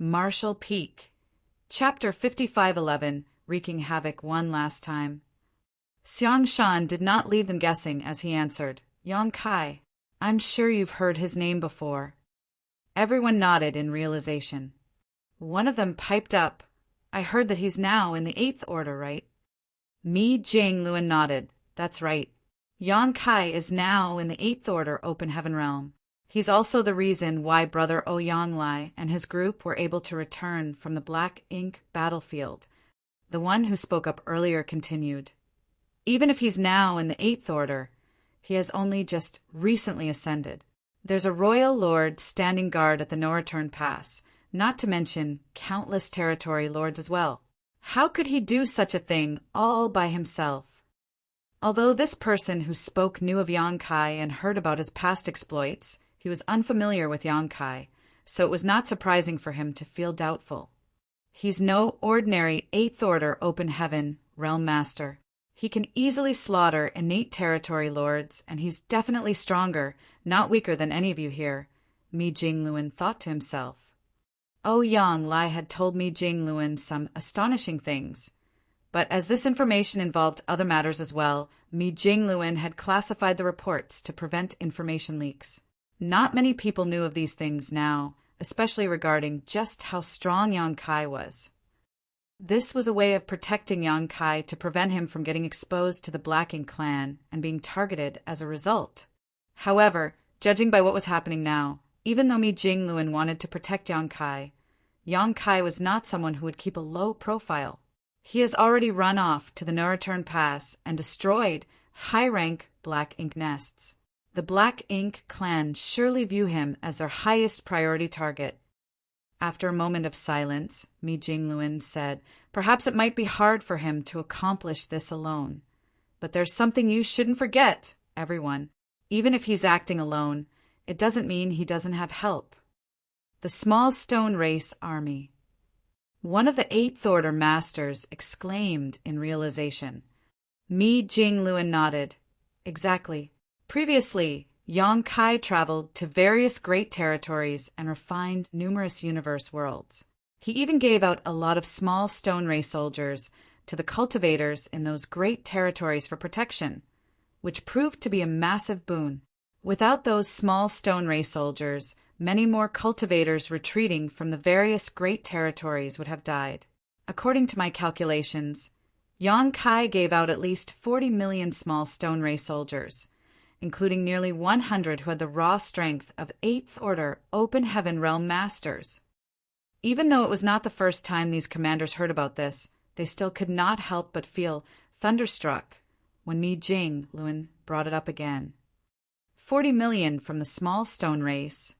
Marshall Peak. Chapter 5511, Wreaking Havoc One Last Time. Xiang Shan did not leave them guessing as he answered, Yang Kai. I'm sure you've heard his name before. Everyone nodded in realization. One of them piped up, I heard that he's now in the 8th Order, right? Mi Jingluan nodded, that's right. Yang Kai is now in the 8th Order Open Heaven Realm. He's also the reason why Brother Ouyang Lai and his group were able to return from the Black Ink battlefield. The one who spoke up earlier continued. Even if he's now in the 8th Order, he has only just recently ascended. There's a royal lord standing guard at the No-Return Pass, not to mention countless territory lords as well. How could he do such a thing all by himself? Although this person who spoke knew of Yang Kai and heard about his past exploits, he was unfamiliar with Yang Kai, so it was not surprising for him to feel doubtful. He's no ordinary 8th Order Open Heaven Realm Master. He can easily slaughter innate territory lords, and he's definitely stronger, not weaker than any of you here, Mi Jingluan thought to himself. Ouyang Lai had told Mi Jingluan some astonishing things, but as this information involved other matters as well, Mi Jingluan had classified the reports to prevent information leaks. Not many people knew of these things now, especially regarding just how strong Yang Kai was. This was a way of protecting Yang Kai to prevent him from getting exposed to the Black Ink clan and being targeted as a result. However, judging by what was happening now, even though Mi Jingluan wanted to protect Yang Kai was not someone who would keep a low profile. He has already run off to the No-Return Pass and destroyed high-rank Black Ink nests. The Black Ink clan surely view him as their highest priority target. After a moment of silence, Mi Jingluan said, perhaps it might be hard for him to accomplish this alone. But there's something you shouldn't forget, everyone. Even if he's acting alone, it doesn't mean he doesn't have help. The Small Stone Race Army. One of the 8th Order Masters exclaimed in realization. Mi Jingluan nodded. Exactly. Previously, Yang Kai traveled to various great territories and refined numerous universe worlds. He even gave out a lot of small stone ray soldiers to the cultivators in those great territories for protection, which proved to be a massive boon. Without those small stone ray soldiers, many more cultivators retreating from the various great territories would have died. According to my calculations, Yang Kai gave out at least 40 million small stone ray soldiers, including nearly 100 who had the raw strength of 8th Order Open Heaven Realm Masters. Even though it was not the first time these commanders heard about this, they still could not help but feel thunderstruck when Mi Jingluan brought it up again. 40 million from the small stone race.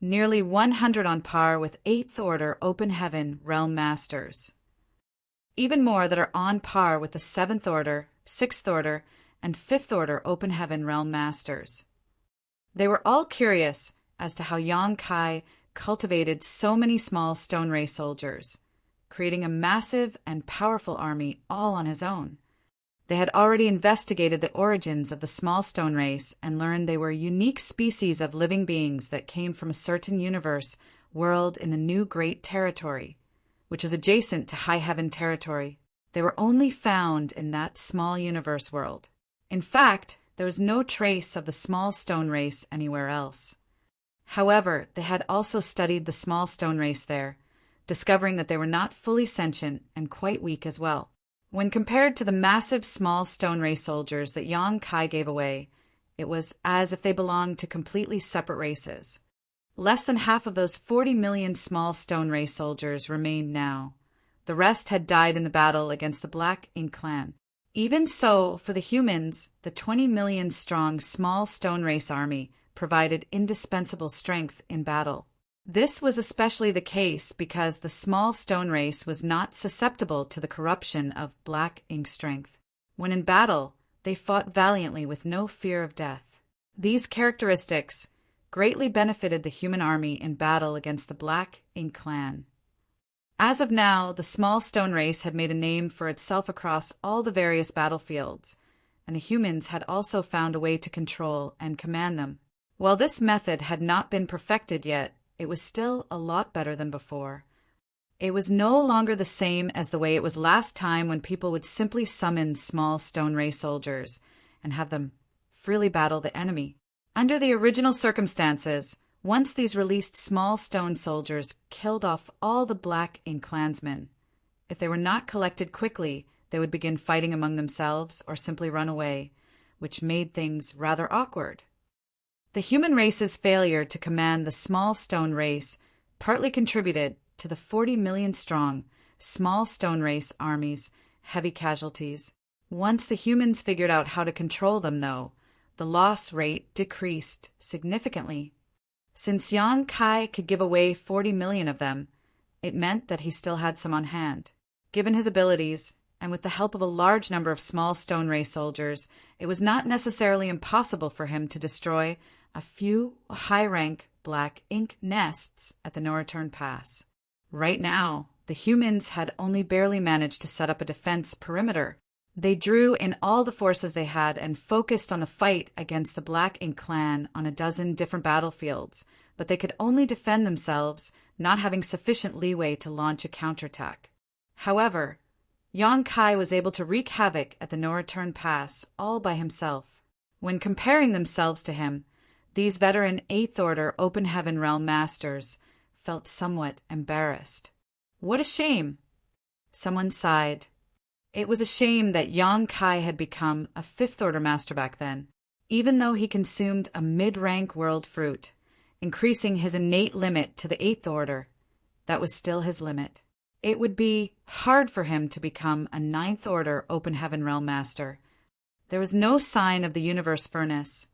Nearly 100 on par with 8th Order Open Heaven Realm Masters. Even more that are on par with the 7th Order, 6th Order, and 5th Order Open Heaven Realm Masters. They were all curious as to how Yang Kai cultivated so many small stone ray soldiers, creating a massive and powerful army all on his own. They had already investigated the origins of the small stone race and learned they were a unique species of living beings that came from a certain universe world in the new Great Territory, which was adjacent to High Heaven Territory. They were only found in that small universe world. In fact, there was no trace of the small stone race anywhere else. However, they had also studied the small stone race there, discovering that they were not fully sentient and quite weak as well. When compared to the massive small stone race soldiers that Yang Kai gave away, it was as if they belonged to completely separate races. Less than half of those 40 million small stone race soldiers remained now. The rest had died in the battle against the Black Ink clan. Even so, for the humans, the 20 million strong small stone race army provided indispensable strength in battle. This was especially the case because the small stone race was not susceptible to the corruption of Black Ink strength. When in battle, they fought valiantly with no fear of death. These characteristics greatly benefited the human army in battle against the Black Ink clan. As of now, the small stone race had made a name for itself across all the various battlefields, and the humans had also found a way to control and command them. While this method had not been perfected yet, it was still a lot better than before. It was no longer the same as the way it was last time when people would simply summon small stone ray soldiers and have them freely battle the enemy. Under the original circumstances, once these released small stone soldiers killed off all the black ink clansmen. If they were not collected quickly, they would begin fighting among themselves or simply run away, which made things rather awkward. The human race's failure to command the small stone race partly contributed to the 40 million strong small stone race army's heavy casualties. Once the humans figured out how to control them, though, the loss rate decreased significantly. Since Yang Kai could give away 40 million of them, it meant that he still had some on hand. Given his abilities, and with the help of a large number of small stone ray soldiers, it was not necessarily impossible for him to destroy a few high-rank black ink nests at the no-return pass. Right now, the humans had only barely managed to set up a defense perimeter. They drew in all the forces they had and focused on the fight against the Black Ink clan on a dozen different battlefields, but they could only defend themselves, not having sufficient leeway to launch a counterattack. However, Yang Kai was able to wreak havoc at the no-return pass all by himself. When comparing themselves to him, these veteran 8th Order Open Heaven Realm Masters felt somewhat embarrassed. What a shame! Someone sighed. It was a shame that Yang Kai had become a 5th Order Master back then. Even though he consumed a mid-rank world fruit, increasing his innate limit to the 8th Order, that was still his limit. It would be hard for him to become a 9th Order Open Heaven Realm Master. There was no sign of the Universe Furnace,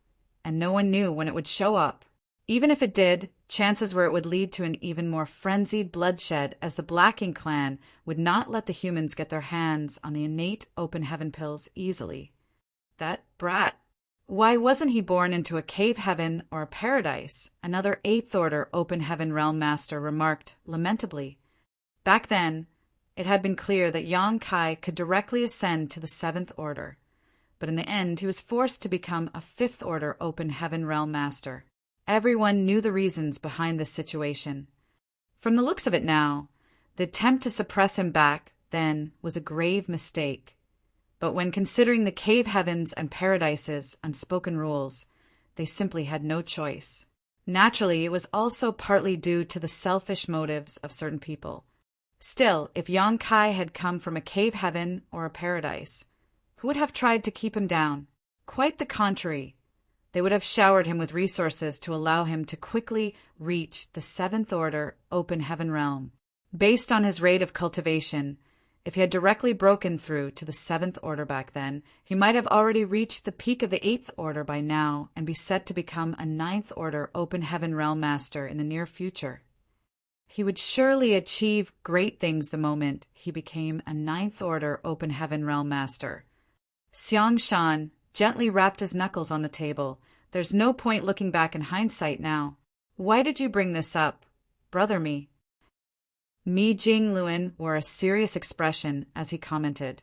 and no one knew when it would show up. Even if it did, chances were it would lead to an even more frenzied bloodshed, as the Black Ink clan would not let the humans get their hands on the innate Open Heaven pills easily. That brat. Why wasn't he born into a cave heaven or a paradise? Another 8th Order Open Heaven Realm Master remarked lamentably. Back then, it had been clear that Yang Kai could directly ascend to the 7th Order, but in the end he was forced to become a 5th Order Open Heaven Realm Master. Everyone knew the reasons behind this situation. From the looks of it now, the attempt to suppress him back then was a grave mistake. But when considering the cave heavens and paradises' unspoken rules, they simply had no choice. Naturally, it was also partly due to the selfish motives of certain people. Still, if Yang Kai had come from a cave heaven or a paradise, who would have tried to keep him down? Quite the contrary. They would have showered him with resources to allow him to quickly reach the 7th Order Open Heaven Realm. Based on his rate of cultivation, if he had directly broken through to the 7th Order back then, he might have already reached the peak of the 8th Order by now and be set to become a 9th Order Open Heaven Realm Master in the near future. He would surely achieve great things the moment he became a 9th Order Open Heaven Realm Master. Xiang Shan gently rapped his knuckles on the table. There's no point looking back in hindsight now. Why did you bring this up, brother me? Mi Jing Luan wore a serious expression as he commented.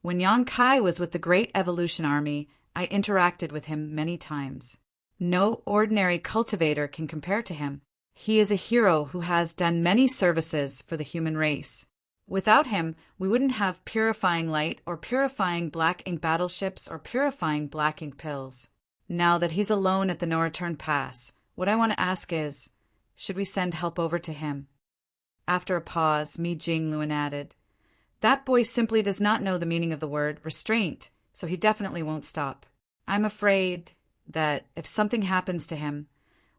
When Yang Kai was with the Great Evolution Army, I interacted with him many times. No ordinary cultivator can compare to him. He is a hero who has done many services for the human race. Without him, we wouldn't have purifying light or purifying black ink battleships or purifying black ink pills. Now that he's alone at the no-return pass, what I want to ask is, should we send help over to him? After a pause, Mi Jing Luan added, that boy simply does not know the meaning of the word restraint, so he definitely won't stop. I'm afraid that if something happens to him,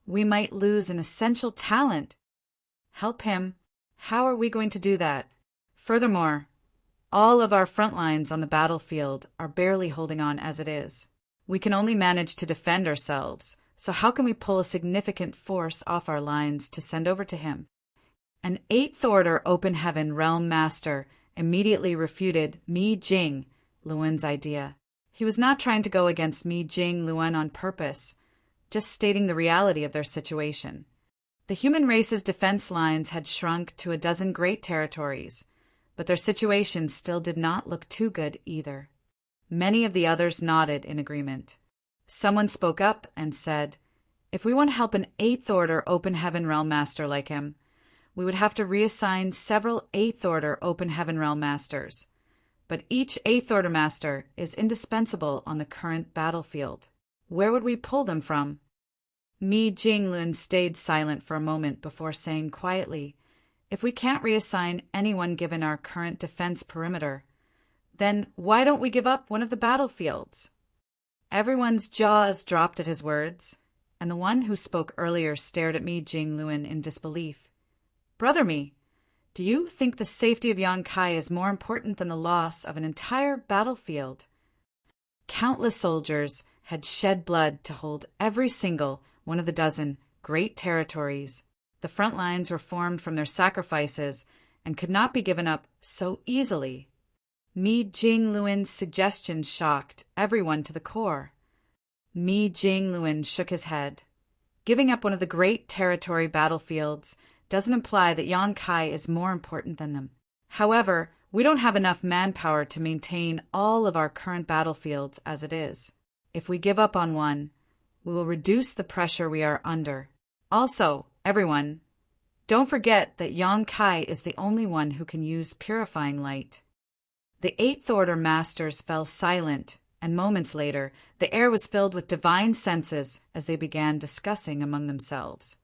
we might lose an essential talent. Help him. How are we going to do that? Furthermore, all of our front lines on the battlefield are barely holding on as it is. We can only manage to defend ourselves, so how can we pull a significant force off our lines to send over to him? An 8th Order Open Heaven Realm Master immediately refuted Mi Jing Luan's idea. He was not trying to go against Mi Jing Luan on purpose, just stating the reality of their situation. The human race's defense lines had shrunk to a dozen great territories, but their situation still did not look too good either. Many of the others nodded in agreement. Someone spoke up and said, If we want to help an 8th Order Open Heaven Realm Master like him, we would have to reassign several 8th Order Open Heaven Realm Masters. But each 8th Order Master is indispensable on the current battlefield. Where would we pull them from? Mi Jinglun stayed silent for a moment before saying quietly, "If we can't reassign anyone given our current defense perimeter, then why don't we give up one of the battlefields?" Everyone's jaws dropped at his words, and the one who spoke earlier stared at Mi Jinglun in disbelief. "Brother Mi, do you think the safety of Yongkai is more important than the loss of an entire battlefield?" Countless soldiers had shed blood to hold every single one of the dozen great territories. The front lines were formed from their sacrifices and could not be given up so easily. Mi Jinglun's suggestion shocked everyone to the core. Mi Jinglun shook his head. Giving up one of the great territory battlefields doesn't imply that Yongkai is more important than them. However, we don't have enough manpower to maintain all of our current battlefields as it is. If we give up on one, we will reduce the pressure we are under. Also, everyone, don't forget that Yongkai is the only one who can use purifying light. The 8th Order Masters fell silent, and moments later, the air was filled with divine senses as they began discussing among themselves.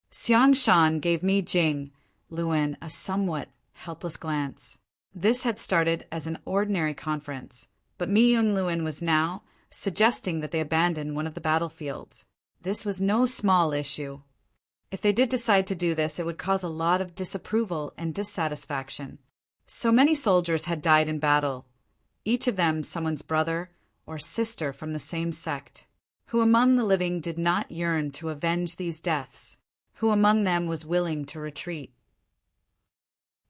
Xiangshan gave Mi Jinglun a somewhat helpless glance. This had started as an ordinary conference, but Mi Jinglun was now suggesting that they abandon one of the battlefields. This was no small issue. If they did decide to do this, it would cause a lot of disapproval and dissatisfaction. So many soldiers had died in battle, each of them someone's brother or sister from the same sect. Who among the living did not yearn to avenge these deaths? Who among them was willing to retreat?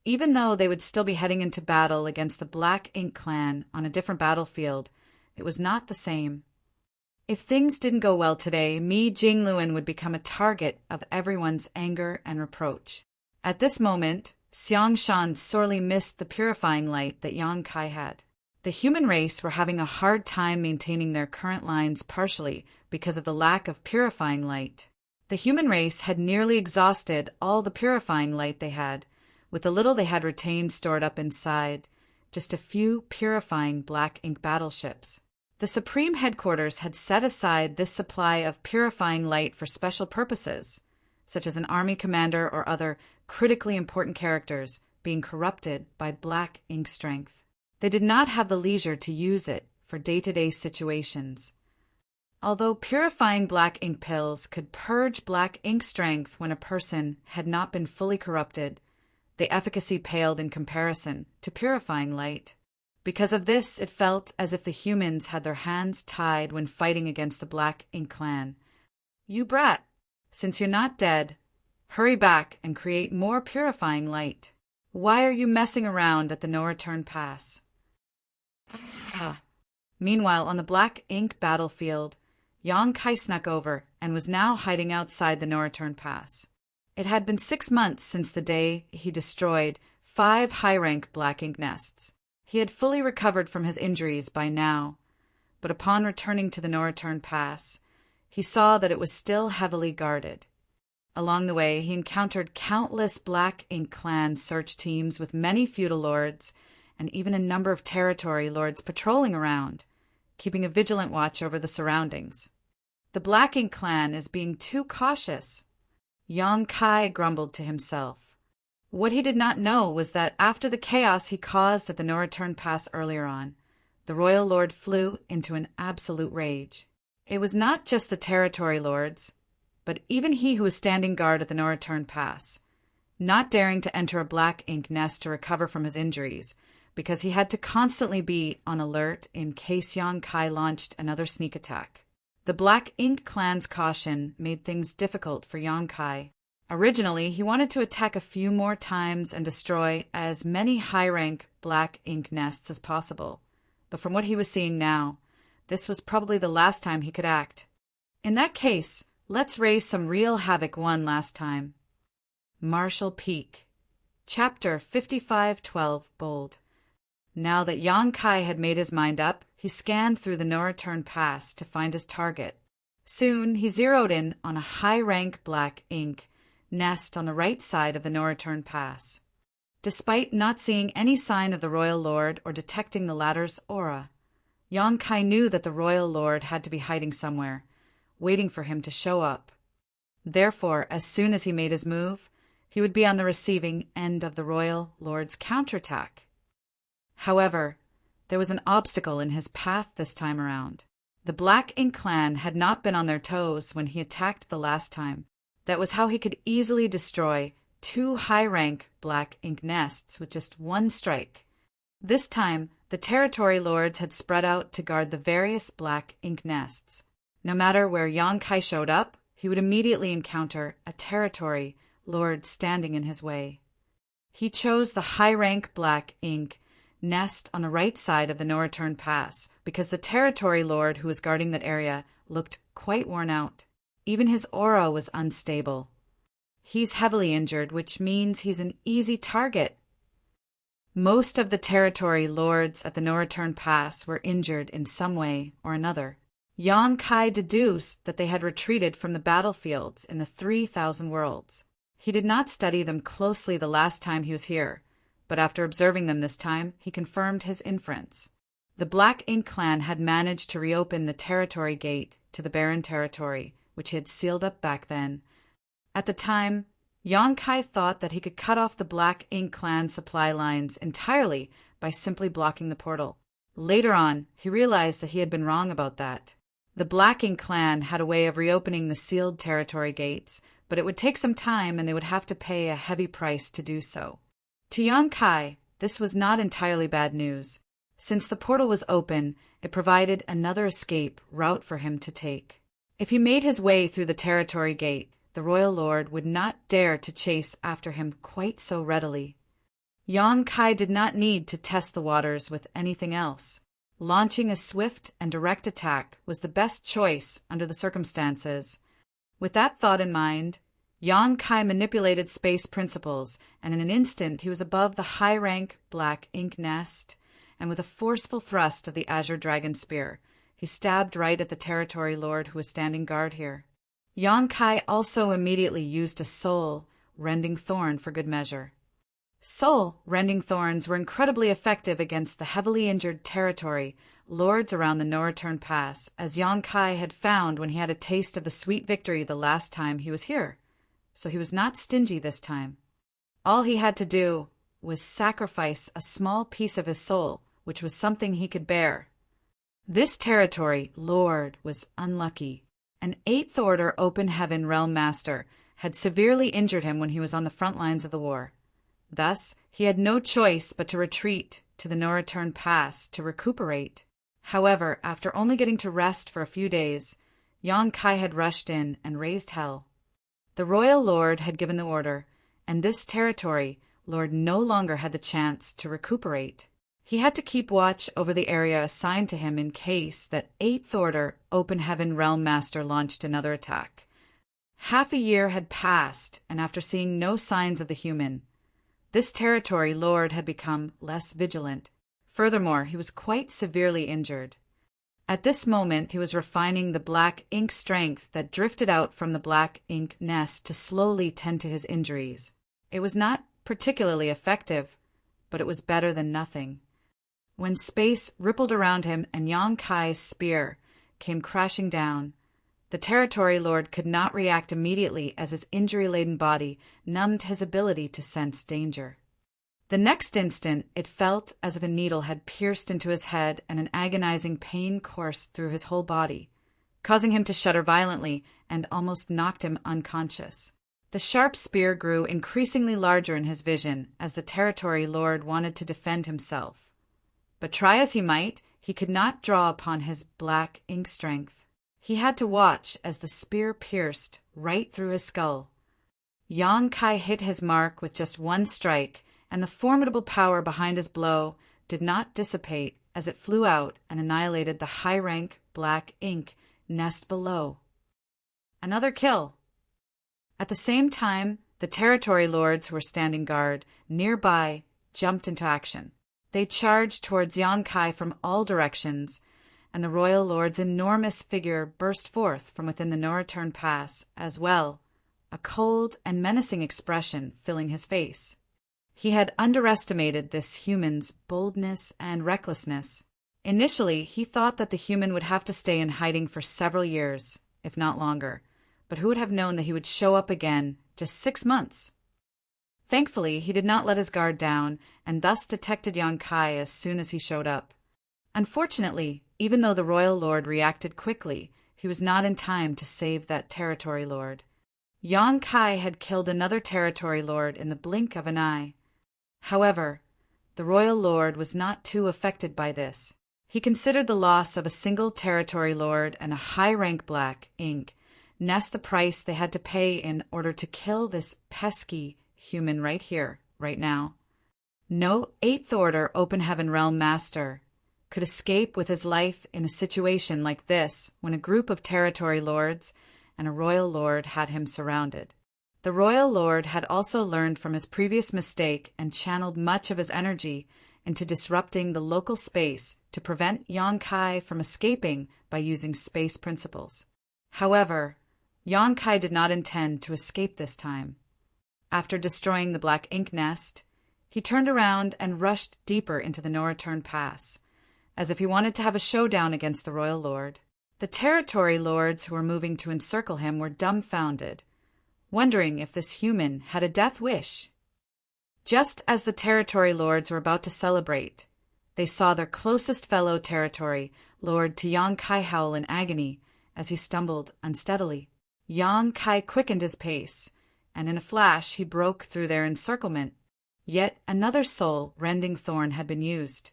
Even though they would still be heading into battle against the Black Ink clan on a different battlefield, it was not the same. If things didn't go well today, Mi Jinglun would become a target of everyone's anger and reproach. At this moment, Xiangshan sorely missed the purifying light that Yongkai had. The human race were having a hard time maintaining their current lines partially because of the lack of purifying light. The human race had nearly exhausted all the purifying light they had, with the little they had retained stored up inside just a few purifying Black Ink battleships. The Supreme Headquarters had set aside this supply of purifying light for special purposes, such as an army commander or other critically important characters being corrupted by Black Ink strength. They did not have the leisure to use it for day-to-day situations. Although purifying Black Ink pills could purge Black Ink strength when a person had not been fully corrupted, the efficacy paled in comparison to purifying light. Because of this, it felt as if the humans had their hands tied when fighting against the Black Ink clan. "You brat, since you're not dead, hurry back and create more purifying light. Why are you messing around at the no-return pass?" Meanwhile, on the Black Ink battlefield, Yongkai snuck over and was now hiding outside the no-return pass. It had been 6 months since the day he destroyed 5 high-rank Black Ink nests. He had fully recovered from his injuries by now, but upon returning to the no-return pass, he saw that it was still heavily guarded. Along the way, he encountered countless Black Ink clan search teams with many feudal lords and even a number of territory lords patrolling around, keeping a vigilant watch over the surroundings. "The Black Ink clan is being too cautious," Yongkai grumbled to himself. What he did not know was that after the chaos he caused at the no-return pass earlier on, the royal lord flew into an absolute rage. It was not just the territory lords, but even he who was standing guard at the no-return pass, not daring to enter a Black Ink nest to recover from his injuries, because he had to constantly be on alert in case Yongkai launched another sneak attack. The Black Ink clan's caution made things difficult for Yongkai. Originally, he wanted to attack a few more times and destroy as many high-rank Black Ink nests as possible, but from what he was seeing now, this was probably the last time he could act. In that case, let's raise some real havoc one last time. Marshall Peak. Chapter 5512 Bold. Now that Yongkai had made his mind up, he scanned through the no-return pass to find his target. Soon he zeroed in on a high-rank black ink nest on the right side of the no-return pass. Despite not seeing any sign of the royal lord or detecting the latter's aura, Yang Kai knew that the royal lord had to be hiding somewhere, waiting for him to show up. Therefore, as soon as he made his move, he would be on the receiving end of the royal lord's counterattack. However, there was an obstacle in his path this time around. The Black Ink clan had not been on their toes when he attacked the last time. That was how he could easily destroy 2 high-rank Black Ink nests with just one strike. This time, the territory lords had spread out to guard the various Black Ink nests. No matter where Yang Kai showed up, he would immediately encounter a territory lord standing in his way. He chose the high-rank Black Ink nest on the right side of the no-return pass because the territory lord who was guarding that area looked quite worn out. Even his aura was unstable. He's heavily injured, which means he's an easy target. Most of the territory lords at the no-return pass were injured in some way or another. Yang Kai deduced that they had retreated from the battlefields in the 3,000 worlds. He did not study them closely the last time he was here, but after observing them this time, he confirmed his inference. The Black Ink clan had managed to reopen the territory gate to the barren territory, which he had sealed up back then. At the time, Yang Kai thought that he could cut off the Black Ink clan supply lines entirely by simply blocking the portal. Later on, he realized that he had been wrong about that. The Black Ink clan had a way of reopening the sealed territory gates, but it would take some time and they would have to pay a heavy price to do so. To Yang Kai, this was not entirely bad news. Since the portal was open, it provided another escape route for him to take. If he made his way through the territory gate, the royal lord would not dare to chase after him quite so readily. Yang Kai did not need to test the waters with anything else. Launching a swift and direct attack was the best choice under the circumstances. With that thought in mind, Yang Kai manipulated space principles, and in an instant he was above the high-rank Black Ink nest, and with a forceful thrust of the Azure Dragon Spear, he stabbed right at the territory lord who was standing guard here. Yang Kai also immediately used a soul-rending thorn for good measure. Soul-rending thorns were incredibly effective against the heavily injured territory lords around the no-return pass, as Yang Kai had found when he had a taste of the sweet victory the last time he was here. So he was not stingy this time. All he had to do was sacrifice a small piece of his soul, which was something he could bear. This territory lord was unlucky. An 8th Order Open Heaven Realm Master had severely injured him when he was on the front lines of the war. Thus, he had no choice but to retreat to the no-return pass to recuperate. However, after only getting to rest for a few days, Yang Kai had rushed in and raised hell. The royal lord had given the order, and this territory lord no longer had the chance to recuperate. He had to keep watch over the area assigned to him in case that 8th Order Open Heaven Realm Master launched another attack. Half a year had passed, and after seeing no signs of the human, this territory lord had become less vigilant. Furthermore, he was quite severely injured. At this moment, he was refining the Black Ink strength that drifted out from the Black Ink nest to slowly tend to his injuries. It was not particularly effective, but it was better than nothing. When space rippled around him and Yang Kai's spear came crashing down, the territory lord could not react immediately as his injury-laden body numbed his ability to sense danger. The next instant, it felt as if a needle had pierced into his head and an agonizing pain coursed through his whole body, causing him to shudder violently and almost knocked him unconscious. The sharp spear grew increasingly larger in his vision as the territory lord wanted to defend himself. But try as he might, he could not draw upon his Black Ink strength. He had to watch as the spear pierced right through his skull. Yang Kai hit his mark with just one strike, and the formidable power behind his blow did not dissipate as it flew out and annihilated the high-rank Black Ink nest below. Another kill. At the same time, the territory lords who were standing guard nearby jumped into action. They charged towards Yang Kai from all directions, and the royal lord's enormous figure burst forth from within the no-return pass as well, a cold and menacing expression filling his face. He had underestimated this human's boldness and recklessness. Initially, he thought that the human would have to stay in hiding for several years, if not longer, but who would have known that he would show up again just 6 months? Thankfully, he did not let his guard down, and thus detected Yang Kai as soon as he showed up. Unfortunately, even though the royal lord reacted quickly, he was not in time to save that territory lord. Yang Kai had killed another territory lord in the blink of an eye. However, the royal lord was not too affected by this. He considered the loss of a single territory lord and a high-rank black ink nest the price they had to pay in order to kill this pesky human right here, right now. No Eighth Order Open Heaven Realm Master could escape with his life in a situation like this when a group of territory lords and a royal lord had him surrounded. The royal lord had also learned from his previous mistake and channeled much of his energy into disrupting the local space to prevent Yang Kai from escaping by using space principles. However, Yang Kai did not intend to escape this time. After destroying the black ink nest, he turned around and rushed deeper into the no-return pass, as if he wanted to have a showdown against the royal lord. The territory lords who were moving to encircle him were dumbfounded, wondering if this human had a death wish. Just as the territory lords were about to celebrate, they saw their closest fellow territory lord to Yang Kai howl in agony as he stumbled unsteadily. Yang Kai quickened his pace, and in a flash he broke through their encirclement. Yet another soul-rending thorn had been used.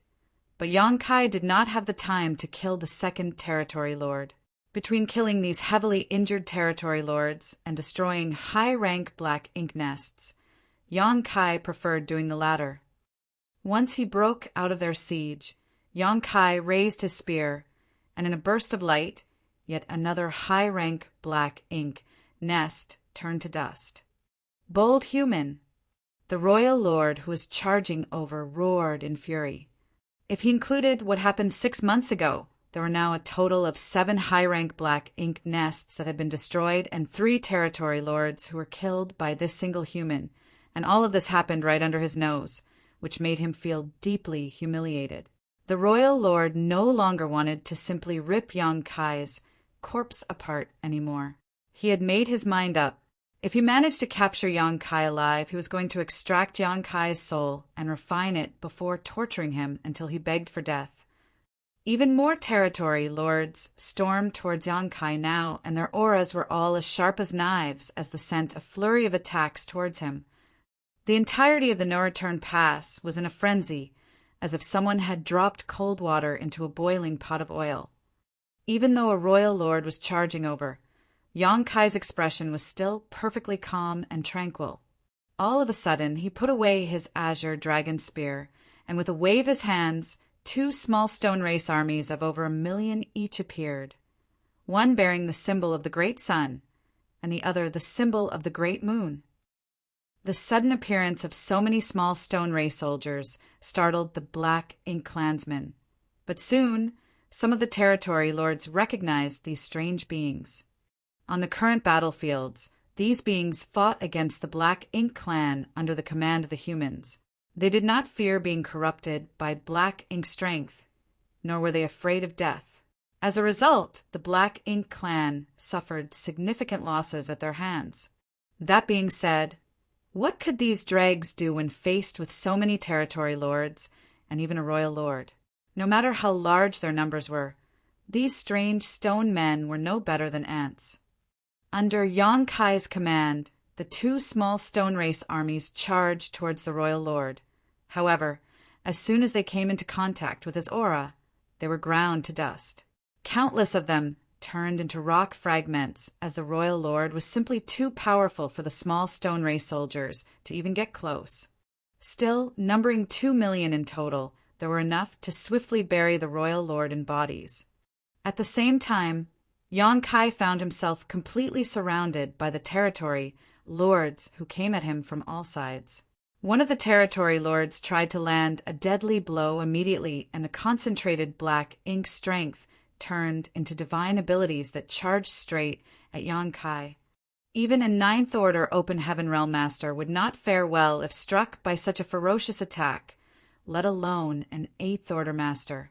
But Yang Kai did not have the time to kill the second territory lord. Between killing these heavily injured territory lords and destroying high-rank black ink nests, Yang Kai preferred doing the latter. Once he broke out of their siege, Yang Kai raised his spear, and in a burst of light, yet another high-rank black ink nest turned to dust. Bold human! The royal lord who was charging over roared in fury. If he included what happened 6 months ago, there were now a total of 7 high-rank black ink nests that had been destroyed and 3 territory lords who were killed by this single human, and all of this happened right under his nose, which made him feel deeply humiliated. The royal lord no longer wanted to simply rip Yang Kai's corpse apart anymore. He had made his mind up. If he managed to capture Yang Kai alive, he was going to extract Yang Kai's soul and refine it before torturing him until he begged for death. Even more territory lords stormed towards Yang Kai now, and their auras were all as sharp as knives as they sent a flurry of attacks towards him. The entirety of the no-return pass was in a frenzy, as if someone had dropped cold water into a boiling pot of oil. Even though a royal lord was charging over, Yang Kai's expression was still perfectly calm and tranquil. All of a sudden, he put away his azure dragon spear, and with a wave of his hands, 2 small stone race armies of over 1 million each appeared, one bearing the symbol of the great sun, and the other the symbol of the great moon. The sudden appearance of so many small stone race soldiers startled the black ink clansmen, but soon some of the territory lords recognized these strange beings. On the current battlefields, these beings fought against the Black Ink clan under the command of the humans. They did not fear being corrupted by Black Ink strength, nor were they afraid of death. As a result, the Black Ink clan suffered significant losses at their hands. That being said, what could these dregs do when faced with so many territory lords and even a royal lord? No matter how large their numbers were, these strange stone men were no better than ants. Under Yang Kai's command, the 2 small stone race armies charged towards the royal lord. However, as soon as they came into contact with his aura, they were ground to dust. Countless of them turned into rock fragments, as the royal lord was simply too powerful for the small stone race soldiers to even get close. Still, numbering 2 million in total, there were enough to swiftly bury the royal lord in bodies. At the same time, Yang Kai found himself completely surrounded by the territory lords who came at him from all sides. One of the territory lords tried to land a deadly blow immediately, and the concentrated black ink strength turned into divine abilities that charged straight at Yonkai. Even a Ninth Order Open Heaven Realm Master would not fare well if struck by such a ferocious attack, let alone an Eighth Order Master.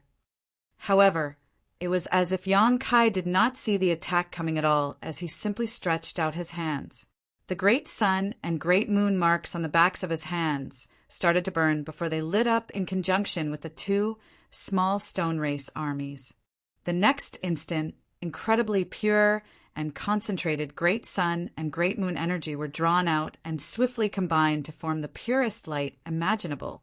However, it was as if Yonkai did not see the attack coming at all, as he simply stretched out his hands. The great sun and great moon marks on the backs of his hands started to burn before they lit up in conjunction with the two small stone race armies. The next instant, incredibly pure and concentrated great sun and great moon energy were drawn out and swiftly combined to form the purest light imaginable.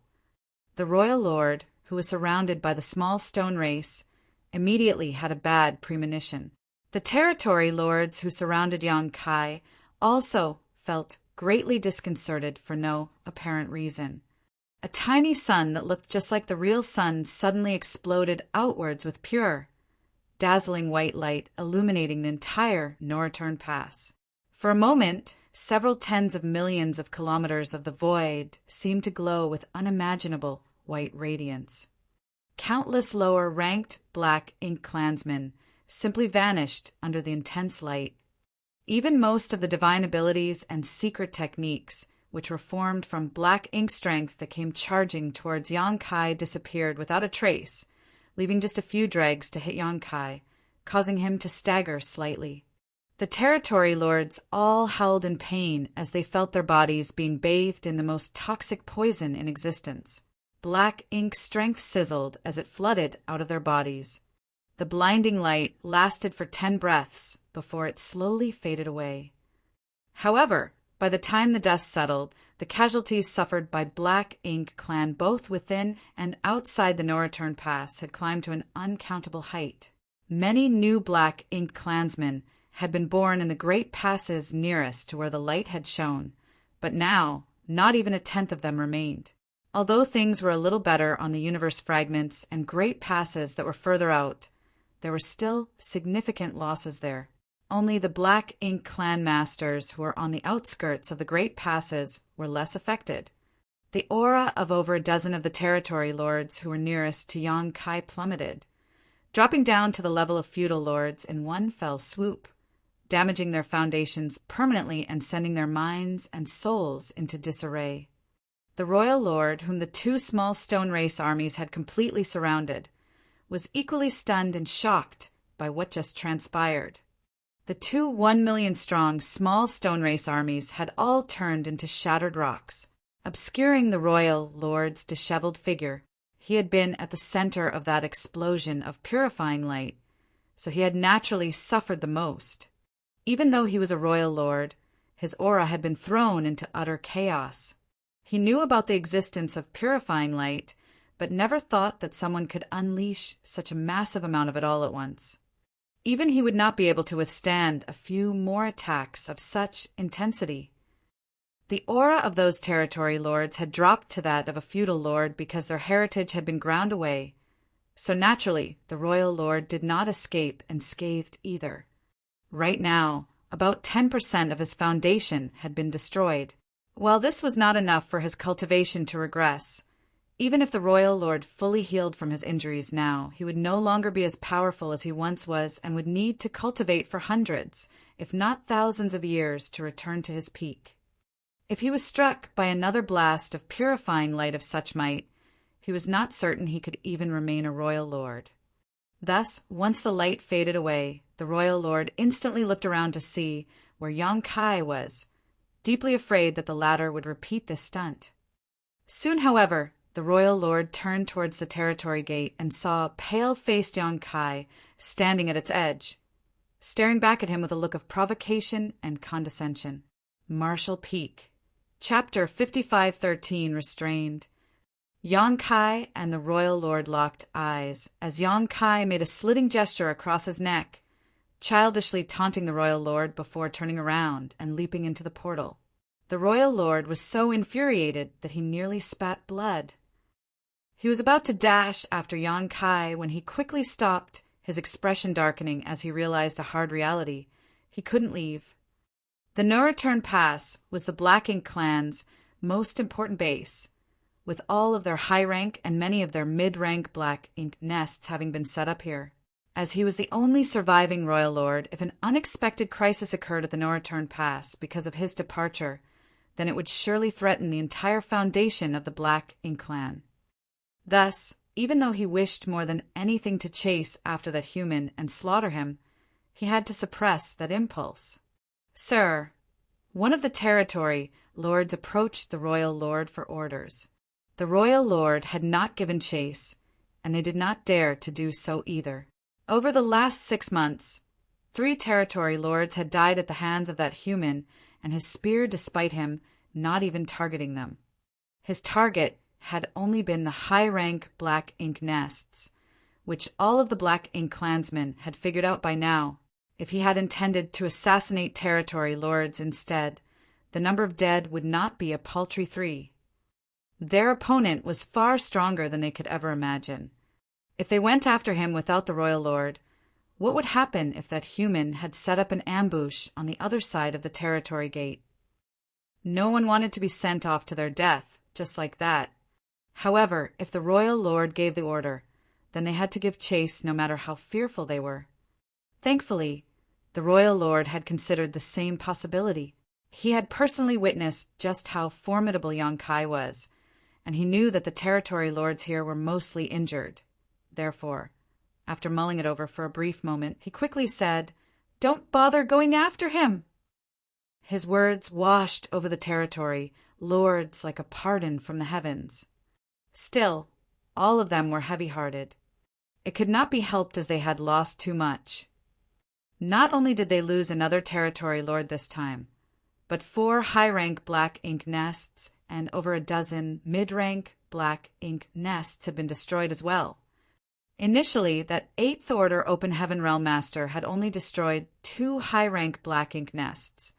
The royal lord, who was surrounded by the small stone race, immediately had a bad premonition. The territory lords who surrounded Yonkai also felt greatly disconcerted for no apparent reason. A tiny sun that looked just like the real sun suddenly exploded outwards with pure, dazzling white light illuminating the entire Noreturn Pass. For a moment, several tens of millions of kilometers of the void seemed to glow with unimaginable white radiance. Countless lower-ranked black ink clansmen simply vanished under the intense light. Even most of the divine abilities and secret techniques, which were formed from black ink strength that came charging towards Yonkai, disappeared without a trace, leaving just a few dregs to hit Yonkai, causing him to stagger slightly. The territory lords all howled in pain as they felt their bodies being bathed in the most toxic poison in existence. Black ink strength sizzled as it flooded out of their bodies. The blinding light lasted for 10 breaths before it slowly faded away. However, by the time the dust settled, the casualties suffered by Black Ink clan both within and outside the Noreturn Pass had climbed to an uncountable height. Many new Black Ink clansmen had been born in the great passes nearest to where the light had shone, but now not even a tenth of them remained. Although things were a little better on the universe fragments and great passes that were further out, there were still significant losses there. Only the Black Ink clan masters who were on the outskirts of the great passes were less affected. The aura of over a dozen of the territory lords who were nearest to Yonkai plummeted, dropping down to the level of feudal lords in one fell swoop, damaging their foundations permanently and sending their minds and souls into disarray. The royal lord, whom the two small stone race armies had completely surrounded, was equally stunned and shocked by what just transpired. The two 1 million strong small stone race armies had all turned into shattered rocks, obscuring the royal lord's disheveled figure. He had been at the center of that explosion of purifying light, so he had naturally suffered the most. Even though he was a royal lord, his aura had been thrown into utter chaos. He knew about the existence of purifying light, but never thought that someone could unleash such a massive amount of it all at once. Even he would not be able to withstand a few more attacks of such intensity. The aura of those territory lords had dropped to that of a feudal lord because their heritage had been ground away, so naturally the royal lord did not escape unscathed either. Right now, about 10% of his foundation had been destroyed. While this was not enough for his cultivation to regress, even if the royal lord fully healed from his injuries now, he would no longer be as powerful as he once was and would need to cultivate for hundreds, if not thousands of years to return to his peak. If he was struck by another blast of purifying light of such might, he was not certain he could even remain a royal lord. Thus, once the light faded away, the royal lord instantly looked around to see where Yonkai was, deeply afraid that the latter would repeat this stunt. Soon, however, the royal lord turned towards the territory gate and saw pale-faced Yonkai standing at its edge, staring back at him with a look of provocation and condescension. Martial Peak. Chapter 5513 Restrained. Yonkai and the royal lord locked eyes as Yonkai made a slitting gesture across his neck, childishly taunting the royal lord before turning around and leaping into the portal. The royal lord was so infuriated that he nearly spat blood. He was about to dash after Yonkai when he quickly stopped, his expression darkening as he realized a hard reality. He couldn't leave. The Noreturn Pass was the Black Ink clan's most important base, with all of their high rank and many of their mid-rank Black Ink nests having been set up here. As he was the only surviving royal lord, if an unexpected crisis occurred at the No-Return Pass because of his departure, then it would surely threaten the entire foundation of the Black Ink clan. Thus, even though he wished more than anything to chase after that human and slaughter him, he had to suppress that impulse. "Sir," one of the territory lords approached the royal lord for orders. The royal lord had not given chase, and they did not dare to do so either. Over the last 6 months, 3 territory lords had died at the hands of that human and his spear, despite him not even targeting them. His target had only been the high-rank Black Ink nests, which all of the Black Ink clansmen had figured out by now. If he had intended to assassinate territory lords instead, the number of dead would not be a paltry 3. Their opponent was far stronger than they could ever imagine. If they went after him without the royal lord, what would happen if that human had set up an ambush on the other side of the territory gate? No one wanted to be sent off to their death, just like that. However, if the royal lord gave the order, then they had to give chase no matter how fearful they were. Thankfully, the royal lord had considered the same possibility. He had personally witnessed just how formidable Yang Kai was, and he knew that the territory lords here were mostly injured. Therefore, after mulling it over for a brief moment, he quickly said, "Don't bother going after him." His words washed over the territory lords like a pardon from the heavens. Still, all of them were heavy-hearted. It could not be helped as they had lost too much. Not only did they lose another territory lord this time, but 4 high-rank Black Ink nests and over a dozen mid-rank Black Ink nests had been destroyed as well. Initially, that 8th Order Open Heaven Realm Master had only destroyed 2 high-rank Black Ink nests,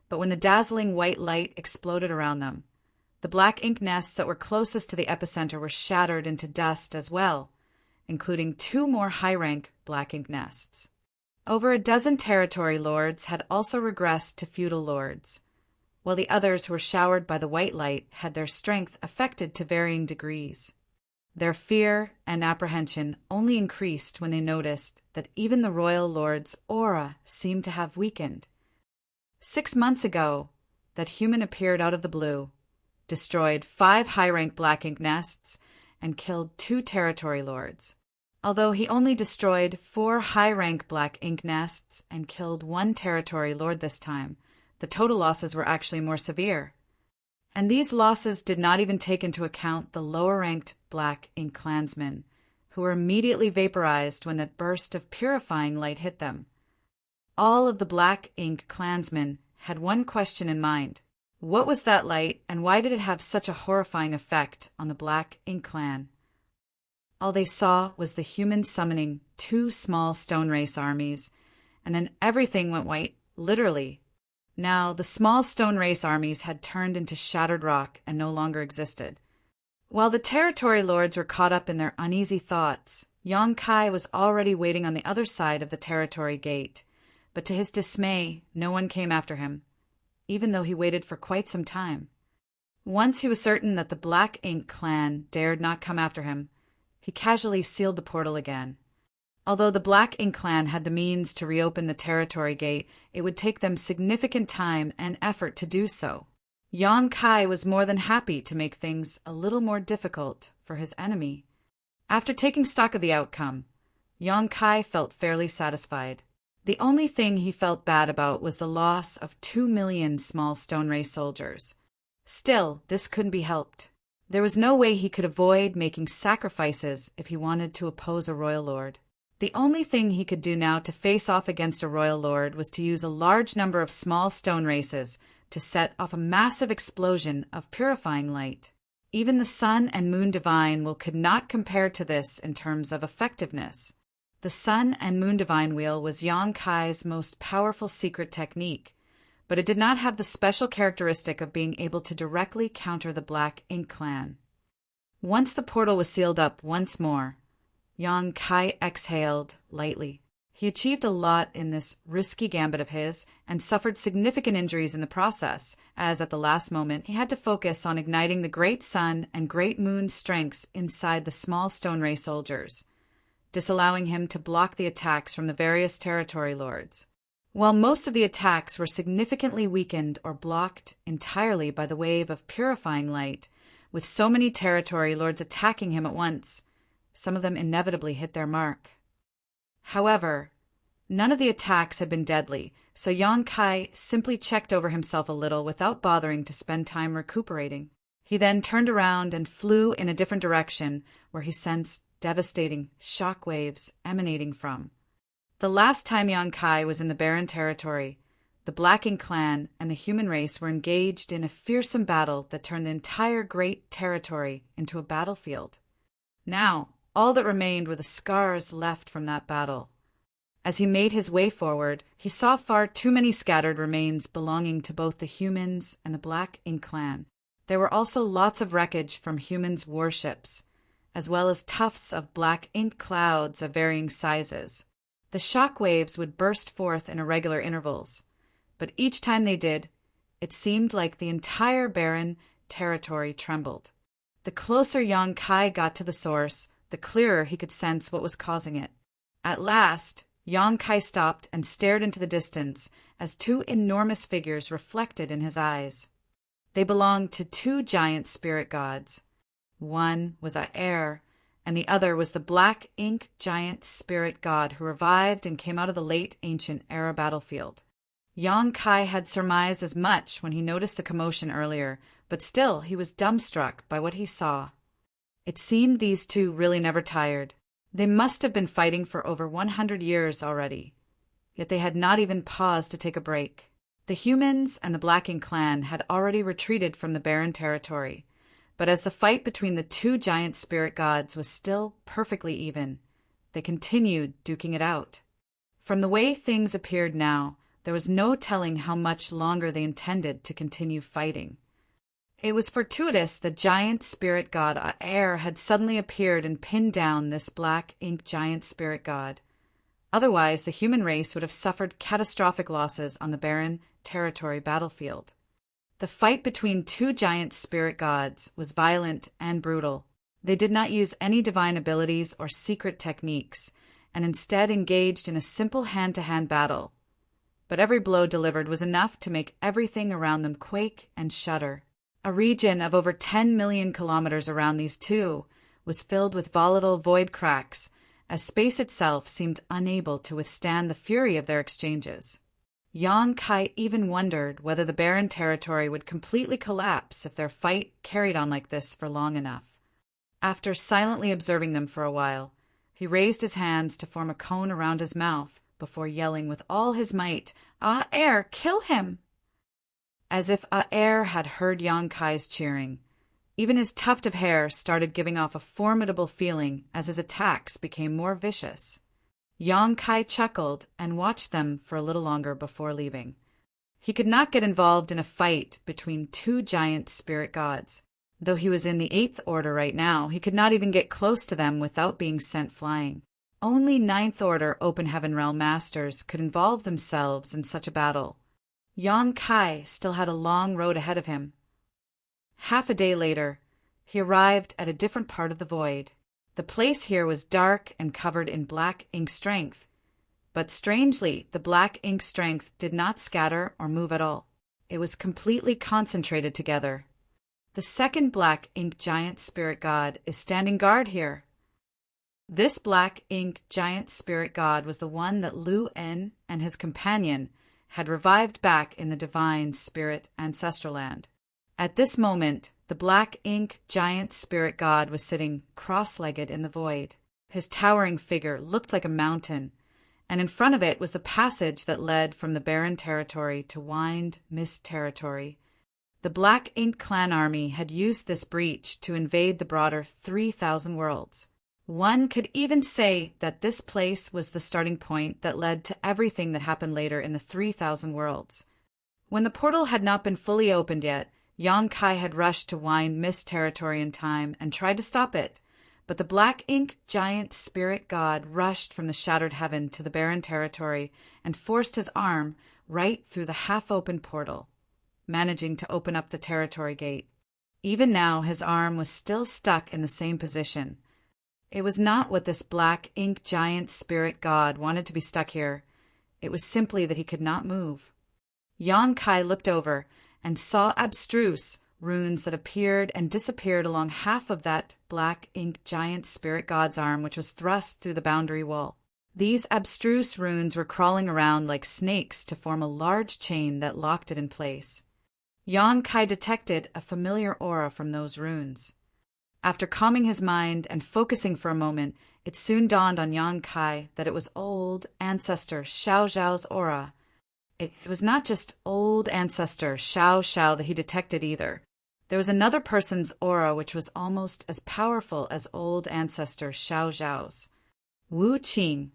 but when the dazzling white light exploded around them, the Black Ink nests that were closest to the epicenter were shattered into dust as well, including 2 more high-rank Black Ink nests. Over a dozen territory lords had also regressed to feudal lords, while the others who were showered by the white light had their strength affected to varying degrees. Their fear and apprehension only increased when they noticed that even the royal lord's aura seemed to have weakened. 6 months ago, that human appeared out of the blue, destroyed 5 high-rank Black Ink nests, and killed 2 territory lords. Although he only destroyed 4 high-rank Black Ink nests and killed 1 territory lord this time, the total losses were actually more severe. And these losses did not even take into account the lower-ranked Black Ink clansmen, who were immediately vaporized when that burst of purifying light hit them. All of the Black Ink clansmen had one question in mind. What was that light, and why did it have such a horrifying effect on the Black Ink clan? All they saw was the humans summoning 2 small stone race armies, and then everything went white, literally. Now, the small stone race armies had turned into shattered rock and no longer existed. While the territory lords were caught up in their uneasy thoughts, Yang Kai was already waiting on the other side of the territory gate, but to his dismay, no one came after him, even though he waited for quite some time. Once he was certain that the Black Ink clan dared not come after him, he casually sealed the portal again. Although the Black Ink clan had the means to reopen the territory gate, it would take them significant time and effort to do so. Yang Kai was more than happy to make things a little more difficult for his enemy. After taking stock of the outcome, Yang Kai felt fairly satisfied. The only thing he felt bad about was the loss of 2 million small stone race soldiers. Still, this couldn't be helped. There was no way he could avoid making sacrifices if he wanted to oppose a royal lord. The only thing he could do now to face off against a royal lord was to use a large number of small stone races to set off a massive explosion of purifying light. Even the Sun and Moon Divine Wheel could not compare to this in terms of effectiveness. The Sun and Moon Divine Wheel was Yang Kai's most powerful secret technique, but it did not have the special characteristic of being able to directly counter the Black Ink clan. Once the portal was sealed up once more, Yang Kai exhaled lightly. He achieved a lot in this risky gambit of his and suffered significant injuries in the process, as at the last moment he had to focus on igniting the Great Sun and Great Moon strengths inside the small stone ray soldiers. disallowing him to block the attacks from the various territory lords. While most of the attacks were significantly weakened or blocked entirely by the wave of purifying light, with so many territory lords attacking him at once, some of them inevitably hit their mark. However, none of the attacks had been deadly, so Yang Kai simply checked over himself a little without bothering to spend time recuperating. He then turned around and flew in a different direction, where he sensed devastating shock waves emanating from. The last time Yang Kai was in the Barren Territory, the Black Ink clan and the human race were engaged in a fearsome battle that turned the entire Great Territory into a battlefield. Now, all that remained were the scars left from that battle. As he made his way forward, he saw far too many scattered remains belonging to both the humans and the Black Ink clan. There were also lots of wreckage from humans' warships, as well as tufts of black ink clouds of varying sizes. The shock waves would burst forth in irregular intervals, but each time they did, it seemed like the entire barren territory trembled. The closer Yang Kai got to the source, the clearer he could sense what was causing it. At last, Yang Kai stopped and stared into the distance as two enormous figures reflected in his eyes. They belonged to two giant spirit gods. One was Aer, and the other was the Black Ink giant spirit god who revived and came out of the late ancient era battlefield. Yang Kai had surmised as much when he noticed the commotion earlier, but still he was dumbstruck by what he saw. It seemed these two really never tired. They must have been fighting for over 100 years already, yet they had not even paused to take a break. The humans and the Black Ink clan had already retreated from the barren territory, but as the fight between the two giant spirit gods was still perfectly even, they continued duking it out. From the way things appeared now, there was no telling how much longer they intended to continue fighting. It was fortuitous that giant spirit god Aer had suddenly appeared and pinned down this Black Ink giant spirit god. Otherwise, the human race would have suffered catastrophic losses on the barren territory battlefield. The fight between two giant spirit gods was violent and brutal. They did not use any divine abilities or secret techniques, and instead engaged in a simple hand-to-hand battle. But every blow delivered was enough to make everything around them quake and shudder. A region of over 10 million kilometers around these two was filled with volatile void cracks, as space itself seemed unable to withstand the fury of their exchanges. Yang Kai even wondered whether the barren territory would completely collapse if their fight carried on like this for long enough. After silently observing them for a while, he raised his hands to form a cone around his mouth before yelling with all his might, "Aer, kill him!" As if Aer had heard Yang Kai's cheering, even his tuft of hair started giving off a formidable feeling as his attacks became more vicious. Yang Kai chuckled and watched them for a little longer before leaving. He could not get involved in a fight between two giant spirit gods. Though he was in the 8th Order right now, he could not even get close to them without being sent flying. Only 9th Order Open Heaven Realm Masters could involve themselves in such a battle. Yang Kai still had a long road ahead of him. Half a day later, he arrived at a different part of the void. The place here was dark and covered in black ink strength, but strangely, the black ink strength did not scatter or move at all. It was completely concentrated together. The second Black Ink giant spirit god is standing guard here. This Black Ink giant spirit god was the one that Lu En and his companion had revived back in the divine spirit ancestral land. At this moment, the Black Ink giant spirit god was sitting cross-legged in the void. His towering figure looked like a mountain, and in front of it was the passage that led from the barren territory to Wind Mist territory. The Black Ink clan army had used this breach to invade the broader 3,000 worlds. One could even say that this place was the starting point that led to everything that happened later in the 3,000 worlds. When the portal had not been fully opened yet, Yang Kai had rushed to Wind Mist territory in time and tried to stop it, but the Black Ink giant spirit god rushed from the shattered heaven to the barren territory and forced his arm right through the half-open portal, managing to open up the territory gate. Even now, his arm was still stuck in the same position. It was not what this black ink giant spirit god wanted to be stuck here. It was simply that he could not move. Yang Kai looked over and saw abstruse runes that appeared and disappeared along half of that black ink giant spirit god's arm, which was thrust through the boundary wall. These abstruse runes were crawling around like snakes to form a large chain that locked it in place. Yang Kai detected a familiar aura from those runes. After calming his mind and focusing for a moment, it soon dawned on Yang Kai that it was old ancestor Xiao Zhao's aura. It was not just old ancestor Xiao Xiao that he detected either. There was another person's aura which was almost as powerful as old ancestor Xiao Zhao's. Wu Qing.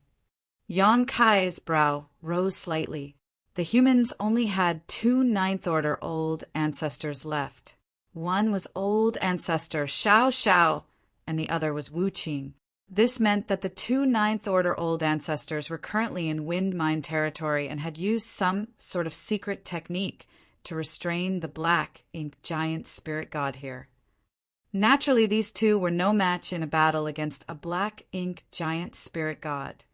Yang Kai's brow rose slightly. The humans only had 2 ninth-order old ancestors left. One was old ancestor Xiao Xiao, and the other was Wu Qing. This meant that the 2 ninth-order old ancestors were currently in Wind Mine territory and had used some sort of secret technique to restrain the black ink giant spirit god here. Naturally, these two were no match in a battle against a black ink giant spirit god.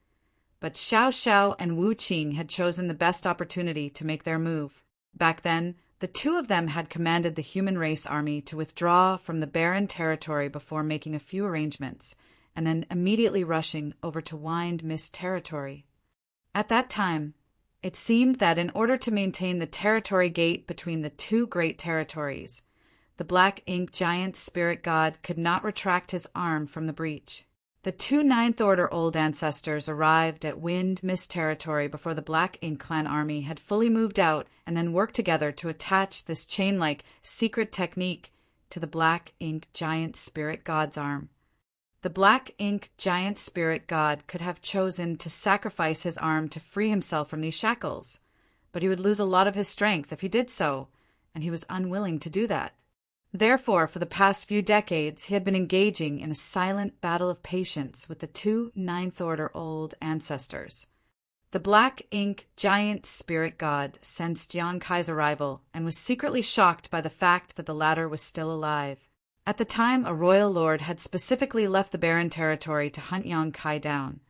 But Xiao Xiao and Wu Qing had chosen the best opportunity to make their move. Back then, the two of them had commanded the human race army to withdraw from the barren territory before making a few arrangements, and then immediately rushing over to Wind Mist territory. At that time, it seemed that in order to maintain the territory gate between the two great territories, the black ink giant spirit god could not retract his arm from the breach. The 2 ninth-order old ancestors arrived at Wind Mist territory before the Black Ink clan army had fully moved out, and then worked together to attach this chain-like secret technique to the Black Ink giant spirit god's arm. The Black Ink giant spirit god could have chosen to sacrifice his arm to free himself from these shackles, but he would lose a lot of his strength if he did so, and he was unwilling to do that. Therefore, for the past few decades, he had been engaging in a silent battle of patience with the 2 ninth-order old ancestors. The Black Ink giant spirit god sensed Yang Kai's arrival and was secretly shocked by the fact that the latter was still alive. At the time, a royal lord had specifically left the barren territory to hunt Yang Kai down.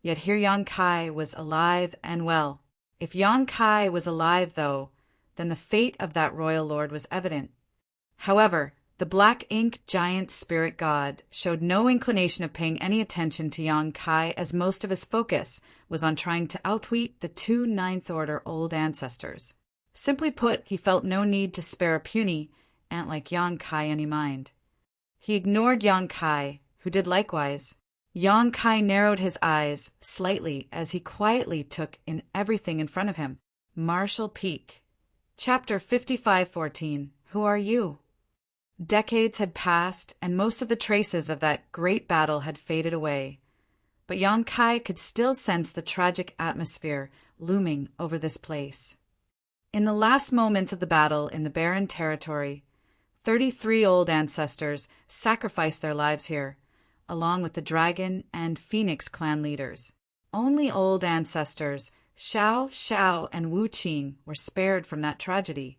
Yet here Yang Kai was alive and well. If Yang Kai was alive, though, then the fate of that royal lord was evident. However, the Black Ink giant spirit god showed no inclination of paying any attention to Yang Kai, as most of his focus was on trying to outwit the 2 ninth-order old ancestors. Simply put, he felt no need to spare a puny ant like Yang Kai any mind. He ignored Yang Kai, who did likewise. Yang Kai narrowed his eyes slightly as he quietly took in everything in front of him. Marshall Peak. Chapter 55:14. Who are you? Decades had passed, and most of the traces of that great battle had faded away. But Yang Kai could still sense the tragic atmosphere looming over this place. In the last moments of the battle in the barren territory, 33 old ancestors sacrificed their lives here, along with the Dragon and Phoenix clan leaders. Only old ancestors Xiao Xiao and Wu Qing were spared from that tragedy.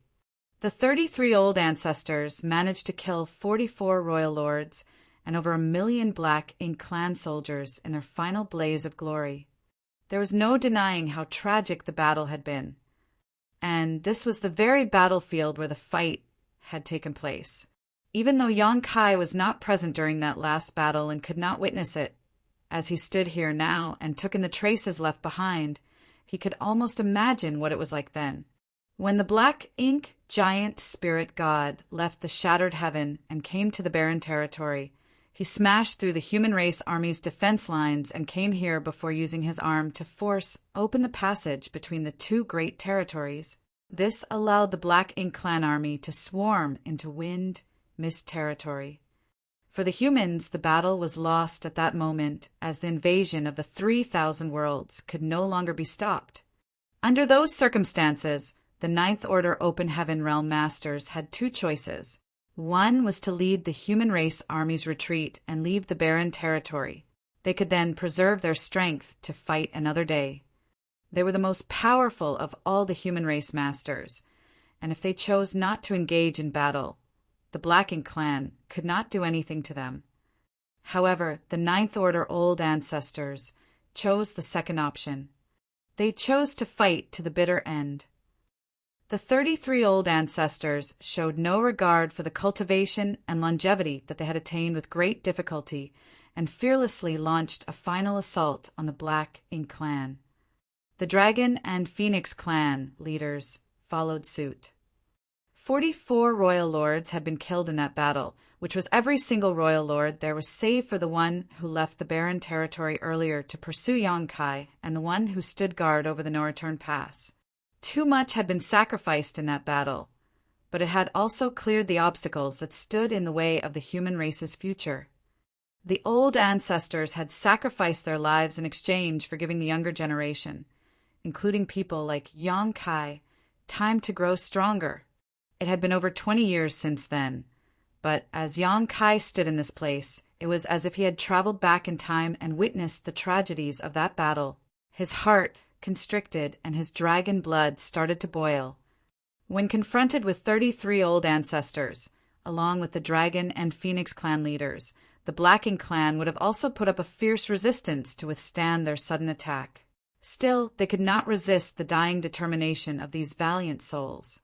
The 33 old ancestors managed to kill 44 royal lords and over 1 million Black Ink clan soldiers in their final blaze of glory. There was no denying how tragic the battle had been, and this was the very battlefield where the fight had taken place. Even though Yang Kai was not present during that last battle and could not witness it, as he stood here now and took in the traces left behind, he could almost imagine what it was like then. When the Black Ink giant spirit god left the shattered heaven and came to the barren territory, he smashed through the human race army's defense lines and came here before using his arm to force open the passage between the two great territories. This allowed the Black Ink clan army to swarm into Wind Mist territory. For the humans, the battle was lost at that moment, as the invasion of the 3,000 worlds could no longer be stopped. Under those circumstances, the Ninth Order Open Heaven Realm Masters had 2 choices. One was to lead the human race army's retreat and leave the barren territory. They could then preserve their strength to fight another day. They were the most powerful of all the human race masters, and if they chose not to engage in battle, the Black Ink clan could not do anything to them. However, the Ninth Order old ancestors chose the second option. They chose to fight to the bitter end. The 33 old ancestors showed no regard for the cultivation and longevity that they had attained with great difficulty and fearlessly launched a final assault on the Black Ink clan. The Dragon and Phoenix clan leaders followed suit. 44 royal lords had been killed in that battle, which was every single royal lord there was save for the one who left the barren territory earlier to pursue Yong-kai and the one who stood guard over the No-Return Pass. Too much had been sacrificed in that battle, but it had also cleared the obstacles that stood in the way of the human race's future. The old ancestors had sacrificed their lives in exchange for giving the younger generation, including people like Yong-kai, time to grow stronger. It had been over 20 years since then, but as Yong-kai stood in this place, it was as if he had traveled back in time and witnessed the tragedies of that battle. His heart constricted and his dragon blood started to boil. When confronted with 33 old ancestors, along with the Dragon and Phoenix clan leaders, the Black Ink clan would have also put up a fierce resistance to withstand their sudden attack. Still, they could not resist the dying determination of these valiant souls.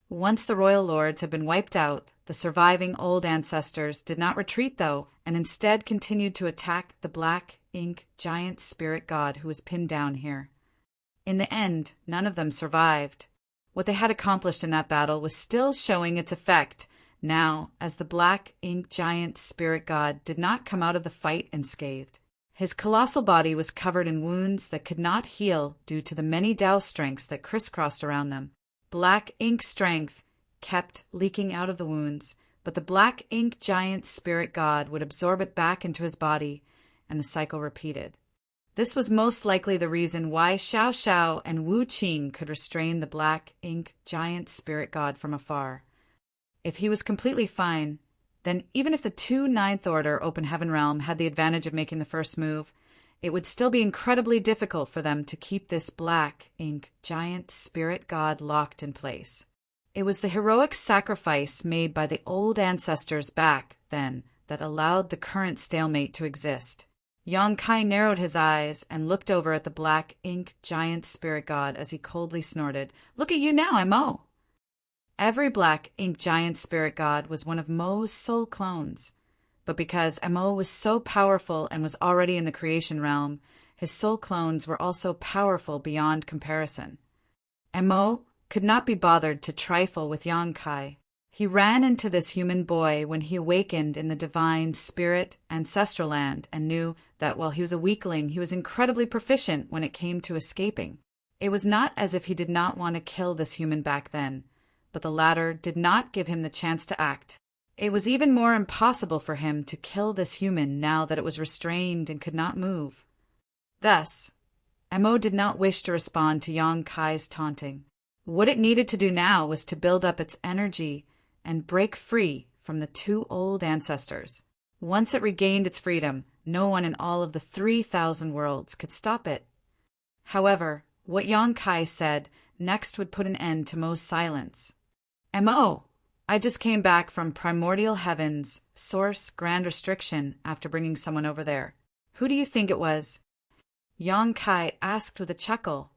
Once the royal lords had been wiped out, the surviving old ancestors did not retreat, though, and instead continued to attack the Black Ink giant spirit god who was pinned down here. In the end, none of them survived. What they had accomplished in that battle was still showing its effect now, as the Black Ink giant spirit god did not come out of the fight unscathed. His colossal body was covered in wounds that could not heal due to the many Tao strengths that crisscrossed around them. Black Ink strength kept leaking out of the wounds, but the Black Ink giant spirit god would absorb it back into his body, and the cycle repeated. This was most likely the reason why Xiao Xiao and Wu Qing could restrain the Black Ink giant spirit god from afar. If he was completely fine, then even if the two Ninth Order Open Heaven Realm had the advantage of making the first move, it would still be incredibly difficult for them to keep this Black Ink giant spirit god locked in place. It was the heroic sacrifice made by the old ancestors back then that allowed the current stalemate to exist. Yong-kai narrowed his eyes and looked over at the Black Ink giant spirit god as he coldly snorted, "Look at you now, Mo!" Every Black Ink giant spirit god was one of Mo's soul clones, but because Mo was so powerful and was already in the creation realm, his soul clones were also powerful beyond comparison. Mo could not be bothered to trifle with Yong-kai. He ran into this human boy when he awakened in the divine spirit ancestral land and knew that while he was a weakling, he was incredibly proficient when it came to escaping. It was not as if he did not want to kill this human back then, but the latter did not give him the chance to act. It was even more impossible for him to kill this human now that it was restrained and could not move. Thus, Mo did not wish to respond to Yong-kai's taunting. What it needed to do now was to build up its energy and break free from the two old ancestors. Once it regained its freedom, no one in all of the 3,000 worlds could stop it. However, what Yong-kai said next would put an end to Mo's silence. "Mo, I just came back from Primordial Heaven's Source Grand Restriction after bringing someone over there. Who do you think it was?" Yong-kai asked with a chuckle.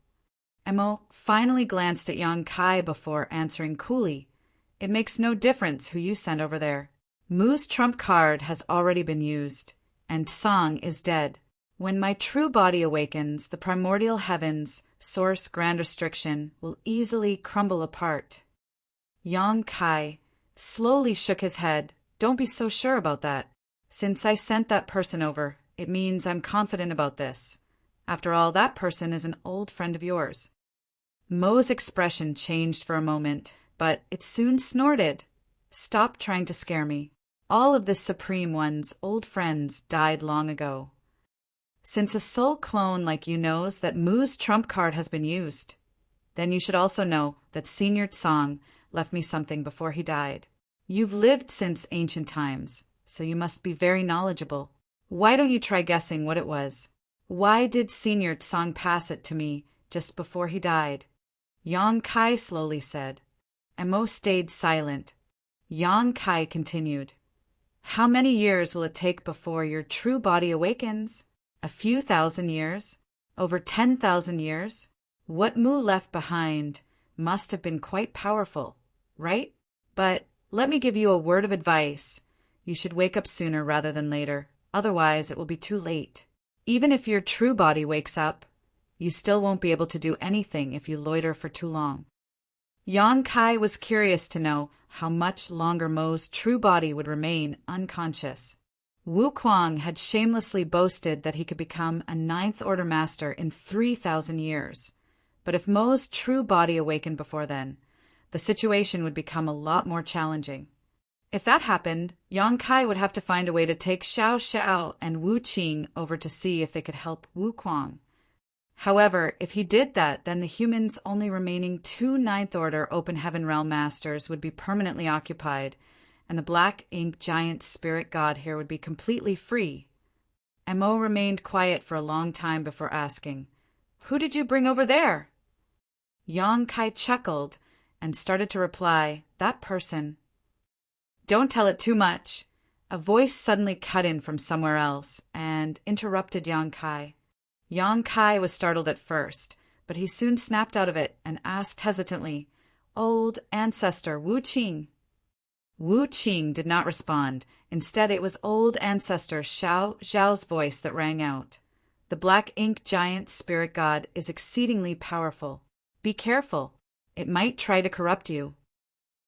Mo finally glanced at Yong-kai before answering coolly, "It makes no difference who you send over there. Mu's trump card has already been used, and Song is dead. When my true body awakens, the Primordial Heaven's Source Grand Restriction will easily crumble apart." Yong-kai slowly shook his head. "Don't be so sure about that. Since I sent that person over, it means I'm confident about this. After all, that person is an old friend of yours." Mo's expression changed for a moment, but it soon snorted. "Stop trying to scare me. All of this Supreme One's old friends died long ago. Since a soul clone like you knows that Mu's trump card has been used, then you should also know that Senior Tsong left me something before he died. You've lived since ancient times, so you must be very knowledgeable. Why don't you try guessing what it was? Why did Senior Tsong pass it to me just before he died?" Yong-kai slowly said. Mo stayed silent. Yong-kai continued. How many years will it take before your true body awakens? A few thousand years? Over 10,000 years? What Mu left behind must have been quite powerful, right? But let me give you a word of advice. You should wake up sooner rather than later. Otherwise, it will be too late. Even if your true body wakes up, you still won't be able to do anything if you loiter for too long. Yang Kai was curious to know how much longer Mo's true body would remain unconscious. Wu Kuang had shamelessly boasted that he could become a Ninth Order Master in 3,000 years. But if Mo's true body awakened before then, the situation would become a lot more challenging. If that happened, Yang Kai would have to find a way to take Xiao Xiao and Wu Qing over to see if they could help Wu Kuang. However, if he did that, then the humans' only remaining 2 Ninth Order Open Heaven Realm Masters would be permanently occupied, and the Black Ink Giant Spirit God here would be completely free. Mo remained quiet for a long time before asking, "Who did you bring over there?" Yang Kai chuckled and started to reply, "That person." "Don't tell it too much." A voice suddenly cut in from somewhere else and interrupted Yang Kai. Yang Kai was startled at first, but he soon snapped out of it and asked hesitantly, "Old ancestor Wu Qing." Wu Qing did not respond. Instead, it was old ancestor Xiao Zhao's voice that rang out. "The Black Ink Giant Spirit God is exceedingly powerful. Be careful. It might try to corrupt you."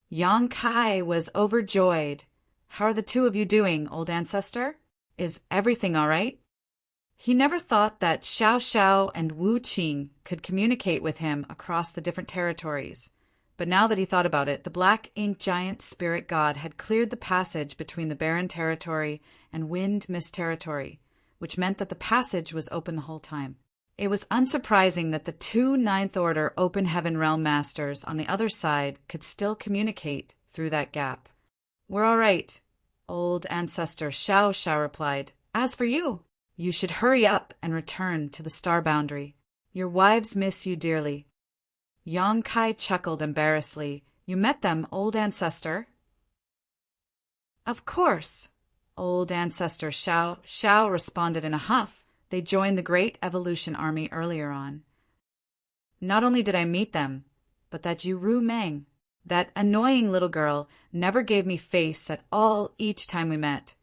Yang Kai was overjoyed. "How are the two of you doing, old ancestor? Is everything all right?" He never thought that Xiao Xiao and Wu Qing could communicate with him across the different territories. But now that he thought about it, the Black Ink Giant Spirit God had cleared the passage between the Barren Territory and Wind Mist Territory, which meant that the passage was open the whole time. It was unsurprising that the 2 Ninth Order Open Heaven Realm Masters on the other side could still communicate through that gap. "We're all right," old ancestor Xiao Xiao replied. "As for you, you should hurry up and return to the star boundary. Your wives miss you dearly." Yang Kai chuckled embarrassedly. "You met them, old ancestor?" "Of course," old ancestor Xiao Xiao responded in a huff. They joined the Great Evolution Army earlier on. "Not only did I meet them, but that Ru Meng, that annoying little girl, never gave me face at all each time we met,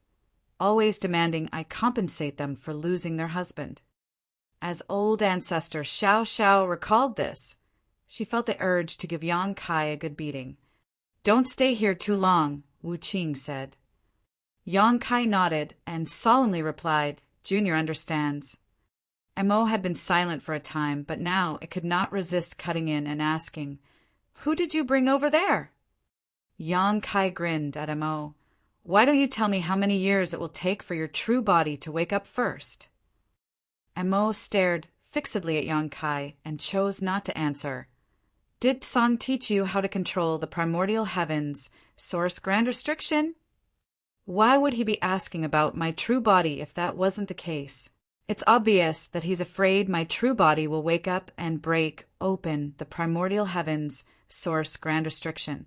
always demanding I compensate them for losing their husband." As old ancestor Xiao Xiao recalled this, she felt the urge to give Yang Kai a good beating. "Don't stay here too long," Wu Qing said. Yang Kai nodded and solemnly replied, "Junior understands." Mo had been silent for a time, but now it could not resist cutting in and asking, "Who did you bring over there?" Yang Kai grinned at Mo. "Why don't you tell me how many years it will take for your true body to wake up first?" Mo stared fixedly at Yang Kai and chose not to answer. "Did Song teach you how to control the primordial heavens, source grand restriction?" Why would he be asking about my true body if that wasn't the case? It's obvious that he's afraid my true body will wake up and break open the primordial heavens, source grand restriction.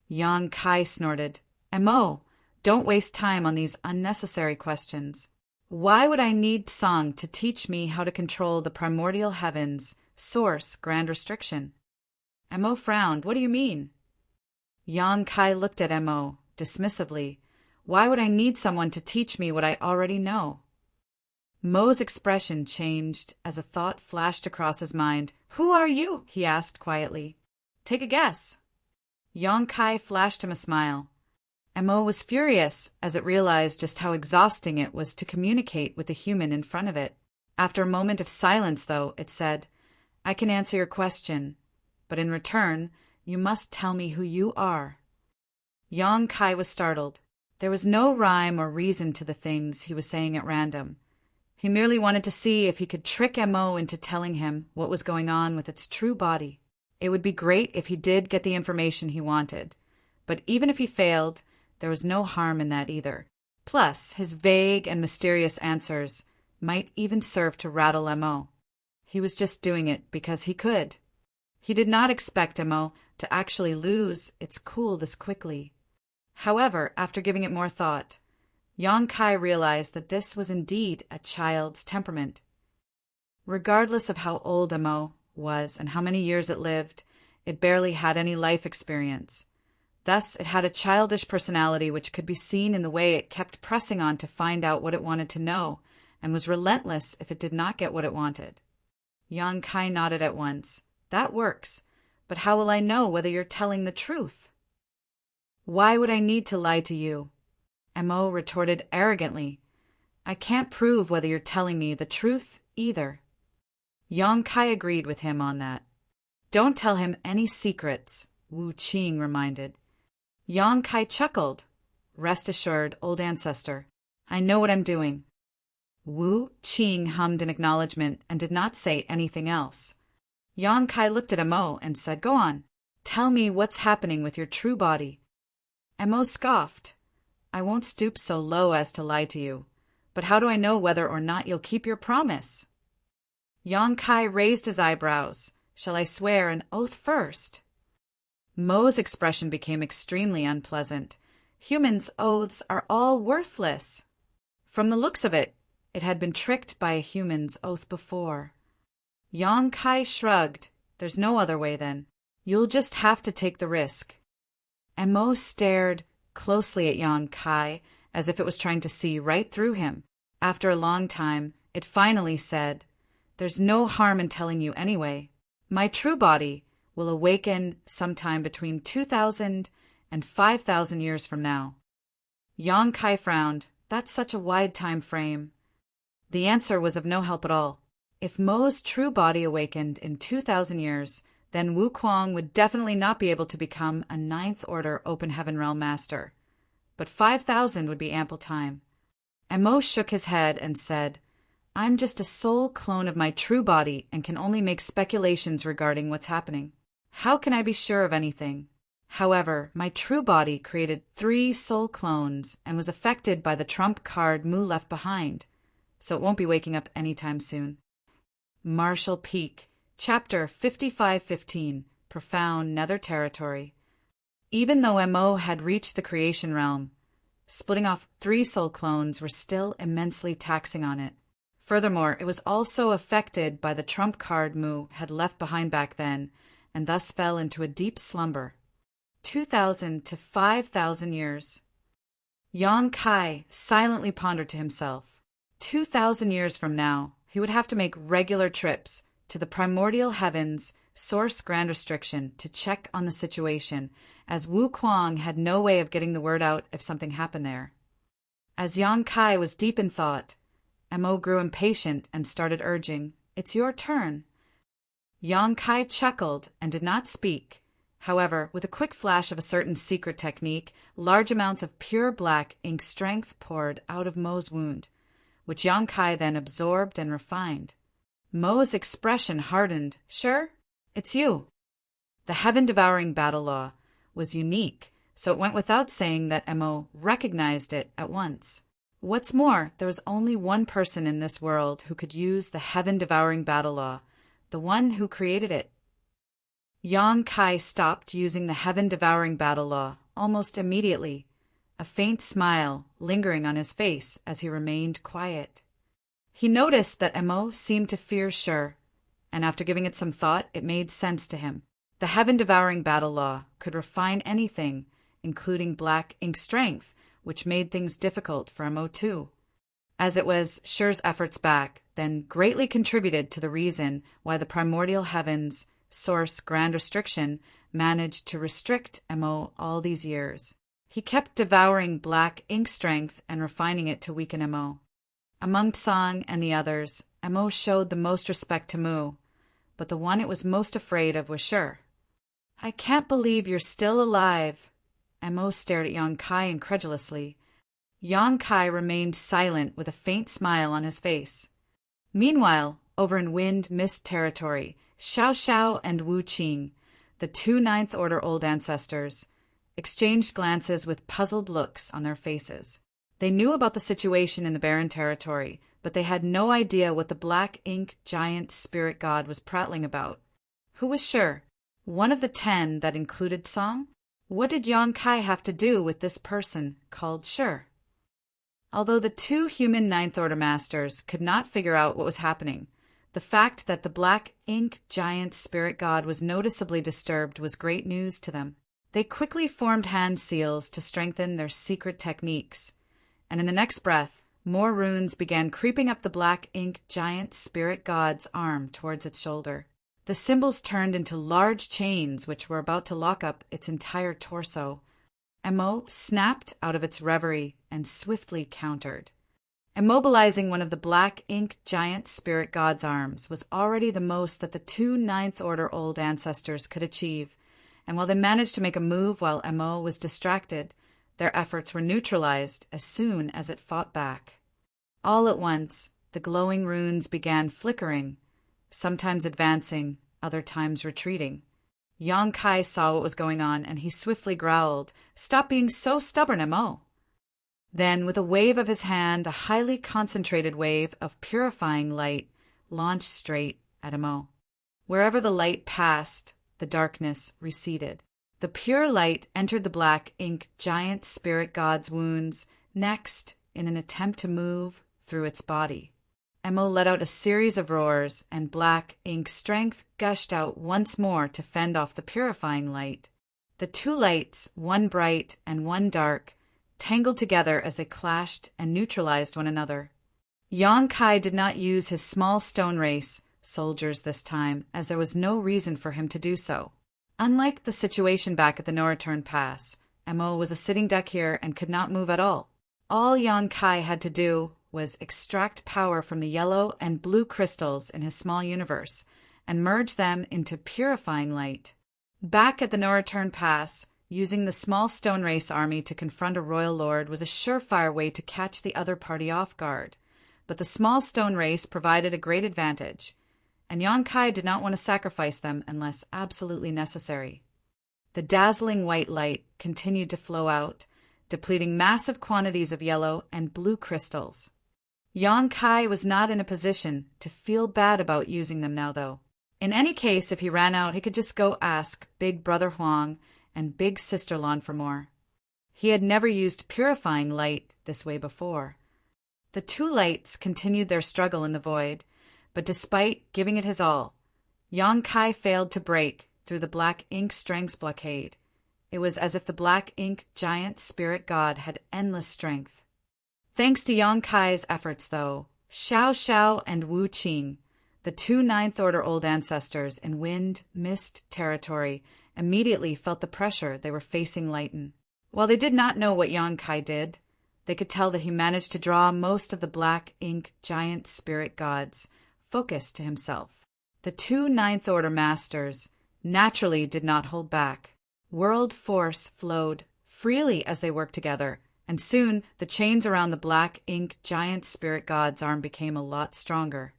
Yang Kai snorted, "Mo, don't waste time on these unnecessary questions. Why would I need Song to teach me how to control the primordial heavens, source grand restriction?" Mo frowned. "What do you mean?" Yang Kai looked at Mo dismissively. "Why would I need someone to teach me what I already know?" Mo's expression changed as a thought flashed across his mind. "Who are you?" he asked quietly. "Take a guess." Yang Kai flashed him a smile. Mo was furious as it realized just how exhausting it was to communicate with the human in front of it. After a moment of silence, though, it said, "I can answer your question, but in return, you must tell me who you are." Yang Kai was startled. There was no rhyme or reason to the things he was saying at random. He merely wanted to see if he could trick Mo into telling him what was going on with its true body. It would be great if he did get the information he wanted, but even if he failed, there was no harm in that either. Plus, his vague and mysterious answers might even serve to rattle Mo. He was just doing it because he could. He did not expect Mo to actually lose its cool this quickly. However, after giving it more thought, Yang Kai realized that this was indeed a child's temperament. Regardless of how old Mo was and how many years it lived, it barely had any life experience. Thus, it had a childish personality which could be seen in the way it kept pressing on to find out what it wanted to know, and was relentless if it did not get what it wanted. Yang Kai nodded at once. That works, but how will I know whether you're telling the truth? Why would I need to lie to you? Mo retorted arrogantly. I can't prove whether you're telling me the truth either. Yang Kai agreed with him on that. Don't tell him any secrets, Wu Qing reminded. Yang Kai chuckled. Rest assured, old ancestor, I know what I'm doing. Wu Qing hummed in acknowledgement and did not say anything else. Yang Kai looked at Mo and said, Go on, tell me what's happening with your true body. Mo scoffed. I won't stoop so low as to lie to you, but how do I know whether or not you'll keep your promise? Yang Kai raised his eyebrows. Shall I swear an oath first? Mo's expression became extremely unpleasant. Humans' oaths are all worthless. From the looks of it, it had been tricked by a human's oath before. Yang Kai shrugged. There's no other way then. You'll just have to take the risk. And Mo stared closely at Yang Kai as if it was trying to see right through him. After a long time, it finally said, There's no harm in telling you anyway. My true body will awaken sometime between 2,000 and 5,000 years from now. Yang Kai frowned. That's such a wide time frame. The answer was of no help at all. If Mo's true body awakened in 2,000 years, then Wu Kuang would definitely not be able to become a Ninth Order Open Heaven Realm Master. But 5,000 would be ample time. And Mo shook his head and said, I'm just a soul clone of my true body and can only make speculations regarding what's happening. How can I be sure of anything? However, my true body created 3 soul clones and was affected by the trump card Mu left behind, so it won't be waking up anytime soon. Marshall Peak, Chapter 5515, Profound Nether Territory. Even though Mo had reached the creation realm, splitting off 3 soul clones were still immensely taxing on it. Furthermore, it was also affected by the trump card Mu had left behind back then, and thus fell into a deep slumber. 2,000 to 5,000 years. Yang Kai silently pondered to himself. 2,000 years from now, he would have to make regular trips to the primordial heavens source grand restriction to check on the situation, as Wu Kuang had no way of getting the word out if something happened there. As Yang Kai was deep in thought, Mo grew impatient and started urging, It's your turn. Yang Kai chuckled and did not speak. However, with a quick flash of a certain secret technique, large amounts of pure black ink strength poured out of Mo's wound, which Yang Kai then absorbed and refined. Mo's expression hardened. Sure? It's you. The heaven-devouring battle law was unique, so it went without saying that Mo recognized it at once. What's more, there was only one person in this world who could use the heaven-devouring battle law, the one who created it. Yang Kai stopped using the heaven-devouring battle law almost immediately, a faint smile lingering on his face as he remained quiet. He noticed that Mo seemed to fear Sure, and after giving it some thought, it made sense to him. The heaven-devouring battle law could refine anything, including black ink strength, which made things difficult for Mo too. As it was, Sure's efforts back then greatly contributed to the reason why the primordial heavens source grand restriction managed to restrict Mo all these years. He kept devouring black ink strength and refining it to weaken Mo. Among Tsang and the others, Mo showed the most respect to Mu, but the one it was most afraid of was Sure. I can't believe you're still alive. Mo stared at Yang Kai incredulously. Yang Kai remained silent with a faint smile on his face. Meanwhile, over in Wind Mist territory, Xiao Xiao and Wu Qing, the 2 Ninth Order Old Ancestors, exchanged glances with puzzled looks on their faces. They knew about the situation in the barren territory, but they had no idea what the black ink giant spirit god was prattling about. Who was Sure? One of the 10 that included Song? What did Yang Kai have to do with this person called Sure? Although the two human Ninth Order Masters could not figure out what was happening, the fact that the black ink giant spirit god was noticeably disturbed was great news to them. They quickly formed hand seals to strengthen their secret techniques, and in the next breath, more runes began creeping up the black ink giant spirit god's arm towards its shoulder. The symbols turned into large chains which were about to lock up its entire torso. Emo snapped out of its reverie and swiftly countered. Immobilizing one of the black ink giant spirit god's arms was already the most that the two Ninth Order old ancestors could achieve, and while they managed to make a move while Emo was distracted, their efforts were neutralized as soon as it fought back. All at once, the glowing runes began flickering, sometimes advancing, other times retreating. Yong-kai saw what was going on, and he swiftly growled, "Stop being so stubborn, Emo!" Then, with a wave of his hand, a highly concentrated wave of purifying light launched straight at Emo. Wherever the light passed, the darkness receded. The pure light entered the black ink giant spirit god's wounds, next, in an attempt to move through its body. Emo let out a series of roars, and black ink strength gushed out once more to fend off the purifying light. The two lights, one bright and one dark, tangled together as they clashed and neutralized one another. Yong-kai did not use his small stone race soldiers this time, as there was no reason for him to do so. Unlike the situation back at the No-Return Pass, Emo was a sitting duck here and could not move at all. All Yong-kai had to do was extract power from the yellow and blue crystals in his small universe and merge them into purifying light. Back at the No-Return Pass, using the small stone race army to confront a royal lord was a surefire way to catch the other party off guard, but the small stone race provided a great advantage, and Yong-kai did not want to sacrifice them unless absolutely necessary. The dazzling white light continued to flow out, depleting massive quantities of yellow and blue crystals. Yong-kai was not in a position to feel bad about using them now, though. In any case, if he ran out, he could just go ask Big Brother Huang and Big Sister Lan for more. He had never used purifying light this way before. The two lights continued their struggle in the void, but despite giving it his all, Yong-kai failed to break through the black ink strength's blockade. It was as if the black ink giant spirit god had endless strength. Thanks to Yong-kai's efforts, though, Xiao Xiao and Wu Qing, the two Ninth Order old ancestors in wind, mist territory, immediately felt the pressure they were facing lighten. While they did not know what Yong-kai did, they could tell that he managed to draw most of the black ink giant spirit gods focused to himself. The two Ninth Order masters naturally did not hold back. World force flowed freely as they worked together, and soon the chains around the black ink giant spirit god's arm became a lot stronger.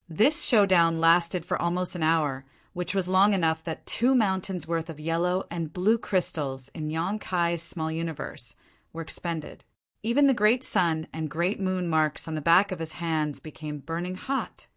This showdown lasted for almost an hour, which was long enough that 2 mountains worth of yellow and blue crystals in Yong-kai's small universe were expended. Even the great sun and great moon marks on the back of his hands became burning hot.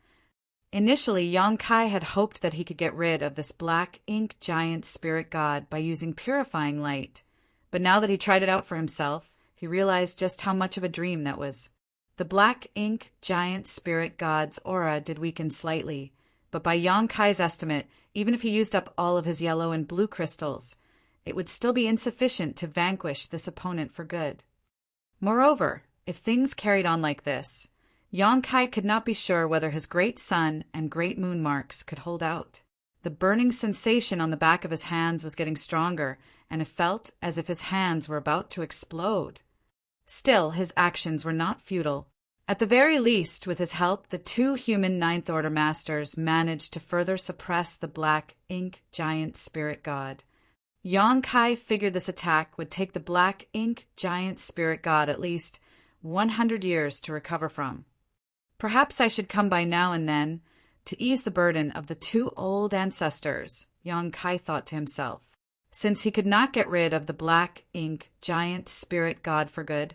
Initially, Yong-kai had hoped that he could get rid of this black ink giant spirit god by using purifying light, but now that he tried it out for himself, he realized just how much of a dream that was. The black ink giant spirit god's aura did weaken slightly, but by Yong-kai's estimate, even if he used up all of his yellow and blue crystals, it would still be insufficient to vanquish this opponent for good. Moreover, if things carried on like this, Yong-kai could not be sure whether his great sun and great moon marks could hold out. The burning sensation on the back of his hands was getting stronger, and it felt as if his hands were about to explode. Still, his actions were not futile. At the very least, with his help, the two human Ninth Order masters managed to further suppress the black ink giant spirit god. Yong-kai figured this attack would take the black ink giant spirit god at least 100 years to recover from. Perhaps I should come by now and then to ease the burden of the two old ancestors, Yong-kai thought to himself. Since he could not get rid of the black ink giant spirit god for good,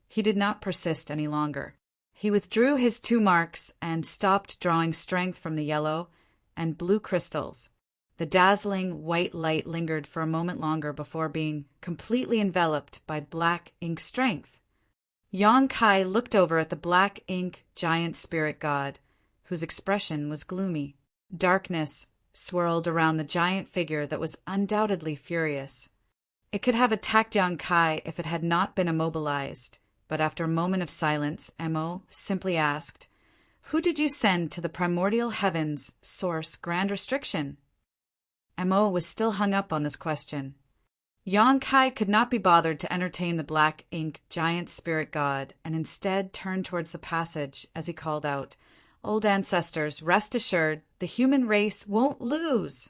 he did not persist any longer. He withdrew his 2 marks and stopped drawing strength from the yellow and blue crystals. The dazzling white light lingered for a moment longer before being completely enveloped by black ink strength. Yong-kai looked over at the black ink giant spirit god, whose expression was gloomy. Darkness swirled around the giant figure that was undoubtedly furious. It could have attacked Yong-kai if it had not been immobilized, but after a moment of silence, Mo simply asked, "Who did you send to the primordial heavens, source grand restriction?" Mo was still hung up on this question. Yong-kai could not be bothered to entertain the black ink giant spirit god, and instead turned towards the passage as he called out, "Old ancestors, rest assured, the human race won't lose."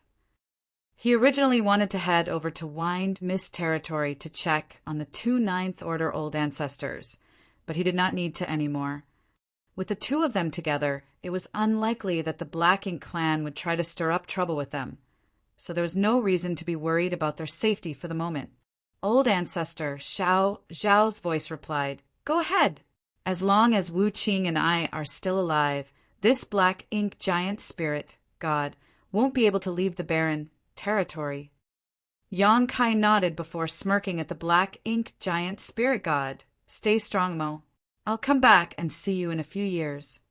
He originally wanted to head over to Wind Mist territory to check on the 2 Ninth Order old ancestors, but he did not need to anymore. With the two of them together, it was unlikely that the Black Ink clan would try to stir up trouble with them, so there was no reason to be worried about their safety for the moment. Old ancestor Zhao's voice replied, "Go ahead. As long as Wu Qing and I are still alive, this black ink giant spirit, god, won't be able to leave the barren territory." Yong-kai nodded before smirking at the black ink giant spirit god. "Stay strong, Mo. I'll come back and see you in a few years."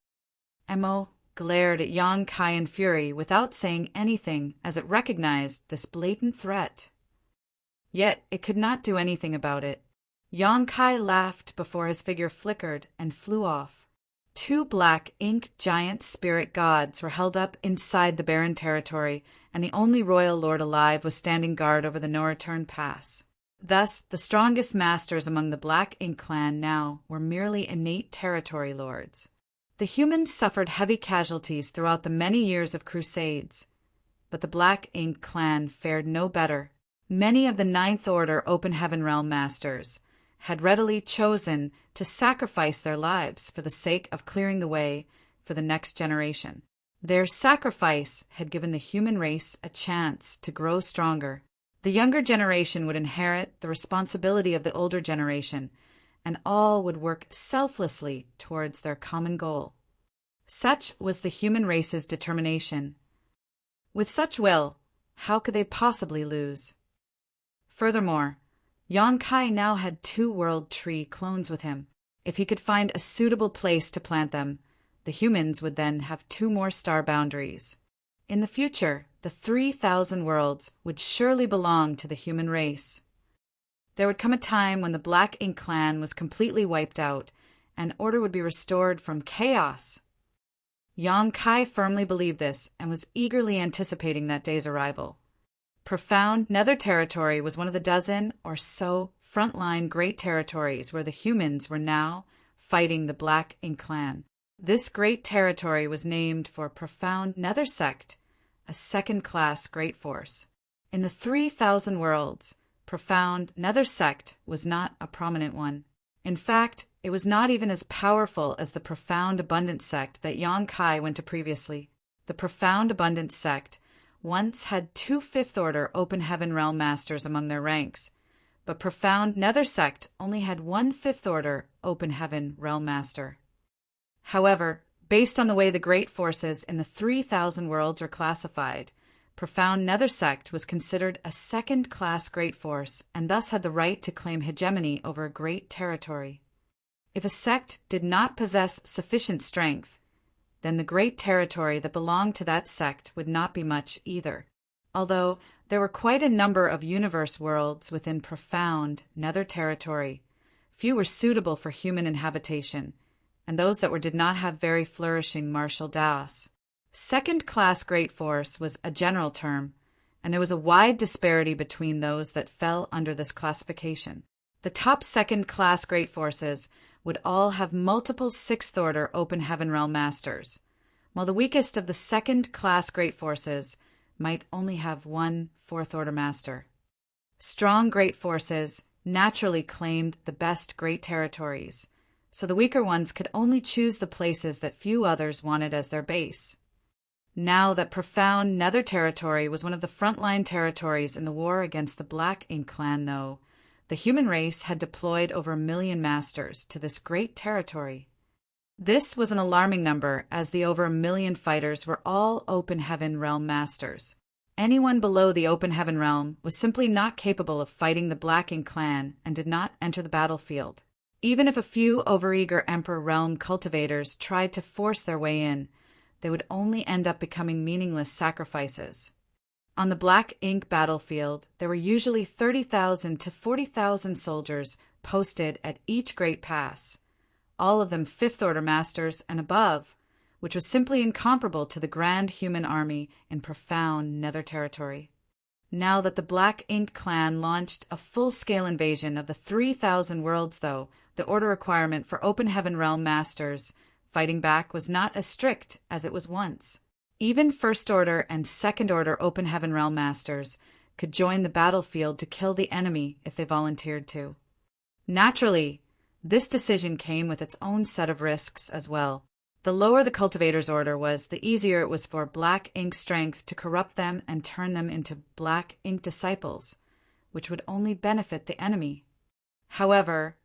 Mo glared at Yong-kai in fury without saying anything as it recognized this blatant threat. Yet it could not do anything about it. Yong-kai laughed before his figure flickered and flew off. 2 black ink giant spirit gods were held up inside the barren territory, and the only royal lord alive was standing guard over the no-return pass. Thus, the strongest masters among the Black Ink clan now were merely innate territory lords. The humans suffered heavy casualties throughout the many years of crusades, but the Black Ink clan fared no better. Many of the Ninth Order Open Heaven Realm masters had readily chosen to sacrifice their lives for the sake of clearing the way for the next generation. Their sacrifice had given the human race a chance to grow stronger. The younger generation would inherit the responsibility of the older generation, and all would work selflessly towards their common goal. Such was the human race's determination. With such will, how could they possibly lose? Furthermore, Yong-kai now had 2 World Tree clones with him. If he could find a suitable place to plant them, the humans would then have 2 more star boundaries. In the future, the 3,000 worlds would surely belong to the human race. There would come a time when the Black Ink clan was completely wiped out, and order would be restored from chaos. Yong-kai firmly believed this and was eagerly anticipating that day's arrival. Profound Nether Territory was one of the dozen or so frontline great territories where the humans were now fighting the Black Ink clan. This great territory was named for Profound Nether Sect, a second-class great force. In the 3,000 worlds, Profound Nether Sect was not a prominent one. In fact, it was not even as powerful as the Profound Abundance Sect that Yong-kai went to previously. The Profound Abundance Sect once had 2 Fifth Order Open Heaven Realm Masters among their ranks, but Profound Nether Sect only had 1 Fifth Order Open Heaven Realm Master. However, based on the way the great forces in the 3,000 worlds are classified, Profound Nether Sect was considered a second-class great force and thus had the right to claim hegemony over a great territory. If a sect did not possess sufficient strength, then the great territory that belonged to that sect would not be much either. Although there were quite a number of universe worlds within Profound Nether Territory, few were suitable for human inhabitation, and those that were did not have very flourishing martial daos. Second-class great force was a general term, and there was a wide disparity between those that fell under this classification. The top second-class great forces would all have multiple Sixth-Order Open Heaven Realm Masters, while the weakest of the second-class great forces might only have 1 Fourth-Order Master. Strong great forces naturally claimed the best great territories, so the weaker ones could only choose the places that few others wanted as their base. Now that Profound Nether Territory was one of the frontline territories in the war against the Black Ink clan, though, the human race had deployed over 1 million masters to this great territory. This was an alarming number, as the over 1 million fighters were all Open Heaven Realm masters. Anyone below the Open Heaven Realm was simply not capable of fighting the Black Ink clan and did not enter the battlefield. Even if a few overeager Emperor realm cultivators tried to force their way in, they would only end up becoming meaningless sacrifices. On the Black Ink battlefield, there were usually 30,000 to 40,000 soldiers posted at each great pass, all of them fifth-order masters and above, which was simply incomparable to the grand human army in profound nether territory. Now that the Black Ink clan launched a full-scale invasion of the 3,000 worlds, though, the order requirement for Open Heaven Realm masters fighting back was not as strict as it was once. Even First Order and Second Order Open Heaven Realm masters could join the battlefield to kill the enemy if they volunteered to. Naturally, this decision came with its own set of risks as well. The lower the cultivator's order was, the easier it was for Black Ink strength to corrupt them and turn them into Black Ink disciples, which would only benefit the enemy. However,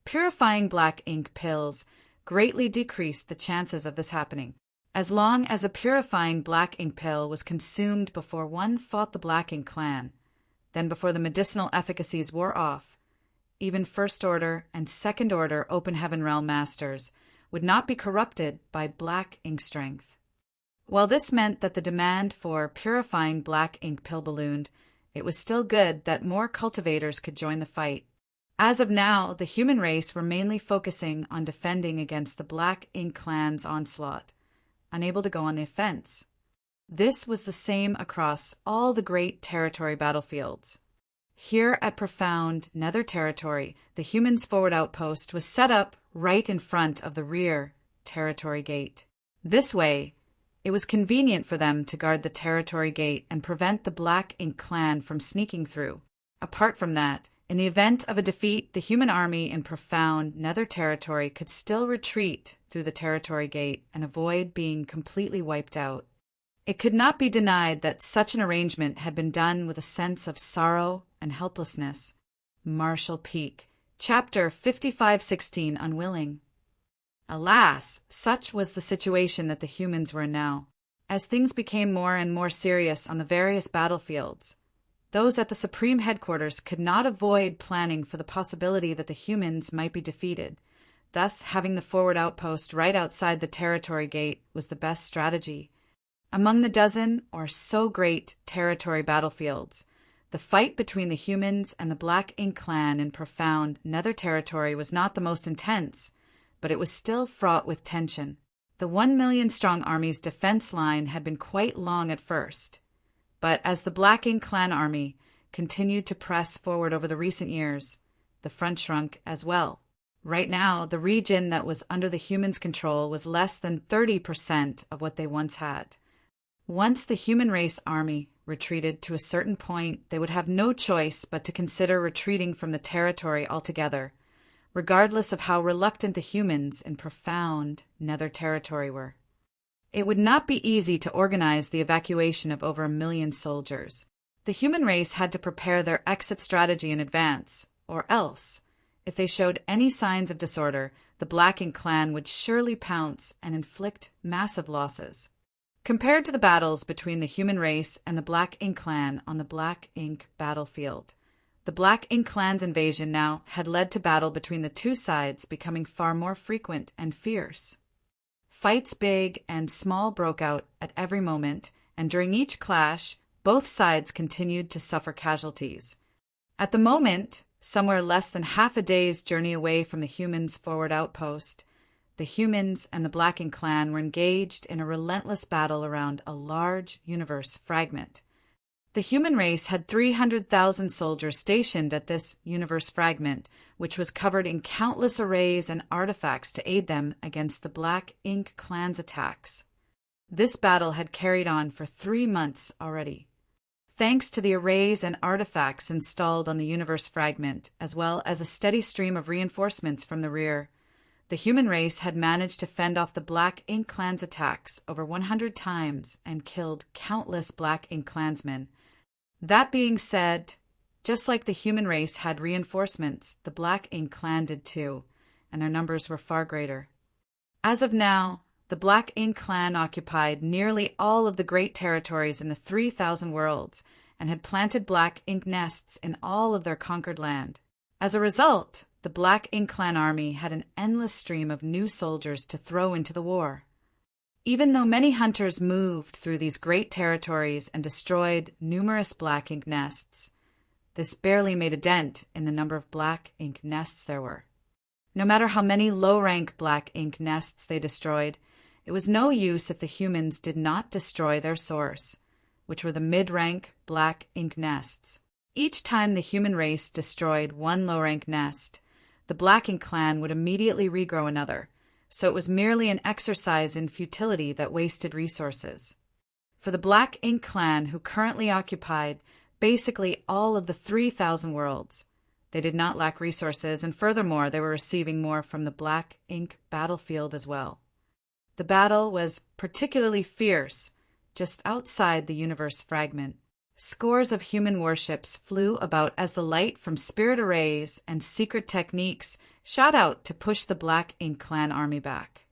purifying Black Ink pills greatly decreased the chances of this happening. As long as a purifying Black Ink pill was consumed before one fought the Black Ink clan, then before the medicinal efficacies wore off, even First Order and Second Order Open Heaven Realm masters would not be corrupted by Black Ink strength. While this meant that the demand for purifying Black Ink pill ballooned, it was still good that more cultivators could join the fight. As of now, the human race were mainly focusing on defending against the Black Ink clan's onslaught, unable to go on the offense. This was the same across all the great territory battlefields. Here at profound nether territory, the humans' forward outpost was set up right in front of the rear territory gate. This way, it was convenient for them to guard the territory gate and prevent the Black Ink clan from sneaking through. Apart from that, in the event of a defeat, the human army in profound nether territory could still retreat through the territory gate and avoid being completely wiped out. It could not be denied that such an arrangement had been done with a sense of sorrow and helplessness. Marshall Peak, Chapter 5516, Unwilling. Alas, such was the situation that the humans were in now. As things became more and more serious on the various battlefields, those at the Supreme Headquarters could not avoid planning for the possibility that the humans might be defeated. Thus, having the forward outpost right outside the territory gate was the best strategy. Among the dozen or so great territory battlefields, the fight between the humans and the Black Ink clan in profound nether territory was not the most intense, but it was still fraught with tension. The 1 million strong army's defense line had been quite long at first, but as the Black Ink clan army continued to press forward over the recent years, the front shrunk as well. Right now, the region that was under the humans' control was less than 30% of what they once had. Once the human race army retreated to a certain point, they would have no choice but to consider retreating from the territory altogether, regardless of how reluctant the humans in profound nether territory were. It would not be easy to organize the evacuation of over 1 million soldiers. The human race had to prepare their exit strategy in advance, or else, if they showed any signs of disorder, the Black Ink clan would surely pounce and inflict massive losses. Compared to the battles between the human race and the Black Ink clan on the Black Ink battlefield, the Black Ink clan's invasion now had led to battle between the two sides becoming far more frequent and fierce. Fights big and small broke out at every moment, and during each clash, both sides continued to suffer casualties. At the moment, somewhere less than half a day's journey away from the humans' forward outpost, the humans and the Black Ink clan were engaged in a relentless battle around a large universe fragment. The human race had 300,000 soldiers stationed at this universe fragment, which was covered in countless arrays and artifacts to aid them against the Black Ink clan's attacks. This battle had carried on for 3 months already. Thanks to the arrays and artifacts installed on the universe fragment, as well as a steady stream of reinforcements from the rear, the human race had managed to fend off the Black Ink clan's attacks over 100 times and killed countless Black Ink clansmen. That being said, just like the human race had reinforcements, the Black Ink clan did too, and their numbers were far greater. As of now, the Black Ink clan occupied nearly all of the great territories in the 3,000 worlds and had planted Black Ink nests in all of their conquered land. As a result, the Black Ink Clan army had an endless stream of new soldiers to throw into the war. Even though many hunters moved through these great territories and destroyed numerous black ink nests, this barely made a dent in the number of black ink nests there were. No matter how many low-rank black ink nests they destroyed, it was no use if the humans did not destroy their source, which were the mid-rank black ink nests. Each time the human race destroyed one low-rank nest, the Black Ink Clan would immediately regrow another, so it was merely an exercise in futility that wasted resources. For the Black Ink Clan, who currently occupied basically all of the 3,000 worlds, they did not lack resources, and furthermore, they were receiving more from the Black Ink battlefield as well. The battle was particularly fierce just outside the universe fragment. Scores of human warships flew about as the light from spirit arrays and secret techniques shot out to push the Black Ink Clan army back.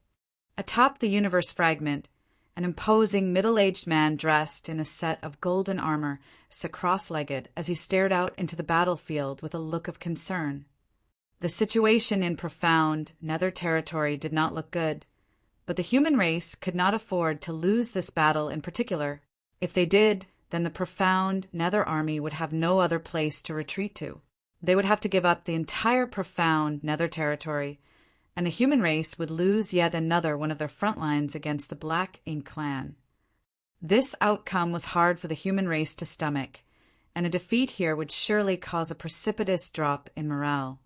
Atop the universe fragment, an imposing middle-aged man dressed in a set of golden armor sat cross-legged as he stared out into the battlefield with a look of concern. The situation in profound Nether territory did not look good, but the human race could not afford to lose this battle in particular. If they did, then the profound Nether army would have no other place to retreat to. They would have to give up the entire profound Nether territory, and the human race would lose yet another one of their front lines against the Black Ink Clan. This outcome was hard for the human race to stomach, and a defeat here would surely cause a precipitous drop in morale.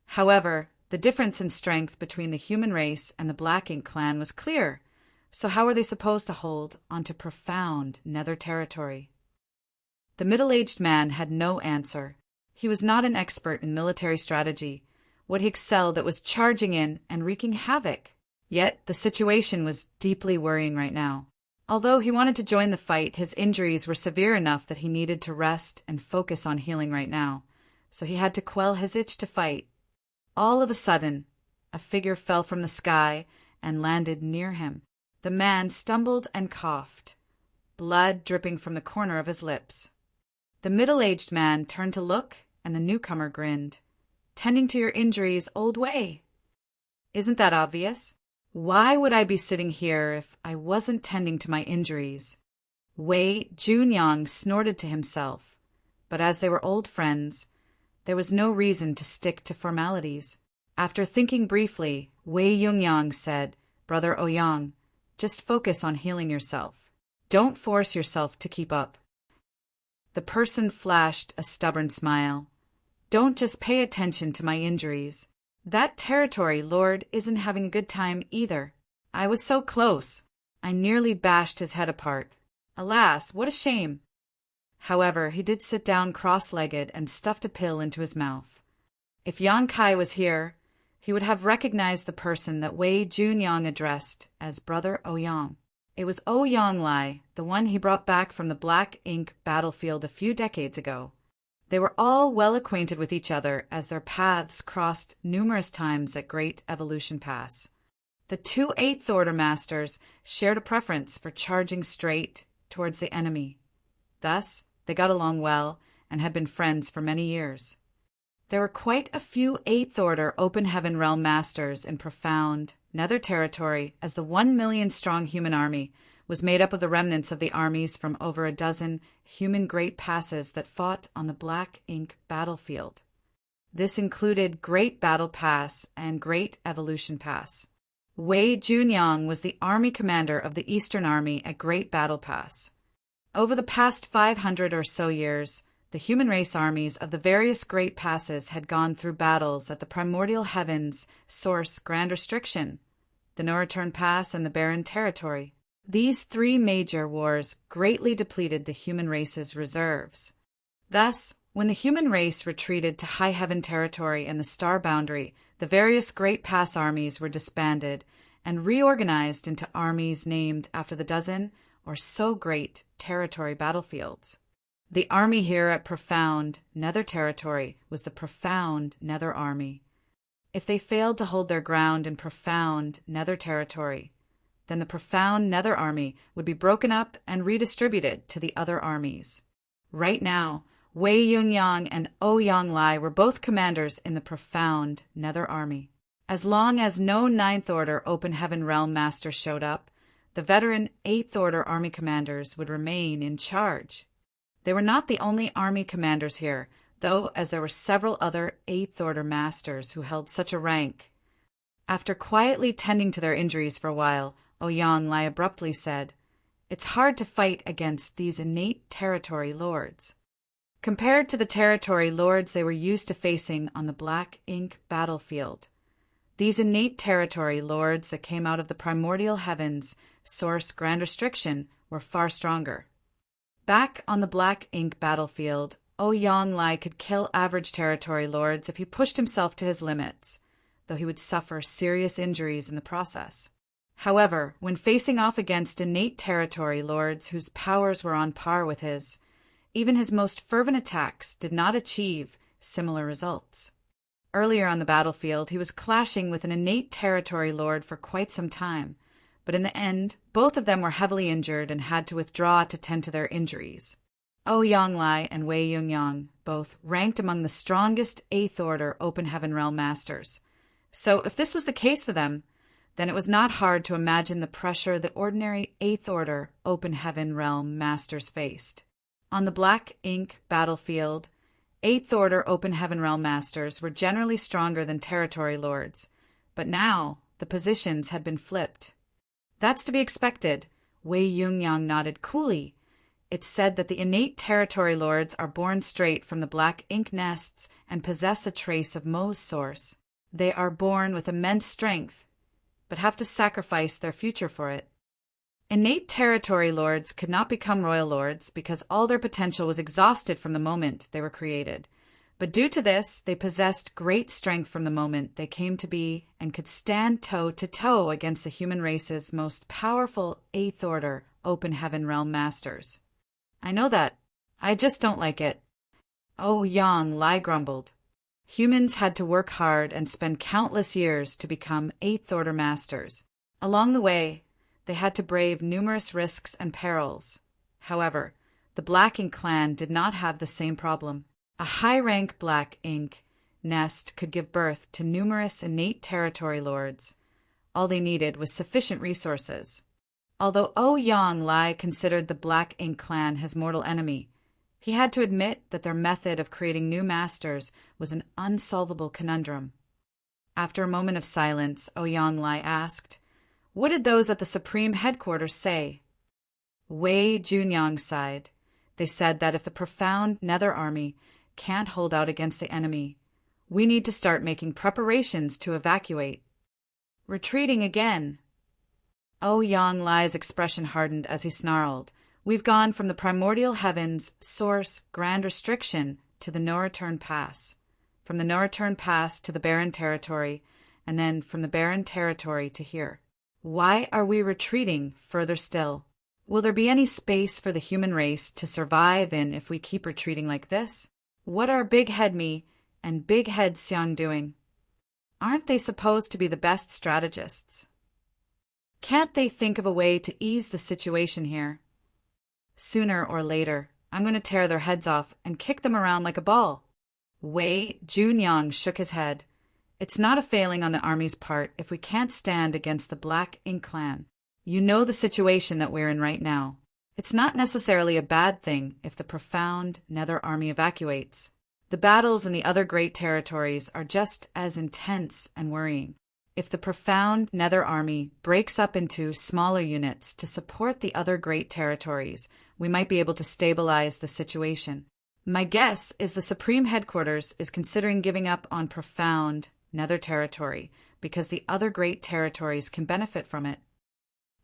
However, the difference in strength between the human race and the Black Ink Clan was clear, so how were they supposed to hold onto profound Nether territory? The middle-aged man had no answer. He was not an expert in military strategy. What he excelled at was charging in and wreaking havoc. Yet the situation was deeply worrying right now. Although he wanted to join the fight, his injuries were severe enough that he needed to rest and focus on healing right now, so he had to quell his itch to fight. All of a sudden, a figure fell from the sky and landed near him. The man stumbled and coughed, blood dripping from the corner of his lips. The middle-aged man turned to look, and the newcomer grinned. "Tending to your injuries, old Wei. Isn't that obvious? Why would I be sitting here if I wasn't tending to my injuries?" Wei Junyang snorted to himself, but as they were old friends, there was no reason to stick to formalities. After thinking briefly, Wei Jungyang said, "Brother Ouyang, just focus on healing yourself. Don't force yourself to keep up." The person flashed a stubborn smile. "Don't just pay attention to my injuries. That territory lord isn't having a good time either. I was so close. I nearly bashed his head apart. Alas, what a shame." However, he did sit down cross-legged and stuffed a pill into his mouth. If Yang Kai was here, he would have recognized the person that Wei Junyang addressed as Brother Ouyang. It was Ouyang Lai, the one he brought back from the Black Ink battlefield a few decades ago. They were all well acquainted with each other as their paths crossed numerous times at Great Evolution Pass. The two Eighth Order Masters shared a preference for charging straight towards the enemy. Thus, they got along well and had been friends for many years. There were quite a few Eighth Order Open Heaven Realm Masters in profound Nether territory, as the 1 million-strong human army was made up of the remnants of the armies from over a dozen human Great Passes that fought on the Black Ink battlefield. This included Great Battle Pass and Great Evolution Pass. Wei Junyang was the army commander of the Eastern Army at Great Battle Pass. Over the past 500 or so years, the human race armies of the various Great Passes had gone through battles at the Primordial Heavens Source Grand Restriction, the No Return Pass, and the Barren Territory. These three major wars greatly depleted the human race's reserves. Thus, when the human race retreated to High Heaven territory and the Star Boundary, the various Great Pass armies were disbanded and reorganized into armies named after the dozen or so great territory battlefields. The army here at profound Nether territory was the profound Nether army. If they failed to hold their ground in profound Nether territory, then the profound Nether army would be broken up and redistributed to the other armies. Right now, Wei Yungyang and Ouyang Lai were both commanders in the profound Nether Army. As long as no Ninth Order Open Heaven Realm Master showed up, the veteran Eighth Order Army commanders would remain in charge. They were not the only army commanders here, though, as there were several other Eighth Order Masters who held such a rank. After quietly tending to their injuries for a while, Ouyang Lai abruptly said, "It's hard to fight against these innate territory lords." Compared to the territory lords they were used to facing on the Black Ink battlefield, these innate territory lords that came out of the primordial heavens, source Grand Restriction, were far stronger. Back on the Black Ink battlefield, Ouyang Lai could kill average territory lords if he pushed himself to his limits, though he would suffer serious injuries in the process. However, when facing off against innate territory lords whose powers were on par with his, even his most fervent attacks did not achieve similar results. Earlier on the battlefield, he was clashing with an innate territory lord for quite some time, but in the end, both of them were heavily injured and had to withdraw to tend to their injuries. Ouyang Lai and Wei Yungyang both ranked among the strongest Eighth Order Open Heaven Realm Masters. So if this was the case for them, then it was not hard to imagine the pressure the ordinary Eighth Order Open Heaven Realm Masters faced. On the Black Ink battlefield, Eighth Order Open Heaven Realm Masters were generally stronger than territory lords, but now the positions had been flipped. "That's to be expected," Wei Yungyang nodded coolly. "It's said that the innate territory lords are born straight from the Black Ink nests and possess a trace of Mo's source. They are born with immense strength, but have to sacrifice their future for it. Innate territory lords could not become royal lords because all their potential was exhausted from the moment they were created. But due to this, they possessed great strength from the moment they came to be and could stand toe-to-toe against the human race's most powerful Eighth Order Open Heaven Realm Masters." "I know that. I just don't like it." Ouyang Lai grumbled. Humans had to work hard and spend countless years to become Eighth Order Masters. Along the way, they had to brave numerous risks and perils. However, the Black Ink clan did not have the same problem. A high-rank Black Ink nest could give birth to numerous innate territory lords. All they needed was sufficient resources. Although Ouyang Lai considered the Black Ink clan his mortal enemy, he had to admit that their method of creating new masters was an unsolvable conundrum. After a moment of silence, Ouyang Lai asked, "What did those at the Supreme Headquarters say?" Wei Junyang sighed. "They said that if the profound Nether Army can't hold out against the enemy, we need to start making preparations to evacuate." "Retreating again." Ouyang Lai's expression hardened as he snarled, "We've gone from the primordial heavens, source, Grand Restriction, to the no-return pass. From the no-return pass to the barren territory, and then from the barren territory to here. Why are we retreating further still? Will there be any space for the human race to survive in if we keep retreating like this? What are Big Head Me and Big Head Xiang doing? Aren't they supposed to be the best strategists? Can't they think of a way to ease the situation here? Sooner or later, I'm going to tear their heads off and kick them around like a ball." Wei Junyang shook his head. "It's not a failing on the army's part if we can't stand against the Black Ink clan. You know the situation that we're in right now. It's not necessarily a bad thing if the profound Nether Army evacuates. The battles in the other great territories are just as intense and worrying. If the profound Nether Army breaks up into smaller units to support the other great territories, we might be able to stabilize the situation. My guess is the Supreme Headquarters is considering giving up on profound Nether territory because the other great territories can benefit from it."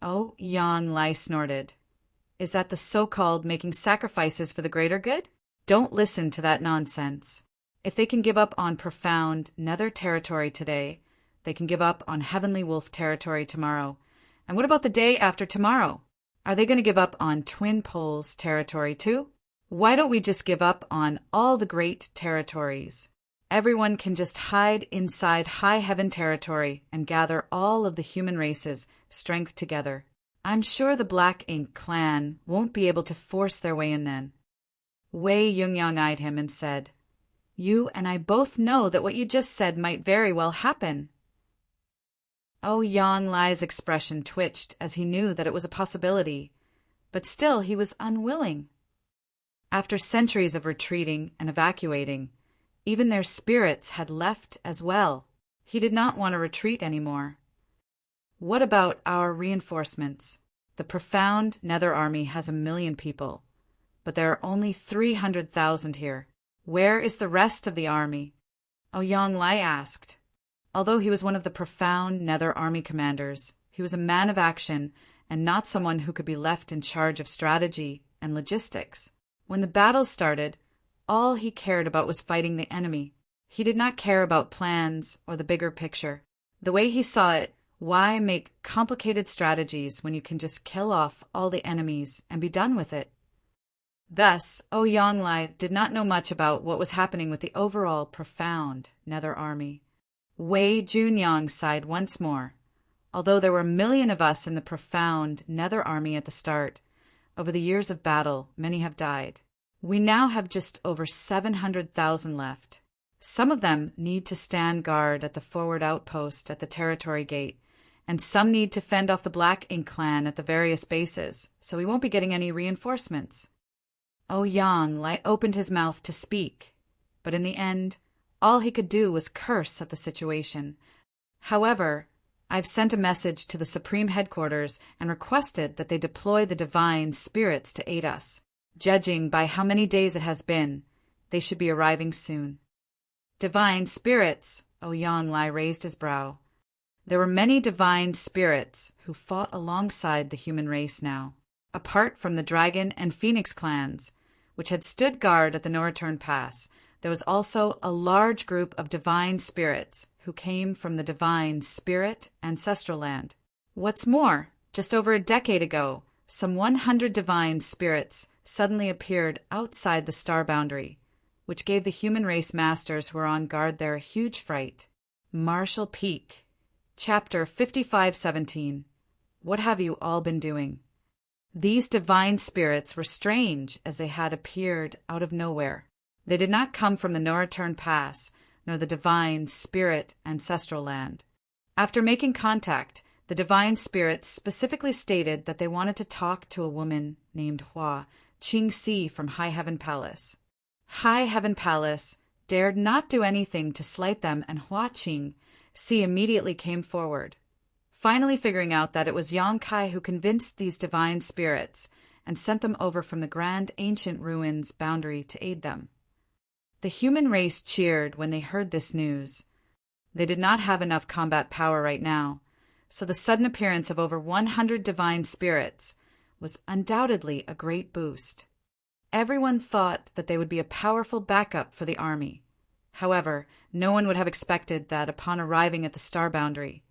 Ouyang Lai snorted. "Is that the so-called making sacrifices for the greater good? Don't listen to that nonsense. If they can give up on profound Nether territory today, they can give up on Heavenly Wolf territory tomorrow. And what about the day after tomorrow? Are they going to give up on Twin Poles territory too? Why don't we just give up on all the great territories? Everyone can just hide inside High Heaven territory and gather all of the human race's strength together. I'm sure the Black Ink clan won't be able to force their way in then." Wei Yungyang eyed him and said, "You and I both know that what you just said might very well happen." Yang Lai's expression twitched as he knew that it was a possibility, but still he was unwilling. After centuries of retreating and evacuating, even their spirits had left as well. He did not want to retreat anymore. "What about our reinforcements? The profound Nether Army has 1,000,000 people, but there are only 300,000 here. Where is the rest of the army?" Yang Lai asked. Although he was one of the profound Nether Army commanders, he was a man of action and not someone who could be left in charge of strategy and logistics. When the battle started, all he cared about was fighting the enemy. He did not care about plans or the bigger picture. The way he saw it, why make complicated strategies when you can just kill off all the enemies and be done with it? Thus, Yang Lai did not know much about what was happening with the overall profound Nether Army. Wei Junyang sighed once more. Although there were 1,000,000 of us in the profound Nether Army at the start, over the years of battle, many have died. We now have just over 700,000 left. Some of them need to stand guard at the forward outpost at the territory gate, and some need to fend off the Black Ink clan at the various bases, so we won't be getting any reinforcements. Yang Lai opened his mouth to speak, but in the end, all he could do was curse at the situation. However, I've sent a message to the Supreme Headquarters and requested that they deploy the divine spirits to aid us. Judging by how many days it has been, they should be arriving soon. Divine spirits, Yang Lai raised his brow. There were many divine spirits who fought alongside the human race now, apart from the Dragon and Phoenix clans, which had stood guard at the No Return Pass. There was also a large group of divine spirits who came from the divine spirit ancestral land. What's more, just over a decade ago, some 100 divine spirits suddenly appeared outside the star boundary, which gave the human race masters who were on guard there a huge fright. Marshall Peak. Chapter 55:17. What have you all been doing? These divine spirits were strange as they had appeared out of nowhere. They did not come from the No Return Pass, nor the divine spirit ancestral land. After making contact, the divine spirits specifically stated that they wanted to talk to a woman named Hua Qingxi from High Heaven Palace. High Heaven Palace dared not do anything to slight them, and Hua Qingxi immediately came forward, finally figuring out that it was Yang Kai who convinced these divine spirits and sent them over from the grand ancient ruins boundary to aid them. The human race cheered when they heard this news. They did not have enough combat power right now, so the sudden appearance of over 100 divine spirits was undoubtedly a great boost. Everyone thought that they would be a powerful backup for the army. However, no one would have expected that upon arriving at the star boundary.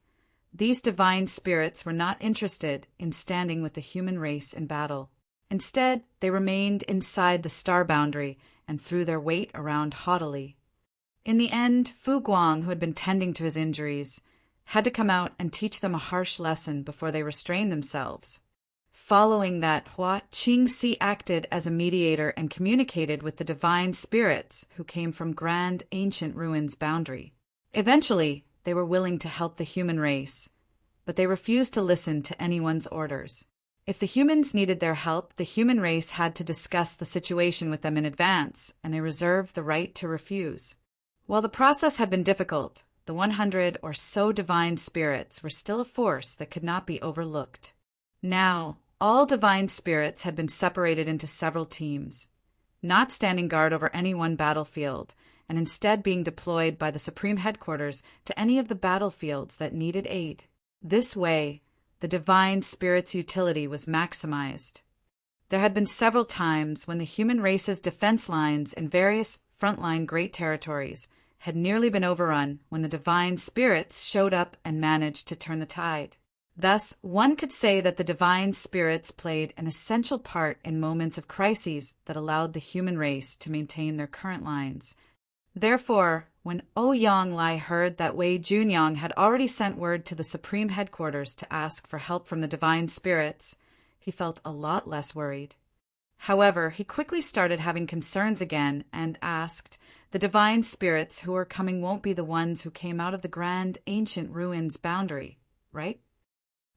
These divine spirits were not interested in standing with the human race in battle. Instead, they remained inside the star boundary and threw their weight around haughtily. In the end, Fu Guang, who had been tending to his injuries, had to come out and teach them a harsh lesson before they restrained themselves. Following that, Hua Qingxi acted as a mediator and communicated with the divine spirits who came from grand ancient ruins boundary. Eventually, they were willing to help the human race, but they refused to listen to anyone's orders. If the humans needed their help, the human race had to discuss the situation with them in advance, and they reserved the right to refuse. While the process had been difficult, the 100 or so divine spirits were still a force that could not be overlooked. Now, all divine spirits had been separated into several teams, not standing guard over any one battlefield, and instead being deployed by the Supreme Headquarters to any of the battlefields that needed aid. This way, the divine spirit's utility was maximized. There had been several times when the human race's defense lines in various frontline great territories had nearly been overrun when the divine spirits showed up and managed to turn the tide. Thus, one could say that the divine spirits played an essential part in moments of crises that allowed the human race to maintain their current lines. Therefore, when Yang Lai heard that Wei Junyang had already sent word to the Supreme Headquarters to ask for help from the divine spirits, he felt a lot less worried. However, he quickly started having concerns again and asked, the divine spirits who are coming won't be the ones who came out of the grand ancient ruins boundary, right?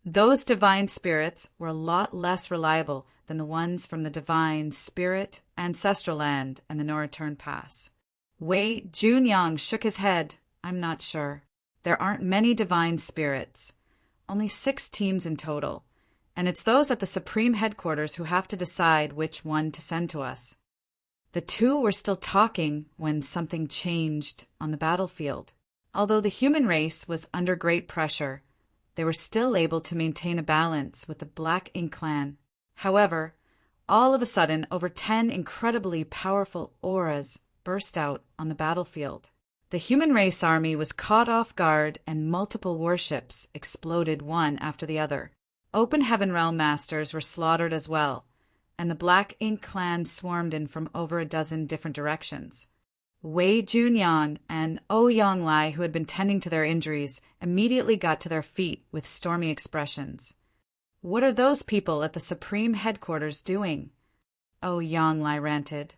Those divine spirits were a lot less reliable than the ones from the divine spirit ancestral land and the Noritern Pass. Wei Junyang shook his head. I'm not sure. There aren't many divine spirits. Only 6 teams in total. And it's those at the Supreme Headquarters who have to decide which one to send to us. The two were still talking when something changed on the battlefield. Although the human race was under great pressure, they were still able to maintain a balance with the Black Ink clan. However, all of a sudden, over 10 incredibly powerful auras burst out on the battlefield. The human race army was caught off guard and multiple warships exploded one after the other. Open Heaven Realm Masters were slaughtered as well, and the Black Ink clan swarmed in from over a dozen different directions. Wei Junyan and Yonglai, who had been tending to their injuries, immediately got to their feet with stormy expressions. What are those people at the Supreme Headquarters doing? Yonglai ranted.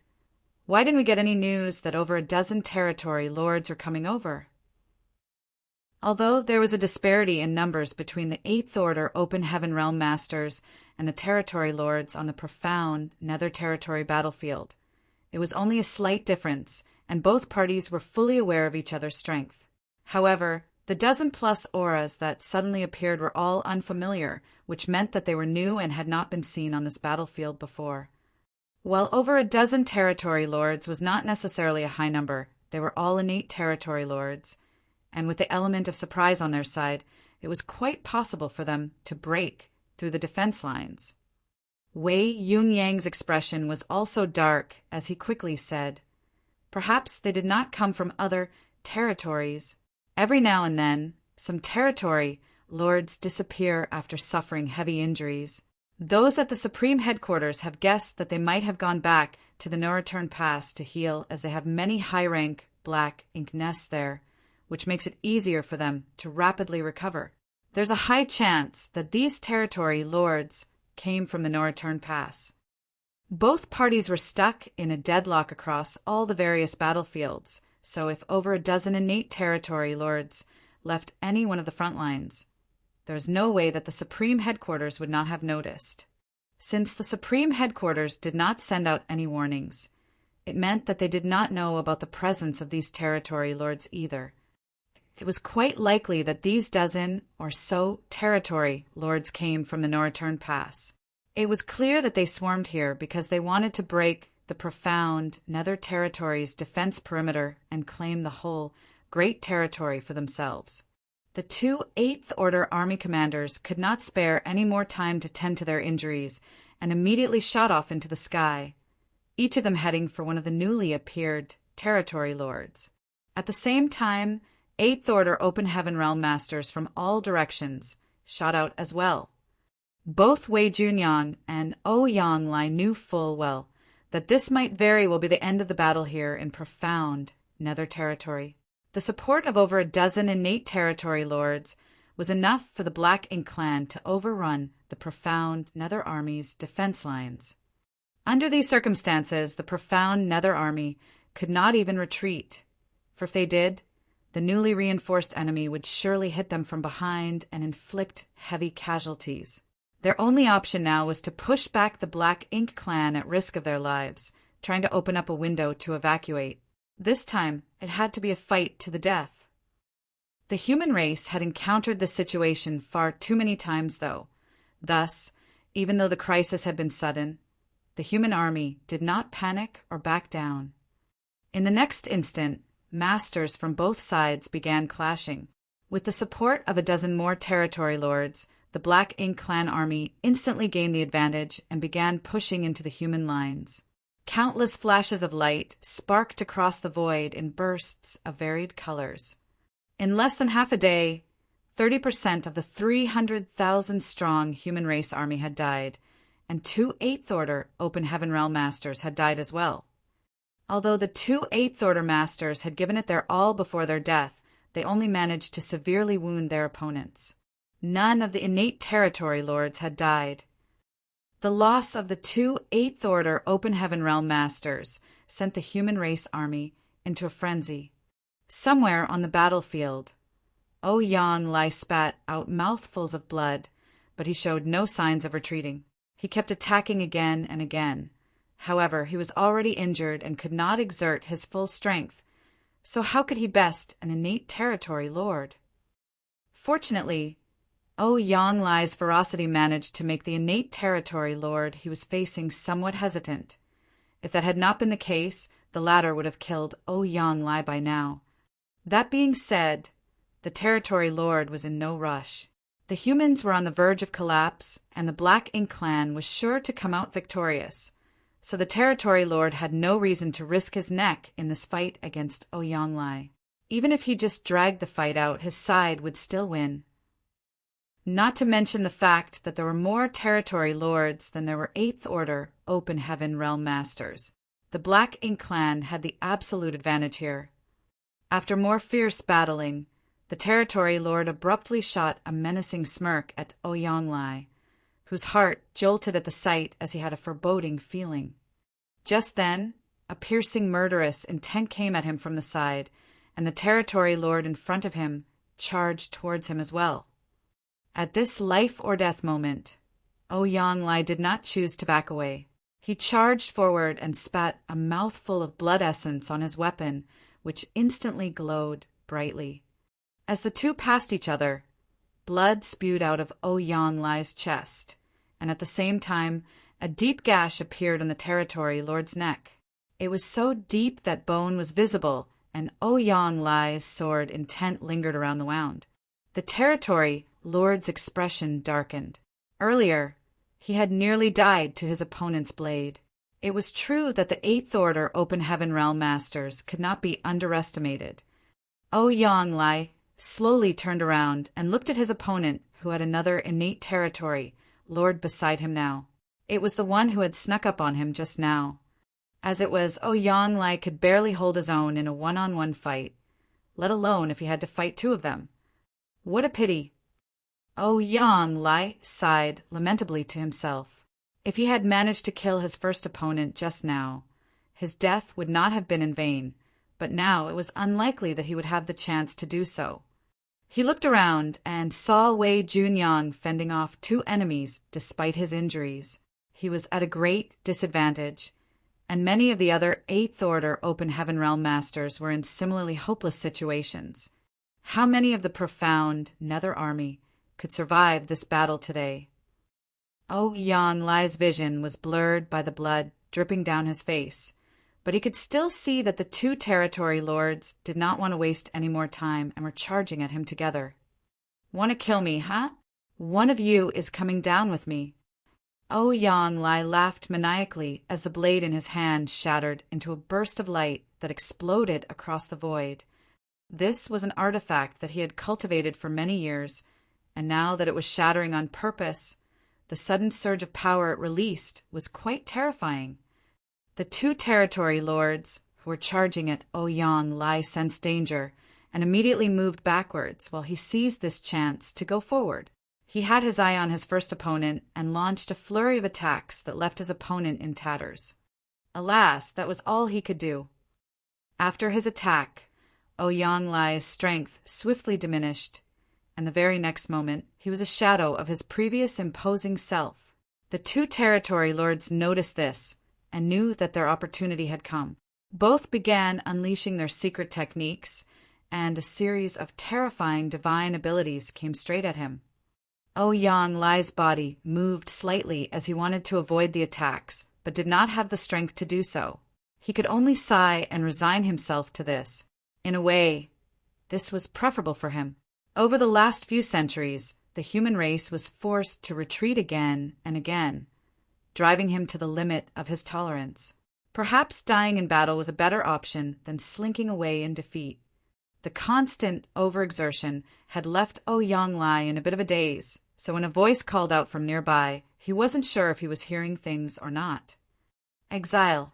Why didn't we get any news that over a dozen territory lords are coming over? Although there was a disparity in numbers between the 8th Order Open Heaven Realm Masters and the territory lords on the profound Nether Territory battlefield, it was only a slight difference, and both parties were fully aware of each other's strength. However, the dozen-plus auras that suddenly appeared were all unfamiliar, which meant that they were new and had not been seen on this battlefield before. While over a dozen territory lords was not necessarily a high number, they were all innate territory lords, and with the element of surprise on their side, it was quite possible for them to break through the defense lines. Wei Yungyang's expression was also dark as he quickly said, perhaps they did not come from other territories. Every now and then, some territory lords disappear after suffering heavy injuries. Those at the Supreme Headquarters have guessed that they might have gone back to the Noritern Pass to heal, as they have many high-rank Black Ink nests there, which makes it easier for them to rapidly recover. There's a high chance that these territory lords came from the Noritern Pass. Both parties were stuck in a deadlock across all the various battlefields, so if over a dozen innate territory lords left any one of the front lines, there was no way that the Supreme Headquarters would not have noticed. Since the Supreme Headquarters did not send out any warnings, it meant that they did not know about the presence of these territory lords either. It was quite likely that these dozen or so territory lords came from the Noritern Pass. It was clear that they swarmed here because they wanted to break the profound Nether Territory's defense perimeter and claim the whole great territory for themselves. The 2 8th Order army commanders could not spare any more time to tend to their injuries and immediately shot off into the sky, each of them heading for one of the newly appeared territory lords. At the same time, 8th Order Open Heaven Realm Masters from all directions shot out as well. Both Wei Junyan and Yonglai knew full well that this might very well be the end of the battle here in profound Nether Territory. The support of over a dozen innate territory lords was enough for the Black Ink clan to overrun the profound Nether army's defense lines. Under these circumstances, the profound Nether army could not even retreat, for if they did, the newly reinforced enemy would surely hit them from behind and inflict heavy casualties. Their only option now was to push back the Black Ink clan at risk of their lives, trying to open up a window to evacuate. This time, it had to be a fight to the death. The human race had encountered this situation far too many times, though. Thus, even though the crisis had been sudden, the human army did not panic or back down. In the next instant, masters from both sides began clashing. With the support of a dozen more territory lords, the Black Ink clan army instantly gained the advantage and began pushing into the human lines. Countless flashes of light sparked across the void in bursts of varied colors. In less than half a day, 30% of the 300,000-strong human race army had died, and 2 8th Order Open Heaven Realm Masters had died as well. Although the 2 8th Order Masters had given it their all before their death, they only managed to severely wound their opponents. None of the innate territory lords had died. The loss of the two Eighth Order Open Heaven Realm Masters sent the human race army into a frenzy. Somewhere on the battlefield, Ouyang spat out mouthfuls of blood, but he showed no signs of retreating. He kept attacking again and again. However, he was already injured and could not exert his full strength, so how could he best an innate territory lord? Fortunately, Ouyang ferocity managed to make the innate territory lord he was facing somewhat hesitant. If that had not been the case, the latter would have killed Ouyang by now. That being said, the territory lord was in no rush. The humans were on the verge of collapse, and the Black Ink clan was sure to come out victorious, so the territory lord had no reason to risk his neck in this fight against Ouyang. Even if he just dragged the fight out, his side would still win. Not to mention the fact that there were more territory lords than there were Eighth Order Open Heaven Realm Masters. The Black Ink clan had the absolute advantage here. After more fierce battling, the territory lord abruptly shot a menacing smirk at Ouyang, whose heart jolted at the sight as he had a foreboding feeling. Just then, a piercing murderous intent came at him from the side, and the territory lord in front of him charged towards him as well. At this life-or-death moment, Ouyang did not choose to back away. He charged forward and spat a mouthful of blood essence on his weapon, which instantly glowed brightly. As the two passed each other, blood spewed out of Ouyang chest, and at the same time, a deep gash appeared on the territory lord's neck. It was so deep that bone was visible, and Ouyang sword intent lingered around the wound. The territory lord's expression darkened. Earlier, he had nearly died to his opponent's blade. It was true that the Eighth Order Open Heaven Realm Masters could not be underestimated. Ouyang slowly turned around and looked at his opponent, who had another innate territory lord beside him now. It was the one who had snuck up on him just now. As it was, Ouyang could barely hold his own in a one-on-one fight, let alone if he had to fight two of them. What a pity! Ouyang sighed lamentably to himself. If he had managed to kill his first opponent just now, his death would not have been in vain, but now it was unlikely that he would have the chance to do so. He looked around and saw Wei Junyang fending off two enemies despite his injuries. He was at a great disadvantage, and many of the other Eighth Order Open Heaven Realm Masters were in similarly hopeless situations. How many of the profound Nether Army could survive this battle today? Ouyang vision was blurred by the blood dripping down his face, but he could still see that the two territory lords did not want to waste any more time and were charging at him together. Want to kill me, huh? One of you is coming down with me. Ouyang laughed maniacally as the blade in his hand shattered into a burst of light that exploded across the void. This was an artifact that he had cultivated for many years, and now that it was shattering on purpose, the sudden surge of power it released was quite terrifying. The two territory lords who were charging at Ouyang sensed danger and immediately moved backwards while he seized this chance to go forward. He had his eye on his first opponent and launched a flurry of attacks that left his opponent in tatters. Alas, that was all he could do. After his attack, Ouyang strength swiftly diminished, and the very next moment he was a shadow of his previous imposing self. The two territory lords noticed this and knew that their opportunity had come. Both began unleashing their secret techniques, and a series of terrifying divine abilities came straight at him. Ouyang body moved slightly as he wanted to avoid the attacks, but did not have the strength to do so. He could only sigh and resign himself to this. In a way, this was preferable for him. Over the last few centuries, the human race was forced to retreat again and again, driving him to the limit of his tolerance. Perhaps dying in battle was a better option than slinking away in defeat. The constant overexertion had left Ouyang in a bit of a daze, so when a voice called out from nearby, he wasn't sure if he was hearing things or not. Exile.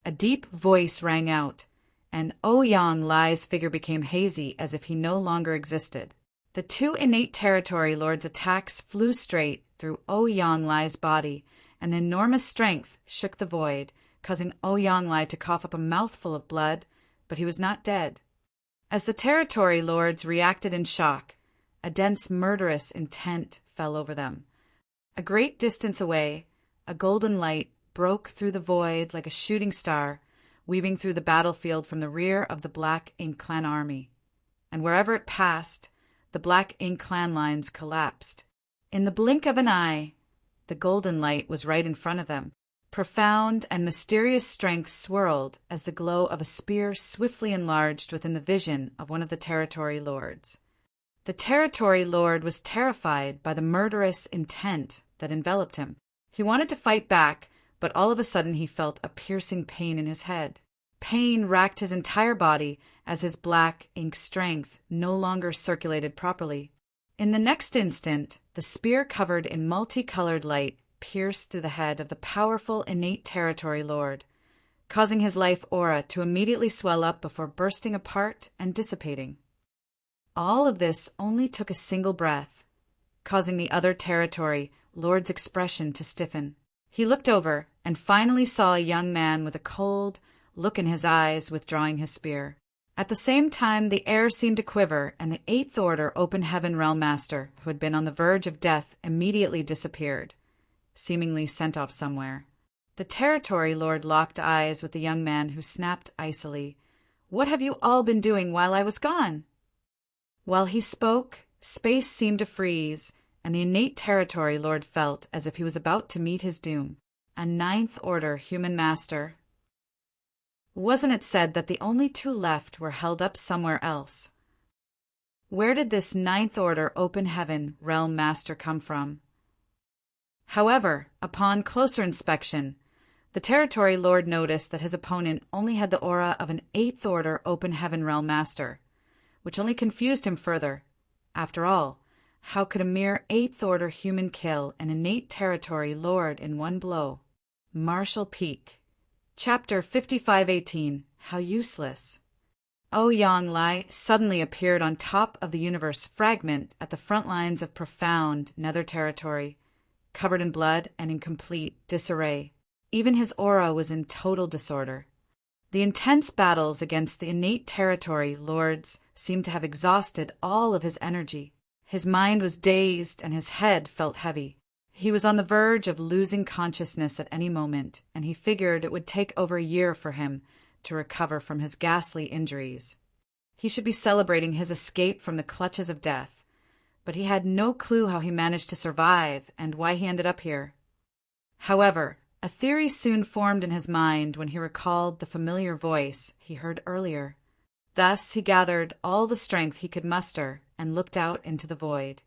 A deep voice rang out, and Ouyang figure became hazy as if he no longer existed. The two innate territory lords' attacks flew straight through Ouyang body, and the enormous strength shook the void, causing Ouyang-Lai to cough up a mouthful of blood, but he was not dead. As the territory lords reacted in shock, a dense murderous intent fell over them. A great distance away, a golden light broke through the void like a shooting star, weaving through the battlefield from the rear of the Black Ink Clan army. And wherever it passed, the Black Ink Clan lines collapsed. In the blink of an eye, the golden light was right in front of them. Profound and mysterious strength swirled as the glow of a spear swiftly enlarged within the vision of one of the territory lords. The territory lord was terrified by the murderous intent that enveloped him. He wanted to fight back, but all of a sudden he felt a piercing pain in his head. Pain racked his entire body as his black ink strength no longer circulated properly. In the next instant, the spear covered in multicolored light pierced through the head of the powerful innate territory lord, causing his life aura to immediately swell up before bursting apart and dissipating. All of this only took a single breath, causing the other territory lord's expression to stiffen. He looked over and finally saw a young man with a cold look in his eyes withdrawing his spear. At the same time, the air seemed to quiver, and the Eighth Order Open Heaven Realm Master, who had been on the verge of death, immediately disappeared, seemingly sent off somewhere. The territory lord locked eyes with the young man, who snapped icily, "What have you all been doing while I was gone?" While he spoke, space seemed to freeze, and the innate territory lord felt as if he was about to meet his doom. A Ninth Order human master. Wasn't it said that the only two left were held up somewhere else? Where did this Ninth Order Open Heaven Realm Master come from? However, upon closer inspection, the territory lord noticed that his opponent only had the aura of an Eighth Order Open Heaven Realm Master, which only confused him further. After all, how could a mere Eighth Order human kill an innate territory lord in one blow? Marshall Peak. Chapter 5518. How Useless. Ouyang-Lai suddenly appeared on top of the universe fragment at the front lines of profound nether territory, covered in blood and in complete disarray. Even his aura was in total disorder. The intense battles against the innate territory lords seemed to have exhausted all of his energy. His mind was dazed and his head felt heavy. He was on the verge of losing consciousness at any moment, and he figured it would take over a year for him to recover from his ghastly injuries. He should be celebrating his escape from the clutches of death, but he had no clue how he managed to survive and why he ended up here. However, a theory soon formed in his mind when he recalled the familiar voice he heard earlier. Thus he gathered all the strength he could muster and looked out into the void.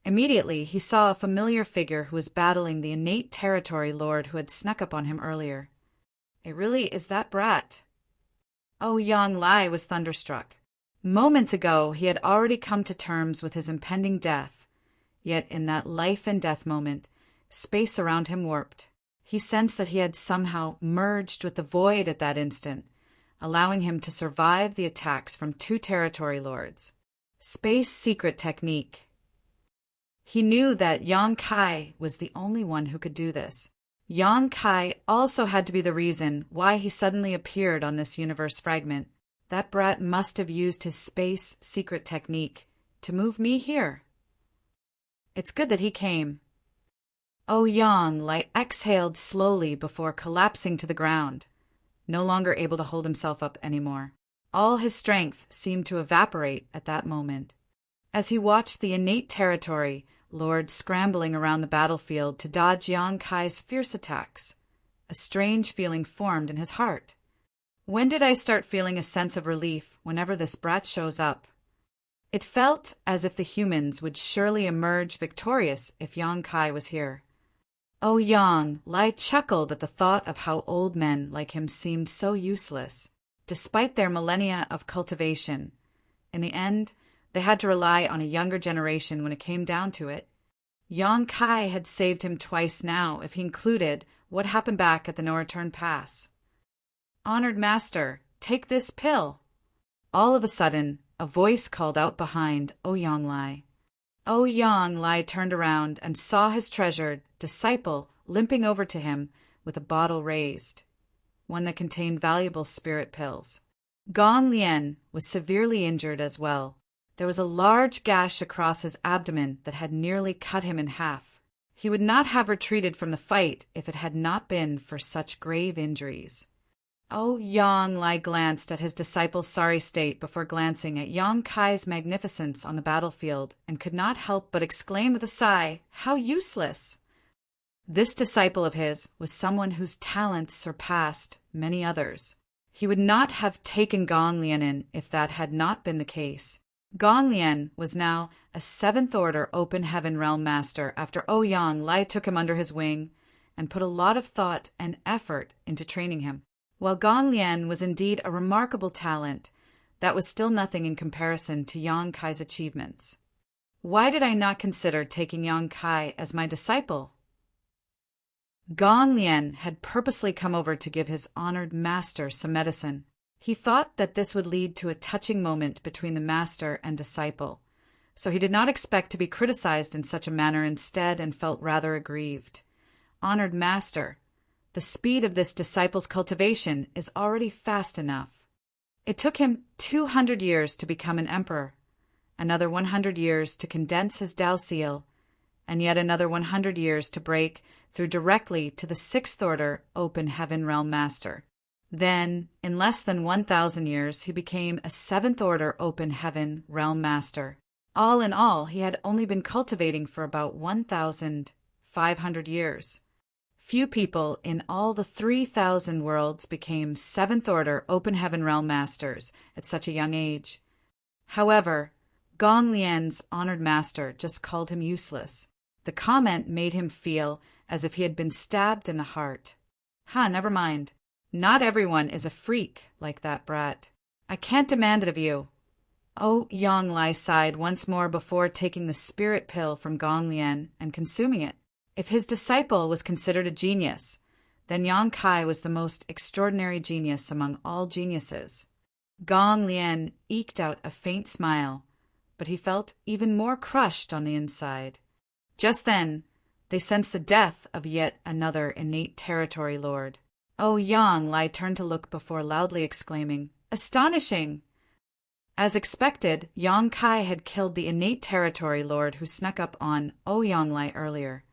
Immediately, he saw a familiar figure who was battling the innate territory lord who had snuck up on him earlier. It really is that brat. Ouyang-Lai was thunderstruck. Moments ago, he had already come to terms with his impending death, yet in that life and death moment, space around him warped. He sensed that he had somehow merged with the void at that instant, allowing him to survive the attacks from two territory lords. Space secret technique. He knew that Yang Kai was the only one who could do this. Yang Kai also had to be the reason why he suddenly appeared on this universe fragment. That brat must have used his space secret technique to move me here. It's good that he came. Ouyang-Lai exhaled slowly before collapsing to the ground, no longer able to hold himself up anymore. All his strength seemed to evaporate at that moment. As he watched the innate territory lord scrambling around the battlefield to dodge Yang Kai's fierce attacks, a strange feeling formed in his heart. When did I start feeling a sense of relief whenever this brat shows up? It felt as if the humans would surely emerge victorious if Yang Kai was here. Ouyang-Lai chuckled at the thought of how old men like him seemed so useless, despite their millennia of cultivation. In the end, they had to rely on a younger generation when it came down to it. Yang Kai had saved him twice now, if he included what happened back at the No Return Pass. "Honored Master, take this pill." All of a sudden, a voice called out behind Ouyang-Lai. Yang Lai turned around and saw his treasured disciple limping over to him with a bottle raised, one that contained valuable spirit pills. Gong Lien was severely injured as well. There was a large gash across his abdomen that had nearly cut him in half. He would not have retreated from the fight if it had not been for such grave injuries. Yang Lai glanced at his disciple's sorry state before glancing at Yang Kai's magnificence on the battlefield and could not help but exclaim with a sigh, "How useless!" This disciple of his was someone whose talents surpassed many others. He would not have taken Gong Lien in if that had not been the case. Gong Lien was now a 7th Order Open Heaven Realm Master after Yang Lai took him under his wing and put a lot of thought and effort into training him. While Gong Lien was indeed a remarkable talent, that was still nothing in comparison to Yang Kai's achievements. Why did I not consider taking Yang Kai as my disciple? Gong Lien had purposely come over to give his honored master some medicine. He thought that this would lead to a touching moment between the master and disciple, so he did not expect to be criticized in such a manner instead and felt rather aggrieved. Honored master, the speed of this disciple's cultivation is already fast enough. It took him 200 years to become an emperor, another 100 years to condense his Tao seal, and yet another 100 years to break through directly to the 6th Order Open Heaven Realm Master. Then, in less than 1,000 years, he became a 7th Order Open Heaven Realm Master. All in all, he had only been cultivating for about 1,500 years. Few people in all the 3,000 worlds became 7th Order Open Heaven Realm Masters at such a young age. However, Gong Lien's honored master just called him useless. The comment made him feel as if he had been stabbed in the heart. Never mind. Not everyone is a freak like that brat. I can't demand it of you. Yang Lai sighed once more before taking the spirit pill from Gong Lien and consuming it. If his disciple was considered a genius, then Yang Kai was the most extraordinary genius among all geniuses. Gong Lien eked out a faint smile, but he felt even more crushed on the inside. Just then, they sensed the death of yet another innate territory lord. Yang Lai turned to look before loudly exclaiming, "Astonishing!" As expected, Yang Kai had killed the innate territory lord who snuck up on Yang Lai earlier.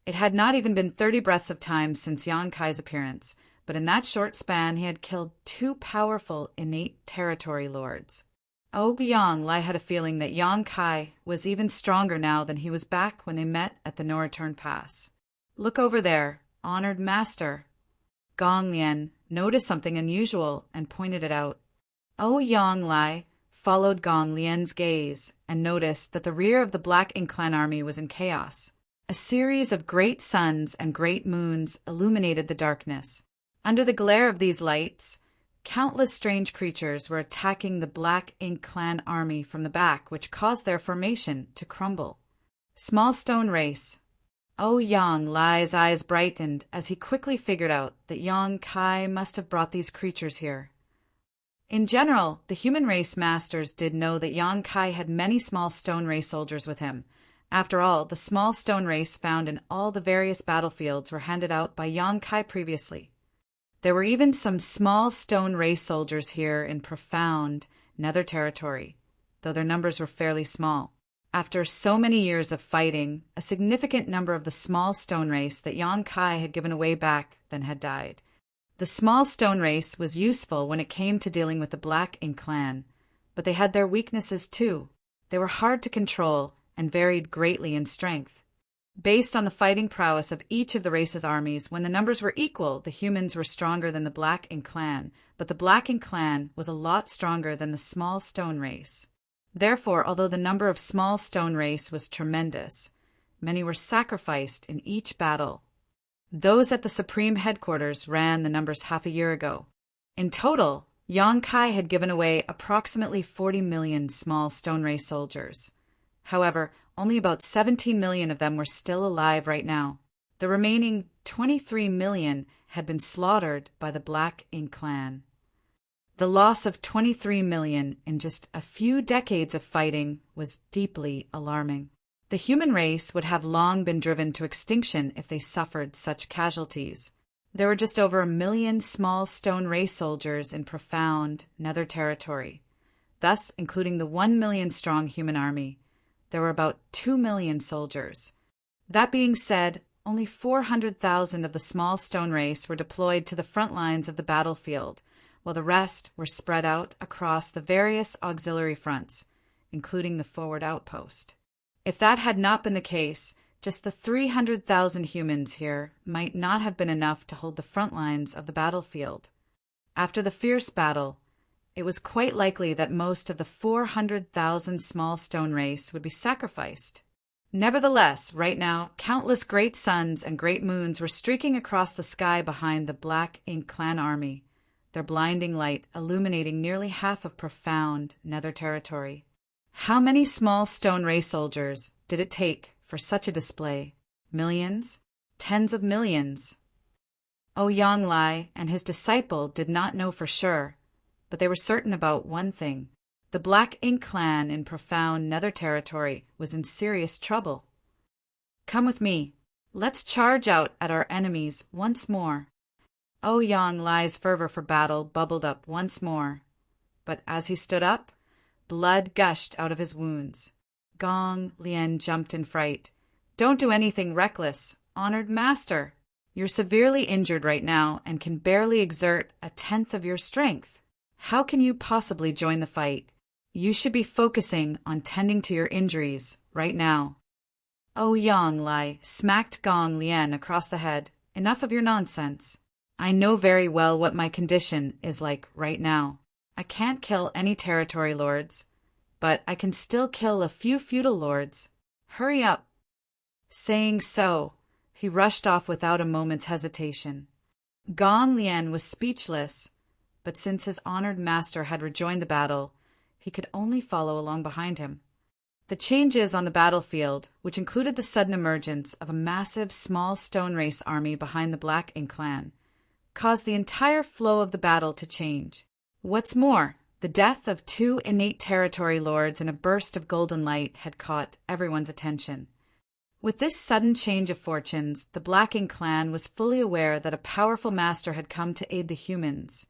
It had not even been 30 breaths of time since Yang Kai's appearance, but in that short span he had killed 2 powerful innate territory lords. Yang Lai had a feeling that Yang Kai was even stronger now than he was back when they met at the No-Return Pass. "Look over there, honored master." Gong Lien noticed something unusual and pointed it out. Yang Lai followed Gong Lien's gaze and noticed that the rear of the Black Ink Clan army was in chaos. A series of great suns and great moons illuminated the darkness. Under the glare of these lights, countless strange creatures were attacking the Black Ink Clan army from the back, which caused their formation to crumble. Small stone race. Yang Lai's eyes brightened as he quickly figured out that Yang Kai must have brought these creatures here. In general, the human race masters did know that Yang Kai had many small stone race soldiers with him. After all, the small stone race found in all the various battlefields were handed out by Yang Kai previously. There were even some small stone race soldiers here in profound nether territory, though their numbers were fairly small. After so many years of fighting, a significant number of the small stone race that Yang Kai had given away back then had died. The small stone race was useful when it came to dealing with the Black Ink Clan, but they had their weaknesses too. They were hard to control and varied greatly in strength. Based on the fighting prowess of each of the race's armies, when the numbers were equal, the humans were stronger than the Black Ink Clan, but the Black Ink Clan was a lot stronger than the small stone race. Therefore, although the number of small stone race was tremendous, many were sacrificed in each battle. Those at the Supreme Headquarters ran the numbers half a year ago. In total, Yang Kai had given away approximately 40 million small stone race soldiers. However, only about 17 million of them were still alive right now. The remaining 23 million had been slaughtered by the Black Ink Clan. The loss of 23 million in just a few decades of fighting was deeply alarming. The human race would have long been driven to extinction if they suffered such casualties. There were just over 1 million small stone race soldiers in profound nether territory. Thus, including the 1 million strong human army, there were about 2 million soldiers. That being said, only 400,000 of the small stone race were deployed to the front lines of the battlefield, while the rest were spread out across the various auxiliary fronts, including the forward outpost. If that had not been the case, just the 300,000 humans here might not have been enough to hold the front lines of the battlefield. After the fierce battle, it was quite likely that most of the 400,000 small stone race would be sacrificed. Nevertheless, right now, countless great suns and great moons were streaking across the sky behind the Black Ink Clan army, their blinding light illuminating nearly half of profound nether territory. How many small stone race soldiers did it take for such a display? Millions? Tens of millions? Ouyang Lai and his disciple did not know for sure, but they were certain about one thing. The Black Ink Clan in profound nether territory was in serious trouble. Come with me. Let's charge out at our enemies once more. Ouyang Lai's fervor for battle bubbled up once more. But as he stood up, blood gushed out of his wounds. Gong Lien jumped in fright. Don't do anything reckless, honored master. You're severely injured right now and can barely exert 1/10 of your strength. How can you possibly join the fight? You should be focusing on tending to your injuries right now. Ouyang Lai smacked Gong Lien across the head. Enough of your nonsense. I know very well what my condition is like right now. I can't kill any territory lords, but I can still kill a few feudal lords. Hurry up. Saying so, he rushed off without a moment's hesitation. Gong Lien was speechless, but since his honored master had rejoined the battle, he could only follow along behind him. The changes on the battlefield, which included the sudden emergence of a massive small stone race army behind the Black Ink Clan, caused the entire flow of the battle to change. What's more, the death of 2 innate territory lords in a burst of golden light had caught everyone's attention. With this sudden change of fortunes, the Black Ink Clan was fully aware that a powerful master had come to aid the humans,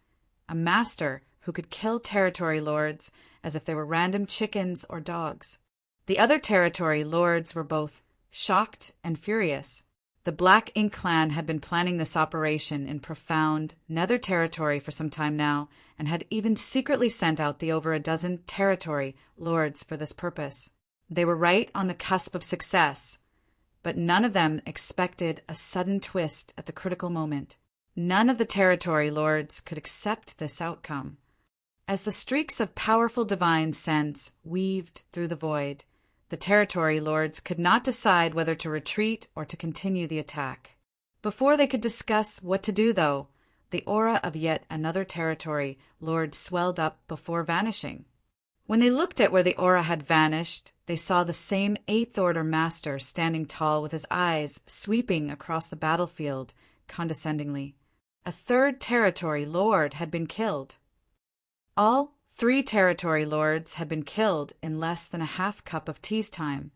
a master who could kill territory lords as if they were random chickens or dogs. The other territory lords were both shocked and furious. The Black Ink Clan had been planning this operation in profound nether territory for some time now, and had even secretly sent out the over a dozen territory lords for this purpose. They were right on the cusp of success, but none of them expected a sudden twist at the critical moment. None of the territory lords could accept this outcome. As the streaks of powerful divine sense weaved through the void, the territory lords could not decide whether to retreat or to continue the attack. Before they could discuss what to do, though, the aura of yet another territory lord swelled up before vanishing. When they looked at where the aura had vanished, they saw the same 8th Order master standing tall with his eyes sweeping across the battlefield condescendingly. A 3rd territory lord had been killed. All 3 territory lords had been killed in less than a half cup of tea's time.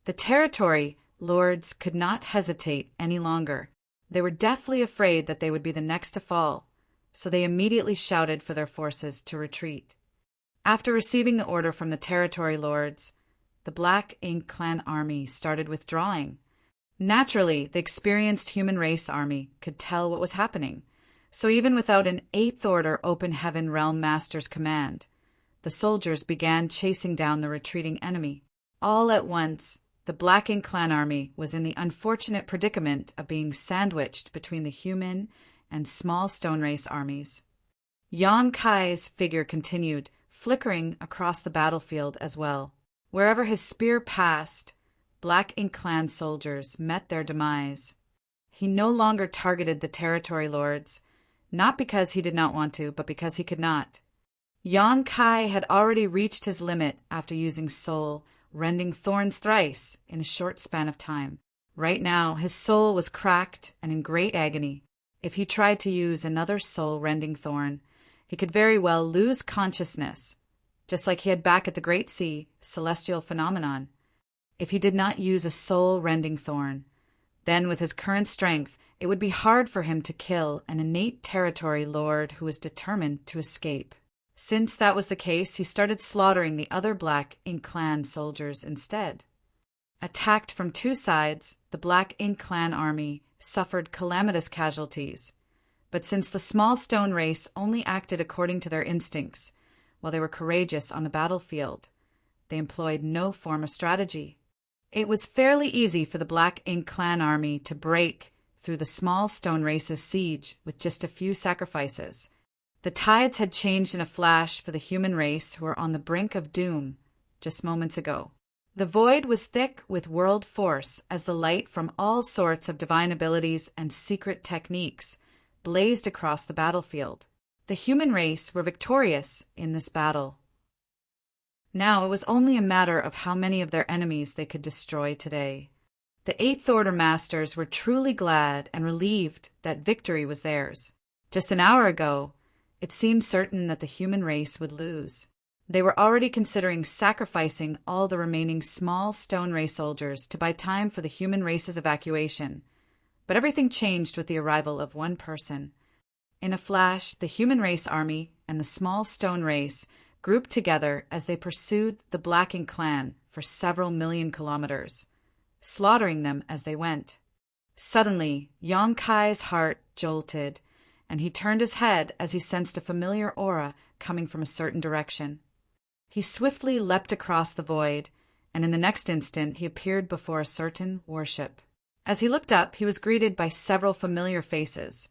The territory lords could not hesitate any longer. They were deathly afraid that they would be the next to fall, so they immediately shouted for their forces to retreat. After receiving the order from the territory lords, the Black Ink Clan army started withdrawing. Naturally, the experienced human race army could tell what was happening, so even without an 8th Order Open Heaven Realm Master's command, the soldiers began chasing down the retreating enemy. All at once, the Black Ink Clan army was in the unfortunate predicament of being sandwiched between the human and small stone race armies. Yang Kai's figure continued, flickering across the battlefield as well. Wherever his spear passed, Black Ink Clan soldiers met their demise. He no longer targeted the territory lords, not because he did not want to, but because he could not. Yang Kai had already reached his limit after using soul, rending thorns thrice in a short span of time. Right now, his soul was cracked and in great agony. If he tried to use another soul-rending thorn, he could very well lose consciousness, just like he had back at the Great Sea, celestial phenomenon. if he did not use a soul-rending thorn. Then, with his current strength, it would be hard for him to kill an innate territory lord who was determined to escape. Since that was the case, he started slaughtering the other Black Ink Clan soldiers instead. Attacked from two sides, the Black Ink Clan army suffered calamitous casualties. But since the small stone race only acted according to their instincts, while they were courageous on the battlefield, they employed no form of strategy. It was fairly easy for the Black Ink Clan army to break through the small stone race's siege with just a few sacrifices. The tides had changed in a flash for the human race who were on the brink of doom just moments ago. The void was thick with world force as the light from all sorts of divine abilities and secret techniques blazed across the battlefield. The human race were victorious in this battle. Now it was only a matter of how many of their enemies they could destroy today. The Eighth Order Masters were truly glad and relieved that victory was theirs. Just an hour ago, it seemed certain that the human race would lose. They were already considering sacrificing all the remaining small stone race soldiers to buy time for the human race's evacuation. But everything changed with the arrival of one person. In a flash, the human race army and the small stone race grouped together as they pursued the Black Ink Clan for several million kilometers, slaughtering them as they went. Suddenly, Yong Kai's heart jolted, and he turned his head as he sensed a familiar aura coming from a certain direction. He swiftly leapt across the void, and in the next instant he appeared before a certain warship. As he looked up, he was greeted by several familiar faces,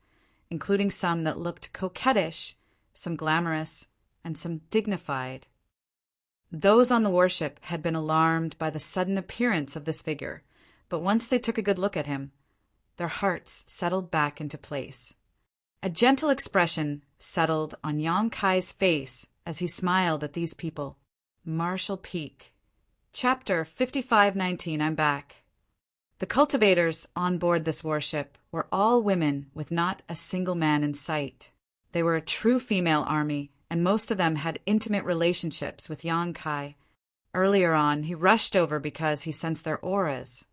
including some that looked coquettish, some glamorous, and some dignified. Those on the warship had been alarmed by the sudden appearance of this figure, but once they took a good look at him, their hearts settled back into place. A gentle expression settled on Yong Kai's face as he smiled at these people. Marshall Peak. Chapter 5519. I'm back. The cultivators on board this warship were all women with not a single man in sight. They were a true female army, and most of them had intimate relationships with Yong Kai. Earlier on, he rushed over because he sensed their auras.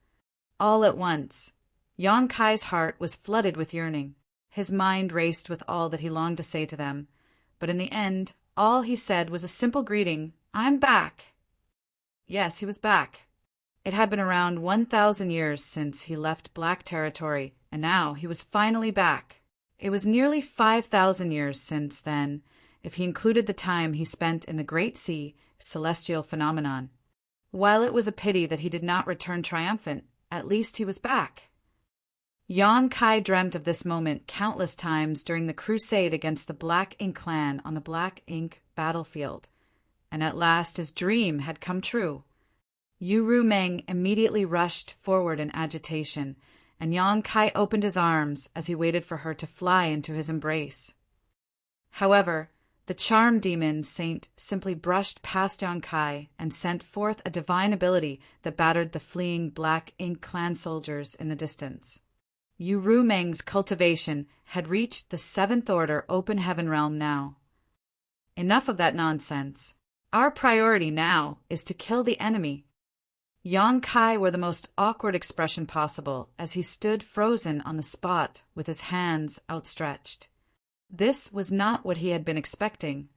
All at once, Yong Kai's heart was flooded with yearning. His mind raced with all that he longed to say to them, but in the end, all he said was a simple greeting, "I'm back." Yes, he was back. It had been around 1,000 years since he left Black territory, and now he was finally back. It was nearly 5,000 years since then, if he included the time he spent in the Great Sea celestial phenomenon. While it was a pity that he did not return triumphant, at least he was back. Yong Kai dreamt of this moment countless times during the crusade against the Black Ink Clan on the Black Ink battlefield, and at last his dream had come true. Yu Ru Meng immediately rushed forward in agitation, and Yong Kai opened his arms as he waited for her to fly into his embrace. However, the charm demon saint simply brushed past Yong Kai and sent forth a divine ability that battered the fleeing Black Ink Clan soldiers in the distance. Yu Ru Meng's cultivation had reached the Seventh Order open heaven realm now. Enough of that nonsense. Our priority now is to kill the enemy. Yong Kai wore the most awkward expression possible as he stood frozen on the spot with his hands outstretched. This was not what he had been expecting.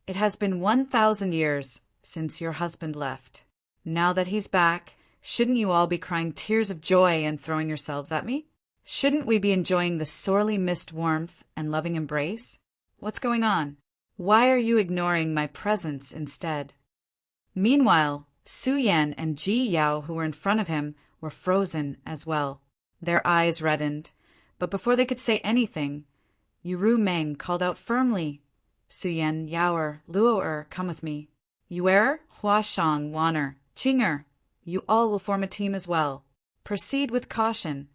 "It has been 1,000 years since your husband left. Now that he's back, shouldn't you all be crying tears of joy and throwing yourselves at me? Shouldn't we be enjoying the sorely missed warmth and loving embrace? What's going on? Why are you ignoring my presence instead?" Meanwhile, Su Yan and Ji Yao, who were in front of him, were frozen as well. Their eyes reddened, but before they could say anything, Yu Ru Meng called out firmly, "Su Yan, Yaoer, Luo'er, come with me. Yuer, Hua Shang, Waner, Chinger, you all will form a team as well. Proceed with caution."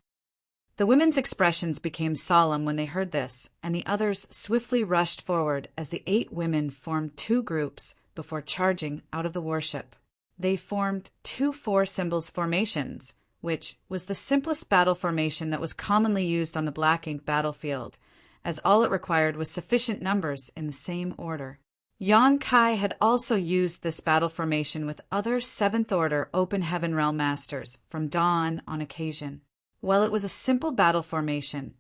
The women's expressions became solemn when they heard this, and the others swiftly rushed forward as the 8 women formed 2 groups before charging out of the warship. They formed 2 4-symbols formations, which was the simplest battle formation that was commonly used on the Black Ink battlefield, as all it required was sufficient numbers in the same order. Yang Kai had also used this battle formation with other 7th Order Open Heaven Realm Masters from dawn on occasion. While it was a simple battle formation,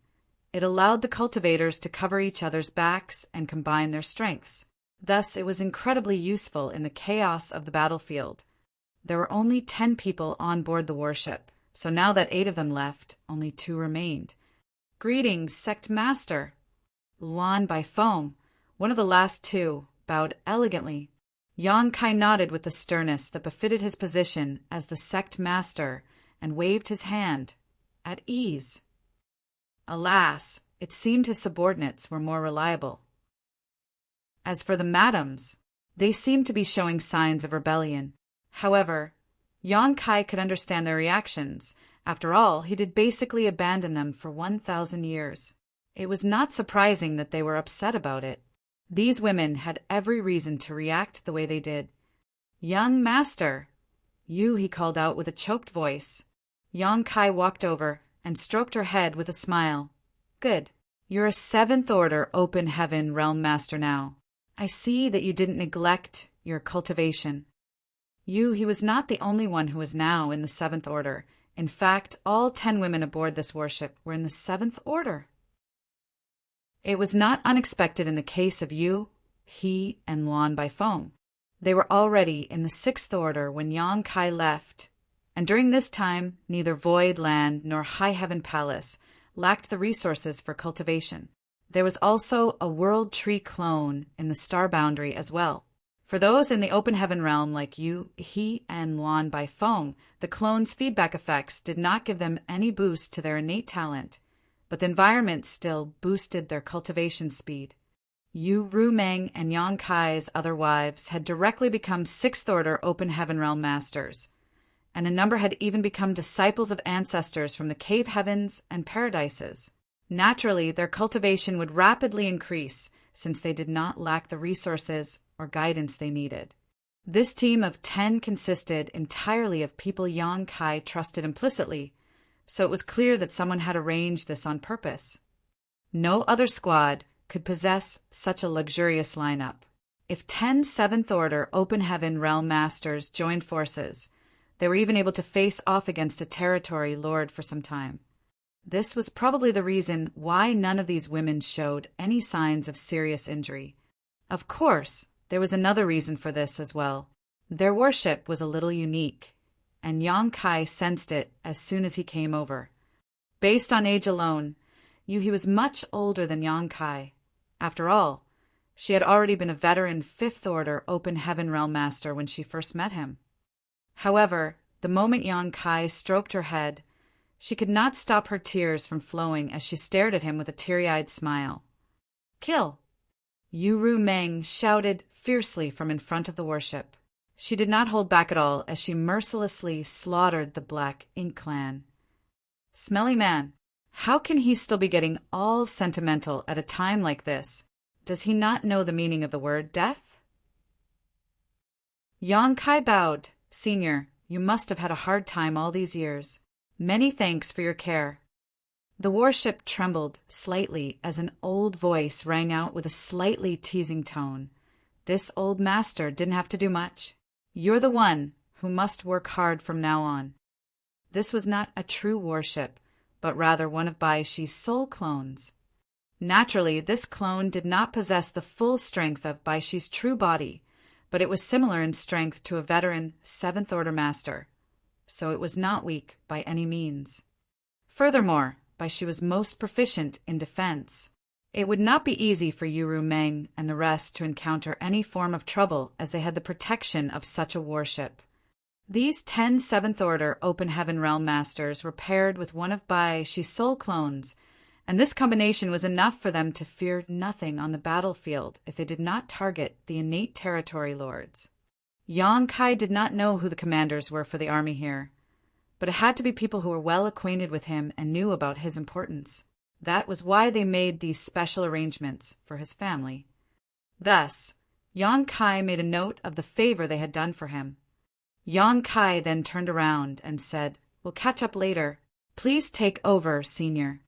it allowed the cultivators to cover each other's backs and combine their strengths. Thus, it was incredibly useful in the chaos of the battlefield. There were only 10 people on board the warship, so now that 8 of them left, only 2 remained. "Greetings, Sect Master." Luan by Feng, one of the last 2, bowed elegantly. Yang Kai nodded with the sternness that befitted his position as the Sect Master and waved his hand, at ease. Alas, it seemed his subordinates were more reliable. As for the madams, they seemed to be showing signs of rebellion. However, Yang Kai could understand their reactions. After all, he did basically abandon them for 1,000 years. It was not surprising that they were upset about it. These women had every reason to react the way they did. "Young Master!" He called out with a choked voice. Yang Kai walked over and stroked her head with a smile. "Good. You're a 7th Order Open Heaven Realm Master now. I see that you didn't neglect your cultivation." He was not the only one who was now in the 7th Order. In fact, all 10 women aboard this warship were in the 7th Order. It was not unexpected in the case of He, and Luan by Feng. They were already in the 6th Order when Yang Kai left, and during this time neither Void Land nor High Heaven Palace lacked the resources for cultivation. There was also a World Tree clone in the Star Boundary as well. For those in the Open Heaven realm like He, and Luan by Feng, the clone's feedback effects did not give them any boost to their innate talent, but the environment still boosted their cultivation speed. Ru Meng and Yang Kai's other wives had directly become 6th Order Open Heaven Realm Masters, and a number had even become disciples of ancestors from the Cave Heavens and Paradises. Naturally, their cultivation would rapidly increase since they did not lack the resources or guidance they needed. This team of 10 consisted entirely of people Yang Kai trusted implicitly, so it was clear that someone had arranged this on purpose. No other squad could possess such a luxurious lineup. If 10 7th Order Open Heaven Realm Masters joined forces, they were even able to face off against a territory lord for some time. This was probably the reason why none of these women showed any signs of serious injury. Of course, there was another reason for this as well. Their warship was a little unique, and Yang Kai sensed it as soon as he came over. Based on age alone, he was much older than Yang Kai. After all, she had already been a veteran 5th Order Open Heaven Realm Master when she first met him. However, the moment Yang Kai stroked her head, she could not stop her tears from flowing as she stared at him with a teary-eyed smile. "Kill!" Ru Meng shouted fiercely from in front of the warship. She did not hold back at all as she mercilessly slaughtered the Black Ink clan. Smelly man, how can he still be getting all sentimental at a time like this? Does he not know the meaning of the word death? Yang Kai bowed. "Senior, you must have had a hard time all these years. Many thanks for your care." The warship trembled slightly as an old voice rang out with a slightly teasing tone. This old master didn't have to do much. "You're the one who must work hard from now on." This was not a true warship, but rather one of Bai Shi's soul clones. Naturally, this clone did not possess the full strength of Bai Shi's true body, but it was similar in strength to a veteran 7th Order Master, so it was not weak by any means. Furthermore, Bai Shi was most proficient in defense. It would not be easy for Ru Meng and the rest to encounter any form of trouble as they had the protection of such a warship. These 10 7th Order Open Heaven Realm Masters were paired with one of Bai Shi's soul clones, and this combination was enough for them to fear nothing on the battlefield if they did not target the innate territory lords. Yang Kai did not know who the commanders were for the army here, but it had to be people who were well acquainted with him and knew about his importance. That was why they made these special arrangements for his family. Thus, Yang Kai made a note of the favor they had done for him. Yang Kai then turned around and said, "We'll catch up later. Please take over, Senior."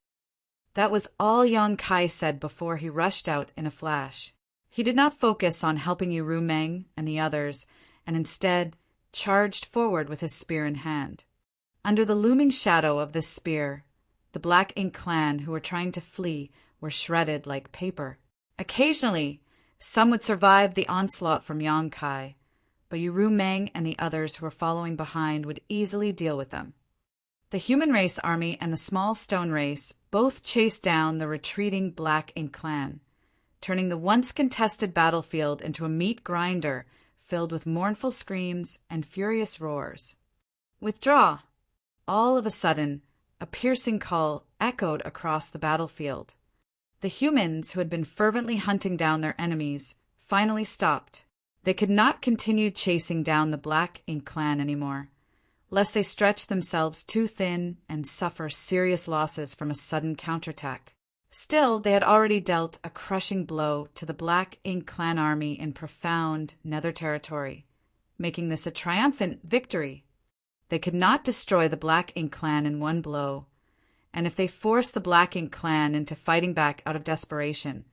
That was all Yang Kai said before he rushed out in a flash. He did not focus on helping Yu Rumeng and the others, and instead charged forward with his spear in hand. Under the looming shadow of this spear, the Black Ink clan who were trying to flee were shredded like paper. Occasionally, some would survive the onslaught from Yongkai, but Yu Rumeng and the others who were following behind would easily deal with them. The human race army and the small stone race both chased down the retreating Black Ink clan, turning the once contested battlefield into a meat grinder filled with mournful screams and furious roars. "Withdraw!" All of a sudden, a piercing call echoed across the battlefield. The humans who had been fervently hunting down their enemies finally stopped. They could not continue chasing down the Black Ink clan anymore, lest they stretch themselves too thin and suffer serious losses from a sudden counterattack. Still, they had already dealt a crushing blow to the Black Ink clan army in profound Nether territory, making this a triumphant victory. They could not destroy the Black Ink clan in one blow, and if they forced the Black Ink clan into fighting back out of desperation,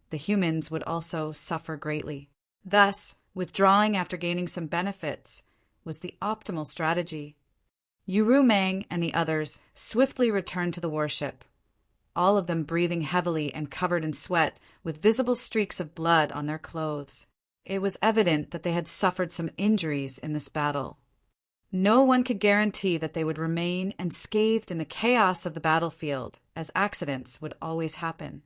the humans would also suffer greatly. Thus, withdrawing after gaining some benefits was the optimal strategy. Yu Rumeng and the others swiftly returned to the warship, all of them breathing heavily and covered in sweat, with visible streaks of blood on their clothes. It was evident that they had suffered some injuries in this battle. No one could guarantee that they would remain unscathed in the chaos of the battlefield, as accidents would always happen.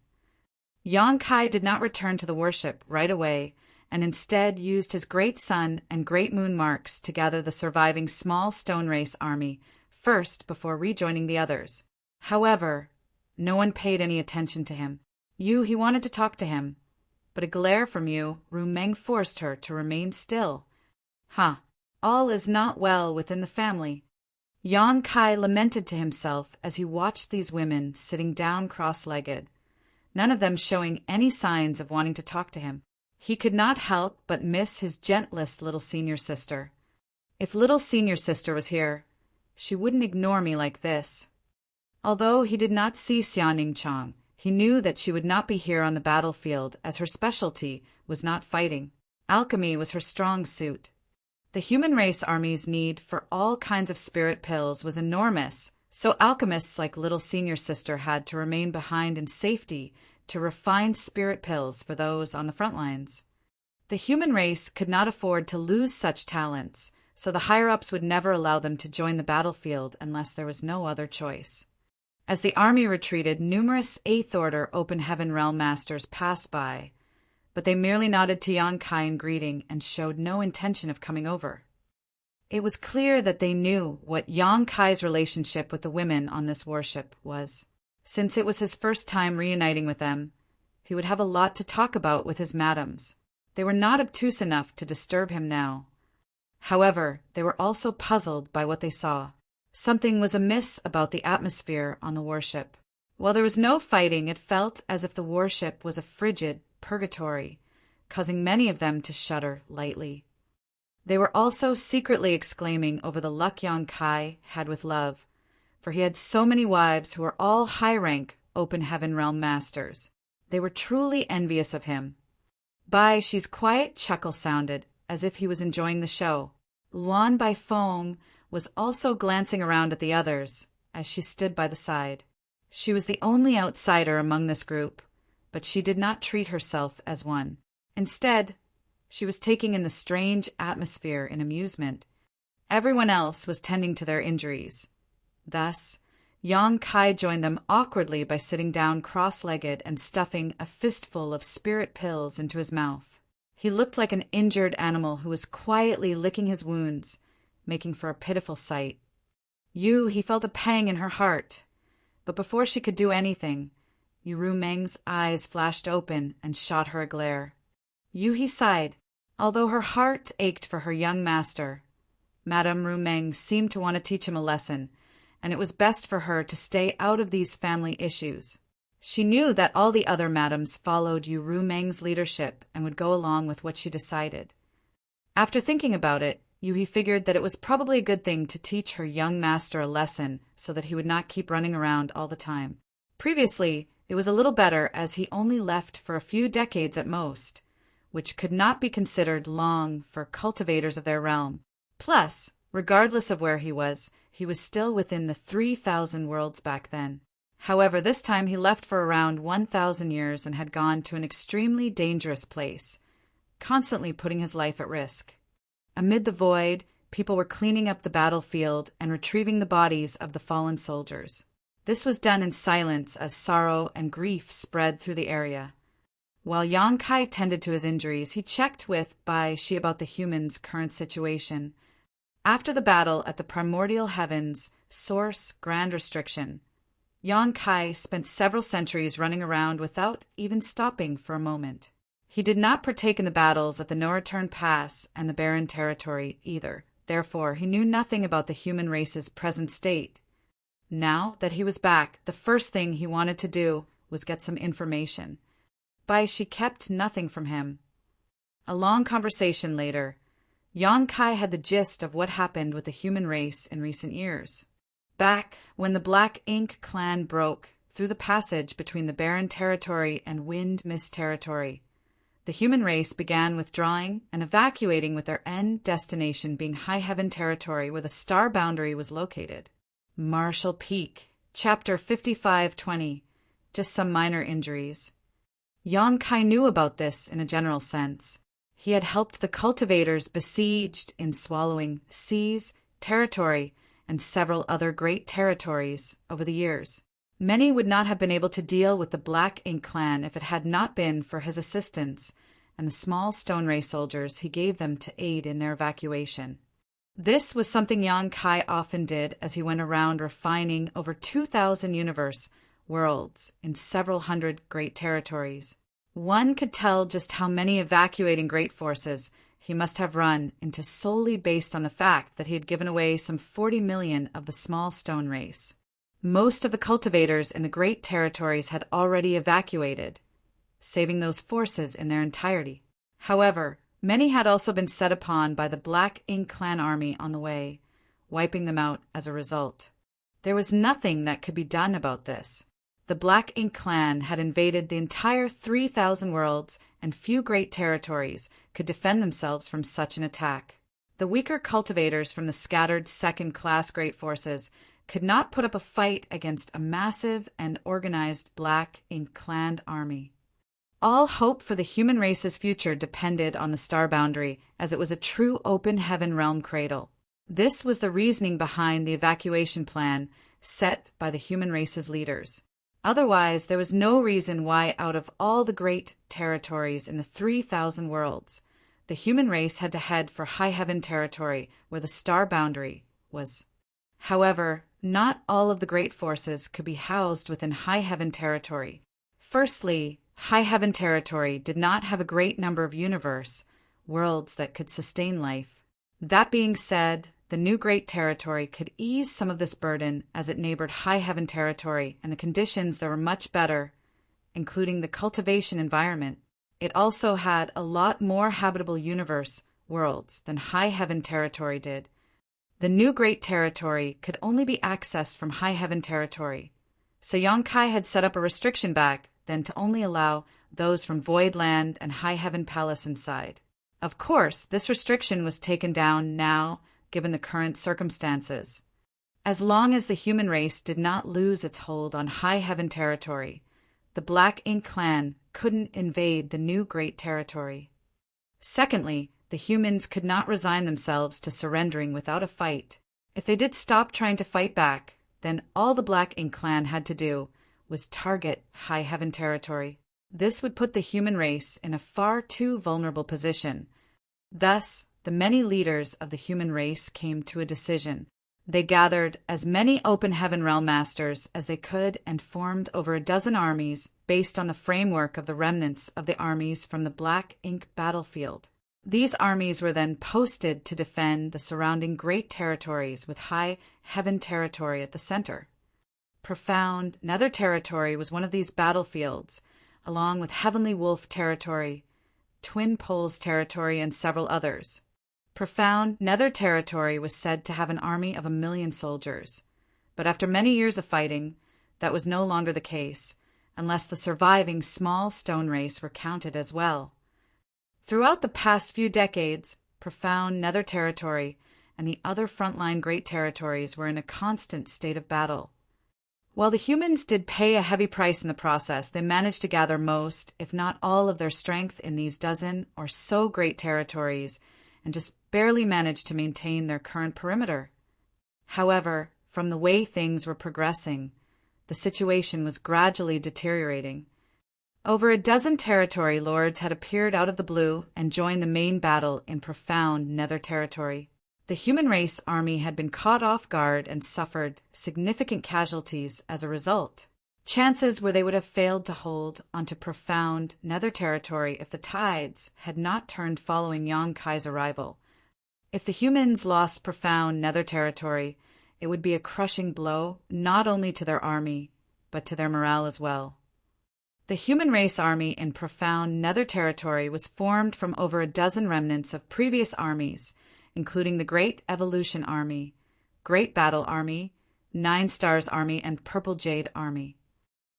Yongkai did not return to the warship right away, and instead used his great sun and great moon marks to gather the surviving small stone race army first before rejoining the others. However, no one paid any attention to him. He wanted to talk to him, but a glare from Yu Rumeng forced her to remain still. All is not well within the family. Yongkai lamented to himself as he watched these women sitting down cross-legged, none of them showing any signs of wanting to talk to him. He could not help but miss his gentlest little senior sister. If little senior sister was here, she wouldn't ignore me like this. Although he did not see Xiaoning Chang, he knew that she would not be here on the battlefield, as her specialty was not fighting. Alchemy was her strong suit. The human race army's need for all kinds of spirit pills was enormous, so alchemists like little senior sister had to remain behind in safety to refine spirit pills for those on the front lines. The human race could not afford to lose such talents, so the higher-ups would never allow them to join the battlefield unless there was no other choice. As the army retreated, numerous Eighth Order Open Heaven Realm Masters passed by, but they merely nodded to Yongkai in greeting and showed no intention of coming over. It was clear that they knew what Yongkai's relationship with the women on this warship was. Since it was his first time reuniting with them, he would have a lot to talk about with his madams. They were not obtuse enough to disturb him now. However, they were also puzzled by what they saw. Something was amiss about the atmosphere on the warship. While there was no fighting, it felt as if the warship was a frigid purgatory, causing many of them to shudder lightly. They were also secretly exclaiming over the luck Yongkai had with love, for he had so many wives who were all high-rank Open Heaven Realm Masters. They were truly envious of him. Bai Shi's quiet chuckle sounded as if he was enjoying the show. Luan Bai Feng was also glancing around at the others as she stood by the side. She was the only outsider among this group, but she did not treat herself as one. Instead, she was taking in the strange atmosphere in amusement. Everyone else was tending to their injuries. Thus, Yongkai joined them awkwardly by sitting down cross-legged and stuffing a fistful of spirit pills into his mouth. He looked like an injured animal who was quietly licking his wounds, making for a pitiful sight. He felt a pang in her heart, but before she could do anything, Yu Rumeng's eyes flashed open and shot her a glare. He sighed. Although her heart ached for her young master, Madame Rumeng seemed to want to teach him a lesson, and it was best for her to stay out of these family issues. She knew that all the other madams followed Yu Rumeng's leadership and would go along with what she decided. After thinking about it, Yuhi figured that it was probably a good thing to teach her young master a lesson so that he would not keep running around all the time. Previously, it was a little better as he only left for a few decades at most. which could not be considered long for cultivators of their realm. Plus, regardless of where he was still within the 3,000 worlds back then. However, this time he left for around 1,000 years and had gone to an extremely dangerous place, constantly putting his life at risk. Amid the void, people were cleaning up the battlefield and retrieving the bodies of the fallen soldiers. This was done in silence as sorrow and grief spread through the area. While Yang Kai tended to his injuries, he checked with Bai Shi about the humans' current situation. After the battle at the primordial heavens, Source Grand Restriction, Yang Kai spent several centuries running around without even stopping for a moment. He did not partake in the battles at the No Return Pass and the Barren Territory either. Therefore, he knew nothing about the human race's present state. Now that he was back, the first thing he wanted to do was get some information. Bai Shi kept nothing from him. A long conversation later, Yang Kai had the gist of what happened with the human race in recent years. Back when the Black Ink clan broke through the passage between the Barren Territory and Wind Mist Territory, the human race began withdrawing and evacuating, with their end destination being High Heaven Territory, where the star boundary was located. Marshall Peak, Chapter 5520, just some minor injuries. Yang Kai knew about this in a general sense. He had helped the cultivators besieged in swallowing seas, territory, and several other great territories over the years. Many would not have been able to deal with the Black Ink clan if it had not been for his assistance and the small stone ray soldiers he gave them to aid in their evacuation. This was something Yang Kai often did as he went around refining over 2,000 universe worlds in several hundred great territories. One could tell just how many evacuating great forces he must have run into solely based on the fact that he had given away some 40 million of the small stone race. Most of the cultivators in the great territories had already evacuated, saving those forces in their entirety. However, many had also been set upon by the Black Ink clan army on the way, wiping them out as a result. There was nothing that could be done about this. The Black Ink clan had invaded the entire 3,000 worlds, and few great territories could defend themselves from such an attack. The weaker cultivators from the scattered second-class great forces could not put up a fight against a massive and organized Black Ink clan army. All hope for the human race's future depended on the star boundary, as it was a true open heaven realm cradle. This was the reasoning behind the evacuation plan set by the human race's leaders. Otherwise, there was no reason why, out of all the great territories in the 3,000 worlds, the human race had to head for High Heaven Territory, where the star boundary was. However, not all of the great forces could be housed within High Heaven Territory. Firstly, High Heaven Territory did not have a great number of universe worlds that could sustain life. That being said, the new great territory could ease some of this burden as it neighbored High Heaven Territory, and the conditions there were much better, including the cultivation environment. It also had a lot more habitable universe worlds than High Heaven Territory did. The new great territory could only be accessed from High Heaven Territory, so Yang Kai had set up a restriction back then to only allow those from Void Land and High Heaven Palace inside. Of course, this restriction was taken down now, given the current circumstances. As long as the human race did not lose its hold on High Heaven Territory, the Black Ink clan couldn't invade the new great territory. Secondly, the humans could not resign themselves to surrendering without a fight. If they did stop trying to fight back, then all the Black Ink clan had to do was target High Heaven Territory. This would put the human race in a far too vulnerable position. Thus, the many leaders of the human race came to a decision. They gathered as many open heaven realm masters as they could and formed over a dozen armies based on the framework of the remnants of the armies from the Black Ink battlefield. These armies were then posted to defend the surrounding great territories, with High Heaven Territory at the center. Profound Nether Territory was one of these battlefields, along with Heavenly Wolf Territory, Twin Poles Territory, and several others. Profound Nether Territory was said to have an army of 1 million soldiers, but after many years of fighting, that was no longer the case, unless the surviving small stone race were counted as well. Throughout the past few decades, Profound Nether Territory and the other frontline Great Territories were in a constant state of battle. While the humans did pay a heavy price in the process, they managed to gather most, if not all, of their strength in these dozen or so great territories and just barely managed to maintain their current perimeter. However, from the way things were progressing, the situation was gradually deteriorating. Over a dozen territory lords had appeared out of the blue and joined the main battle in Profound Nether Territory. The human race army had been caught off guard and suffered significant casualties as a result. Chances were they would have failed to hold onto Profound Nether Territory if the tides had not turned following Yang Kai's arrival. If the humans lost Profound Nether Territory, it would be a crushing blow not only to their army, but to their morale as well. The human race army in Profound Nether Territory was formed from over a dozen remnants of previous armies, including the Great Evolution Army, Great Battle Army, Nine Stars Army, and Purple Jade Army.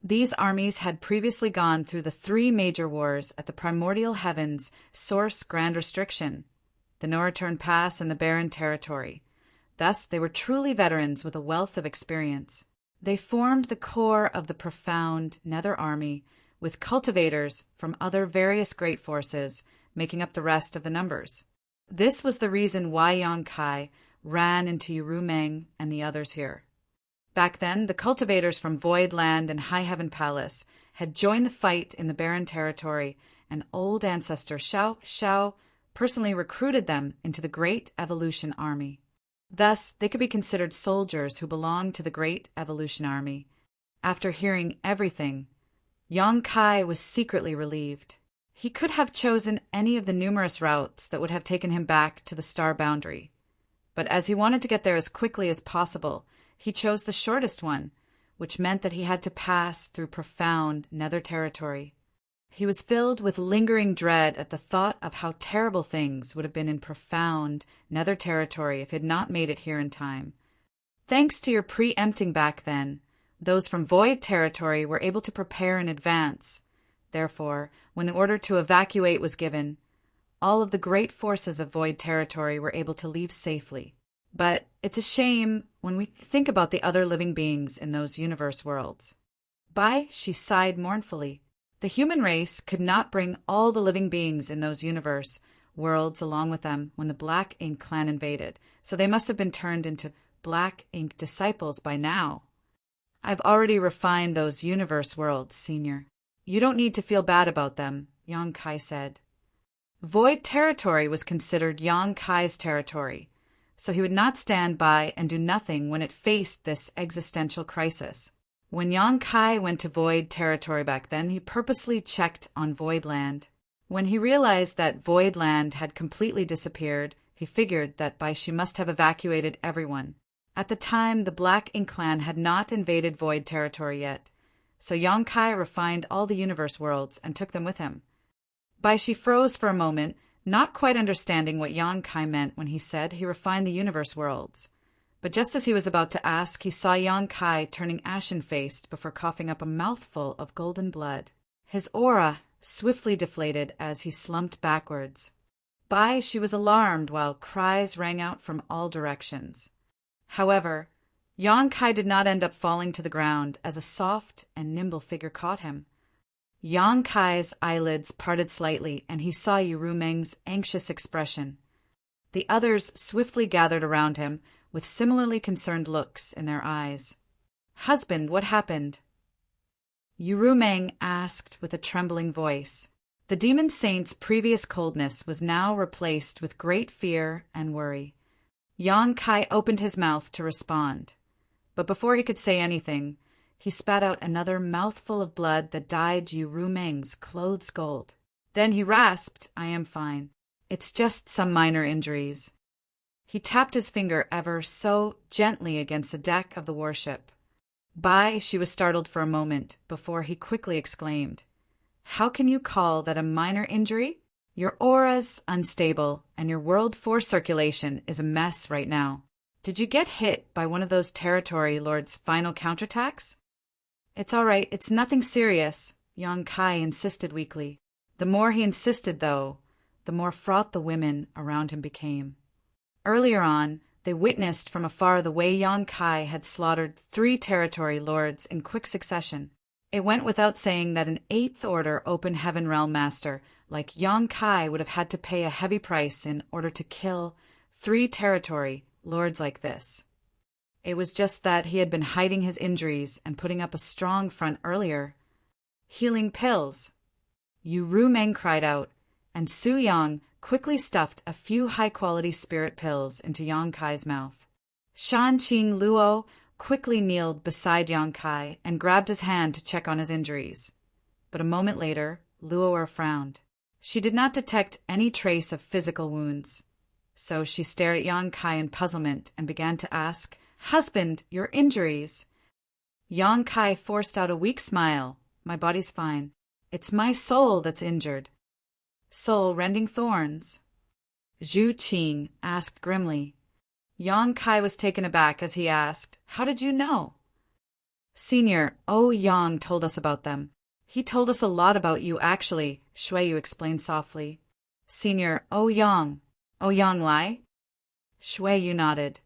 These armies had previously gone through the three major wars at the Primordial Heavens Source Grand Restriction, the No Return Pass, and the Barren Territory. Thus, they were truly veterans with a wealth of experience. They formed the core of the Profound Nether Army, with cultivators from other various great forces making up the rest of the numbers. This was the reason why Yang Kai ran into Yurumeng and the others here. Back then, the cultivators from Void Land and High Heaven Palace had joined the fight in the Barren Territory, and old ancestor Xiao Xiao personally recruited them into the Great Evolution Army. Thus, they could be considered soldiers who belonged to the Great Evolution Army. After hearing everything, Yang Kai was secretly relieved. He could have chosen any of the numerous routes that would have taken him back to the star boundary. But as he wanted to get there as quickly as possible, he chose the shortest one, which meant that he had to pass through Profound Nether Territory. He was filled with lingering dread at the thought of how terrible things would have been in Profound Nether Territory if he had not made it here in time. Thanks to your preempting back then, those from Void Territory were able to prepare in advance. Therefore, when the order to evacuate was given, all of the great forces of Void Territory were able to leave safely. But it's a shame when we think about the other living beings in those universe worlds. Bai, she sighed mournfully. The human race could not bring all the living beings in those universe worlds along with them when the Black Ink clan invaded, so they must have been turned into Black Ink disciples by now. I've already refined those universe worlds, Senior. You don't need to feel bad about them, Yang Kai said. Void Territory was considered Yang Kai's territory, so he would not stand by and do nothing when it faced this existential crisis. When Yang Kai went to Void Territory back then, he purposely checked on Void Land. When he realized that Void Land had completely disappeared, he figured that she must have evacuated everyone. At the time, the Black Ink clan had not invaded Void Territory yet, so Yang Kai refined all the universe worlds and took them with him. She froze for a moment, not quite understanding what Yang Kai meant when he said he refined the universe worlds. But just as he was about to ask, he saw Yang Kai turning ashen-faced before coughing up a mouthful of golden blood. His aura swiftly deflated as he slumped backwards. She was alarmed while cries rang out from all directions. However, Yang Kai did not end up falling to the ground as a soft and nimble figure caught him. Yang Kai's eyelids parted slightly, and he saw Yurumeng's anxious expression. The others swiftly gathered around him, with similarly concerned looks in their eyes. "Husband, what happened?" Yurumeng asked with a trembling voice. The demon saint's previous coldness was now replaced with great fear and worry. Yang Kai opened his mouth to respond, but before he could say anything, he spat out another mouthful of blood that dyed Yurumeng's clothes gold. Then he rasped, "I am fine. It's just some minor injuries." He tapped his finger ever so gently against the deck of the warship. She was startled for a moment before he quickly exclaimed, "How can you call that a minor injury? Your aura's unstable, and your world force circulation is a mess right now. Did you get hit by one of those territory lords' final counterattacks?" "It's all right, it's nothing serious," Yang Kai insisted weakly. The more he insisted, though, the more fraught the women around him became. Earlier on, they witnessed from afar the way Yang Kai had slaughtered 3 territory lords in quick succession. It went without saying that an 8th Order Open Heaven Realm Master like Yang Kai would have had to pay a heavy price in order to kill 3 territory lords like this. It was just that he had been hiding his injuries and putting up a strong front earlier. Healing pills! Yu Rumeng cried out, and Su Yang quickly stuffed a few high-quality spirit pills into Yang Kai's mouth. Shan Qing Luo quickly kneeled beside Yang Kai and grabbed his hand to check on his injuries. But a moment later, Luo frowned. She did not detect any trace of physical wounds. So she stared at Yang Kai in puzzlement and began to ask, "Husband, your injuries." Yang Kai forced out a weak smile. "My body's fine. It's my soul that's injured." "Soul rending thorns?" Zhu Qing asked grimly. Yang Kai was taken aback as he asked, "How did you know?" "Senior, Yang told us about them. He told us a lot about you, actually," Shuiyu explained softly. "Senior, Yang Lai?" Shuiyu nodded.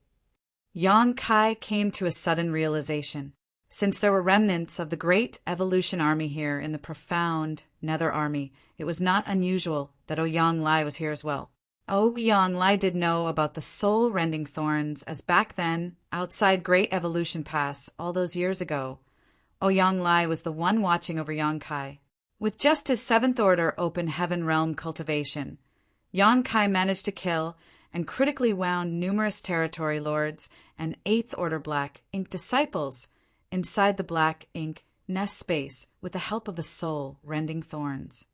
Yang Kai came to a sudden realization. Since there were remnants of the great evolution army here in the profound Nether Army, it was not unusual that Yang Lai was here as well. Yang Lai did know about the soul-rending thorns, as back then, outside Great Evolution Pass, all those years ago, Yang Lai was the one watching over Yang Kai. With just his 7th Order Open Heaven Realm cultivation, Yang Kai managed to kill and critically wound numerous territory lords and 8th Order Black Ink disciples inside the Black Ink nest space with the help of the soul-rending thorns.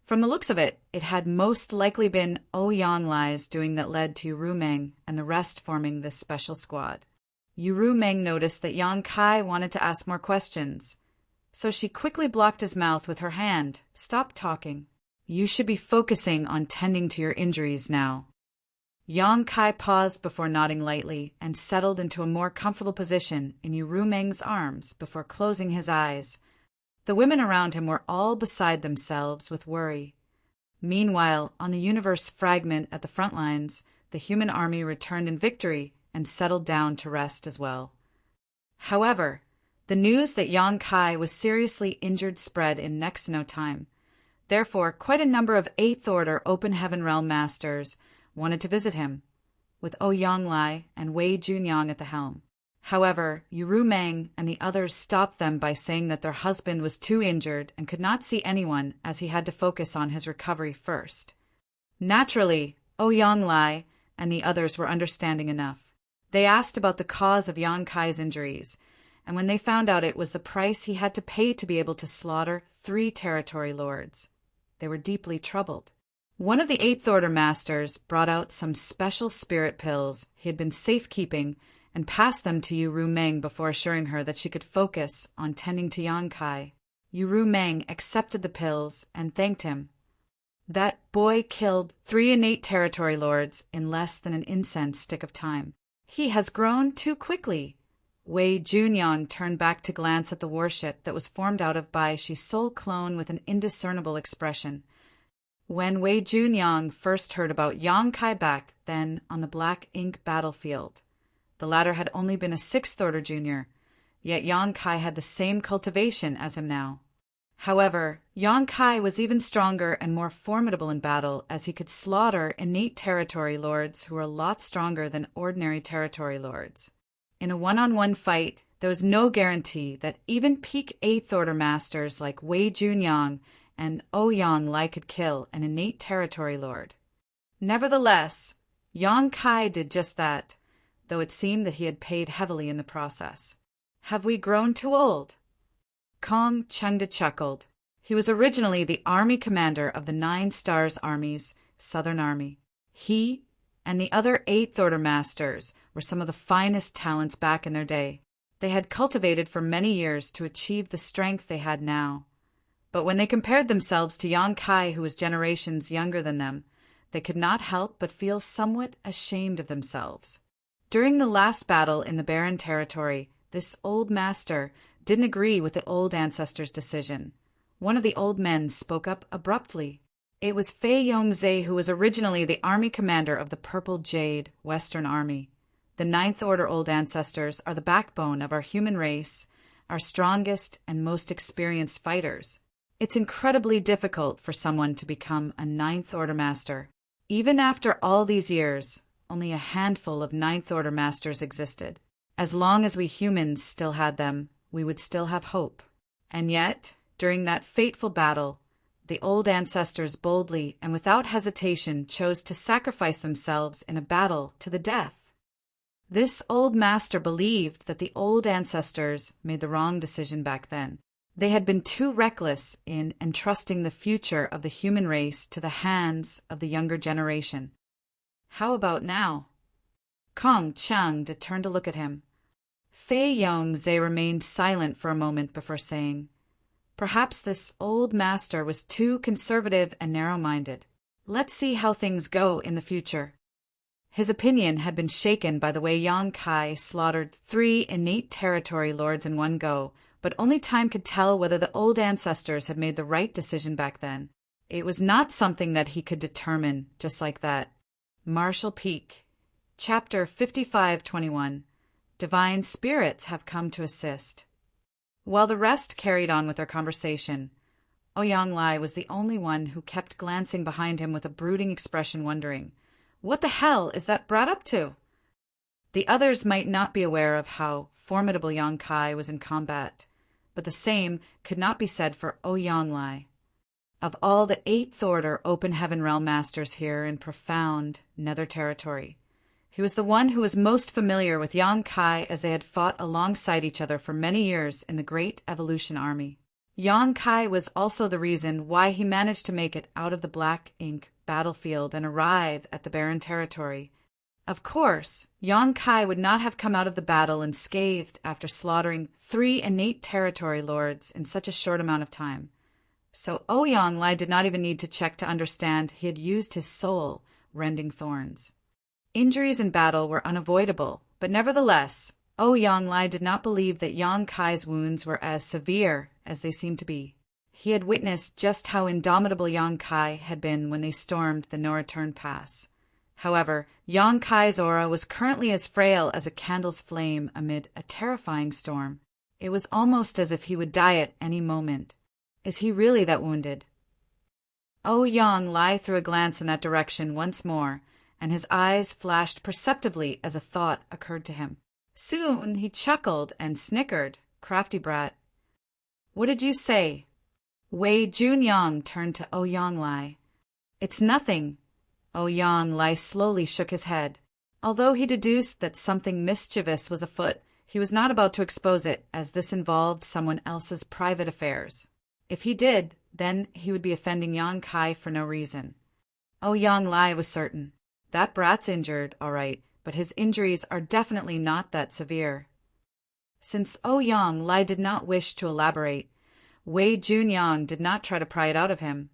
From the looks of it, it had most likely been Yang Lai's doing that led to Rumeng and the rest forming this special squad. Rumeng noticed that Yang Kai wanted to ask more questions, so she quickly blocked his mouth with her hand. "Stop talking. You should be focusing on tending to your injuries now." Yang Kai paused before nodding lightly and settled into a more comfortable position in Rumeng's arms before closing his eyes. The women around him were all beside themselves with worry. Meanwhile, on the universe fragment at the front lines, the human army returned in victory and settled down to rest as well. However, the news that Yang Kai was seriously injured spread in next to no time. Therefore, quite a number of 8th Order Open Heaven Realm Masters wanted to visit him, with Yang Lai and Wei Junyang at the helm. However, Rumeng and the others stopped them by saying that their husband was too injured and could not see anyone as he had to focus on his recovery first. Naturally, Yang Lai and the others were understanding enough. They asked about the cause of Yang Kai's injuries, and when they found out it was the price he had to pay to be able to slaughter 3 territory lords, they were deeply troubled. One of the 8th Order Masters brought out some special spirit pills he had been safekeeping and passed them to Rumeng before assuring her that she could focus on tending to Yang Kai. Rumeng accepted the pills and thanked him. That boy killed 3 innate territory lords in less than an incense stick of time. He has grown too quickly. Wei Junyang turned back to glance at the warship that was formed out of Bai Shi's soul clone with an indiscernible expression. When Wei Junyang first heard about Yang Kai back then on the Black Ink battlefield, the latter had only been a 6th Order junior, yet Yang Kai had the same cultivation as him now. However, Yang Kai was even stronger and more formidable in battle, as he could slaughter innate territory lords who were a lot stronger than ordinary territory lords. In a one-on-one fight, there was no guarantee that even peak 8th Order Masters like Wei Junyang and Yang Lai could kill an innate territory lord. Nevertheless, Yang Kai did just that, though it seemed that he had paid heavily in the process. "Have we grown too old?" Kong Chengda chuckled. He was originally the army commander of the 9 Stars Army's Southern Army. He and the other 8th Order Masters were some of the finest talents back in their day. They had cultivated for many years to achieve the strength they had now. But when they compared themselves to Yang Kai, who was generations younger than them, they could not help but feel somewhat ashamed of themselves. During the last battle in the Barren Territory, this old master didn't agree with the old ancestor's decision. One of the old men spoke up abruptly. It was Fei Yongzhe who was originally the army commander of the Purple Jade Western Army. The Ninth Order old ancestors are the backbone of our human race, our strongest and most experienced fighters. It's incredibly difficult for someone to become a Ninth Order master. Even after all these years, only a handful of Ninth Order masters existed. As long as we humans still had them, we would still have hope. And yet, during that fateful battle, the old ancestors boldly and without hesitation chose to sacrifice themselves in a battle to the death. This old master believed that the old ancestors made the wrong decision back then. They had been too reckless in entrusting the future of the human race to the hands of the younger generation. How about now? Kong Chang turned to look at him. Fei Yongzhe remained silent for a moment before saying, "Perhaps this old master was too conservative and narrow-minded. Let's see how things go in the future." His opinion had been shaken by the way Yang Kai slaughtered 3 innate territory lords in one go, but only time could tell whether the old ancestors had made the right decision back then. It was not something that he could determine just like that. Marshall Peak, Chapter 5521. Divine Spirits have come to assist. While the rest carried on with their conversation, Ouyang Lai was the only one who kept glancing behind him with a brooding expression, wondering, what the hell is that brat up to? The others might not be aware of how formidable Yang Kai was in combat, but the same could not be said for Ouyang Lai. Of all the 8th Order Open Heaven Realm Masters here in profound Nether Territory, he was the one who was most familiar with Yang Kai, as they had fought alongside each other for many years in the Great Evolution Army. Yang Kai was also the reason why he managed to make it out of the Black Ink battlefield and arrive at the Barren Territory. Of course, Yang Kai would not have come out of the battle unscathed after slaughtering 3 innate territory lords in such a short amount of time. So Ouyang Lai did not even need to check to understand he had used his soul, rending thorns. Injuries in battle were unavoidable, but nevertheless, Ouyang Lai did not believe that Yang Kai's wounds were as severe as they seemed to be. He had witnessed just how indomitable Yang Kai had been when they stormed the no-return pass. However, Yang Kai's aura was currently as frail as a candle's flame amid a terrifying storm. It was almost as if he would die at any moment. Is he really that wounded? Ouyang Lai threw a glance in that direction once more, and his eyes flashed perceptibly as a thought occurred to him. Soon he chuckled and snickered. Crafty brat. What did you say? Wei Junyang turned to Ouyang Lai. It's nothing. Ouyang Lai slowly shook his head. Although he deduced that something mischievous was afoot, he was not about to expose it, as this involved someone else's private affairs. If he did, then he would be offending Yang Kai for no reason. Ouyang Lai was certain. That brat's injured, all right, but his injuries are definitely not that severe. Since Ouyang Lai did not wish to elaborate, Wei Junyang did not try to pry it out of him.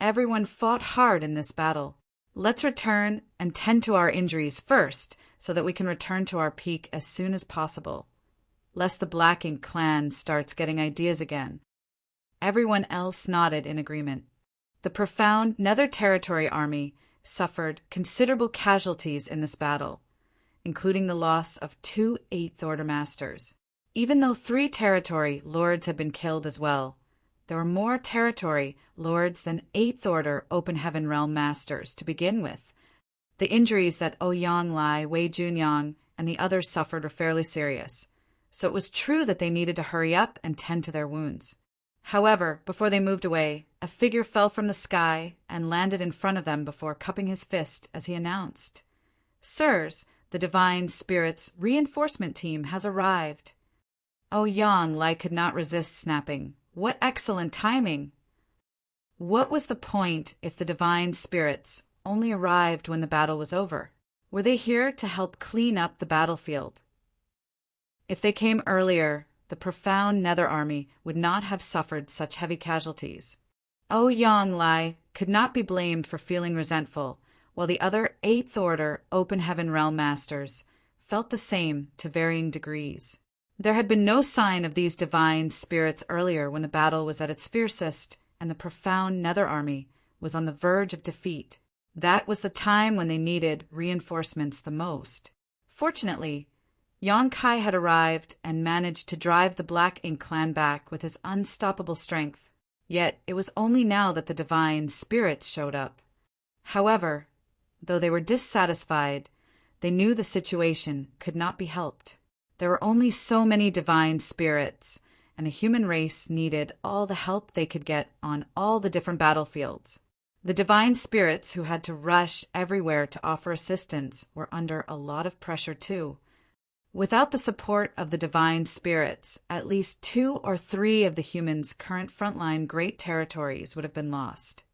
Everyone fought hard in this battle. Let's return and tend to our injuries first, so that we can return to our peak as soon as possible, lest the Black Ink clan starts getting ideas again. Everyone else nodded in agreement. The profound Nether Territory army suffered considerable casualties in this battle, including the loss of 2 8th Order masters. Even though 3 territory lords had been killed as well, there were more territory lords than 8th Order Open Heaven Realm masters to begin with. The injuries that Ouyang Lai, Wei Junyang, and the others suffered were fairly serious, so it was true that they needed to hurry up and tend to their wounds. However, before they moved away, a figure fell from the sky and landed in front of them before cupping his fist as he announced, "Sirs, the Divine Spirit's reinforcement team has arrived." Ouyang Lai could not resist snapping. What excellent timing! What was the point if the Divine Spirits only arrived when the battle was over? Were they here to help clean up the battlefield? If they came earlier, the profound Nether army would not have suffered such heavy casualties. Ouyang Lai could not be blamed for feeling resentful, while the other 8th Order Open Heaven Realm Masters felt the same to varying degrees. There had been no sign of these divine spirits earlier when the battle was at its fiercest, and the profound Nether army was on the verge of defeat. That was the time when they needed reinforcements the most. Fortunately, Yang Kai had arrived and managed to drive the Black Ink clan back with his unstoppable strength. Yet it was only now that the divine spirits showed up. However, though they were dissatisfied, they knew the situation could not be helped. There were only so many divine spirits, and the human race needed all the help they could get on all the different battlefields. The divine spirits who had to rush everywhere to offer assistance were under a lot of pressure too. Without the support of the divine spirits, at least 2 or 3 of the humans' current frontline great territories would have been lost.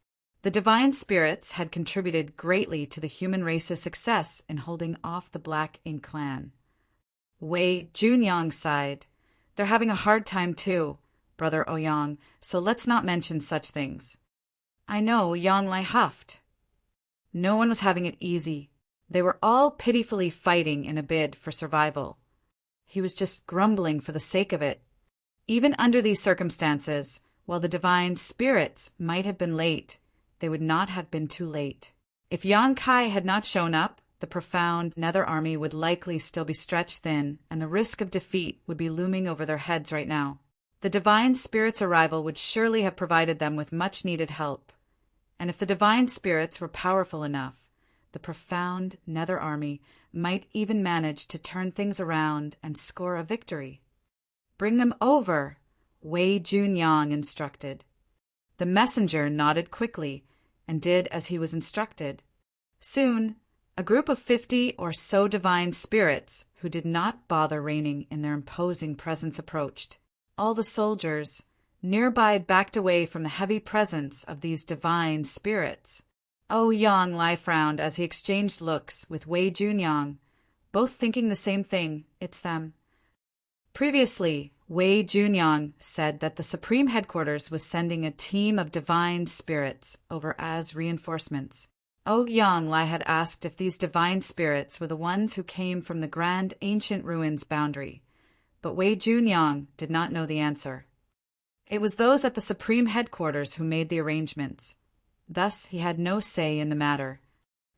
The divine spirits had contributed greatly to the human race's success in holding off the Black Ink clan. Wei Junyang sighed. They're having a hard time too, Brother Ouyang, so let's not mention such things. I know, Yang Lai huffed. No one was having it easy. They were all pitifully fighting in a bid for survival. He was just grumbling for the sake of it. Even under these circumstances, while the divine spirits might have been late, they would not have been too late. If Yang Kai had not shown up, the profound Nether Army would likely still be stretched thin, and the risk of defeat would be looming over their heads right now. The divine spirits' arrival would surely have provided them with much-needed help. And if the divine spirits were powerful enough, the profound Nether Army might even manage to turn things around and score a victory. Bring them over, Wei Junyang instructed. The messenger nodded quickly and did as he was instructed. Soon, a group of 50 or so divine spirits who did not bother reigning in their imposing presence approached. All the soldiers nearby backed away from the heavy presence of these divine spirits. Yang Lai frowned as he exchanged looks with Wei Junyang, both thinking the same thing, it's them. Previously, Wei Junyang said that the Supreme Headquarters was sending a team of divine spirits over as reinforcements. Yang Lai had asked if these divine spirits were the ones who came from the Grand Ancient Ruins boundary, but Wei Junyang did not know the answer. It was those at the Supreme Headquarters who made the arrangements. Thus he had no say in the matter.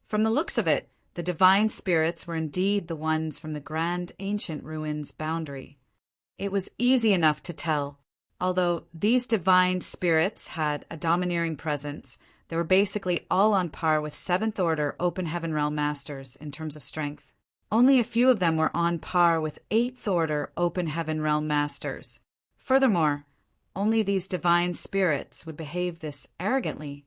From the looks of it, the divine spirits were indeed the ones from the Grand Ancient Ruins boundary. It was easy enough to tell. Although these divine spirits had a domineering presence, they were basically all on par with 7th Order Open Heaven Realm Masters in terms of strength. Only a few of them were on par with 8th Order Open Heaven Realm Masters. Furthermore, only these divine spirits would behave this arrogantly.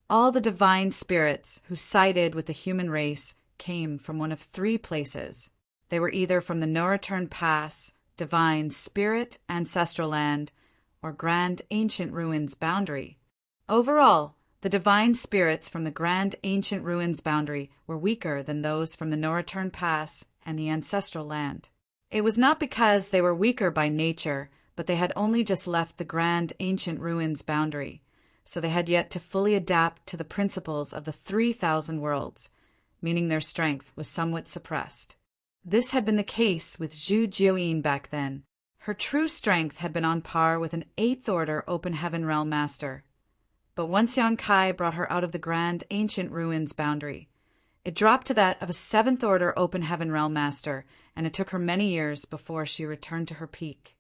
All the divine spirits who sided with the human race came from one of 3 places. They were either from the No Return Pass, Divine Spirit Ancestral Land, or Grand Ancient Ruins boundary. Overall, the divine spirits from the Grand Ancient Ruins boundary were weaker than those from the No Return Pass and the Ancestral Land. It was not because they were weaker by nature, but they had only just left the Grand Ancient Ruins boundary, so they had yet to fully adapt to the principles of the 3,000 worlds, meaning their strength was somewhat suppressed. This had been the case with Zhu Jioyin back then. Her true strength had been on par with an 8th Order Open Heaven Realm Master. But once Yang Kai brought her out of the Grand Ancient Ruins boundary, it dropped to that of a 7th Order Open Heaven Realm Master, and it took her many years before she returned to her peak.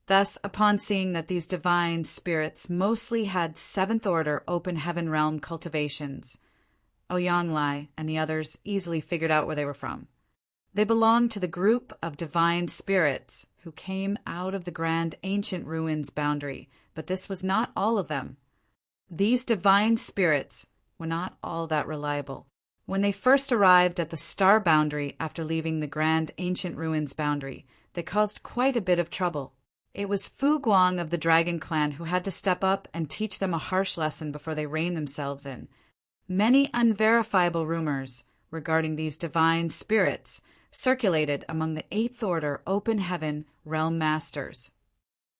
Thus, upon seeing that these divine spirits mostly had 7th Order Open Heaven Realm cultivations, Yang Lai and the others easily figured out where they were from. They belonged to the group of divine spirits who came out of the Grand Ancient Ruins boundary, but this was not all of them. These divine spirits were not all that reliable. When they first arrived at the Star boundary after leaving the Grand Ancient Ruins boundary, they caused quite a bit of trouble. It was Fu Guang of the Dragon Clan who had to step up and teach them a harsh lesson before they reined themselves in. Many unverifiable rumors regarding these divine spirits circulated among the 8th Order Open Heaven Realm Masters.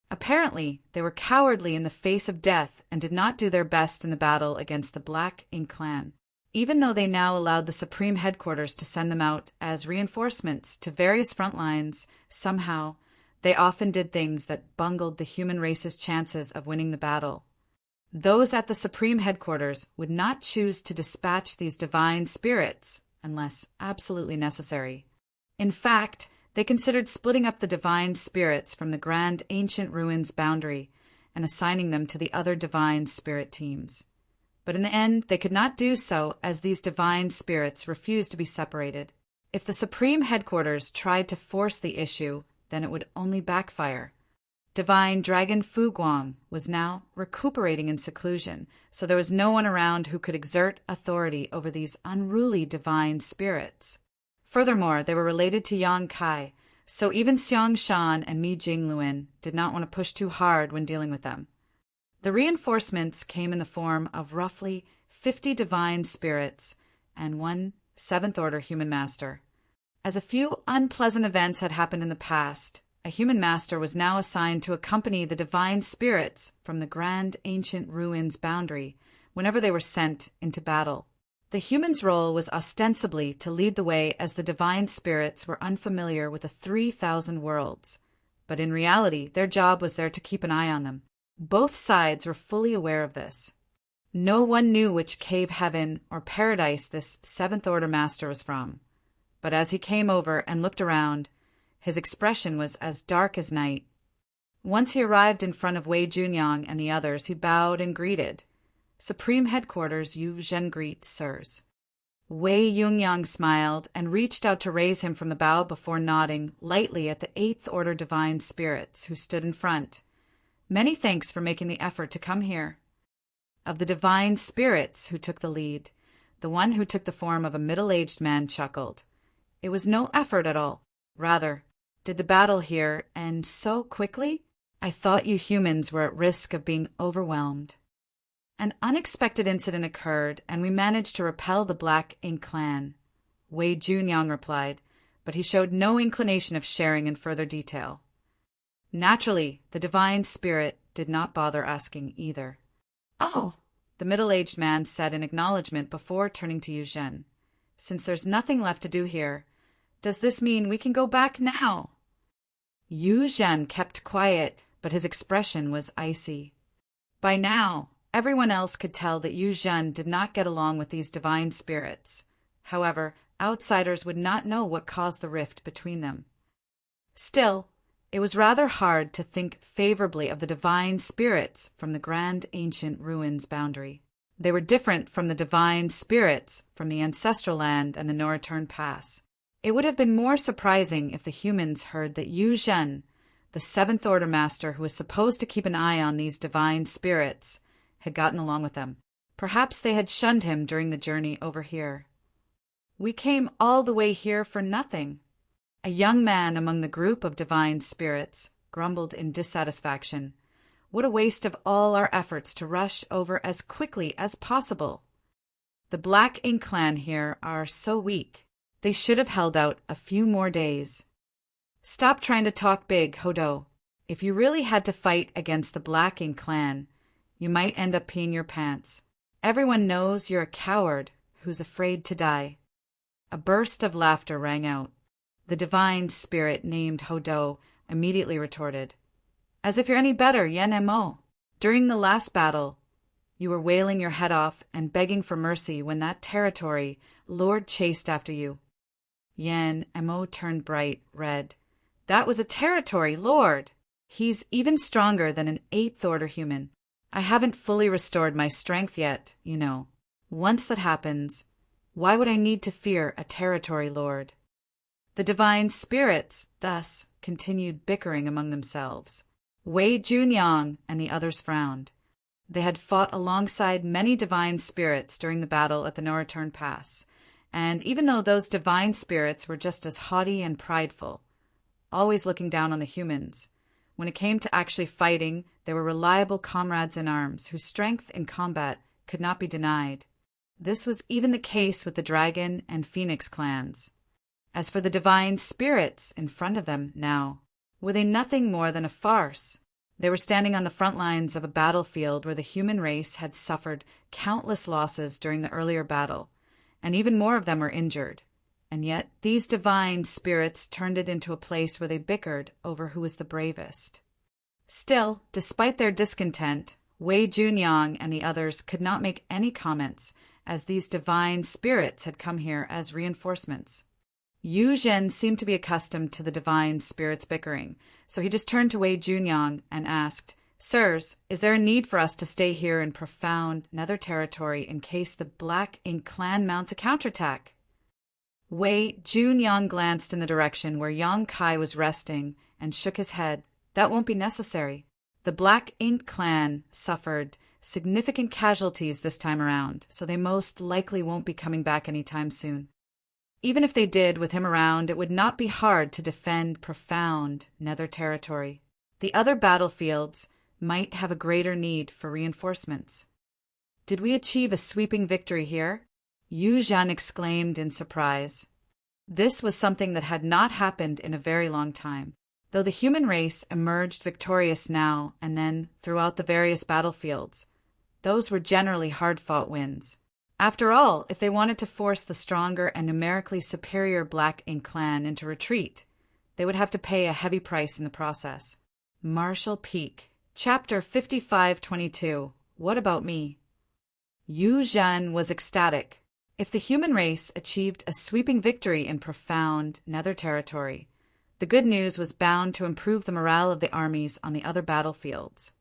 Apparently, they were cowardly in the face of death and did not do their best in the battle against the Black Ink clan. Even though they now allowed the Supreme Headquarters to send them out as reinforcements to various front lines, somehow they often did things that bungled the human race's chances of winning the battle. Those at the Supreme Headquarters would not choose to dispatch these divine spirits unless absolutely necessary. In fact, they considered splitting up the divine spirits from the grand ancient ruins boundary and assigning them to the other divine spirit teams. But in the end, they could not do so as these divine spirits refused to be separated. If the Supreme Headquarters tried to force the issue, then it would only backfire. Divine Dragon Fu Guang was now recuperating in seclusion, so there was no one around who could exert authority over these unruly divine spirits. Furthermore, they were related to Yang Kai, so even Xiang Shan and Mi Jingluan did not want to push too hard when dealing with them. The reinforcements came in the form of roughly 50 divine spirits and one seventh-order human master. As a few unpleasant events had happened in the past, a human master was now assigned to accompany the divine spirits from the grand ancient ruins boundary whenever they were sent into battle. The human's role was ostensibly to lead the way as the divine spirits were unfamiliar with the 3,000 worlds, but in reality their job was there to keep an eye on them. Both sides were fully aware of this. No one knew which cave heaven or paradise this seventh-order master was from, but as he came over and looked around, his expression was as dark as night. Once he arrived in front of Wei Junyang and the others, he bowed and greeted. "Supreme Headquarters, you Zhen greets, sirs." Wei Junyang smiled and reached out to raise him from the bow before nodding lightly at the eighth-order divine spirits who stood in front. "Many thanks for making the effort to come here." Of the divine spirits who took the lead, the one who took the form of a middle-aged man chuckled. It was no effort at all. Rather, did the battle here end so quickly? I thought you humans were at risk of being overwhelmed. An unexpected incident occurred, and we managed to repel the Black Ink clan, Wei Junyang replied, but he showed no inclination of sharing in further detail. Naturally, the divine spirit did not bother asking either. "Oh," the middle-aged man said in acknowledgement before turning to Yu Zhen. "Since there's nothing left to do here, does this mean we can go back now?" Yu Zhen kept quiet, but his expression was icy. By now, everyone else could tell that Yu Zhen did not get along with these divine spirits. However, outsiders would not know what caused the rift between them. Still, it was rather hard to think favorably of the divine spirits from the grand ancient ruins boundary. They were different from the divine spirits from the ancestral land and the Noreturn Pass. It would have been more surprising if the humans heard that Yu Zhen, the seventh-order master who was supposed to keep an eye on these divine spirits, had gotten along with them. Perhaps they had shunned him during the journey over here. "We came all the way here for nothing." A young man among the group of divine spirits grumbled in dissatisfaction. "What a waste of all our efforts to rush over as quickly as possible. The Black Ink clan here are so weak. They should have held out a few more days." "Stop trying to talk big, Hodo. If you really had to fight against the Black Ink clan, you might end up peeing your pants. Everyone knows you're a coward who's afraid to die." A burst of laughter rang out. The divine spirit named Hodo immediately retorted, "As if you're any better, Yen Mo. During the last battle, you were wailing your head off and begging for mercy when that territory lord chased after you." Yen Mo turned bright red. "That was a territory lord. He's even stronger than an eighth-order human. I haven't fully restored my strength yet, you know. Once that happens, why would I need to fear a territory lord?" The divine spirits, thus, continued bickering among themselves. Wei Junyang and the others frowned. They had fought alongside many divine spirits during the battle at the Noreturn Pass, and even though those divine spirits were just as haughty and prideful, always looking down on the humans, when it came to actually fighting, they were reliable comrades in arms whose strength in combat could not be denied. This was even the case with the Dragon and Phoenix clans. As for the divine spirits in front of them now, were they nothing more than a farce? They were standing on the front lines of a battlefield where the human race had suffered countless losses during the earlier battle, and even more of them were injured. And yet these divine spirits turned it into a place where they bickered over who was the bravest. Still, despite their discontent, Wei Junyang and the others could not make any comments, as these divine spirits had come here as reinforcements. Yu Zhen seemed to be accustomed to the divine spirits bickering, so he just turned to Wei Junyang and asked, "Sirs, is there a need for us to stay here in profound nether territory in case the Black Ink clan mounts a counterattack?" Wei Junyang glanced in the direction where Yang Kai was resting and shook his head. "That won't be necessary. The Black Ink clan suffered significant casualties this time around, so they most likely won't be coming back anytime soon. Even if they did, with him around, it would not be hard to defend profound nether territory. The other battlefields might have a greater need for reinforcements." "Did we achieve a sweeping victory here?" Yu Zhen exclaimed in surprise. This was something that had not happened in a very long time. Though the human race emerged victorious now and then throughout the various battlefields, those were generally hard-fought wins. After all, if they wanted to force the stronger and numerically superior Black Ink clan into retreat, they would have to pay a heavy price in the process. Marshall Peak. Chapter 5522. What about me? Yu Zhen was ecstatic. If the human race achieved a sweeping victory in profound nether territory, the good news was bound to improve the morale of the armies on the other battlefields.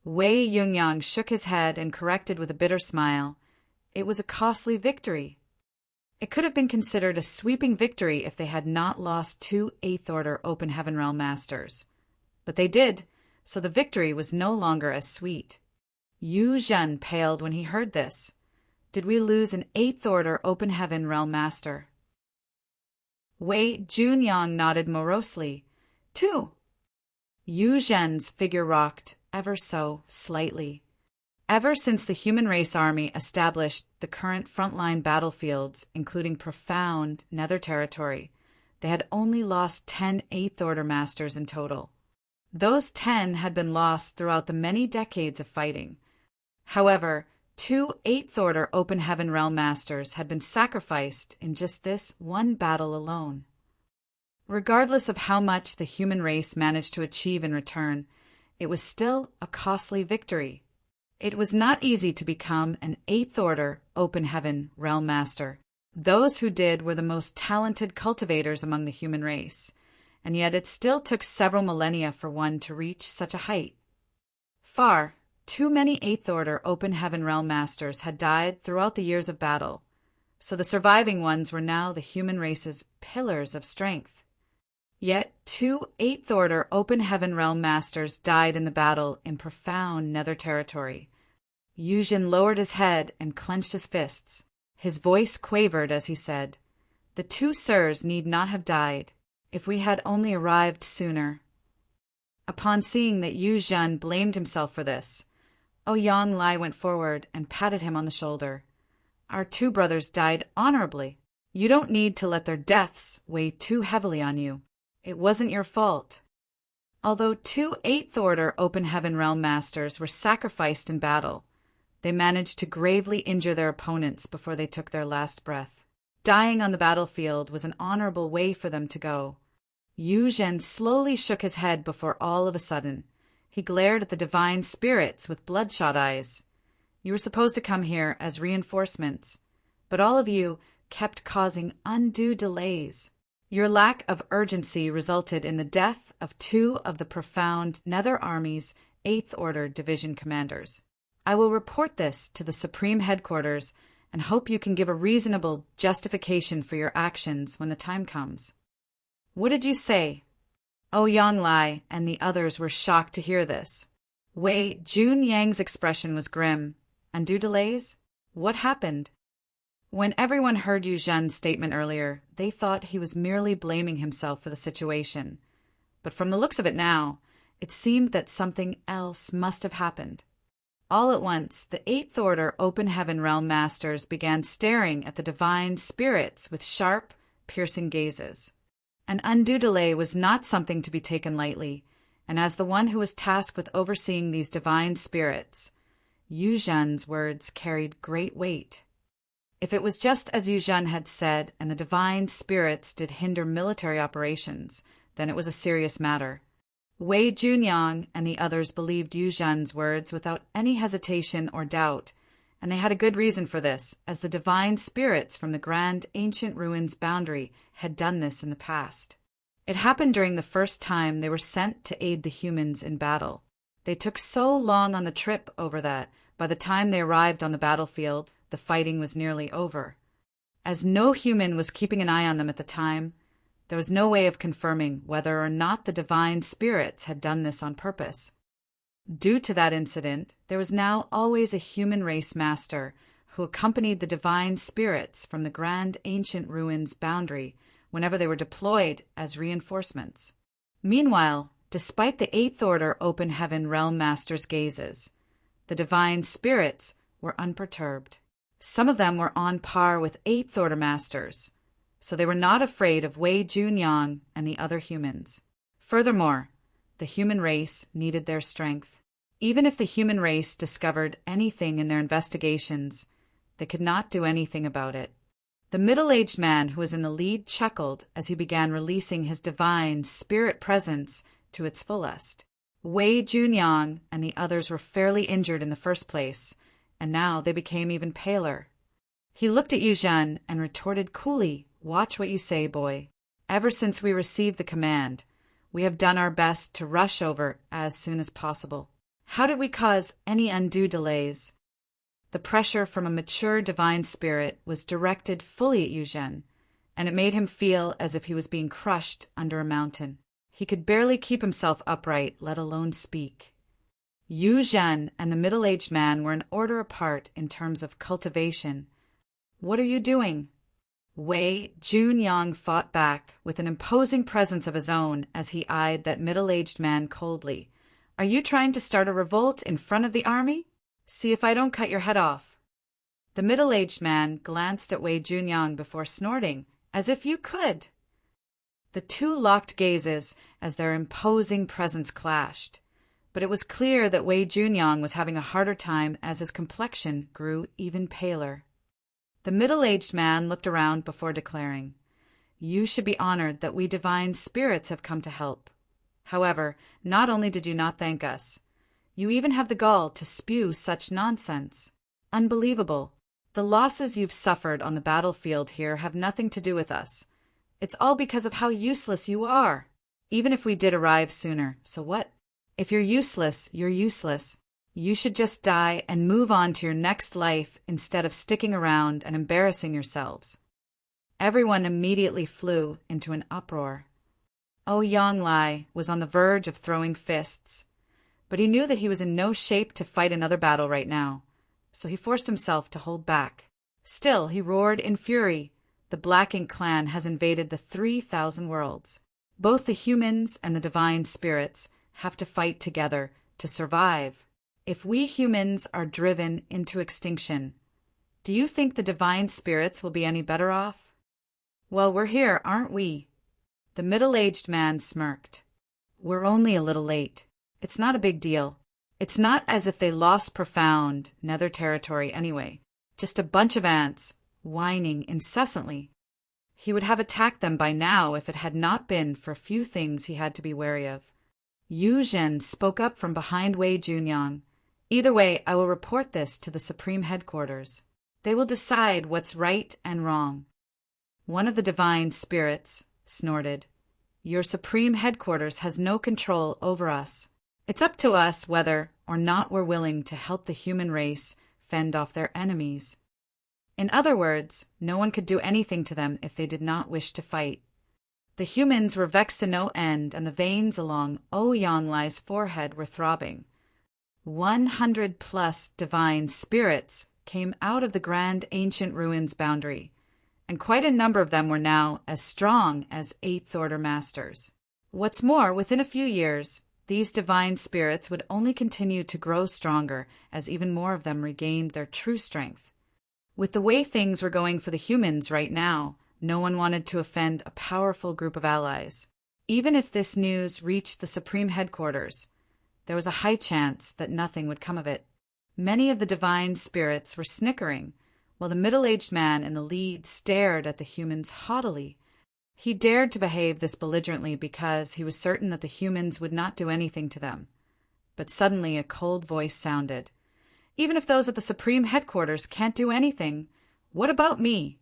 Wei Yungyang shook his head and corrected with a bitter smile. It was a costly victory. It could have been considered a sweeping victory if they had not lost 2 Eighth Order Open Heaven Realm Masters. But they did, so the victory was no longer as sweet. Yu Zhen paled when he heard this. Did we lose an Eighth Order Open Heaven Realm Master? Wei Junyang nodded morosely. 2. Yu Zhen's figure rocked ever so slightly. Ever since the human race army established the current frontline battlefields, including profound nether territory, they had only lost 10 Eighth Order Masters in total. Those 10 had been lost throughout the many decades of fighting. However, 2 Eighth Order Open Heaven Realm Masters had been sacrificed in just this one battle alone. Regardless of how much the human race managed to achieve in return, it was still a costly victory. It was not easy to become an Eighth Order Open Heaven Realm Master. Those who did were the most talented cultivators among the human race, and yet it still took several millennia for one to reach such a height. Far too many Eighth Order Open Heaven Realm Masters had died throughout the years of battle, so the surviving ones were now the human race's pillars of strength. Yet 2 Eighth Order Open Heaven Realm Masters died in the battle in profound nether territory. Yu Zhen lowered his head and clenched his fists. His voice quavered as he said, "The 2 sirs need not have died. If we had only arrived sooner." Upon seeing that Yu Zhen blamed himself for this, Ouyang Lai went forward and patted him on the shoulder. "Our 2 brothers died honorably. You don't need to let their deaths weigh too heavily on you. It wasn't your fault." Although 2 Eighth Order Open Heaven Realm Masters were sacrificed in battle, they managed to gravely injure their opponents before they took their last breath. Dying on the battlefield was an honorable way for them to go. Yu Zhen slowly shook his head before all of a sudden. He glared at the divine spirits with bloodshot eyes. "You were supposed to come here as reinforcements, but all of you kept causing undue delays. Your lack of urgency resulted in the death of 2 of the profound Nether Army's Eighth Order Division commanders. I will report this to the Supreme Headquarters and hope you can give a reasonable justification for your actions when the time comes." "What did you say?" Ouyang Lai and the others were shocked to hear this. Wei Junyang's expression was grim. "Undue delays? What happened?" When everyone heard Yu Zhen's statement earlier, they thought he was merely blaming himself for the situation. But from the looks of it now, it seemed that something else must have happened. All at once, the Eighth Order Open Heaven Realm Masters began staring at the divine spirits with sharp, piercing gazes. An undue delay was not something to be taken lightly, and as the one who was tasked with overseeing these divine spirits, Yu Zhen's words carried great weight. If it was just as Yu Zhen had said and the divine spirits did hinder military operations, then it was a serious matter. Wei Junyang and the others believed Yu Zhen's words without any hesitation or doubt, and they had a good reason for this, as the divine spirits from the grand ancient ruins boundary had done this in the past. It happened during the first time they were sent to aid the humans in battle. They took so long on the trip over that, by the time they arrived on the battlefield, the fighting was nearly over. As no human was keeping an eye on them at the time, there was no way of confirming whether or not the divine spirits had done this on purpose. Due to that incident, there was now always a human race master who accompanied the divine spirits from the grand ancient ruins boundary whenever they were deployed as reinforcements. Meanwhile, despite the Eighth Order Open Heaven Realm Master's gazes, the divine spirits were unperturbed. Some of them were on par with Eighth Order Masters, so they were not afraid of Wei Junyang and the other humans. Furthermore, the human race needed their strength. Even if the human race discovered anything in their investigations, they could not do anything about it. The middle-aged man who was in the lead chuckled as he began releasing his divine spirit presence to its fullest. Wei Junyang and the others were fairly injured in the first place, and now they became even paler. He looked at Yu Zhen and retorted coolly, "Watch what you say, boy. Ever since we received the command, we have done our best to rush over as soon as possible. How did we cause any undue delays?" The pressure from a mature divine spirit was directed fully at Yu Zhen, and it made him feel as if he was being crushed under a mountain. He could barely keep himself upright, let alone speak. Yu Zhen and the middle-aged man were an order apart in terms of cultivation. "What are you doing?" Wei Junyang fought back with an imposing presence of his own as he eyed that middle-aged man coldly. "Are you trying to start a revolt in front of the army? See if I don't cut your head off." The middle-aged man glanced at Wei Junyang before snorting, "As if you could." The two locked gazes as their imposing presence clashed, but it was clear that Wei Junyang was having a harder time as his complexion grew even paler. The middle-aged man looked around before declaring, "You should be honored that we divine spirits have come to help. However, not only did you not thank us, you even have the gall to spew such nonsense. Unbelievable. The losses you've suffered on the battlefield here have nothing to do with us. It's all because of how useless you are. Even if we did arrive sooner, so what? If you're useless, you're useless. You should just die and move on to your next life instead of sticking around and embarrassing yourselves." Everyone immediately flew into an uproar. Yonglai was on the verge of throwing fists, but he knew that he was in no shape to fight another battle right now, so he forced himself to hold back. Still, he roared in fury, "The Black Ink clan has invaded the 3,000 worlds. Both the humans and the divine spirits have to fight together to survive. If we humans are driven into extinction, do you think the divine spirits will be any better off? Well, we're here, aren't we?" The middle-aged man smirked. "We're only a little late. It's not a big deal. It's not as if they lost profound nether territory anyway. Just a bunch of ants, whining incessantly. He would have attacked them by now if it had not been for a few things he had to be wary of." Yu Zhen spoke up from behind Wei Junyang. "Either way, I will report this to the Supreme Headquarters. They will decide what's right and wrong." One of the divine spirits snorted, "Your Supreme Headquarters has no control over us. It's up to us whether or not we're willing to help the human race fend off their enemies." In other words, no one could do anything to them if they did not wish to fight. The humans were vexed to no end, and the veins along Yonglai's forehead were throbbing. 100+ divine spirits came out of the grand ancient ruins boundary, and quite a number of them were now as strong as Eighth Order Masters. What's more, within a few years, these divine spirits would only continue to grow stronger as even more of them regained their true strength. With the way things were going for the humans right now, no one wanted to offend a powerful group of allies. Even if this news reached the Supreme Headquarters, there was a high chance that nothing would come of it. Many of the divine spirits were snickering, while the middle-aged man in the lead stared at the humans haughtily. He dared to behave this belligerently because he was certain that the humans would not do anything to them. But suddenly a cold voice sounded. "Even if those at the Supreme Headquarters can't do anything, what about me?"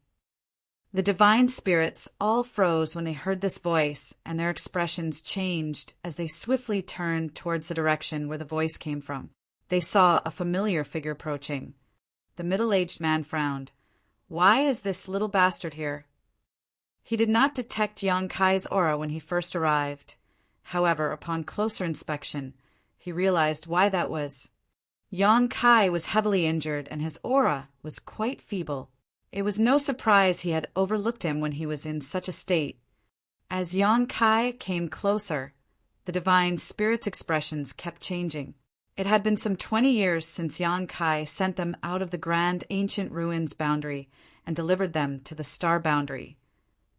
The divine spirits all froze when they heard this voice, and their expressions changed as they swiftly turned towards the direction where the voice came from. They saw a familiar figure approaching. The middle-aged man frowned. "Why is this little bastard here?" He did not detect Yang Kai's aura when he first arrived. However, upon closer inspection, he realized why that was. Yang Kai was heavily injured, and his aura was quite feeble. It was no surprise he had overlooked him when he was in such a state. As Yang Kai came closer, the divine spirit's expressions kept changing. It had been some 20 years since Yang Kai sent them out of the grand ancient ruins boundary and delivered them to the star boundary.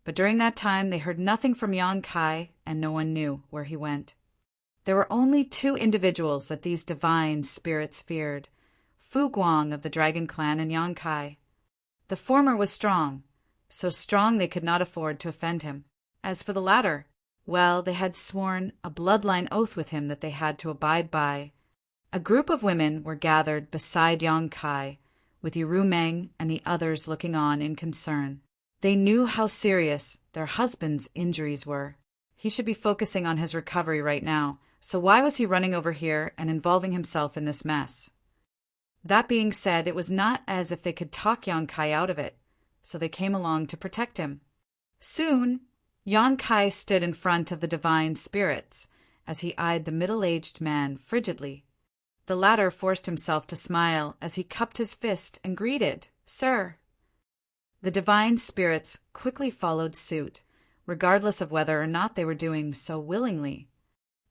But during that time they heard nothing from Yang Kai, and no one knew where he went. There were only two individuals that these divine spirits feared, Fu Guang of the Dragon Clan and Yang Kai. The former was strong, so strong they could not afford to offend him. As for the latter, well, they had sworn a bloodline oath with him that they had to abide by. A group of women were gathered beside Yang Kai, with Yiru Meng and the others looking on in concern. They knew how serious their husband's injuries were. He should be focusing on his recovery right now, so why was he running over here and involving himself in this mess? That being said, it was not as if they could talk Yang Kai out of it, so they came along to protect him. Soon, Yang Kai stood in front of the divine spirits as he eyed the middle-aged man frigidly. The latter forced himself to smile as he cupped his fist and greeted, "Sir." The divine spirits quickly followed suit, regardless of whether or not they were doing so willingly.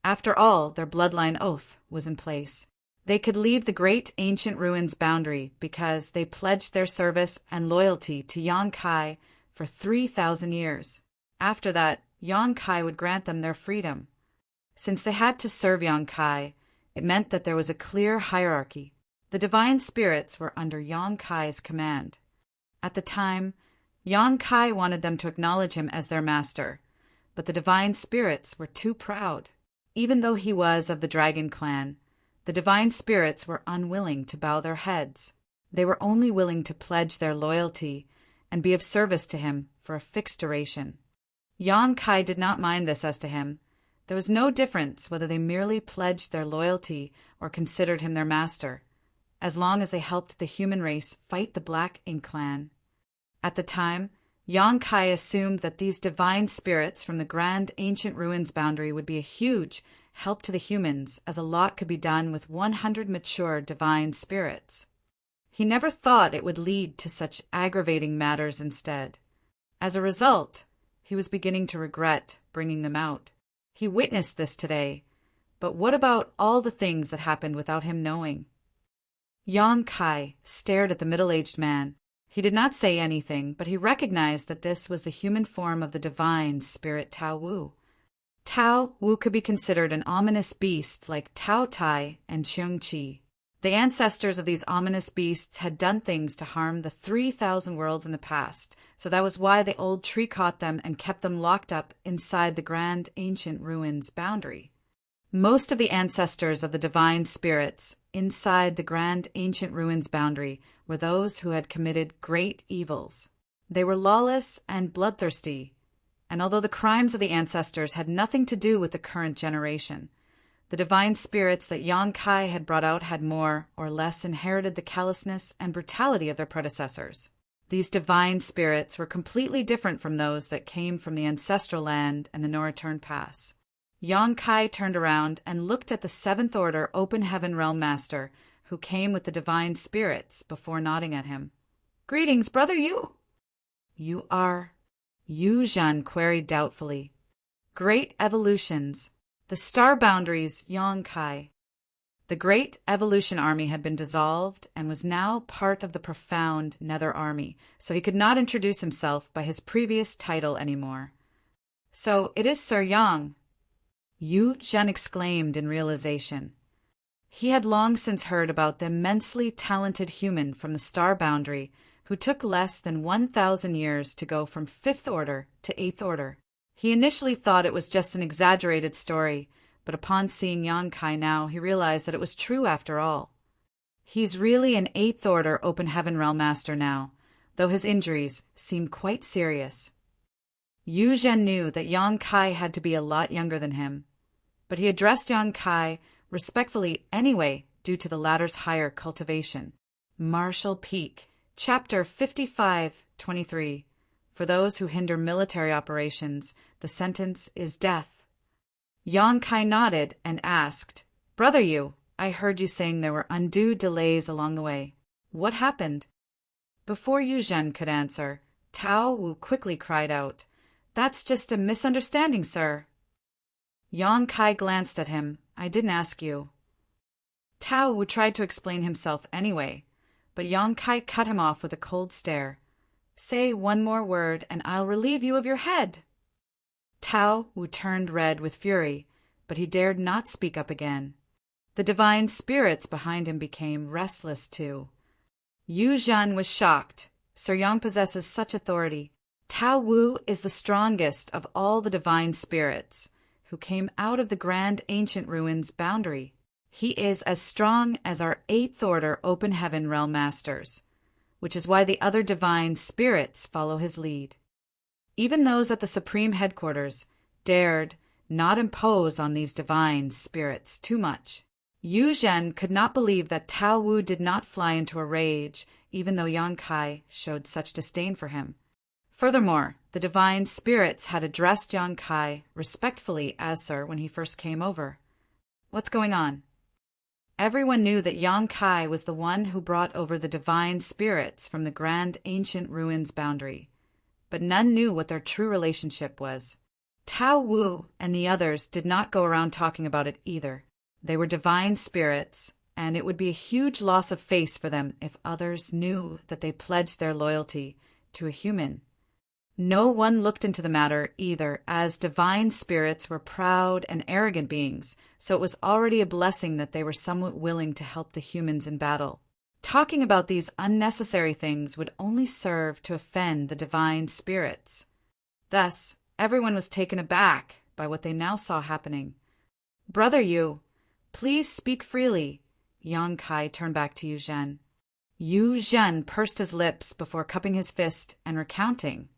After all, their bloodline oath was in place. They could leave the great ancient ruins boundary because they pledged their service and loyalty to Yang Kai for 3,000 years. After that, Yang Kai would grant them their freedom. Since they had to serve Yang Kai, it meant that there was a clear hierarchy. The divine spirits were under Yang Kai's command. At the time, Yang Kai wanted them to acknowledge him as their master, but the divine spirits were too proud. Even though he was of the Dragon Clan, the divine spirits were unwilling to bow their heads. They were only willing to pledge their loyalty and be of service to him for a fixed duration. Yang Kai did not mind this as to him. There was no difference whether they merely pledged their loyalty or considered him their master, as long as they helped the human race fight the Black Ink Clan. At the time, Yang Kai assumed that these divine spirits from the grand ancient ruins boundary would be a huge help to the humans, as a lot could be done with 100 mature divine spirits. He never thought it would lead to such aggravating matters instead. As a result, he was beginning to regret bringing them out. He witnessed this today, but what about all the things that happened without him knowing? Yang Kai stared at the middle-aged man. He did not say anything, but he recognized that this was the human form of the divine spirit Tao Wu. Tao Wu could be considered an ominous beast like Tao Tai and Cheung Chi. The ancestors of these ominous beasts had done things to harm the 3,000 worlds in the past, so that was why the old tree caught them and kept them locked up inside the grand ancient ruins boundary. Most of the ancestors of the divine spirits inside the grand ancient ruins boundary were those who had committed great evils. They were lawless and bloodthirsty, and although the crimes of the ancestors had nothing to do with the current generation, the divine spirits that Yang Kai had brought out had more or less inherited the callousness and brutality of their predecessors. These divine spirits were completely different from those that came from the ancestral land and the No-Return Pass. Yang Kai turned around and looked at the Seventh Order Open Heaven Realm Master, who came with the divine spirits, before nodding at him. "Greetings, Brother Yu." "You are?" Yu Zhen queried doubtfully. "Great evolutions. The star boundaries, Yang Kai." The Great Evolution Army had been dissolved and was now part of the profound Nether Army, so he could not introduce himself by his previous title anymore. "So it is Sir Yang," Yu Zhen exclaimed in realization. He had long since heard about the immensely talented human from the star boundary who took less than 1,000 years to go from 5th order to 8th order. He initially thought it was just an exaggerated story, but upon seeing Yong-kai now, he realized that it was true after all. He's really an 8th order Open Heaven Realm Master now, though his injuries seem quite serious. Yu Zhen knew that Yong-kai had to be a lot younger than him, but he addressed Yong-kai respectfully anyway due to the latter's higher cultivation. Martial Peak, Chapter 55-23. For those who hinder military operations, the sentence is death. Yong-kai nodded and asked, "Brother Yu, I heard you saying there were undue delays along the way. What happened?" Before Yu Zhen could answer, Tao Wu quickly cried out, "That's just a misunderstanding, sir." Yong-kai glanced at him. "I didn't ask you." Tao Wu tried to explain himself anyway, but Yong-kai cut him off with a cold stare. "Say one more word and I'll relieve you of your head." Tao Wu turned red with fury, but he dared not speak up again. The divine spirits behind him became restless too. Yu Zhen was shocked. Sir Yang possesses such authority. Tao Wu is the strongest of all the divine spirits, who came out of the grand ancient ruins boundary. He is as strong as our 8th order Open Heaven Realm Masters, which is why the other divine spirits follow his lead. Even those at the Supreme Headquarters dared not impose on these divine spirits too much. Yu Zhen could not believe that Tao Wu did not fly into a rage, even though Yong-kai showed such disdain for him. Furthermore, the divine spirits had addressed Yong-kai respectfully as sir when he first came over. What's going on? Everyone knew that Yong-kai was the one who brought over the divine spirits from the grand ancient ruins boundary, but none knew what their true relationship was. Tao Wu and the others did not go around talking about it either. They were divine spirits, and it would be a huge loss of face for them if others knew that they pledged their loyalty to a human. No one looked into the matter either, as divine spirits were proud and arrogant beings, so it was already a blessing that they were somewhat willing to help the humans in battle. Talking about these unnecessary things would only serve to offend the divine spirits. Thus, everyone was taken aback by what they now saw happening. "Brother Yu, please speak freely." Yong-kai turned back to Yu Zhen. Yu Zhen pursed his lips before cupping his fist and recounting.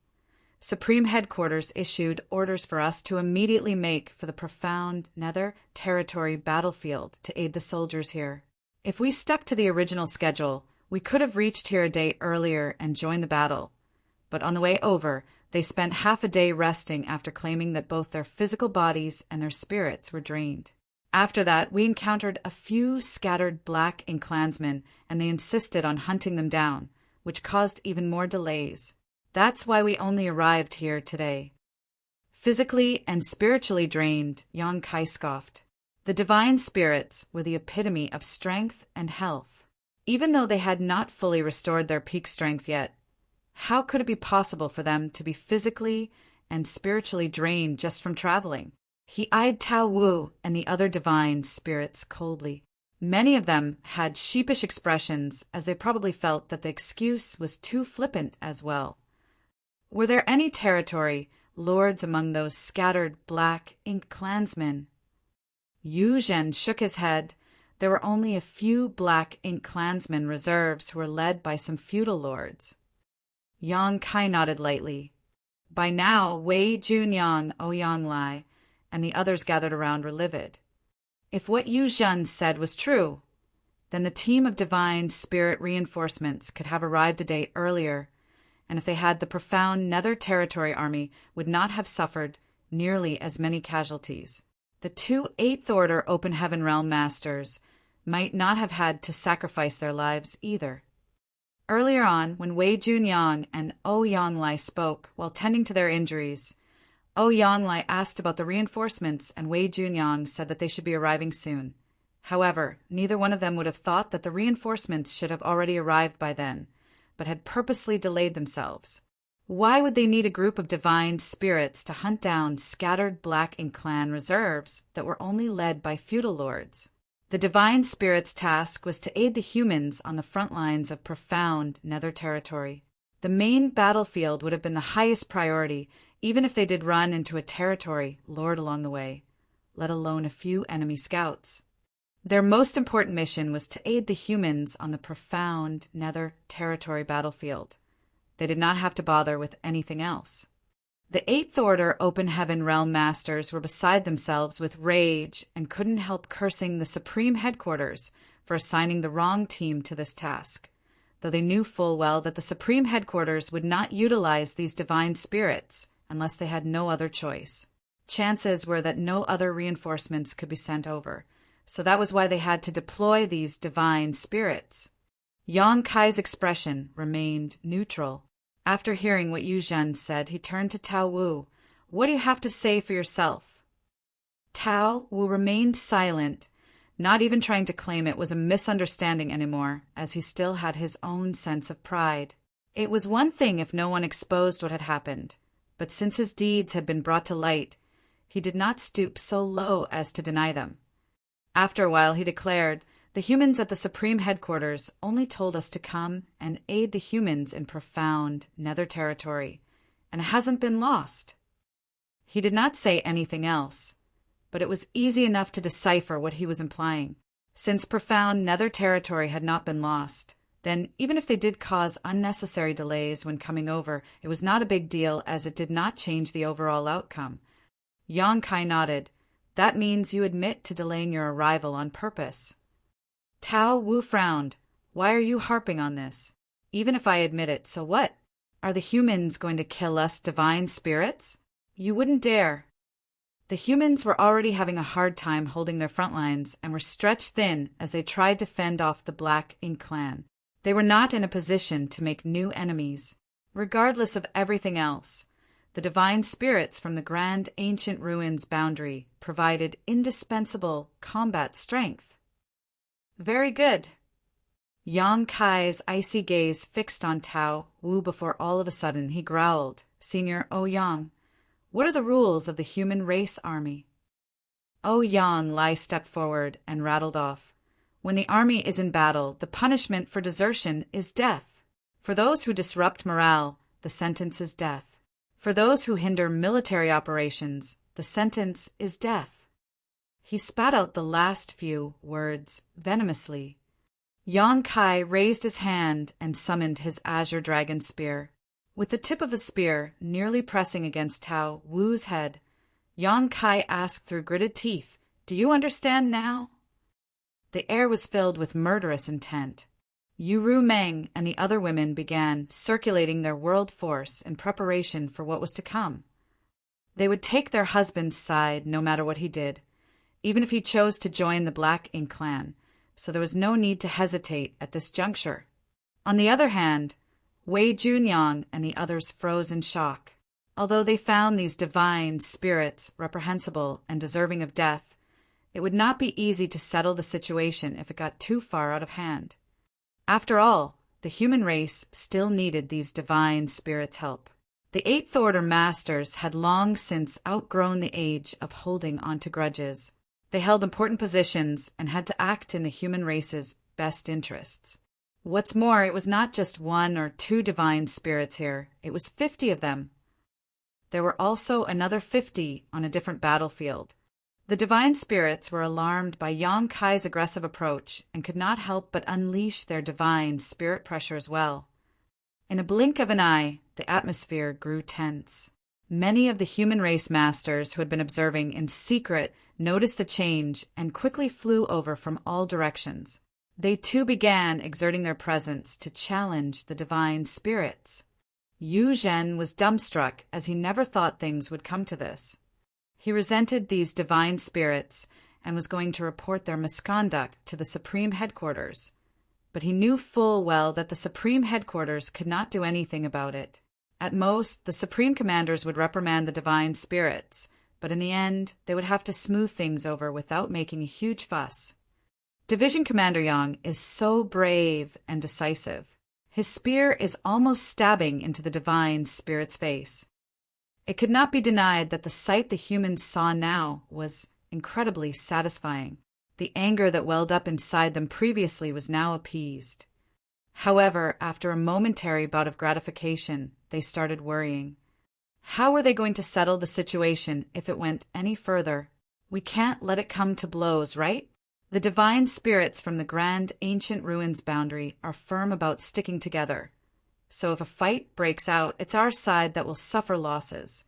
"Supreme Headquarters issued orders for us to immediately make for the profound Nether Territory battlefield to aid the soldiers here. If we stuck to the original schedule, we could have reached here a day earlier and joined the battle. But on the way over, they spent half a day resting after claiming that both their physical bodies and their spirits were drained. After that, we encountered a few scattered black ink clansmen, and they insisted on hunting them down, which caused even more delays. That's why we only arrived here today." Physically and spiritually drained, Yong-kai scoffed. The divine spirits were the epitome of strength and health. Even though they had not fully restored their peak strength yet, how could it be possible for them to be physically and spiritually drained just from traveling? He eyed Tao Wu and the other divine spirits coldly. Many of them had sheepish expressions, as they probably felt that the excuse was too flippant as well. Were there any territory lords among those scattered black ink clansmen? Yu Zhen shook his head. There were only a few black ink clansmen reserves who were led by some feudal lords. Yong-kai nodded lightly. By now, Wei Junyang, Oyanglai, and the others gathered around were livid. If what Yu Zhen said was true, then the team of divine spirit reinforcements could have arrived a day earlier, and if they had, the profound Nether Territory army would not have suffered nearly as many casualties. The two 8th Order Open Heaven Realm Masters might not have had to sacrifice their lives either. Earlier on, when Wei Junyang and Oyanglai spoke while tending to their injuries, Oyanglai asked about the reinforcements, and Wei Junyang said that they should be arriving soon. However, neither one of them would have thought that the reinforcements should have already arrived by then, but had purposely delayed themselves. Why would they need a group of divine spirits to hunt down scattered black ink clan reserves that were only led by feudal lords? The divine spirit's task was to aid the humans on the front lines of profound nether territory. The main battlefield would have been the highest priority, even if they did run into a territory lord along the way, let alone a few enemy scouts. Their most important mission was to aid the humans on the profound nether territory battlefield. They did not have to bother with anything else. The Eighth Order Open Heaven Realm Masters were beside themselves with rage and couldn't help cursing the Supreme Headquarters for assigning the wrong team to this task, though they knew full well that the Supreme Headquarters would not utilize these divine spirits unless they had no other choice. Chances were that no other reinforcements could be sent over, so that was why they had to deploy these divine spirits. Yang Kai's expression remained neutral. After hearing what Yu Zhen said, he turned to Tao Wu. "What do you have to say for yourself?" Tao Wu remained silent, not even trying to claim it was a misunderstanding anymore, as he still had his own sense of pride. It was one thing if no one exposed what had happened, but since his deeds had been brought to light, he did not stoop so low as to deny them. After a while, he declared, "The humans at the Supreme Headquarters only told us to come and aid the humans in profound nether territory, and it hasn't been lost." He did not say anything else, but it was easy enough to decipher what he was implying. Since profound nether territory had not been lost, then even if they did cause unnecessary delays when coming over, it was not a big deal as it did not change the overall outcome. Yang Kai nodded. "That means you admit to delaying your arrival on purpose." Tao Wu frowned. "Why are you harping on this? Even if I admit it, so what? Are the humans going to kill us divine spirits? You wouldn't dare." The humans were already having a hard time holding their front lines and were stretched thin as they tried to fend off the Black Ink clan. They were not in a position to make new enemies. Regardless of everything else, the divine spirits from the grand ancient ruins boundary provided indispensable combat strength. "Very good." Yang Kai's icy gaze fixed on Tao Wu before all of a sudden he growled, "Senior Ouyang, what are the rules of the human race army?" Ouyang Lai stepped forward and rattled off. "When the army is in battle, the punishment for desertion is death. For those who disrupt morale, the sentence is death. For those who hinder military operations, the sentence is death." He spat out the last few words venomously. Yang Kai raised his hand and summoned his azure dragon spear. With the tip of the spear nearly pressing against Tao Wu's head, Yang Kai asked through gritted teeth, "Do you understand now?" The air was filled with murderous intent. Yuru Meng and the other women began circulating their world force in preparation for what was to come. They would take their husband's side no matter what he did, even if he chose to join the Black Ink clan, so there was no need to hesitate at this juncture. On the other hand, Wei Junyang and the others froze in shock. Although they found these divine spirits reprehensible and deserving of death, it would not be easy to settle the situation if it got too far out of hand. After all, the human race still needed these divine spirits' help. The Eighth Order Masters had long since outgrown the age of holding onto grudges. They held important positions and had to act in the human race's best interests. What's more, it was not just 1 or 2 divine spirits here, it was 50 of them. There were also another 50 on a different battlefield. The divine spirits were alarmed by Yang Kai's aggressive approach and could not help but unleash their divine spirit pressure as well. In a blink of an eye, the atmosphere grew tense. Many of the human race masters who had been observing in secret noticed the change and quickly flew over from all directions. They too began exerting their presence to challenge the divine spirits. Yu Zhen was dumbstruck as he never thought things would come to this. He resented these divine spirits and was going to report their misconduct to the Supreme Headquarters. But he knew full well that the Supreme Headquarters could not do anything about it. At most, the Supreme Commanders would reprimand the divine spirits, but in the end, they would have to smooth things over without making a huge fuss. Division Commander Yang is so brave and decisive. His spear is almost stabbing into the divine spirit's face. It could not be denied that the sight the humans saw now was incredibly satisfying. The anger that welled up inside them previously was now appeased. However, after a momentary bout of gratification, they started worrying. How were they going to settle the situation if it went any further? We can't let it come to blows, right? The divine spirits from the grand ancient ruins boundary are firm about sticking together. So if a fight breaks out, it's our side that will suffer losses.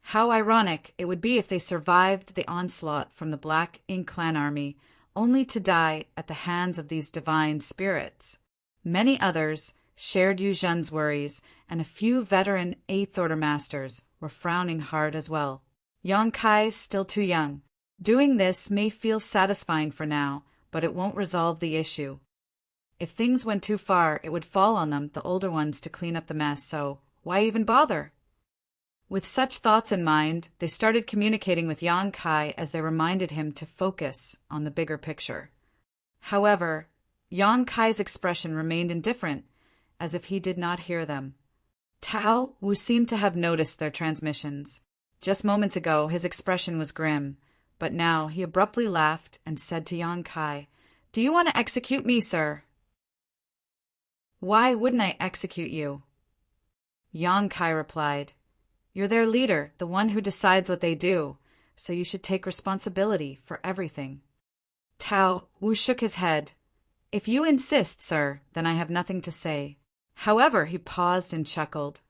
How ironic it would be if they survived the onslaught from the Black Ink Clan army, only to die at the hands of these divine spirits. Many others shared Yu Zhen's worries, and a few veteran 8th Order masters were frowning hard as well. Yang Kai's still too young. Doing this may feel satisfying for now, but it won't resolve the issue. If things went too far, it would fall on them, the older ones, to clean up the mess, so why even bother? With such thoughts in mind, they started communicating with Yang Kai as they reminded him to focus on the bigger picture. However, Yang Kai's expression remained indifferent, as if he did not hear them. Tao Wu seemed to have noticed their transmissions. Just moments ago, his expression was grim, but now he abruptly laughed and said to Yang Kai, "Do you want to execute me, sir?" "Why wouldn't I execute you?" Yang Kai replied, "You're their leader, the one who decides what they do, so you should take responsibility for everything." Tao Wu shook his head. "If you insist, sir, then I have nothing to say." However, he paused and chuckled.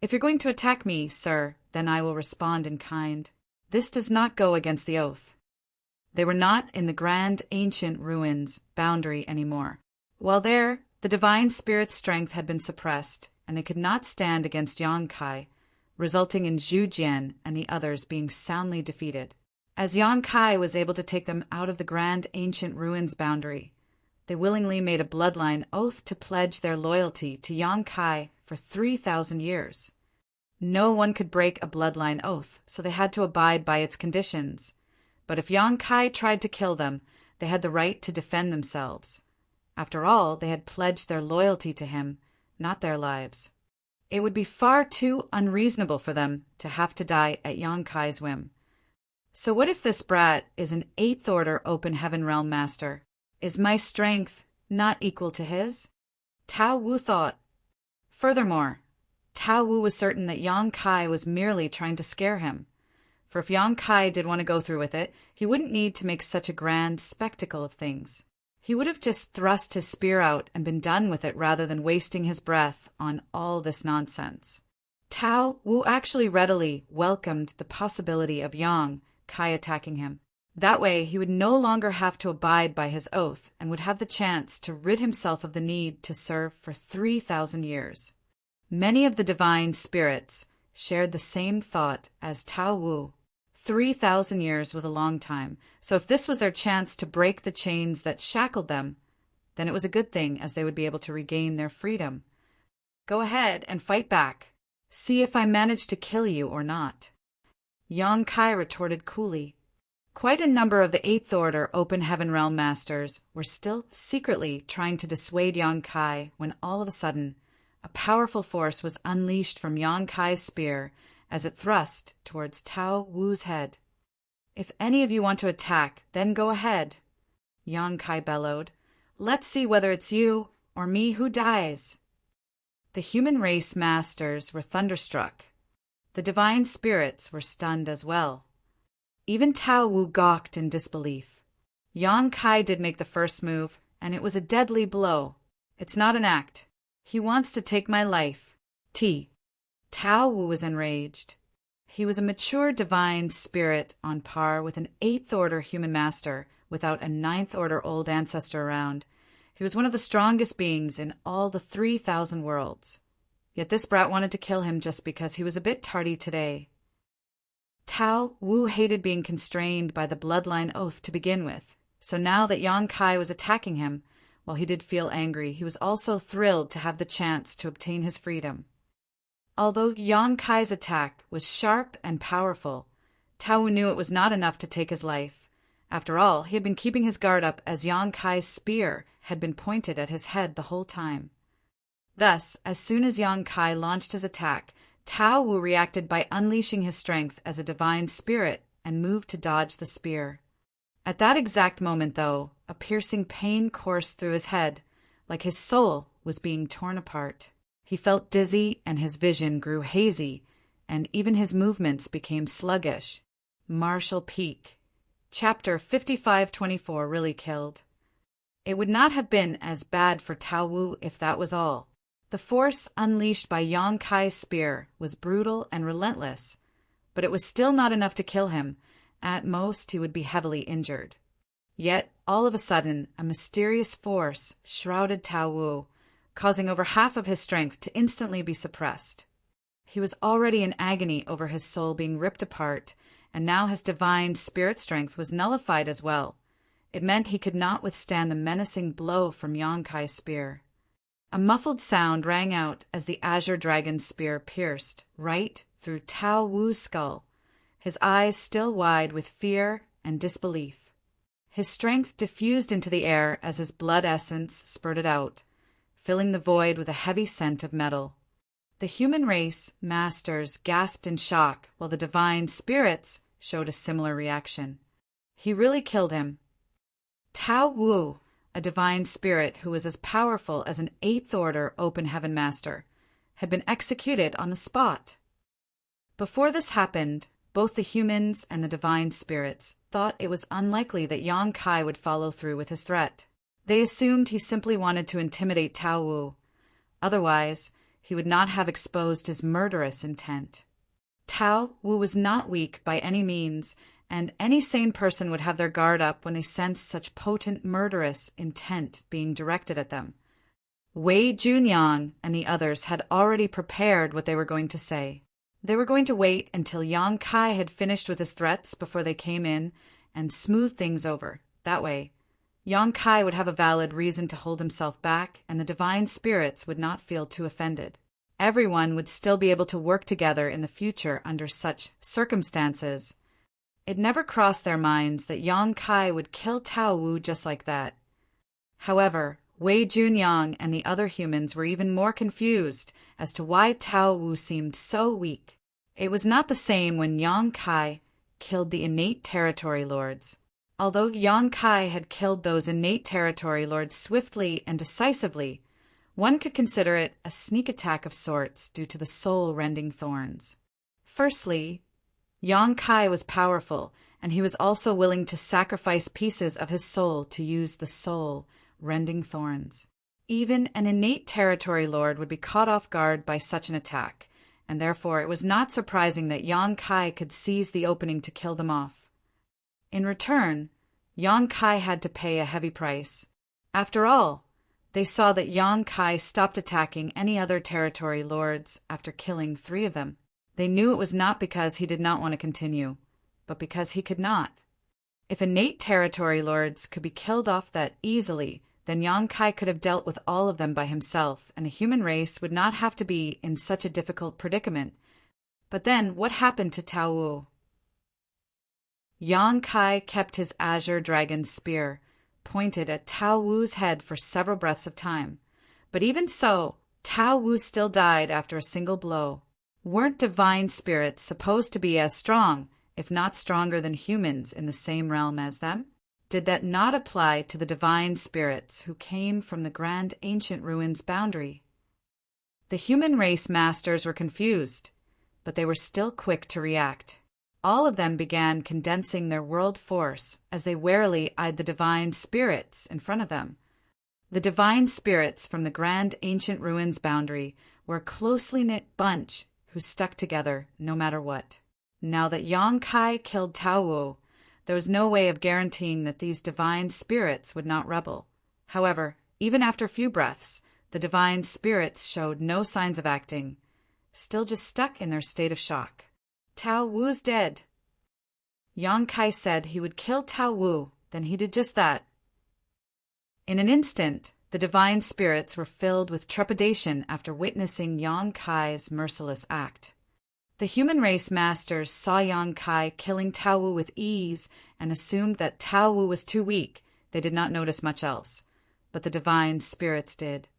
"If you're going to attack me, sir, then I will respond in kind. This does not go against the oath." They were not in the grand ancient ruins boundary anymore. While there, the divine spirit's strength had been suppressed, and they could not stand against Yang Kai, resulting in Zhu Jian and the others being soundly defeated. As Yang Kai was able to take them out of the grand ancient ruins boundary, they willingly made a bloodline oath to pledge their loyalty to Yang Kai for 3,000 years. No one could break a bloodline oath, so they had to abide by its conditions. But if Yang Kai tried to kill them, they had the right to defend themselves. After all, they had pledged their loyalty to him, not their lives. It would be far too unreasonable for them to have to die at Yang Kai's whim. So what if this brat is an 8th Order Open Heaven Realm Master? Is my strength not equal to his? Tao Wu thought. Furthermore, Tao Wu was certain that Yang Kai was merely trying to scare him. For if Yang Kai did want to go through with it, he wouldn't need to make such a grand spectacle of things. He would have just thrust his spear out and been done with it rather than wasting his breath on all this nonsense. Tao Wu actually readily welcomed the possibility of Yang Kai attacking him. That way, he would no longer have to abide by his oath and would have the chance to rid himself of the need to serve for 3,000 years. Many of the divine spirits shared the same thought as Tao Wu. 3,000 years was a long time, so if this was their chance to break the chains that shackled them, then it was a good thing, as they would be able to regain their freedom. Go ahead and fight back. See if I manage to kill you or not. Yang Kai retorted coolly. Quite a number of the 8th Order Open Heaven Realm Masters were still secretly trying to dissuade Yang Kai when all of a sudden, a powerful force was unleashed from Yang Kai's spear as it thrust towards Tao Wu's head. "If any of you want to attack, then go ahead," Yang Kai bellowed. "Let's see whether it's you or me who dies." The human race masters were thunderstruck. The divine spirits were stunned as well. Even Tao Wu gawked in disbelief. Yang Kai did make the first move, and it was a deadly blow. It's not an act. He wants to take my life. Tao Wu was enraged. He was a mature divine spirit on par with an 8th Order human master without a 9th Order old ancestor around. He was one of the strongest beings in all the 3,000 worlds. Yet this brat wanted to kill him just because he was a bit tardy today. Tao Wu hated being constrained by the bloodline oath to begin with, so now that Yang Kai was attacking him, while he did feel angry, he was also thrilled to have the chance to obtain his freedom. Although Yang Kai's attack was sharp and powerful, Tao Wu knew it was not enough to take his life. After all, he had been keeping his guard up as Yang Kai's spear had been pointed at his head the whole time. Thus, as soon as Yang Kai launched his attack, Tao Wu reacted by unleashing his strength as a divine spirit and moved to dodge the spear. At that exact moment, though, a piercing pain coursed through his head, like his soul was being torn apart. He felt dizzy and his vision grew hazy, and even his movements became sluggish. Marshall Peak. Chapter 5524 really killed. It would not have been as bad for Tao Wu if that was all. The force unleashed by Yang Kai's spear was brutal and relentless, but it was still not enough to kill him. At most, he would be heavily injured. Yet, all of a sudden, a mysterious force shrouded Tao Wu, causing over half of his strength to instantly be suppressed. He was already in agony over his soul being ripped apart, and now his divine spirit strength was nullified as well. It meant he could not withstand the menacing blow from Yang Kai's spear. A muffled sound rang out as the azure dragon's spear pierced right through Tao Wu's skull, his eyes still wide with fear and disbelief. His strength diffused into the air as his blood essence spurted out, filling the void with a heavy scent of metal. The human race masters gasped in shock, while the divine spirits showed a similar reaction. He really killed him. Tao Wu, a divine spirit who was as powerful as an 8th Order Open Heaven Master, had been executed on the spot. Before this happened, both the humans and the divine spirits thought it was unlikely that Yang Kai would follow through with his threat. They assumed he simply wanted to intimidate Tao Wu. Otherwise, he would not have exposed his murderous intent. Tao Wu was not weak by any means, and any sane person would have their guard up when they sensed such potent murderous intent being directed at them. Wei Junyang and the others had already prepared what they were going to say. They were going to wait until Yang Kai had finished with his threats before they came in and smooth things over. That way, Yang Kai would have a valid reason to hold himself back, and the divine spirits would not feel too offended. Everyone would still be able to work together in the future under such circumstances. It never crossed their minds that Yang Kai would kill Tao Wu just like that. However, Wei Junyang and the other humans were even more confused as to why Tao Wu seemed so weak. It was not the same when Yang Kai killed the innate territory lords. Although Yang Kai had killed those innate territory lords swiftly and decisively, one could consider it a sneak attack of sorts due to the soul-rending thorns. Firstly, Yang Kai was powerful, and he was also willing to sacrifice pieces of his soul to use the soul-rending thorns. Even an innate territory lord would be caught off guard by such an attack, and therefore it was not surprising that Yang Kai could seize the opening to kill them off. In return, Yang Kai had to pay a heavy price. After all, they saw that Yang Kai stopped attacking any other territory lords after killing 3 of them. They knew it was not because he did not want to continue, but because he could not. If innate territory lords could be killed off that easily, then Yang Kai could have dealt with all of them by himself, and the human race would not have to be in such a difficult predicament. But then, what happened to Tao Wu? Yang Kai kept his azure dragon spear pointed at Tao Wu's head for several breaths of time. But even so, Tao Wu still died after a single blow. Weren't divine spirits supposed to be as strong, if not stronger than humans in the same realm as them? Did that not apply to the divine spirits who came from the grand ancient ruins boundary? The human race masters were confused, but they were still quick to react. All of them began condensing their world force as they warily eyed the divine spirits in front of them. The divine spirits from the grand ancient ruins boundary were a closely knit bunch who stuck together no matter what. Now that Yang Kai killed Tao Wu, there was no way of guaranteeing that these divine spirits would not rebel. However, even after a few breaths, the divine spirits showed no signs of acting, still just stuck in their state of shock. Tao Wu's dead. Yang Kai said he would kill Tao Wu, then he did just that. In an instant, the divine spirits were filled with trepidation after witnessing Yang Kai's merciless act. The human race masters saw Yang Kai killing Tao Wu with ease and assumed that Tao Wu was too weak. They did not notice much else, but the divine spirits did.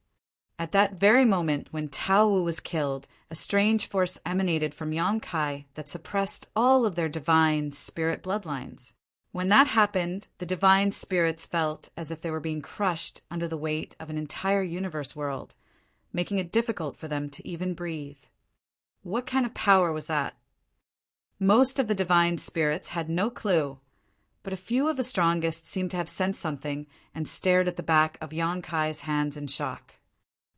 At that very moment when Tao Wu was killed, a strange force emanated from Yang Kai that suppressed all of their divine spirit bloodlines. When that happened, the divine spirits felt as if they were being crushed under the weight of an entire universe world, making it difficult for them to even breathe. What kind of power was that? Most of the divine spirits had no clue, but a few of the strongest seemed to have sensed something and stared at the back of Yang Kai's hands in shock.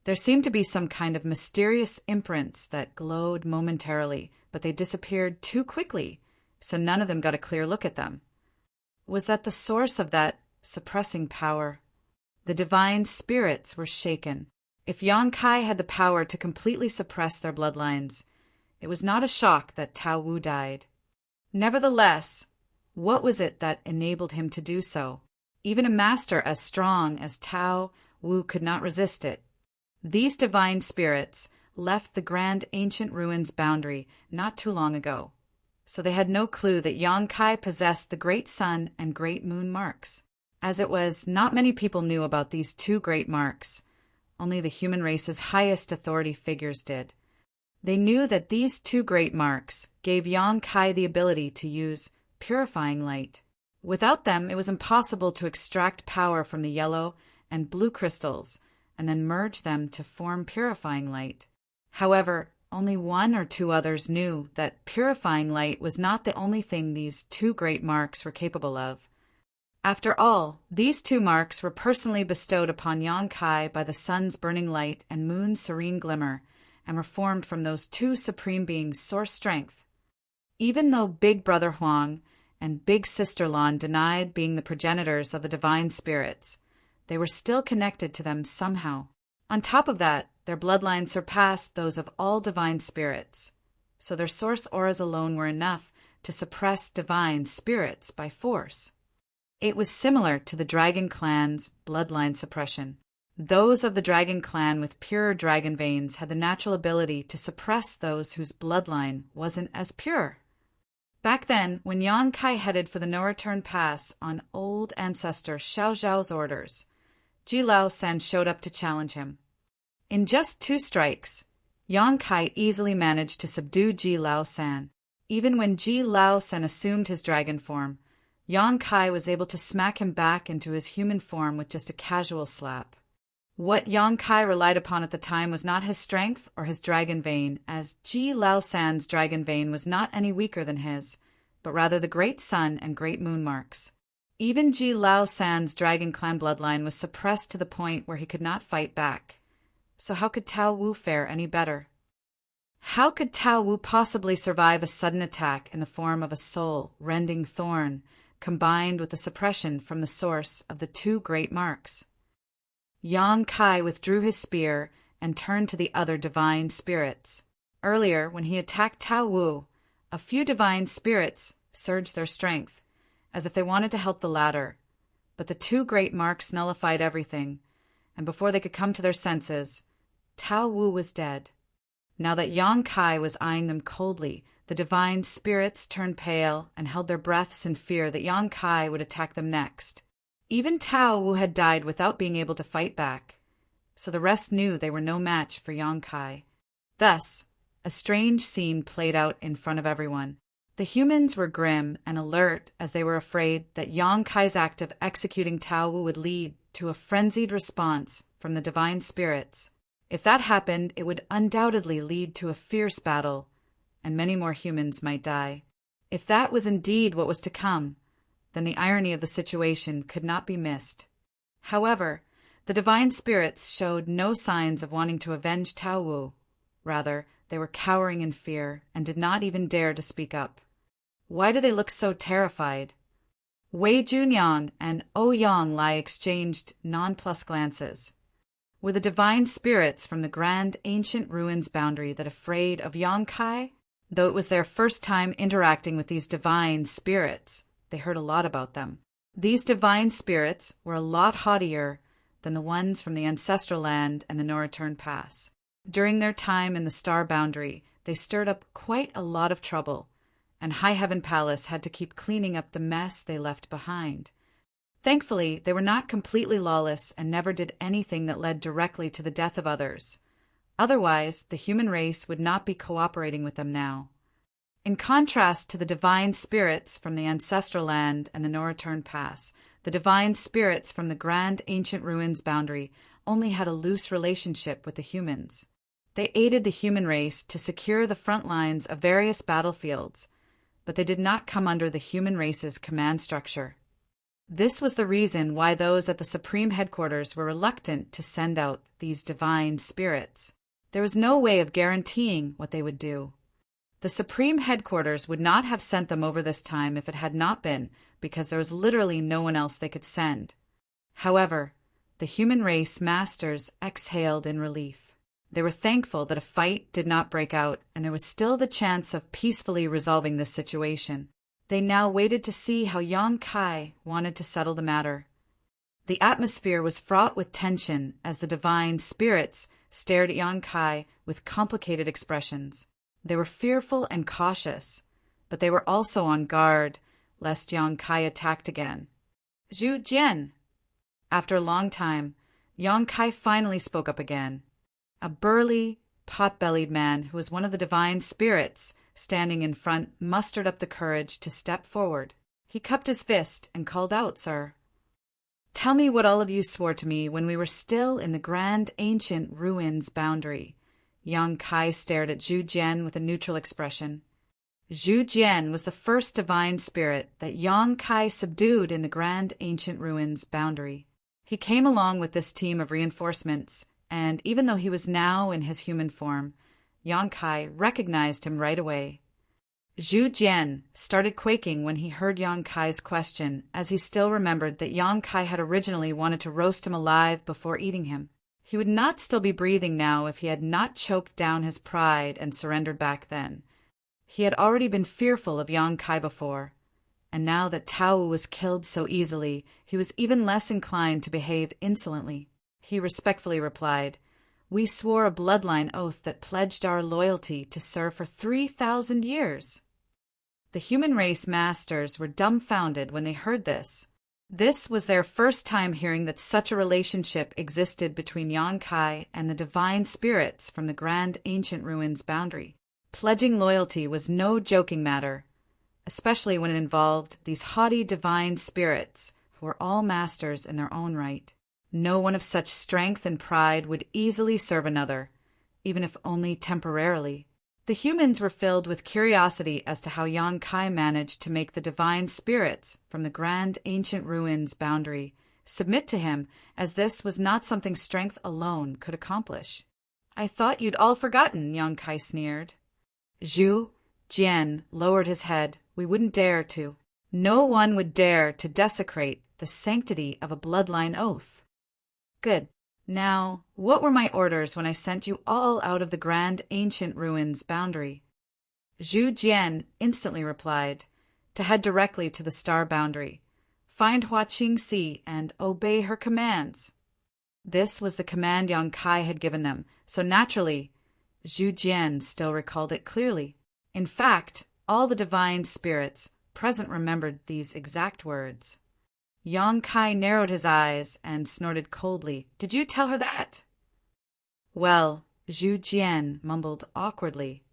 There seemed to be some kind of mysterious imprints that glowed momentarily, but they disappeared too quickly, so none of them got a clear look at them. Was that the source of that suppressing power? The divine spirits were shaken. If Yang Kai had the power to completely suppress their bloodlines, it was not a shock that Tao Wu died. Nevertheless, what was it that enabled him to do so? Even a master as strong as Tao Wu could not resist it. These divine spirits left the grand ancient ruins boundary not too long ago, so they had no clue that Yang Kai possessed the great sun and great moon marks. As it was, not many people knew about these two great marks. Only the human race's highest authority figures did. They knew that these two great marks gave Yang Kai the ability to use purifying light. Without them, it was impossible to extract power from the yellow and blue crystals and then merge them to form purifying light. However, only one or two others knew that purifying light was not the only thing these two great marks were capable of. After all, these two marks were personally bestowed upon Yang Kai by the sun's burning light and moon's serene glimmer, and were formed from those two supreme beings' source strength. Even though Big Brother Huang and Big Sister Lan denied being the progenitors of the divine spirits, they were still connected to them somehow. On top of that, their bloodlines surpassed those of all divine spirits, so their source auras alone were enough to suppress divine spirits by force. It was similar to the Dragon Clan's bloodline suppression. Those of the Dragon Clan with pure dragon veins had the natural ability to suppress those whose bloodline wasn't as pure. Back then, when Yang Kai headed for the no-return pass on old ancestor Xiao Zhao's orders, Ji Lao San showed up to challenge him. In just 2 strikes, Yang Kai easily managed to subdue Ji Lao San. Even when Ji Lao San assumed his dragon form, Yang Kai was able to smack him back into his human form with just a casual slap. What Yang Kai relied upon at the time was not his strength or his dragon vein, as Ji Lao San's dragon vein was not any weaker than his, but rather the great sun and great moon marks. Even Ji Lao San's Dragon Clan bloodline was suppressed to the point where he could not fight back. So how could Tao Wu fare any better? How could Tao Wu possibly survive a sudden attack in the form of a soul-rending thorn, combined with the suppression from the source of the two great marks? Yang Kai withdrew his spear and turned to the other divine spirits. Earlier, when he attacked Tao Wu, a few divine spirits surged their strength, as if they wanted to help the latter. But the two great marks nullified everything, and before they could come to their senses, Tao Wu was dead. Now that Yang Kai was eyeing them coldly, the divine spirits turned pale and held their breaths in fear that Yang Kai would attack them next. Even Tao Wu had died without being able to fight back, so the rest knew they were no match for Yang Kai. Thus, a strange scene played out in front of everyone. The humans were grim and alert as they were afraid that Yang Kai's act of executing Tao Wu would lead to a frenzied response from the divine spirits. If that happened, it would undoubtedly lead to a fierce battle, and many more humans might die. If that was indeed what was to come, then the irony of the situation could not be missed. However, the divine spirits showed no signs of wanting to avenge Tao Wu. Rather, they were cowering in fear and did not even dare to speak up. Why did they look so terrified? Wei Junyang and Ouyang Lai exchanged nonplussed glances. Were the divine spirits from the grand ancient ruins boundary that afraid of Yang Kai? Though it was their first time interacting with these divine spirits, they heard a lot about them. These divine spirits were a lot haughtier than the ones from the ancestral land and the no-return pass. During their time in the star boundary, they stirred up quite a lot of trouble, and High Heaven Palace had to keep cleaning up the mess they left behind. Thankfully, they were not completely lawless and never did anything that led directly to the death of others. Otherwise, the human race would not be cooperating with them now. In contrast to the divine spirits from the ancestral land and the no-return pass, the divine spirits from the grand ancient ruins boundary only had a loose relationship with the humans. They aided the human race to secure the front lines of various battlefields, but they did not come under the human race's command structure. This was the reason why those at the Supreme Headquarters were reluctant to send out these divine spirits. There was no way of guaranteeing what they would do. The Supreme Headquarters would not have sent them over this time if it had not been, because there was literally no one else they could send. However, the human race masters exhaled in relief. They were thankful that a fight did not break out, and there was still the chance of peacefully resolving this situation. They now waited to see how Yang Kai wanted to settle the matter. The atmosphere was fraught with tension as the divine spirits stared at Yang Kai with complicated expressions. They were fearful and cautious, but they were also on guard lest Yang Kai attacked again. Zhu Jian. After a long time, Yang Kai finally spoke up again. A burly, pot-bellied man who was one of the divine spirits standing in front mustered up the courage to step forward. He cupped his fist and called out, "Sir, tell me what all of you swore to me when we were still in the grand ancient ruins boundary." Yang Kai stared at Zhu Jian with a neutral expression. Zhu Jian was the first divine spirit that Yang Kai subdued in the grand ancient ruins boundary. He came along with this team of reinforcements, and even though he was now in his human form, Yang Kai recognized him right away. Zhu Jian started quaking when he heard Yang Kai's question, as he still remembered that Yang Kai had originally wanted to roast him alive before eating him. He would not still be breathing now if he had not choked down his pride and surrendered back then. He had already been fearful of Yang Kai before, and now that Tao Wu was killed so easily, he was even less inclined to behave insolently. He respectfully replied, "We swore a bloodline oath that pledged our loyalty to serve for 3,000 years." The human race masters were dumbfounded when they heard this. This was their first time hearing that such a relationship existed between Yang Kai and the divine spirits from the grand ancient ruins boundary. Pledging loyalty was no joking matter, especially when it involved these haughty divine spirits who were all masters in their own right. No one of such strength and pride would easily serve another, even if only temporarily. The humans were filled with curiosity as to how Yang Kai managed to make the divine spirits from the grand ancient ruins boundary submit to him, as this was not something strength alone could accomplish. "I thought you'd all forgotten," Yang Kai sneered. Zhu Jian lowered his head. "We wouldn't dare to. No one would dare to desecrate the sanctity of a bloodline oath." "Good. Now, what were my orders when I sent you all out of the grand ancient ruins boundary?" Zhu Jian instantly replied, "To head directly to the star boundary, find Hua Qingxi, and obey her commands." This was the command Yang Kai had given them, so naturally, Zhu Jian still recalled it clearly. In fact, all the divine spirits present remembered these exact words. Yang Kai narrowed his eyes and snorted coldly. "Did you tell her that?" "Well," Zhu Jian mumbled awkwardly.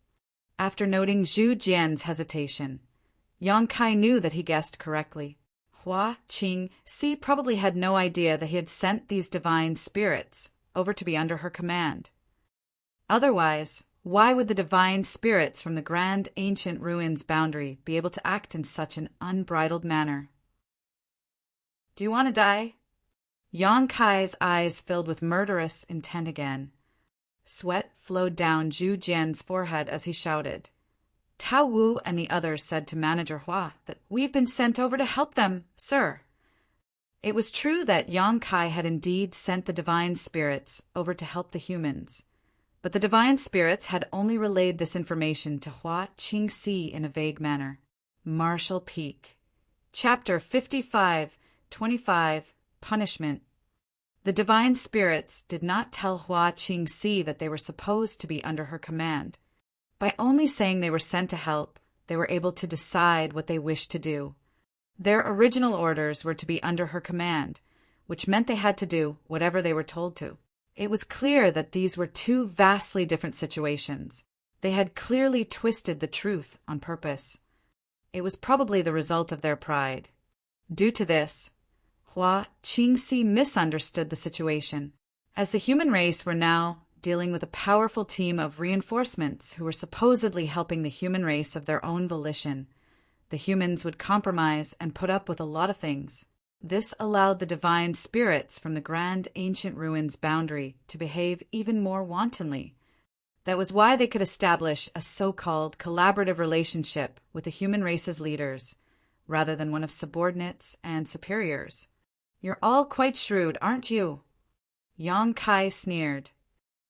After noting Zhu Jian's hesitation, Yang Kai knew that he guessed correctly. Hua Qingxi probably had no idea that he had sent these divine spirits over to be under her command. Otherwise, why would the divine spirits from the grand ancient ruins boundary be able to act in such an unbridled manner? "Do you want to die?" Yang Kai's eyes filled with murderous intent again. Sweat flowed down Zhu Jian's forehead as he shouted. Tao Wu and the others said to Manager Hua that we've been sent over to help them, sir. It was true that Yang Kai had indeed sent the divine spirits over to help the humans, but the divine spirits had only relayed this information to Hua Qingxi in a vague manner. Marshall Peak. Chapter 55-25 Punishment. The divine spirits did not tell Hua Qingxi that they were supposed to be under her command. By only saying they were sent to help, they were able to decide what they wished to do. Their original orders were to be under her command, which meant they had to do whatever they were told to. It was clear that these were two vastly different situations. They had clearly twisted the truth on purpose. It was probably the result of their pride. Due to this, Hua Qingxi misunderstood the situation, as the human race were now dealing with a powerful team of reinforcements who were supposedly helping the human race of their own volition. The humans would compromise and put up with a lot of things. This allowed the divine spirits from the grand ancient ruins boundary to behave even more wantonly. That was why they could establish a so-called collaborative relationship with the human race's leaders, rather than one of subordinates and superiors. You're all quite shrewd, aren't you? Yang Kai sneered.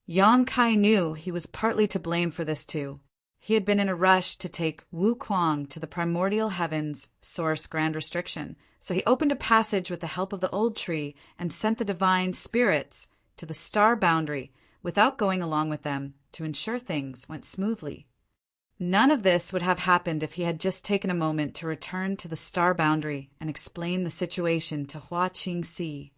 Yang Kai knew he was partly to blame for this too. He had been in a rush to take Wu Kuang to the primordial heavens, source grand restriction, so he opened a passage with the help of the old tree and sent the divine spirits to the star boundary without going along with them to ensure things went smoothly. None of this would have happened if he had just taken a moment to return to the star boundary and explain the situation to Hua Qingxi.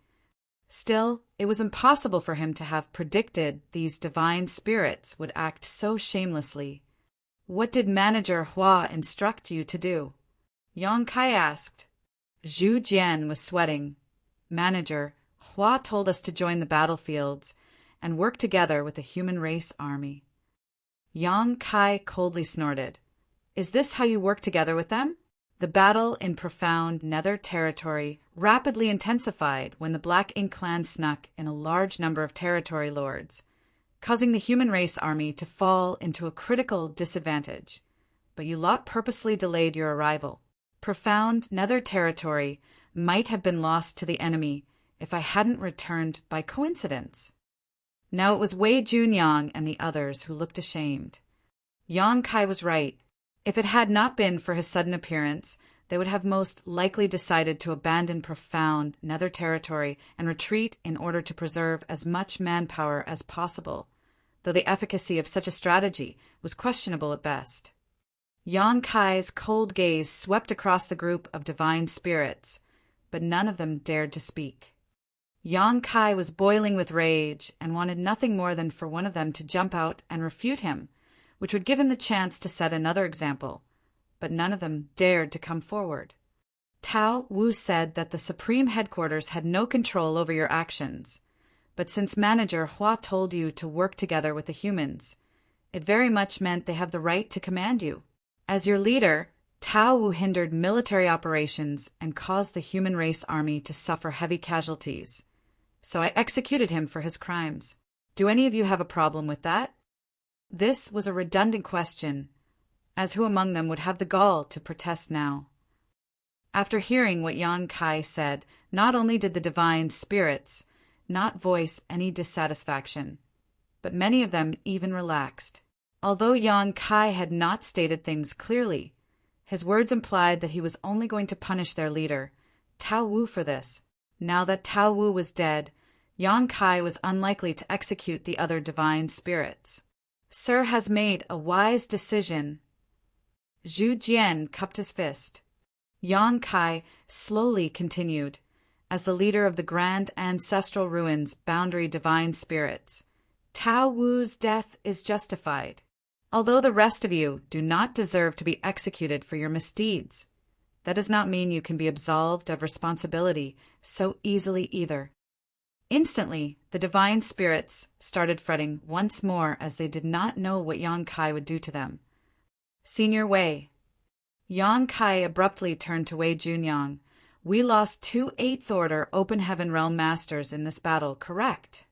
Still, it was impossible for him to have predicted these divine spirits would act so shamelessly. What did Manager Hua instruct you to do? Yang Kai asked. Zhu Jian was sweating. Manager, Hua told us to join the battlefields and work together with the human race army. Yang Kai coldly snorted. Is this how you work together with them? The battle in profound nether territory rapidly intensified when the Black Ink clan snuck in a large number of territory lords, causing the human race army to fall into a critical disadvantage. But you lot purposely delayed your arrival. Profound nether territory might have been lost to the enemy if I hadn't returned by coincidence. Now it was Wei Junyang and the others who looked ashamed. Yang Kai was right. If it had not been for his sudden appearance, they would have most likely decided to abandon profound nether territory and retreat in order to preserve as much manpower as possible, though the efficacy of such a strategy was questionable at best. Yang Kai's cold gaze swept across the group of divine spirits, but none of them dared to speak. Yang Kai was boiling with rage and wanted nothing more than for one of them to jump out and refute him, which would give him the chance to set another example, but none of them dared to come forward. Tao Wu said that the Supreme Headquarters had no control over your actions, but since Manager Hua told you to work together with the humans, it very much meant they have the right to command you. As your leader, Tao Wu hindered military operations and caused the human race army to suffer heavy casualties, so I executed him for his crimes. Do any of you have a problem with that? This was a redundant question, as who among them would have the gall to protest now? After hearing what Yang Kai said, not only did the divine spirits not voice any dissatisfaction, but many of them even relaxed. Although Yang Kai had not stated things clearly, his words implied that he was only going to punish their leader, Tao Wu, for this. Now that Tao Wu was dead, Yang Kai was unlikely to execute the other divine spirits. Sir has made a wise decision. Zhu Jian cupped his fist. Yang Kai slowly continued, as the leader of the grand ancestral ruins boundary divine spirits. Tao Wu's death is justified, although the rest of you do not deserve to be executed for your misdeeds. That does not mean you can be absolved of responsibility so easily either. Instantly, the divine spirits started fretting once more as they did not know what Yang Kai would do to them. Senior Wei. Yang Kai abruptly turned to Wei Junyang. We lost 2 8th Order Open Heaven Realm Masters in this battle, correct?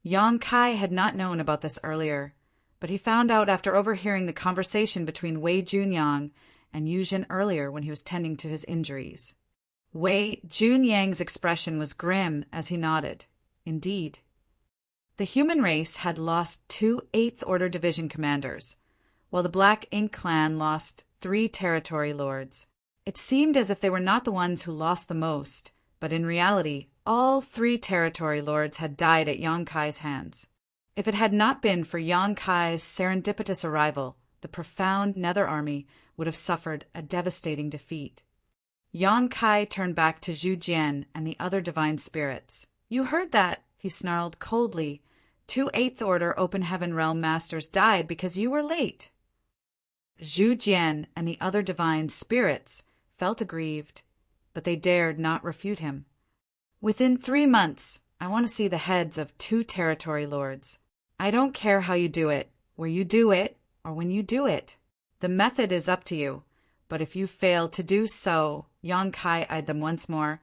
Yang Kai had not known about this earlier, but he found out after overhearing the conversation between Wei Junyang and Yuzhen earlier when he was tending to his injuries. Wei Junyang's expression was grim as he nodded. Indeed. The human race had lost 2 8th Order Division commanders, while the Black Ink clan lost 3 territory lords. It seemed as if they were not the ones who lost the most, but in reality, all 3 territory lords had died at Yang Kai's hands. If it had not been for Yang Kai's serendipitous arrival, the profound Nether Army would have suffered a devastating defeat. Yang Kai turned back to Zhu Jian and the other divine spirits. You heard that, he snarled coldly, 2 8th Order Open Heaven Realm Masters died because you were late. Zhu Jian and the other divine spirits felt aggrieved, but they dared not refute him. Within 3 months, I want to see the heads of 2 territory lords. I don't care how you do it, where you do it, or when you do it. The method is up to you, but if you fail to do so, Yang Kai eyed them once more,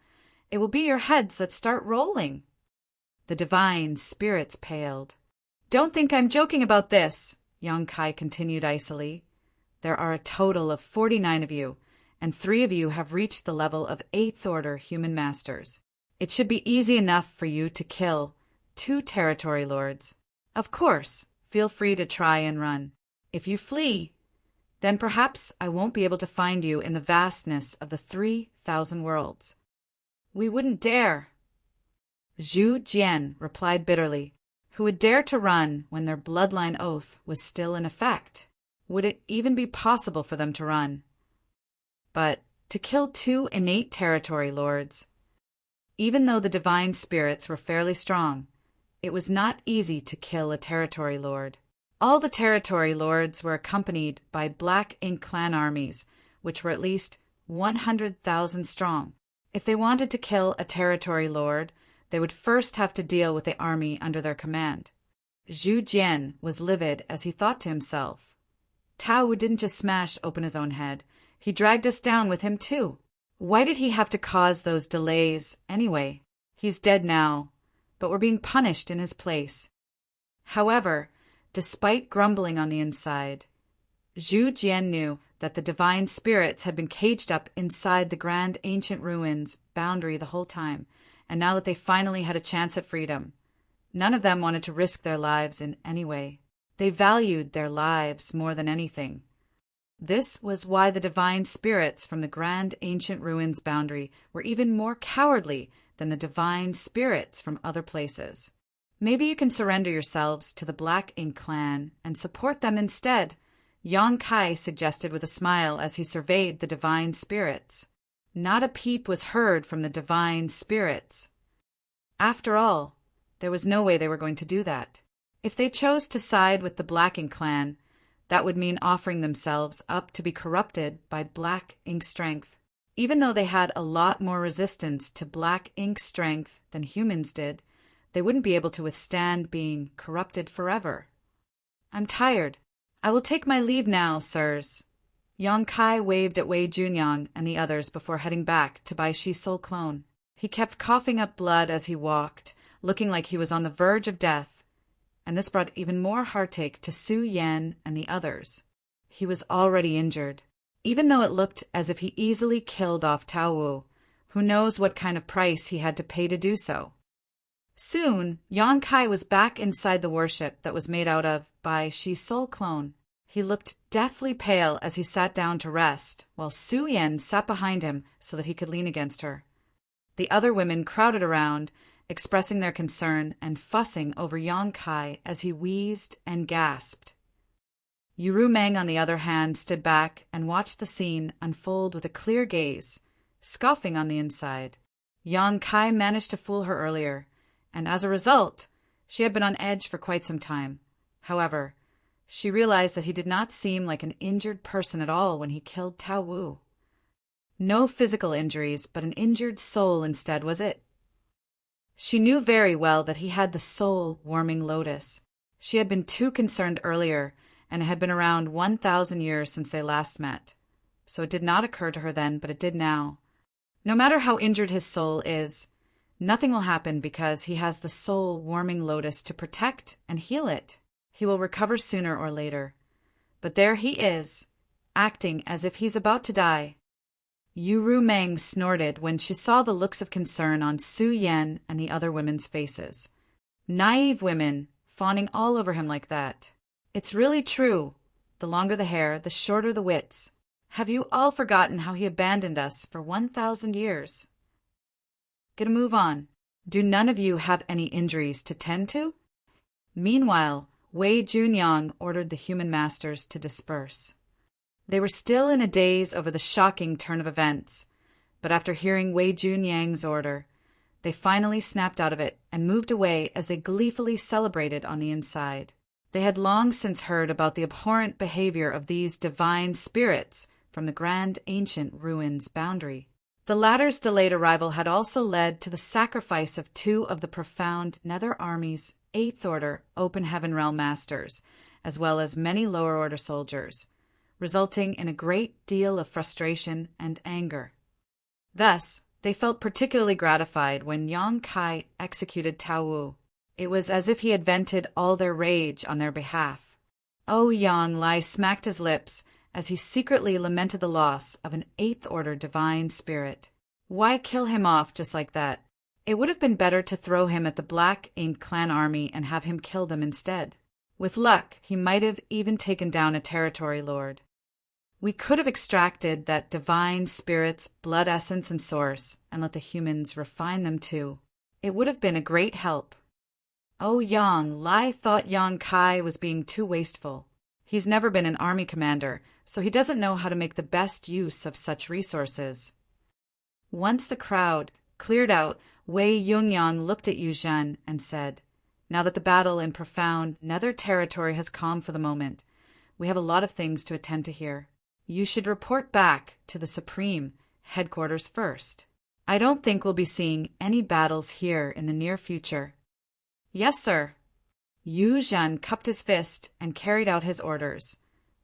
it will be your heads that start rolling. The divine spirits paled. Don't think I'm joking about this, Yang Kai continued icily. There are a total of 49 of you, and 3 of you have reached the level of 8th Order human masters. It should be easy enough for you to kill 2 territory lords. Of course, feel free to try and run. If you flee, then perhaps I won't be able to find you in the vastness of the 3,000 worlds. We wouldn't dare. Zhu Jian replied bitterly. Who would dare to run when their bloodline oath was still in effect? Would it even be possible for them to run? But to kill 2 innate territory lords, even though the divine spirits were fairly strong, it was not easy to kill a territory lord. All the territory lords were accompanied by Black Ink clan armies, which were at least 100,000 strong. If they wanted to kill a territory lord, they would first have to deal with the army under their command. Zhu Jian was livid as he thought to himself, Tao Wu didn't just smash open his own head, he dragged us down with him too. Why did he have to cause those delays anyway? He's dead now, but we're being punished in his place. However, despite grumbling on the inside, Zhu Jian knew that the divine spirits had been caged up inside the grand ancient ruins boundary the whole time, and now that they finally had a chance at freedom, none of them wanted to risk their lives in any way. They valued their lives more than anything. This was why the divine spirits from the grand ancient ruins boundary were even more cowardly than the divine spirits from other places. Maybe you can surrender yourselves to the Black Ink clan and support them instead, Yang Kai suggested with a smile as he surveyed the divine spirits. Not a peep was heard from the divine spirits. After all, there was no way they were going to do that. If they chose to side with the Black Ink clan, that would mean offering themselves up to be corrupted by Black Ink strength. Even though they had a lot more resistance to Black Ink strength than humans did, they wouldn't be able to withstand being corrupted forever. I'm tired. I will take my leave now, sirs. Yang Kai waved at Wei Junyang and the others before heading back to buy Shi Soul Clone. He kept coughing up blood as he walked, looking like he was on the verge of death, and this brought even more heartache to Su Yan and the others. He was already injured. Even though it looked as if he easily killed off Tao Wu, who knows what kind of price he had to pay to do so. Soon, Yang Kai was back inside the warship that was made out of by Shi Soul Clone. He looked deathly pale as he sat down to rest, while Su Yan sat behind him so that he could lean against her. The other women crowded around, expressing their concern and fussing over Yang Kai as he wheezed and gasped. Yuru Meng, on the other hand, stood back and watched the scene unfold with a clear gaze, scoffing on the inside. Yang Kai managed to fool her earlier, and as a result, she had been on edge for quite some time. However, she realized that he did not seem like an injured person at all when he killed Tao Wu. No physical injuries, but an injured soul instead was it. She knew very well that he had the soul-warming lotus. She had been too concerned earlier, and it had been around 1,000 years since they last met. So it did not occur to her then, but it did now. No matter how injured his soul is, nothing will happen because he has the soul-warming lotus to protect and heal it. He will recover sooner or later. But there he is, acting as if he's about to die. Yuru Meng snorted when she saw the looks of concern on Su Yan and the other women's faces. Naive women, fawning all over him like that. It's really true. The longer the hair, the shorter the wits. Have you all forgotten how he abandoned us for 1,000 years? Get a move on. Do none of you have any injuries to tend to? Meanwhile, Wei Junyang ordered the human masters to disperse. They were still in a daze over the shocking turn of events, but after hearing Wei Junyang's order, They finally snapped out of it and moved away as they gleefully celebrated on the inside. They had long since heard about the abhorrent behavior of these divine spirits from the grand ancient ruins boundary. The latter's delayed arrival had also led to the sacrifice of two of the profound Nether Army's Eighth Order Open Heaven Realm Masters, as well as many lower order soldiers, resulting in a great deal of frustration and anger. Thus, they felt particularly gratified when Yang Kai executed Tao Wu. It was as if he had vented all their rage on their behalf. Yang Lai smacked his lips as he secretly lamented the loss of an Eighth Order divine spirit. Why kill him off just like that? It would have been better to throw him at the Black Ink clan army and have him kill them instead. With luck, he might have even taken down a territory lord. We could have extracted that divine spirit's blood essence and source and let the humans refine them too. It would have been a great help. Yang Lai thought Yang Kai was being too wasteful. He's never been an army commander, so he doesn't know how to make the best use of such resources. Once the crowd cleared out, Wei Yungyang looked at Yu Zhen and said, "Now that the battle in profound Nether territory has calmed for the moment, we have a lot of things to attend to here. You should report back to the Supreme headquarters first. I don't think we'll be seeing any battles here in the near future." "Yes, sir." Yu Zhen cupped his fist and carried out his orders,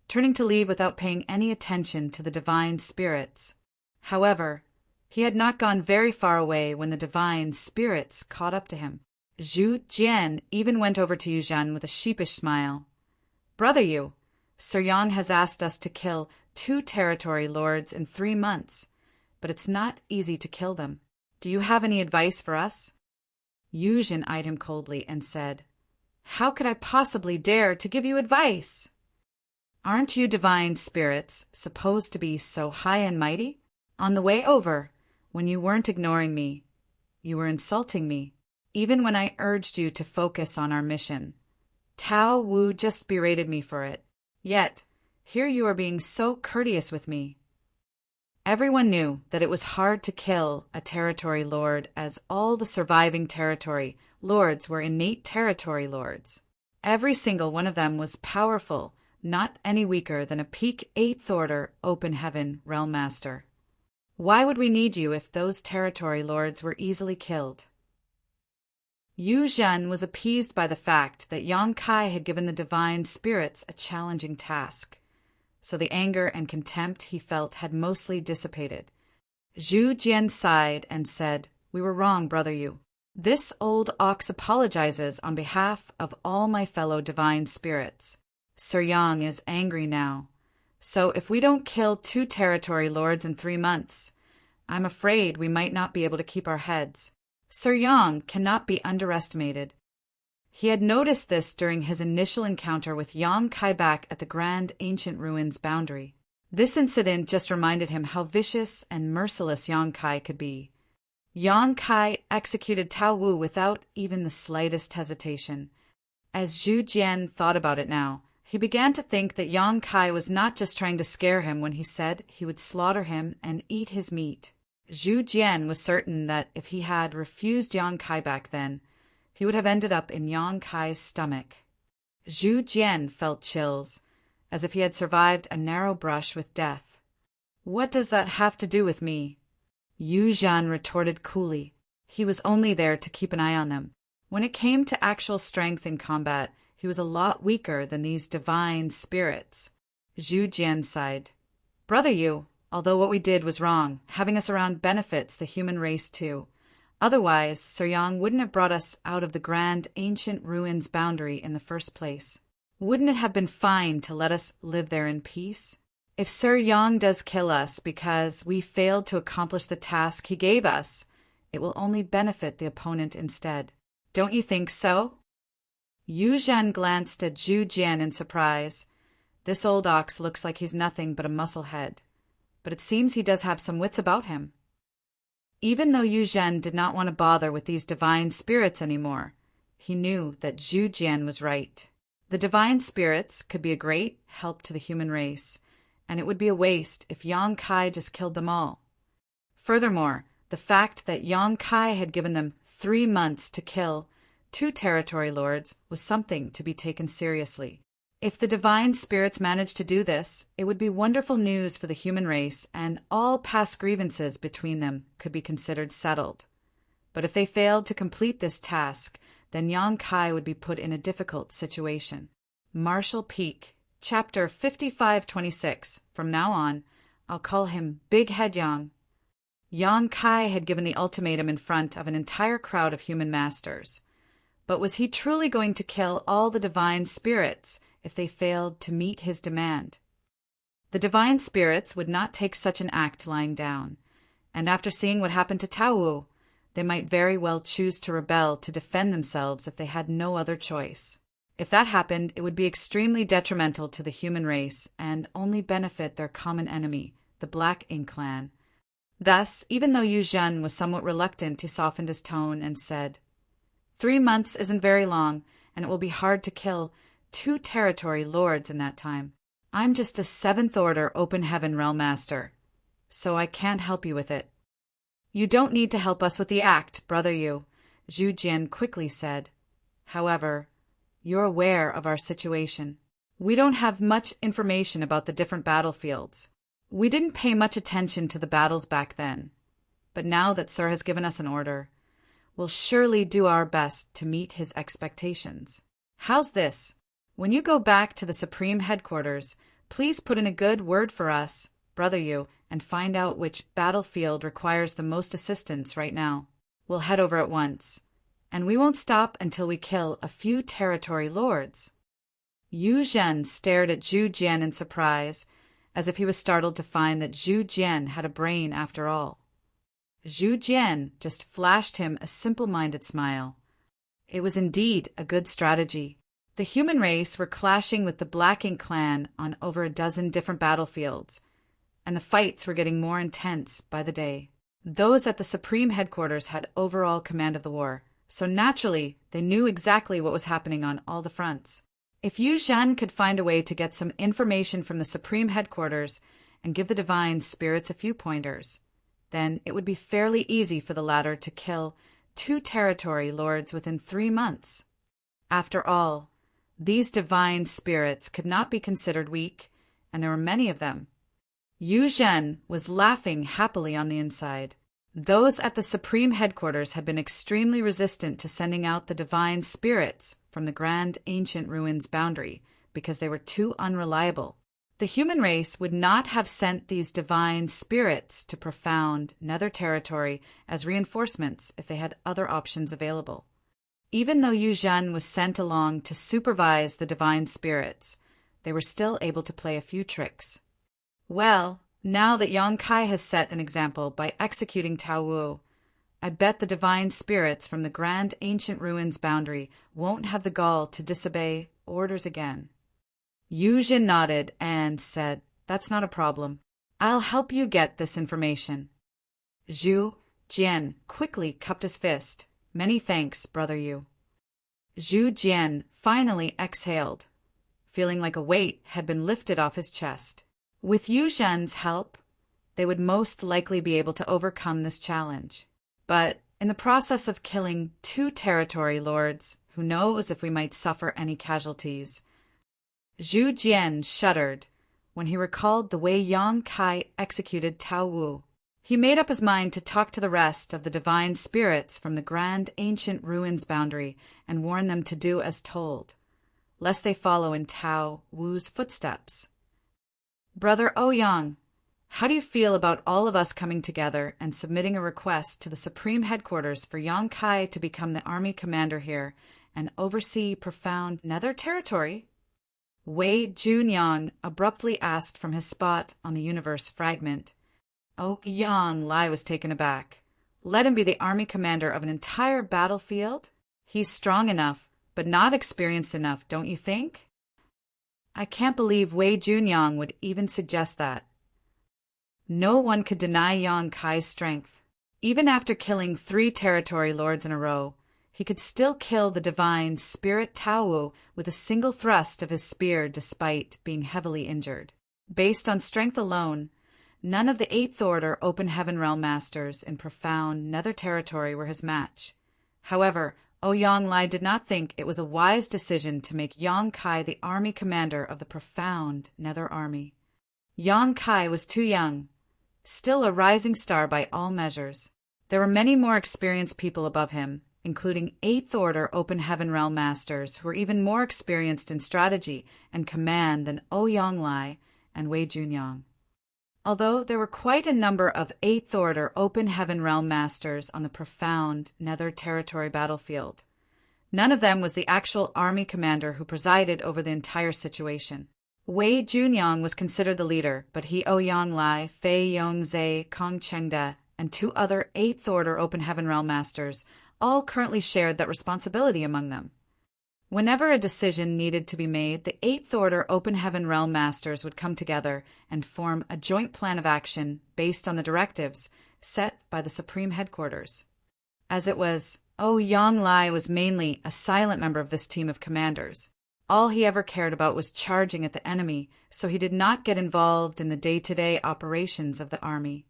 turning to leave without paying any attention to the divine spirits. However, he had not gone very far away when the divine spirits caught up to him. Zhu Jian even went over to Yu Zhen with a sheepish smile. "Brother Yu, Sir Yang has asked us to kill 2 territory lords in 3 months, but it's not easy to kill them. Do you have any advice for us?" Yu Zhen eyed him coldly and said, "How could I possibly dare to give you advice? Aren't you divine spirits supposed to be so high and mighty? On the way over, when you weren't ignoring me, you were insulting me, even when I urged you to focus on our mission. Tao Wu just berated me for it. Yet, here you are being so courteous with me." Everyone knew that it was hard to kill a territory lord, as all the surviving territory lords were innate territory lords. Every single one of them was powerful, not any weaker than a peak Eighth Order Open Heaven Realm Master. Why would we need you if those territory lords were easily killed? Yu Zhen was appeased by the fact that Yang Kai had given the divine spirits a challenging task, so the anger and contempt he felt had mostly dissipated. Zhu Jian sighed and said, "We were wrong, Brother Yu. This old ox apologizes on behalf of all my fellow divine spirits. Sir Yang is angry now, so if we don't kill 2 territory lords in 3 months, I'm afraid we might not be able to keep our heads. Sir Yang cannot be underestimated." He had noticed this during his initial encounter with Yang Kai back at the Grand Ancient Ruins boundary. This incident just reminded him how vicious and merciless Yang Kai could be. Yang Kai executed Tao Wu without even the slightest hesitation. As Zhu Jian thought about it now, he began to think that Yang Kai was not just trying to scare him when he said he would slaughter him and eat his meat. Zhu Jian was certain that if he had refused Yang Kai back then, he would have ended up in Yang Kai's stomach. Zhu Jian felt chills, as if he had survived a narrow brush with death. "What does that have to do with me?" Yu Zhen retorted coolly. He was only there to keep an eye on them. When it came to actual strength in combat, he was a lot weaker than these divine spirits. Zhu Jian sighed. "Brother Yu, although what we did was wrong, having us around benefits the human race too. Otherwise, Sir Yang wouldn't have brought us out of the Grand Ancient Ruins boundary in the first place. Wouldn't it have been fine to let us live there in peace? If Sir Yang does kill us because we failed to accomplish the task he gave us, it will only benefit the opponent instead. Don't you think so?" Yu Zhen glanced at Zhu Jian in surprise. This old ox looks like he's nothing but a musclehead, but it seems he does have some wits about him. Even though Yu Zhen did not want to bother with these divine spirits anymore, he knew that Zhu Jian was right. The divine spirits could be a great help to the human race, and it would be a waste if Yang Kai just killed them all. Furthermore, The fact that Yang Kai had given them 3 months to kill 2 territory lords was something to be taken seriously. If the divine spirits managed to do this, it would be wonderful news for the human race, and all past grievances between them could be considered settled. But if they failed to complete this task, then Yang Kai would be put in a difficult situation. Marshall Peak, Chapter 5526. From now on, I'll call him Big Head Yang. Yang Kai had given the ultimatum in front of an entire crowd of human masters. But was he truly going to kill all the divine spirits if they failed to meet his demand? The divine spirits would not take such an act lying down, and after seeing what happened to Tao Wu, they might very well choose to rebel to defend themselves if they had no other choice. If that happened, it would be extremely detrimental to the human race and only benefit their common enemy, the Black Ink clan. Thus, even though Yu Zhen was somewhat reluctant, he softened his tone and said, 3 months isn't very long, and it will be hard to kill 2 territory lords in that time. I'm just a 7th Order Open Heaven Realm Master, so I can't help you with it. You don't need to help us with the act, brother Yu, Zhu Jian quickly said. However, you're aware of our situation. We don't have much information about the different battlefields. We didn't pay much attention to the battles back then, but now that Sir has given us an order, we'll surely do our best to meet his expectations. How's this? When you go back to the Supreme Headquarters, please put in a good word for us, brother Yu, and find out which battlefield requires the most assistance right now. We'll head over at once, and we won't stop until we kill a few territory lords. Yu Zhen stared at Zhu Jian in surprise, as if he was startled to find that Zhu Jian had a brain after all. Zhu Jian just flashed him a simple-minded smile. It was indeed a good strategy. The human race were clashing with the Black Ink clan on over a dozen different battlefields, and the fights were getting more intense by the day. Those at the Supreme Headquarters had overall command of the war, so naturally they knew exactly what was happening on all the fronts. If Yu Zhen could find a way to get some information from the Supreme Headquarters and give the divine spirits a few pointers, then it would be fairly easy for the latter to kill 2 territory lords within 3 months. After all, these divine spirits could not be considered weak, and there were many of them. Yu Zhen was laughing happily on the inside. Those at the Supreme Headquarters had been extremely resistant to sending out the divine spirits from the Grand Ancient Ruins boundary because they were too unreliable. The human race would not have sent these divine spirits to profound nether territory as reinforcements if they had other options available. Even though Yu Zhen was sent along to supervise the divine spirits, they were still able to play a few tricks. Well, now that Yang Kai has set an example by executing Tao Wu, I bet the divine spirits from the Grand Ancient Ruins boundary won't have the gall to disobey orders again. Yu Zhen nodded and said, That's not a problem. I'll help you get this information. Zhu Jian quickly cupped his fist. Many thanks, brother Yu. Zhu Jian finally exhaled, feeling like a weight had been lifted off his chest. With Yu Zhen's help, they would most likely be able to overcome this challenge. But in the process of killing 2 territory lords, who knows if we might suffer any casualties? Zhu Jian shuddered when he recalled the way Yang Kai executed Tao Wu. He made up his mind to talk to the rest of the divine spirits from the Grand Ancient Ruins boundary and warn them to do as told, lest they follow in Tao Wu's footsteps. Brother Ouyang, how do you feel about all of us coming together and submitting a request to the Supreme Headquarters for Yang Kai to become the army commander here and oversee profound nether territory? Wei Junyang abruptly asked from his spot on the universe fragment. Ouyang Lai was taken aback. Let him be the army commander of an entire battlefield? He's strong enough, but not experienced enough, don't you think? I can't believe Wei Junyang would even suggest that. No one could deny Yang Kai's strength. Even after killing 3 territory lords in a row, he could still kill the divine spirit Tao Wu with a single thrust of his spear despite being heavily injured. Based on strength alone, None of the Eighth Order Open Heaven Realm Masters in profound Nether Territory were his match. However, Ouyang Lai did not think it was a wise decision to make Yang Kai the army commander of the profound Nether Army. Yang Kai was too young, still a rising star by all measures. There were many more experienced people above him, including Eighth Order Open Heaven Realm Masters who were even more experienced in strategy and command than Ouyang Lai and Wei Junyang. Although there were quite a number of Eighth Order Open Heaven Realm Masters on the profound Nether Territory battlefield, none of them was the actual army commander who presided over the entire situation. Wei Junyang was considered the leader, but he, Ouyang Lai, Fei Yongzhe, Kong Chengde, and 2 other Eighth Order Open Heaven Realm Masters all currently shared that responsibility among them. Whenever a decision needed to be made, the Eighth Order Open Heaven Realm Masters would come together and form a joint plan of action based on the directives set by the Supreme Headquarters. As it was, Ouyang Lai was mainly a silent member of this team of commanders. All he ever cared about was charging at the enemy, so he did not get involved in the day-to-day operations of the army.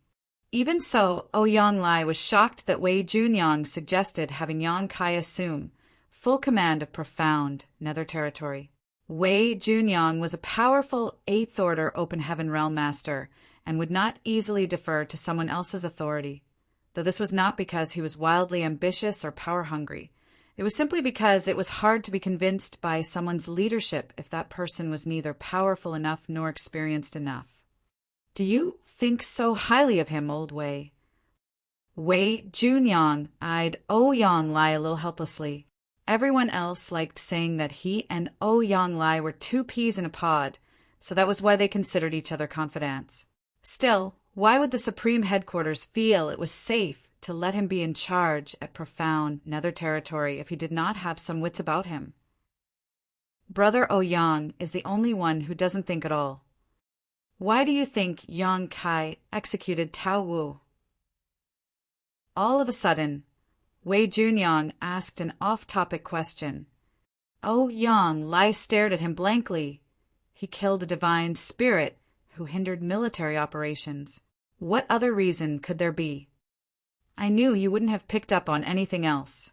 Even so, Ouyang Lai was shocked that Wei Junyang suggested having Yang Kai assume full command of profound Nether Territory. Wei Junyang was a powerful Eighth Order Open Heaven Realm Master and would not easily defer to someone else's authority, though this was not because he was wildly ambitious or power-hungry. It was simply because it was hard to be convinced by someone's leadership if that person was neither powerful enough nor experienced enough. "Do you think so highly of him, old Wei?" Wei Junyang eyed Ouyang Lai a little helplessly. Everyone else liked saying that he and Ouyang Lai were 2 peas in a pod, so that was why they considered each other confidants. Still, why would the Supreme Headquarters feel it was safe to let him be in charge at profound Nether Territory if he did not have some wits about him? Brother Ouyang is the only one who doesn't think at all. Why do you think Yang Kai executed Tao Wu? All of a sudden, Wei Junyang asked an off-topic question. Ouyang Lai stared at him blankly. He killed a divine spirit who hindered military operations. What other reason could there be? I knew you wouldn't have picked up on anything else.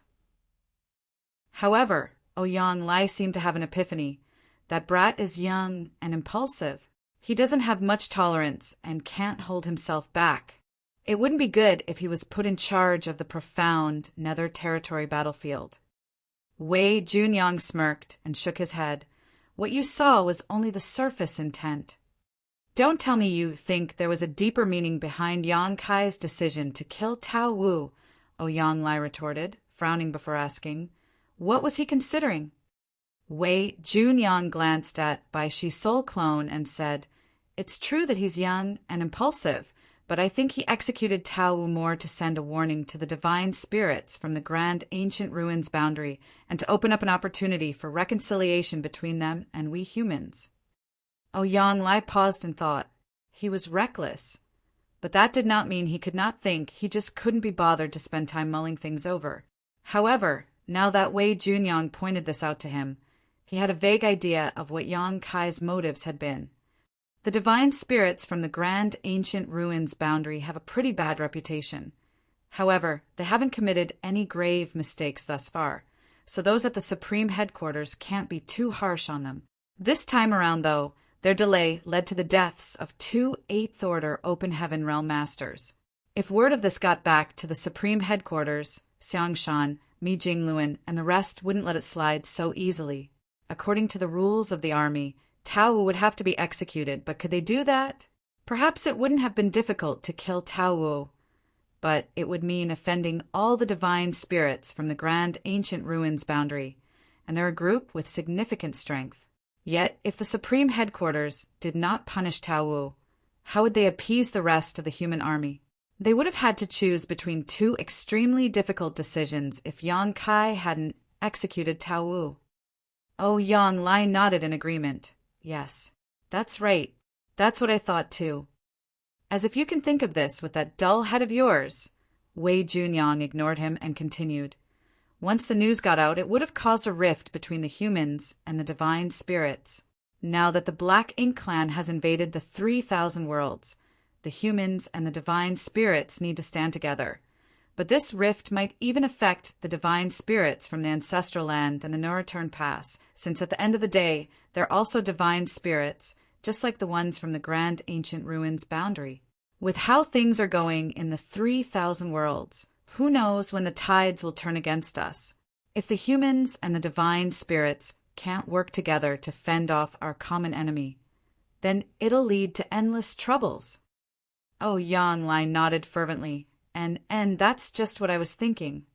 However, Ouyang Lai seemed to have an epiphany. That brat is young and impulsive. He doesn't have much tolerance and can't hold himself back. It wouldn't be good if he was put in charge of the profound Nether Territory battlefield. Wei Junyang smirked and shook his head. What you saw was only the surface intent. Don't tell me you think there was a deeper meaning behind Yang Kai's decision to kill Tao Wu, Ouyang Lai retorted, frowning before asking. What was he considering? Wei Junyang glanced at Bai Shi Soul Clone and said, It's true that he's young and impulsive, but I think he executed Tao Wu more to send a warning to the divine spirits from the grand ancient ruins boundary and to open up an opportunity for reconciliation between them and we humans. Ouyang Lai paused and thought. He was reckless. But that did not mean he could not think, he just couldn't be bothered to spend time mulling things over. However, now that Wei Junyang pointed this out to him, he had a vague idea of what Yang Kai's motives had been. The divine spirits from the grand ancient ruins boundary have a pretty bad reputation. However, they haven't committed any grave mistakes thus far, so those at the Supreme Headquarters can't be too harsh on them. This time around, though, their delay led to the deaths of 2 Eighth Order Open Heaven Realm Masters. If word of this got back to the Supreme Headquarters, Xiangshan, Mi Jingluan, and the rest wouldn't let it slide so easily. According to the rules of the army, Tao Wu would have to be executed, but could they do that? Perhaps it wouldn't have been difficult to kill Tao Wu, but it would mean offending all the divine spirits from the grand ancient ruins boundary, and they're a group with significant strength. Yet, if the Supreme Headquarters did not punish Tao Wu, how would they appease the rest of the human army? They would have had to choose between 2 extremely difficult decisions if Yang Kai hadn't executed Tao Wu. Ouyang Lai nodded in agreement. Yes, that's right. That's what I thought too. As if you can think of this with that dull head of yours. Wei Junyang ignored him and continued. Once the news got out, it would have caused a rift between the humans and the divine spirits. Now that the Black Ink Clan has invaded the 3,000 worlds, the humans and the divine spirits need to stand together. But this rift might even affect the divine spirits from the ancestral land and the no return pass, since at the end of the day, they're also divine spirits, just like the ones from the grand ancient ruins boundary. With how things are going in the 3,000 worlds, who knows when the tides will turn against us? If the humans and the divine spirits can't work together to fend off our common enemy, then it'll lead to endless troubles. Oh, Yang Lai nodded fervently, and that's just what I was thinking.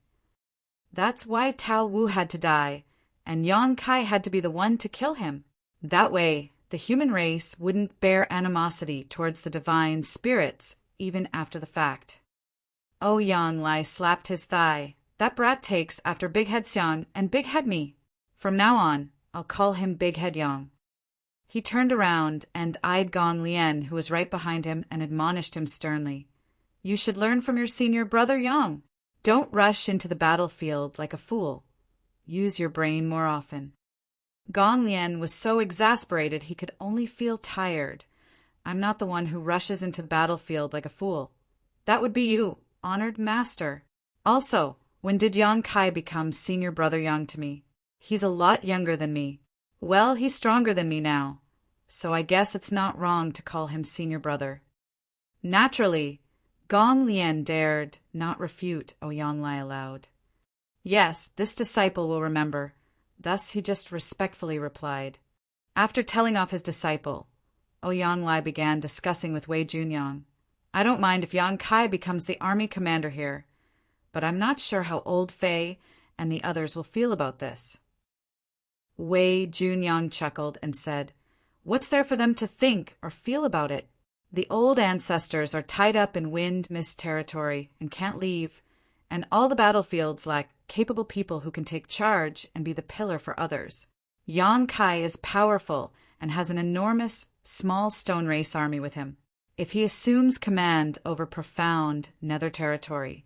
That's why Tao Wu had to die, and Yang Kai had to be the one to kill him. That way, the human race wouldn't bear animosity towards the divine spirits even after the fact. Oh, Yang Lai slapped his thigh. That brat takes after Big Head Xiang and Big Head me. From now on, I'll call him Big Head Yang. He turned around and eyed Gong Lien, who was right behind him, and admonished him sternly. You should learn from your senior brother Yang. Don't rush into the battlefield like a fool. Use your brain more often. Gong Lien was so exasperated he could only feel tired. I'm not the one who rushes into the battlefield like a fool. That would be you, honored master. Also, when did Yang Kai become senior brother Yang to me? He's a lot younger than me. Well, he's stronger than me now, so I guess it's not wrong to call him senior brother. Naturally, Gong Lien dared not refute Ouyang Lai aloud. Yes, this disciple will remember. Thus he just respectfully replied. After telling off his disciple, Ouyang Lai began discussing with Wei Junyang. I don't mind if Yang Kai becomes the army commander here, but I'm not sure how old Fei and the others will feel about this. Wei Junyang chuckled and said, What's there for them to think or feel about it? The old ancestors are tied up in wind-mist territory and can't leave, and all the battlefields lack capable people who can take charge and be the pillar for others. Yang Kai is powerful and has an enormous, small stone race army with him. If he assumes command over profound nether territory,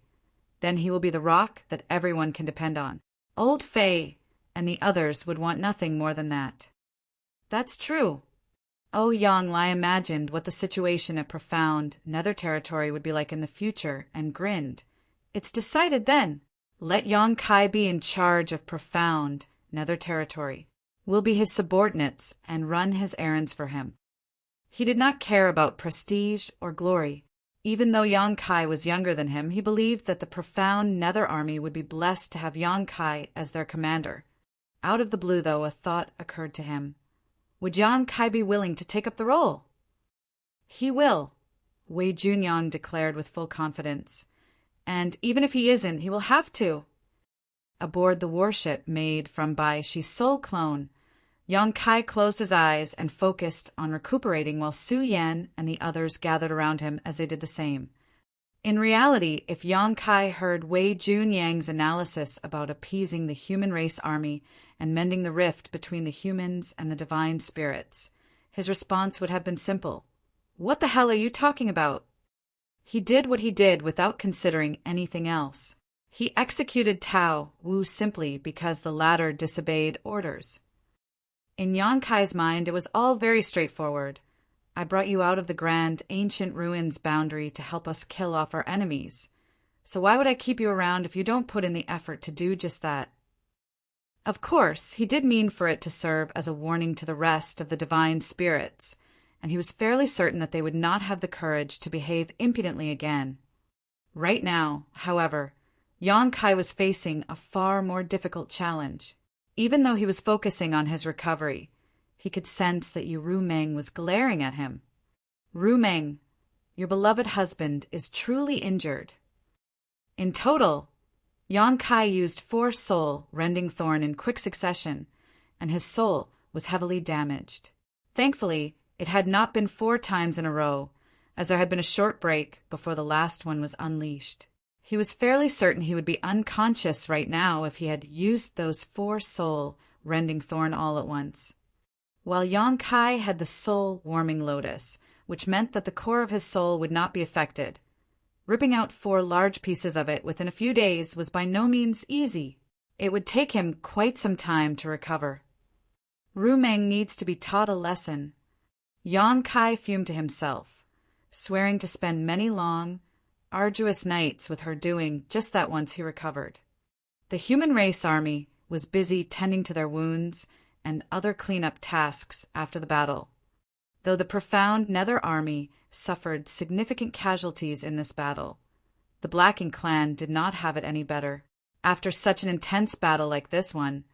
then he will be the rock that everyone can depend on. Old Fei and the others would want nothing more than that. That's true. Ouyang Lai imagined what the situation at profound nether territory would be like in the future and grinned. It's decided then. Let Yang Kai be in charge of profound nether territory. We'll be his subordinates and run his errands for him. He did not care about prestige or glory. Even though Yang Kai was younger than him, he believed that the profound nether army would be blessed to have Yang Kai as their commander. Out of the blue, though, a thought occurred to him. Would Yang Kai be willing to take up the role? He will, Wei Junyang declared with full confidence. And even if he isn't, he will have to. Aboard the warship made from Bai Shi's soul clone, Yang Kai closed his eyes and focused on recuperating while Su Yan and the others gathered around him as they did the same. In reality, if Yang Kai heard Wei Junyang's analysis about appeasing the human race army and mending the rift between the humans and the divine spirits, his response would have been simple. What the hell are you talking about? He did what he did without considering anything else. He executed Tao Wu simply because the latter disobeyed orders. In Yang Kai's mind, it was all very straightforward. I brought you out of the grand, ancient ruins boundary to help us kill off our enemies. So why would I keep you around if you don't put in the effort to do just that? Of course, he did mean for it to serve as a warning to the rest of the divine spirits, and he was fairly certain that they would not have the courage to behave impudently again. Right now, however, Yang Kai was facing a far more difficult challenge. Even though he was focusing on his recovery, he could sense that Ru Meng was glaring at him. Ru Meng, your beloved husband is truly injured. In total, Yang Kai used 4 soul rending thorn in quick succession, and his soul was heavily damaged. Thankfully, it had not been 4 times in a row, as there had been a short break before the last one was unleashed. He was fairly certain he would be unconscious right now if he had used those 4 soul rending thorn all at once. While Yang Kai had the soul-warming lotus, which meant that the core of his soul would not be affected. Ripping out 4 large pieces of it within a few days was by no means easy. It would take him quite some time to recover. Ru Meng needs to be taught a lesson. Yang Kai fumed to himself. swearing to spend many long, arduous nights with her doing just that once he recovered. The human race army was busy tending to their wounds and other cleanup tasks after the battle, though the profound Nether army suffered significant casualties in this battle. The Black Ink clan did not have it any better. After such an intense battle like this one,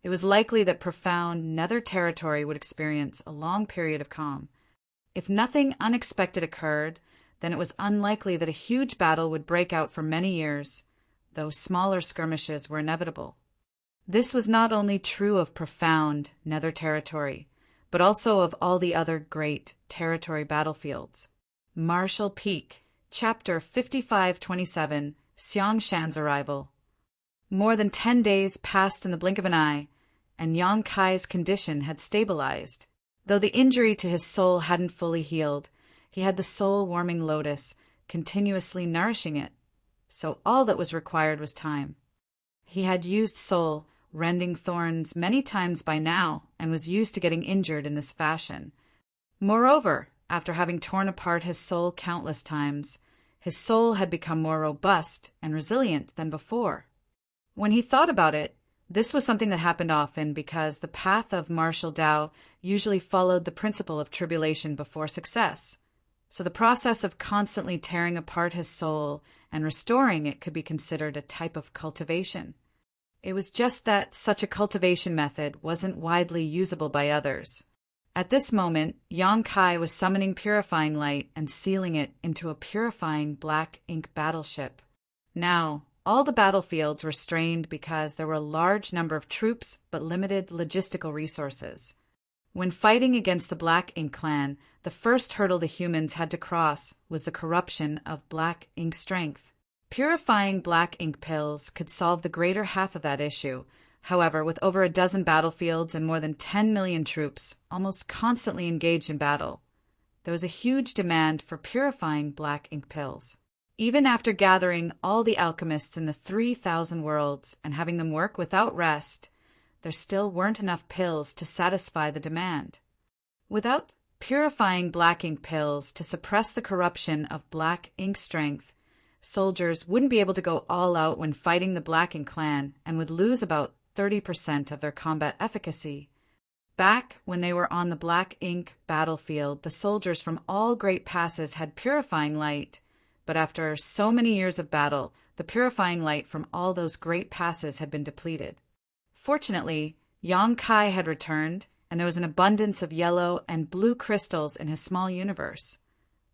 it was likely that profound Nether territory would experience a long period of calm. If nothing unexpected occurred, then it was unlikely that a huge battle would break out for many years, though smaller skirmishes were inevitable. This was not only true of profound Nether territory, but also of all the other great territory battlefields. Marshall Peak, Chapter 5527, Xiangshan's Arrival. More than 10 days passed in the blink of an eye, and Yang Kai's condition had stabilized. Though the injury to his soul hadn't fully healed, he had the soul-warming lotus continuously nourishing it, so all that was required was time. He had used soul-rending thorns many times by now and was used to getting injured in this fashion. Moreover, after having torn apart his soul countless times, his soul had become more robust and resilient than before. When he thought about it, this was something that happened often because the path of martial Tao usually followed the principle of tribulation before success. So the process of constantly tearing apart his soul and restoring it could be considered a type of cultivation. It was just that such a cultivation method wasn't widely usable by others. At this moment, Yang Kai was summoning purifying light and sealing it into a purifying black ink battleship. Now, all the battlefields were strained because there were a large number of troops but limited logistical resources. When fighting against the Black Ink clan, the first hurdle the humans had to cross was the corruption of black ink strength. Purifying black ink pills could solve the greater half of that issue. However, with over a dozen battlefields and more than 10 million troops almost constantly engaged in battle, there was a huge demand for purifying black ink pills. Even after gathering all the alchemists in the 3,000 worlds and having them work without rest, there still weren't enough pills to satisfy the demand. Without purifying black ink pills to suppress the corruption of black ink strength, soldiers wouldn't be able to go all out when fighting the Black Ink clan and would lose about 30% of their combat efficacy. Back when they were on the Black Ink battlefield, the soldiers from all great passes had purifying light, but after so many years of battle, the purifying light from all those great passes had been depleted. Fortunately, Yang Kai had returned, and there was an abundance of yellow and blue crystals in his small universe,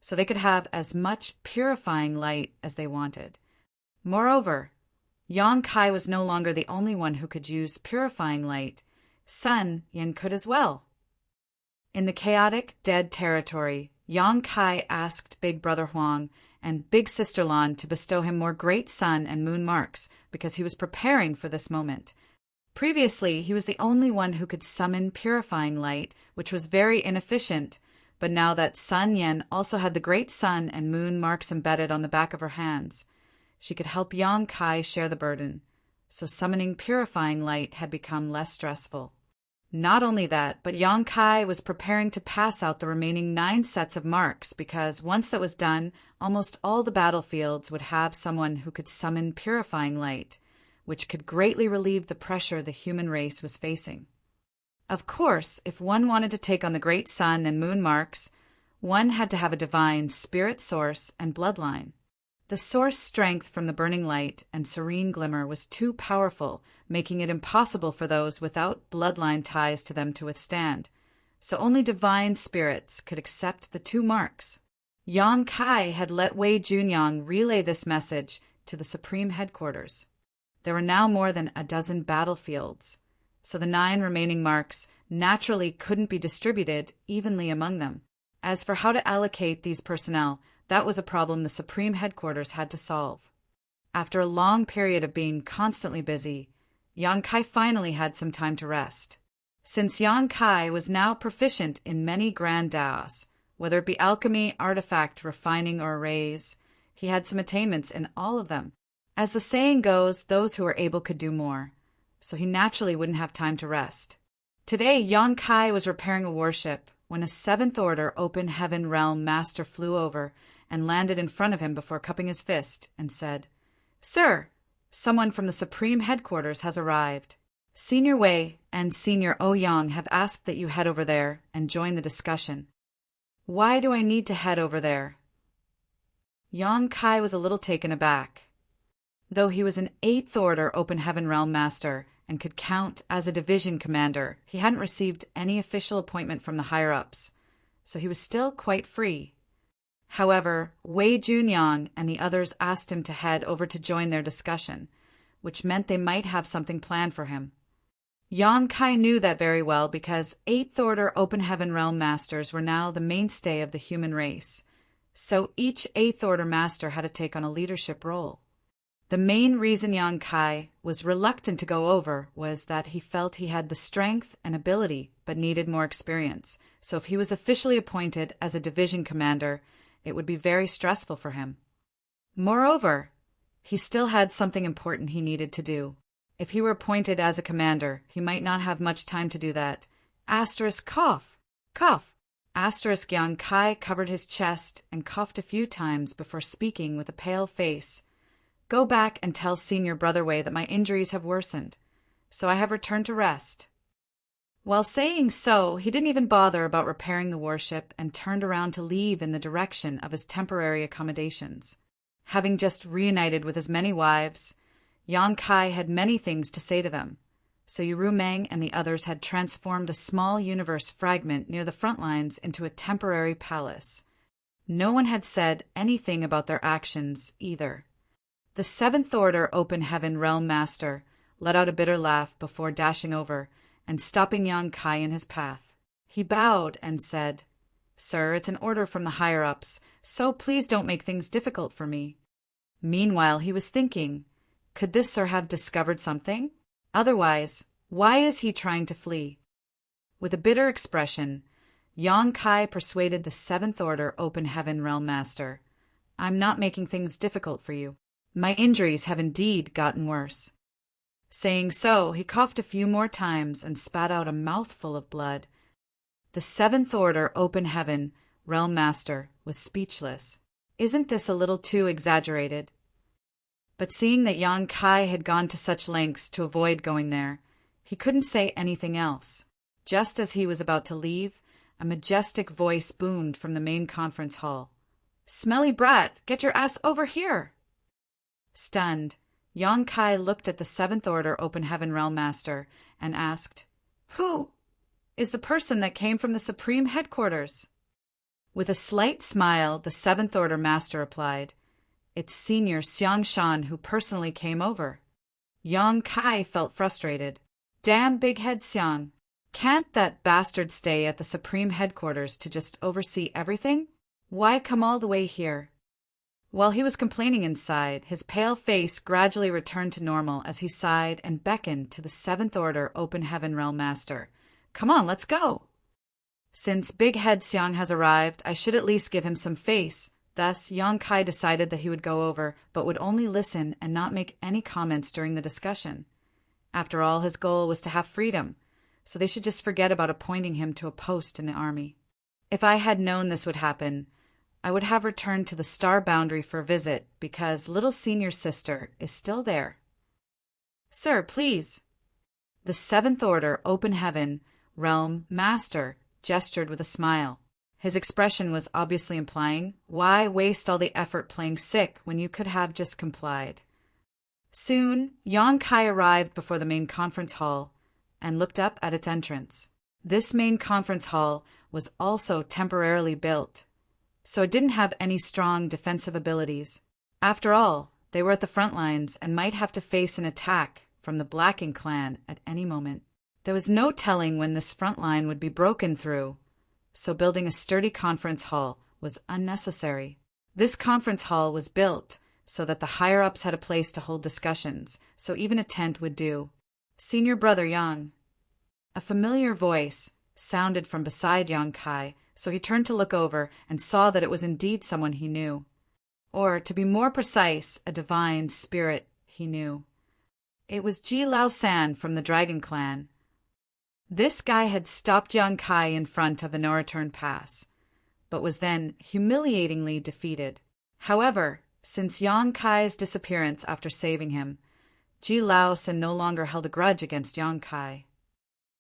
so they could have as much purifying light as they wanted. Moreover, Yang Kai was no longer the only one who could use purifying light. Sun Yin could as well. In the chaotic, dead territory, Yang Kai asked Big Brother Huang and Big Sister Lan to bestow him more great sun and moon marks because he was preparing for this moment. Previously, he was the only one who could summon purifying light, which was very inefficient, but now that Sun Yin also had the great sun and moon marks embedded on the back of her hands, she could help Yang Kai share the burden, so summoning purifying light had become less stressful. Not only that, but Yang Kai was preparing to pass out the remaining 9 sets of marks because once that was done, almost all the battlefields would have someone who could summon purifying light, which could greatly relieve the pressure the human race was facing. Of course, if one wanted to take on the great sun and moon marks, one had to have a divine spirit source and bloodline. The source strength from the burning light and serene glimmer was too powerful, making it impossible for those without bloodline ties to them to withstand, so only divine spirits could accept the 2 marks. Yang Kai had let Wei Junyang relay this message to the Supreme Headquarters. There were now more than a dozen battlefields, so the 9 remaining marks naturally couldn't be distributed evenly among them. As for how to allocate these personnel, that was a problem the Supreme Headquarters had to solve. After a long period of being constantly busy, Yang Kai finally had some time to rest. Since Yang Kai was now proficient in many grand daos, whether it be alchemy, artifact, refining, or arrays, he had some attainments in all of them. As the saying goes, those who are able could do more, so he naturally wouldn't have time to rest. Today, Yang Kai was repairing a warship, when a seventh order open heaven realm master flew over and landed in front of him before cupping his fist and said, "Sir, someone from the Supreme Headquarters has arrived. Senior Wei and Senior Ouyang have asked that you head over there and join the discussion." "Why do I need to head over there?" Yang Kai was a little taken aback. Though he was an 8th Order Open Heaven Realm Master and could count as a division commander, he hadn't received any official appointment from the higher-ups, so he was still quite free. However, Wei Junyang and the others asked him to head over to join their discussion, which meant they might have something planned for him. Yang Kai knew that very well because 8th Order Open Heaven Realm Masters were now the mainstay of the human race, so each 8th Order Master had to take on a leadership role. The main reason Yang Kai was reluctant to go over was that he felt he had the strength and ability but needed more experience, so if he was officially appointed as a division commander, it would be very stressful for him. Moreover, he still had something important he needed to do. If he were appointed as a commander, he might not have much time to do that. Cough. Yang Kai covered his chest and coughed a few times before speaking with a pale face. "Go back and tell Senior Brother Wei that my injuries have worsened, so I have returned to rest." While saying so, he didn't even bother about repairing the warship and turned around to leave in the direction of his temporary accommodations. Having just reunited with his many wives, Yang Kai had many things to say to them, so Yuru Meng and the others had transformed a small universe fragment near the front lines into a temporary palace. No one had said anything about their actions either. The 7th Order Open Heaven Realm Master let out a bitter laugh before dashing over and stopping Yang Kai in his path. He bowed and said, "Sir, it's an order from the higher-ups, so please don't make things difficult for me." Meanwhile, he was thinking, could this sir have discovered something? Otherwise, why is he trying to flee? With a bitter expression, Yang Kai persuaded the 7th Order Open Heaven Realm Master, "I'm not making things difficult for you. My injuries have indeed gotten worse." Saying so, he coughed a few more times and spat out a mouthful of blood. The 7th Order Open Heaven Realm Master was speechless. Isn't this a little too exaggerated? But seeing that Yang Kai had gone to such lengths to avoid going there, he couldn't say anything else. Just as he was about to leave, a majestic voice boomed from the main conference hall. "Smelly brat, get your ass over here!" Stunned, Yang Kai looked at the 7th Order Open Heaven Realm Master and asked, "Who is the person that came from the Supreme Headquarters?" With a slight smile, the 7th Order Master replied, "It's Senior Xiang Shan who personally came over." Yang Kai felt frustrated. Damn Big Head Xiang. Can't that bastard stay at the Supreme Headquarters to just oversee everything? Why come all the way here? While he was complaining inside, his pale face gradually returned to normal as he sighed and beckoned to the 7th Order Open Heaven Realm Master. "Come on, let's go." Since Big Head Xiang has arrived, I should at least give him some face. Thus, Yang Kai decided that he would go over, but would only listen and not make any comments during the discussion. After all, his goal was to have freedom, so they should just forget about appointing him to a post in the army. If I had known this would happen, I would have returned to the star boundary for a visit, because little senior sister is still there. "Sir, please." The 7th Order Open Heaven Realm Master gestured with a smile. His expression was obviously implying, why waste all the effort playing sick when you could have just complied? Soon, Yang Kai arrived before the main conference hall and looked up at its entrance. This main conference hall was also temporarily built, so it didn't have any strong defensive abilities. After all, they were at the front lines and might have to face an attack from the Blacking clan at any moment. There was no telling when this front line would be broken through, so building a sturdy conference hall was unnecessary. This conference hall was built so that the higher-ups had a place to hold discussions, so even a tent would do. "Senior Brother Yang." A familiar voice sounded from beside Yang Kai, so he turned to look over and saw that it was indeed someone he knew. Or, to be more precise, a divine spirit he knew. It was Ji Lao San from the Dragon Clan. This guy had stopped Yang Kai in front of the no-return pass, but was then humiliatingly defeated. However, since Yang Kai's disappearance after saving him, Ji Lao Sen no longer held a grudge against Yang Kai.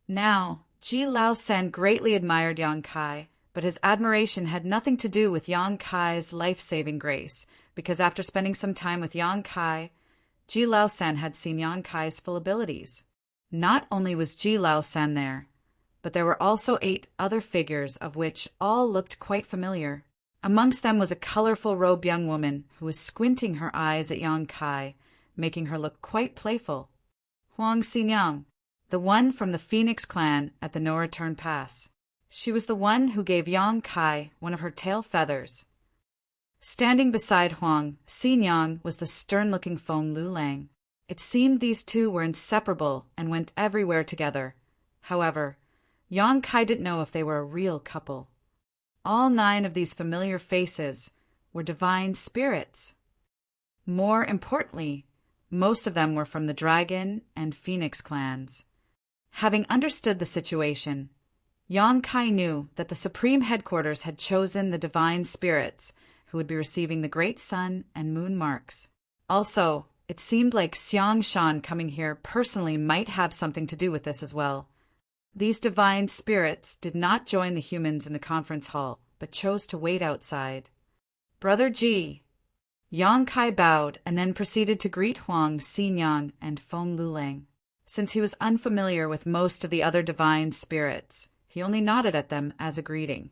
Now, Ji Lao Sen greatly admired Yang Kai, but his admiration had nothing to do with Yang Kai's life-saving grace, because after spending some time with Yang Kai, Ji Lao Sen had seen Yang Kai's full abilities. Not only was Ji Lao Sen there, but there were also 8 other figures of which all looked quite familiar. Amongst them was a colorful robed young woman who was squinting her eyes at Yang Kai, making her look quite playful. Huang Xinyang, the one from the Phoenix clan at the no-return pass. She was the one who gave Yang Kai one of her tail feathers. Standing beside Huang Xinyang was the stern-looking Feng Lulang. It seemed these two were inseparable and went everywhere together. However, Yang Kai didn't know if they were a real couple. All 9 of these familiar faces were divine spirits. More importantly, most of them were from the Dragon and Phoenix clans. Having understood the situation, Yang Kai knew that the Supreme Headquarters had chosen the divine spirits who would be receiving the Great Sun and Moon marks. Also, it seemed like Xiang Shan coming here personally might have something to do with this as well. These divine spirits did not join the humans in the conference hall, but chose to wait outside. Brother Ji. Yang Kai bowed and then proceeded to greet Huang Xinyang and Feng Lulang. Since he was unfamiliar with most of the other divine spirits, he only nodded at them as a greeting.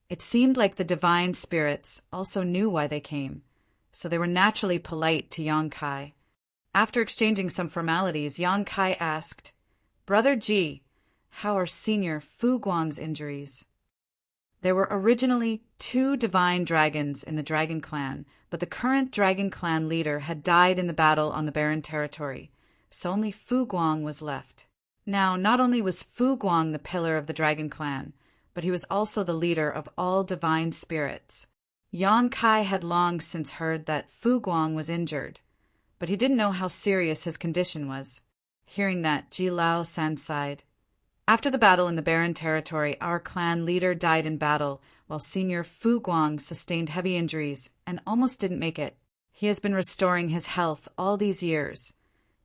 It seemed like the divine spirits also knew why they came, so they were naturally polite to Yang Kai. After exchanging some formalities, Yang Kai asked, "Brother Ji, how are Senior Fu Guang's injuries?" There were originally 2 divine dragons in the Dragon Clan, but the current Dragon Clan leader had died in the battle on the barren territory, so only Fu Guang was left. Now, not only was Fu Guang the pillar of the Dragon Clan, but he was also the leader of all divine spirits. Yang Kai had long since heard that Fu Guang was injured, but he didn't know how serious his condition was. Hearing that, Ji Lao San sighed. After the battle in the barren territory, our clan leader died in battle, while Senior Fu Guang sustained heavy injuries and almost didn't make it. He has been restoring his health all these years,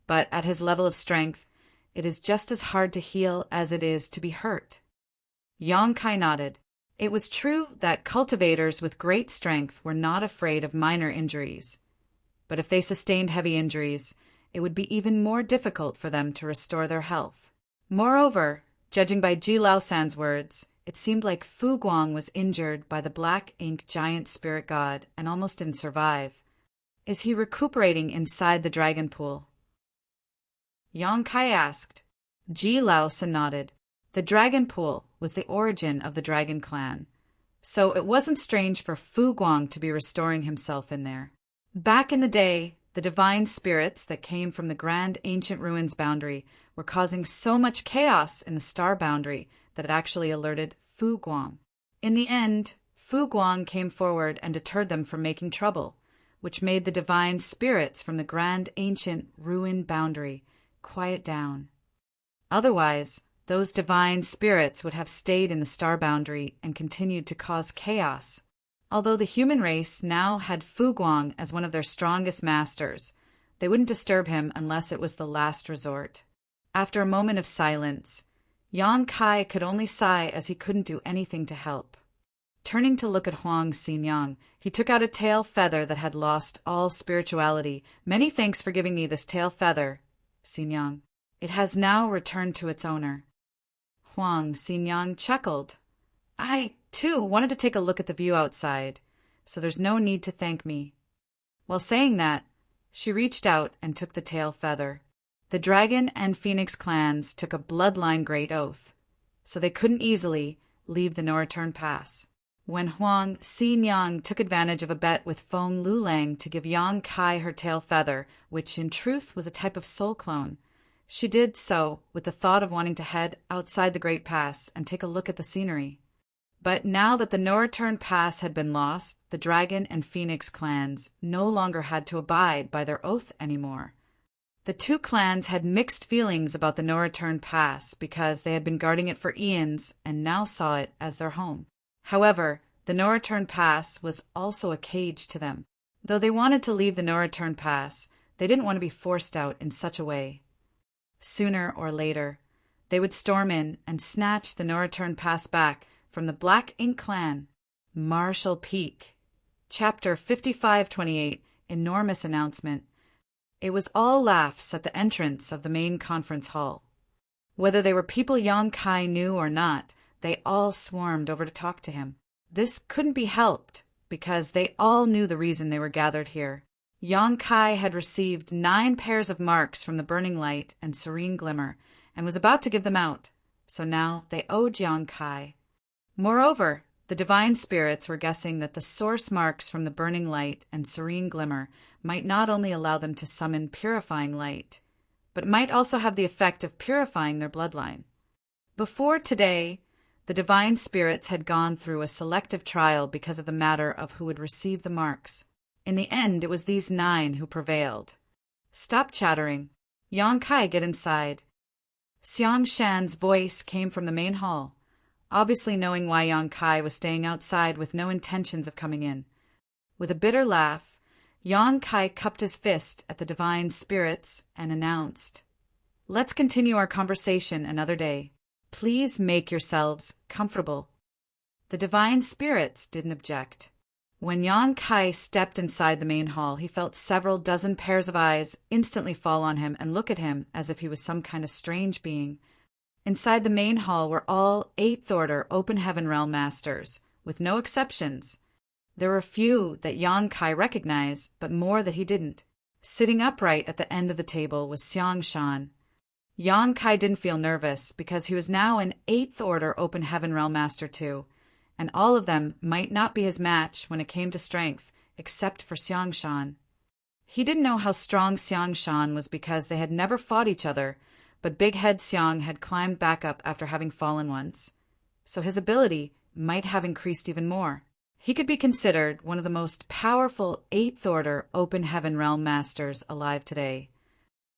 but at his level of strength, it is just as hard to heal as it is to be hurt. Yang Kai nodded. It was true that cultivators with great strength were not afraid of minor injuries, but if they sustained heavy injuries, it would be even more difficult for them to restore their health. Moreover, judging by Ji Lao San's words, it seemed like Fu Guang was injured by the black ink giant spirit god and almost didn't survive. Is he recuperating inside the dragon pool? Yang Kai asked. Ji Lao San nodded. The dragon pool was the origin of the Dragon Clan, so it wasn't strange for Fu Guang to be restoring himself in there. Back in the day, the divine spirits that came from the grand ancient ruins boundary were causing so much chaos in the star boundary that it actually alerted Fu Guang. In the end, Fu Guang came forward and deterred them from making trouble, which made the divine spirits from the grand ancient ruin boundary quiet down. Otherwise, those divine spirits would have stayed in the star boundary and continued to cause chaos. Although the human race now had Fu Guang as one of their strongest masters, they wouldn't disturb him unless it was the last resort. After a moment of silence, Yang Kai could only sigh as he couldn't do anything to help. Turning to look at Huang Xinyang, he took out a tail feather that had lost all spirituality. "Many thanks for giving me this tail feather, Xinyang. It has now returned to its owner." Huang Xinyang chuckled. "I, too, wanted to take a look at the view outside, so there's no need to thank me." While saying that, she reached out and took the tail feather. The Dragon and Phoenix clans took a bloodline great oath, so they couldn't easily leave the no-return pass. When Huang Xinyang took advantage of a bet with Feng Lulang to give Yang Kai her tail feather, which in truth was a type of soul clone, she did so with the thought of wanting to head outside the Great Pass and take a look at the scenery. But now that the no-return pass had been lost, the Dragon and Phoenix clans no longer had to abide by their oath anymore. The two clans had mixed feelings about the no-return pass because they had been guarding it for eons and now saw it as their home. However, the no-return pass was also a cage to them. Though they wanted to leave the no-return pass, they didn't want to be forced out in such a way. Sooner or later, they would storm in and snatch the no-return pass back from the Black Ink clan. Marshall Peak. Chapter 5528, Enormous Announcement. It was all laughs at the entrance of the main conference hall. Whether they were people Yong-kai knew or not, they all swarmed over to talk to him. This couldn't be helped, because they all knew the reason they were gathered here. Yong-kai had received 9 pairs of marks from the Burning Light and Serene Glimmer, and was about to give them out, so now they owed Yong-kai. Moreover, the divine spirits were guessing that the source marks from the Burning Light and Serene Glimmer might not only allow them to summon purifying light, but might also have the effect of purifying their bloodline. Before today, the divine spirits had gone through a selective trial because of the matter of who would receive the marks. In the end, it was these 9 who prevailed. Stop chattering. Yong-kai, get inside. Xiang Shan's voice came from the main hall, obviously knowing why Yong-kai was staying outside with no intentions of coming in. With a bitter laugh, Yong-kai cupped his fist at the divine spirits and announced, "Let's continue our conversation another day. Please make yourselves comfortable." The divine spirits didn't object. When Yong-kai stepped inside the main hall, he felt several dozen pairs of eyes instantly fall on him and look at him as if he was some kind of strange being. Inside the main hall were all 8th Order Open Heaven Realm Masters, with no exceptions. There were few that Yong-kai recognized, but more that he didn't. Sitting upright at the end of the table was Xiang Shan. Yong-kai didn't feel nervous because he was now an 8th Order Open Heaven Realm Master too, and all of them might not be his match when it came to strength, except for Xiang Shan. He didn't know how strong Xiang Shan was because they had never fought each other, but Big Head Xiang had climbed back up after having fallen once, so his ability might have increased even more. He could be considered one of the most powerful 8th Order Open Heaven Realm Masters alive today.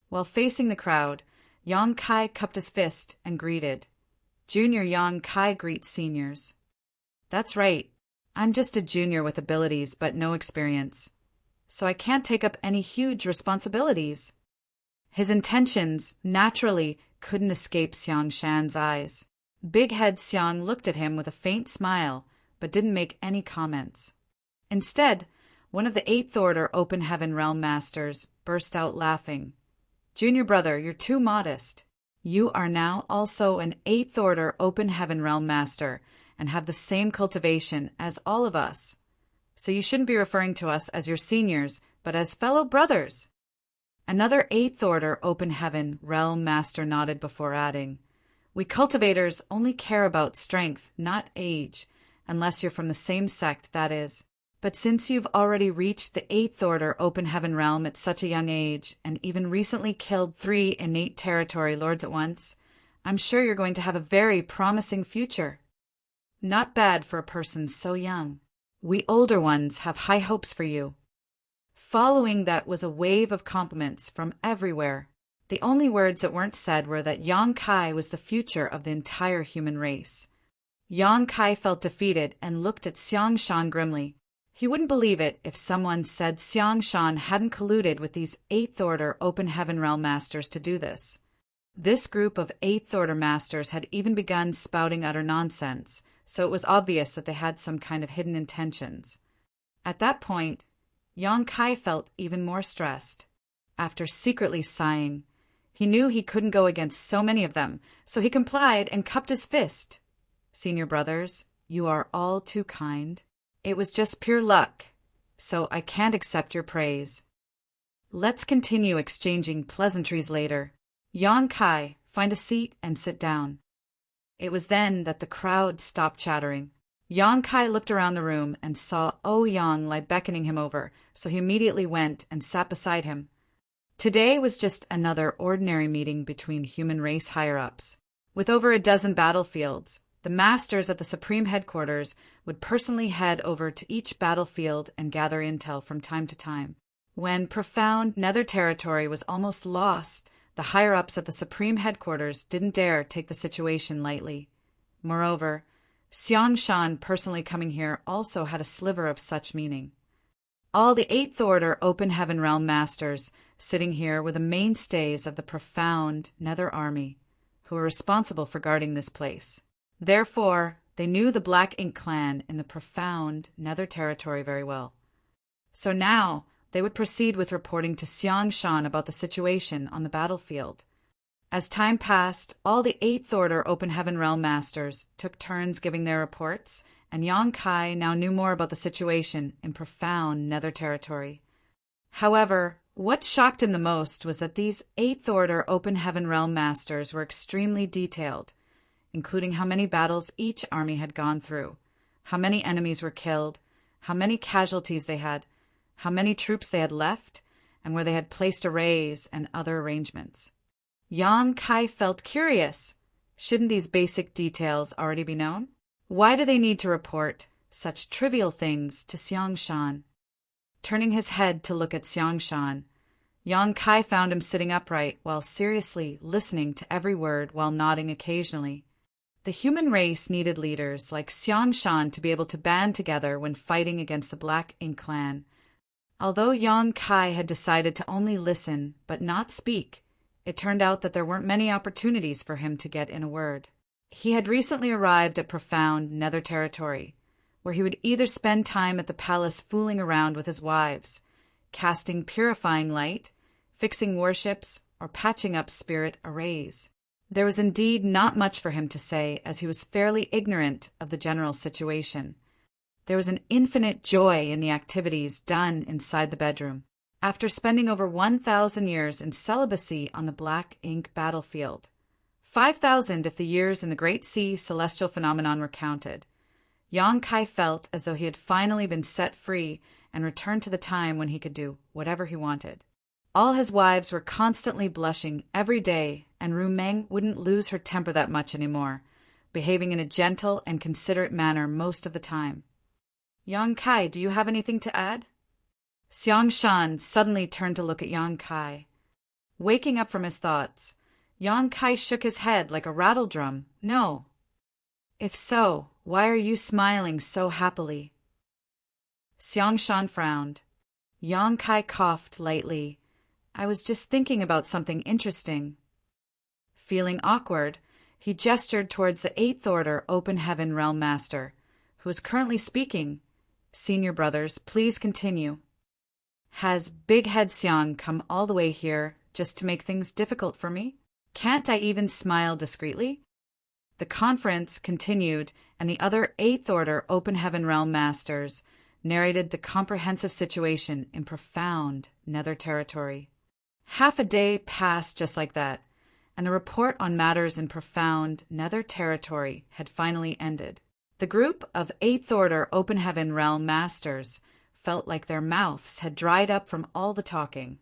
While facing the crowd, Yong-kai cupped his fist and greeted. Junior Yong-kai greets seniors. That's right. I'm just a junior with abilities but no experience, so I can't take up any huge responsibilities. His intentions, naturally, couldn't escape Xiang Shan's eyes. Big Head Xiang looked at him with a faint smile, but didn't make any comments. Instead, one of the 8th Order Open Heaven Realm Masters burst out laughing. Junior brother, you're too modest. You are now also an 8th Order Open Heaven Realm Master, and have the same cultivation as all of us. So you shouldn't be referring to us as your seniors, but as fellow brothers. Another 8th Order Open Heaven Realm Master nodded before adding, We cultivators only care about strength, not age, unless you're from the same sect, that is. But since you've already reached the 8th Order Open Heaven Realm at such a young age, and even recently killed 3 innate territory lords at once, I'm sure you're going to have a very promising future. Not bad for a person so young. We older ones have high hopes for you. Following that was a wave of compliments from everywhere. The only words that weren't said were that Yong-kai was the future of the entire human race. Yong-kai felt defeated and looked at Xiang Shan grimly. He wouldn't believe it if someone said Xiang Shan hadn't colluded with these 8th Order Open Heaven Realm Masters to do this. This group of 8th Order Masters had even begun spouting utter nonsense, so it was obvious that they had some kind of hidden intentions. At that point, Yong-kai felt even more stressed. After secretly sighing, he knew he couldn't go against so many of them, so he complied and cupped his fist. Senior brothers, you are all too kind. It was just pure luck, so I can't accept your praise. Let's continue exchanging pleasantries later. Yong-kai, find a seat and sit down. It was then that the crowd stopped chattering. Yong-kai looked around the room and saw Oh-Yang lie beckoning him over, so he immediately went and sat beside him. Today was just another ordinary meeting between human race higher-ups. With over a dozen battlefields, the masters at the Supreme Headquarters would personally head over to each battlefield and gather intel from time to time. When profound Nether territory was almost lost, the higher-ups at the Supreme Headquarters didn't dare take the situation lightly. Moreover, Xiangshan personally coming here also had a sliver of such meaning. All the Eighth Order Open Heaven Realm Masters sitting here were the mainstays of the profound Nether Army, who were responsible for guarding this place. Therefore, they knew the Black Ink clan in the profound Nether territory very well. So now, they would proceed with reporting to Xiangshan about the situation on the battlefield. As time passed, all the Eighth Order Open Heaven Realm Masters took turns giving their reports, and Yang Kai now knew more about the situation in profound Nether territory. However, what shocked him the most was that these Eighth Order Open Heaven Realm Masters were extremely detailed, including how many battles each army had gone through, how many enemies were killed, how many casualties they had, how many troops they had left, and where they had placed arrays and other arrangements. Yang Kai felt curious. Shouldn't these basic details already be known? Why do they need to report such trivial things to Xiangshan? Turning his head to look at Xiangshan, Yang Kai found him sitting upright while seriously listening to every word while nodding occasionally. The human race needed leaders like Xiangshan to be able to band together when fighting against the Black Ink clan. Although Yang Kai had decided to only listen but not speak, it turned out that there weren't many opportunities for him to get in a word. He had recently arrived at profound Nether territory, where he would either spend time at the palace fooling around with his wives, casting purifying light, fixing warships, or patching up spirit arrays. There was indeed not much for him to say, as he was fairly ignorant of the general situation. There was an infinite joy in the activities done inside the bedroom. After spending over 1,000 years in celibacy on the Black Ink battlefield, 5,000 if the years in the Great Sea celestial phenomenon were counted, Yang Kai felt as though he had finally been set free and returned to the time when he could do whatever he wanted. All his wives were constantly blushing every day, and Ru Meng wouldn't lose her temper that much anymore, behaving in a gentle and considerate manner most of the time. Yang Kai, do you have anything to add? Xiangshan suddenly turned to look at Yang Kai. Waking up from his thoughts, Yang Kai shook his head like a rattle drum. No. If so, why are you smiling so happily? Xiangshan frowned. Yang Kai coughed lightly. I was just thinking about something interesting. Feeling awkward, he gestured towards the Eighth Order Open Heaven Realm Master, who was currently speaking. Senior brothers, please continue. Has Big Head Xiang come all the way here just to make things difficult for me? Can't I even smile discreetly? The conference continued, and the other Eighth Order Open Heaven Realm Masters narrated the comprehensive situation in profound Nether territory. Half a day passed just like that, and the report on matters in profound Nether territory had finally ended. The group of Eighth Order Open Heaven Realm Masters felt like their mouths had dried up from all the talking.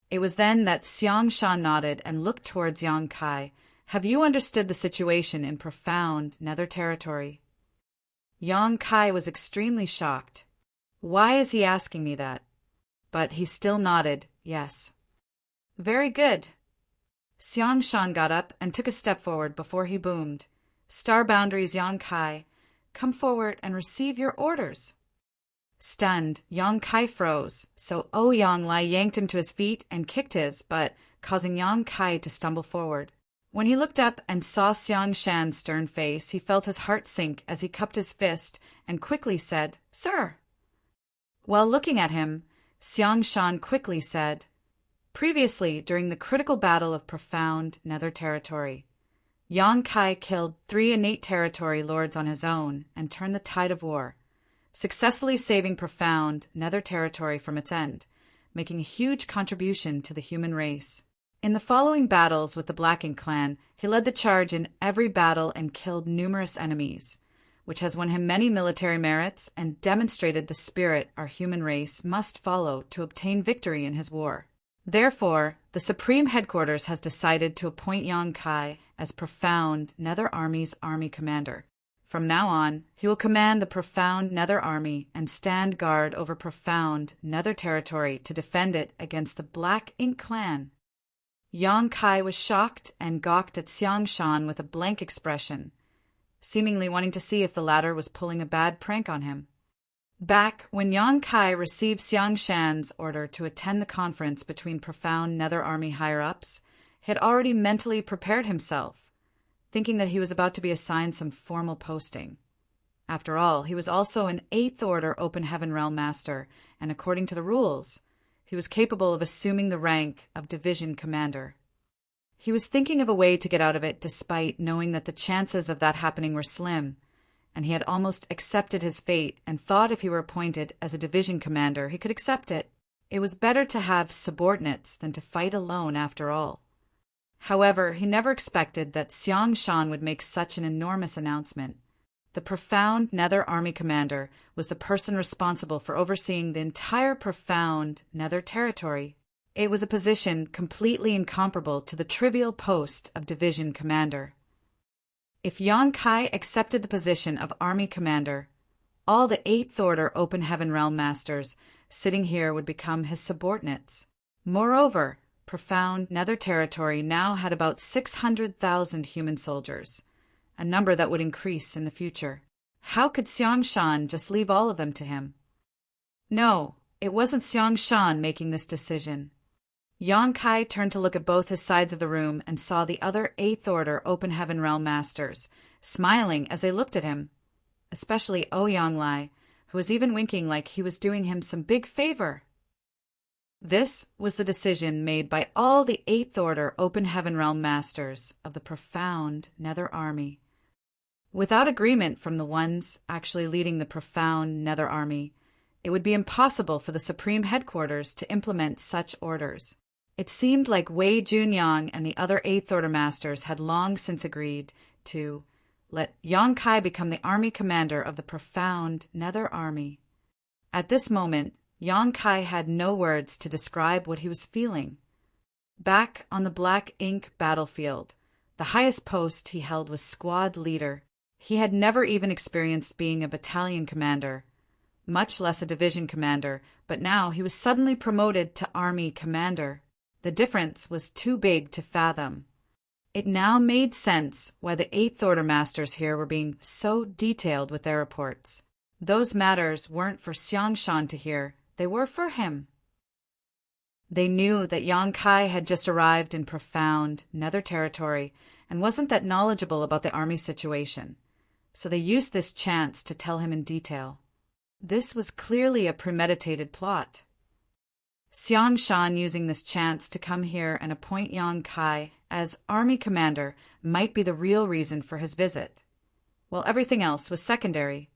It was then that Xiangshan nodded and looked towards Yang Kai. Have you understood the situation in profound Nether territory? Yang Kai was extremely shocked. Why is he asking me that? But he still nodded, yes. Very good. Xiangshan got up and took a step forward before he boomed. Star Boundaries Yang Kai, come forward and receive your orders. Stunned, Yang Kai froze, so Ouyang Lai yanked him to his feet and kicked his butt, causing Yang Kai to stumble forward. When he looked up and saw Xiangshan's stern face, he felt his heart sink as he cupped his fist and quickly said, Sir. While looking at him, Xiangshan quickly said, Previously, during the critical battle of profound Nether territory, Yang Kai killed 3 innate territory lords on his own and turned the tide of war, successfully saving profound Nether territory from its end, making a huge contribution to the human race. In the following battles with the Black Ink clan, he led the charge in every battle and killed numerous enemies, which has won him many military merits and demonstrated the spirit our human race must follow to obtain victory in his war. Therefore, the Supreme Headquarters has decided to appoint Yang Kai as profound Nether Army's army commander, From now on, he will command the Profound Nether Army and stand guard over Profound Nether territory to defend it against the Black Ink clan. Yang Kai was shocked and gawked at Xiang Shan with a blank expression, seemingly wanting to see if the latter was pulling a bad prank on him. Back when Yang Kai received Xiang Shan's order to attend the conference between Profound Nether Army higher-ups, he had already mentally prepared himself, thinking that he was about to be assigned some formal posting. After all, he was also an 8th Order Open Heaven Realm Master, and according to the rules, he was capable of assuming the rank of Division Commander. He was thinking of a way to get out of it despite knowing that the chances of that happening were slim, and he had almost accepted his fate and thought if he were appointed as a division commander, he could accept it. It was better to have subordinates than to fight alone after all. However, he never expected that Xiang Shan would make such an enormous announcement. The Profound Nether Army commander was the person responsible for overseeing the entire Profound Nether territory. It was a position completely incomparable to the trivial post of division commander. If Yang Kai accepted the position of army commander, all the 8th Order Open Heaven Realm Masters sitting here would become his subordinates. Moreover, Profound Nether territory now had about 600,000 human soldiers, a number that would increase in the future. How could Xiang Shan just leave all of them to him? No, it wasn't Xiang Shan making this decision. Yang Kai turned to look at both his sides of the room and saw the other 8th Order Open Heaven Realm Masters, smiling as they looked at him, especially Ouyang Lai, who was even winking like he was doing him some big favor. This was the decision made by all the 8th Order Open Heaven Realm Masters of the Profound Nether Army. Without agreement from the ones actually leading the Profound Nether Army, it would be impossible for the Supreme Headquarters to implement such orders. It seemed like Wei Junyang and the other 8th Order Masters had long since agreed to let Yang Kai become the army commander of the Profound Nether Army. At this moment, Yang Kai had no words to describe what he was feeling. Back on the Black Ink battlefield, the highest post he held was squad leader. He had never even experienced being a battalion commander, much less a division commander, but now he was suddenly promoted to army commander. The difference was too big to fathom. It now made sense why the 8th Order Masters here were being so detailed with their reports. Those matters weren't for Xiang Shan to hear, they were for him. They knew that Yang Kai had just arrived in Profound Nether territory and wasn't that knowledgeable about the army situation, so they used this chance to tell him in detail. This was clearly a premeditated plot. Xiang Shan using this chance to come here and appoint Yang Kai as army commander might be the real reason for his visit, while everything else was secondary.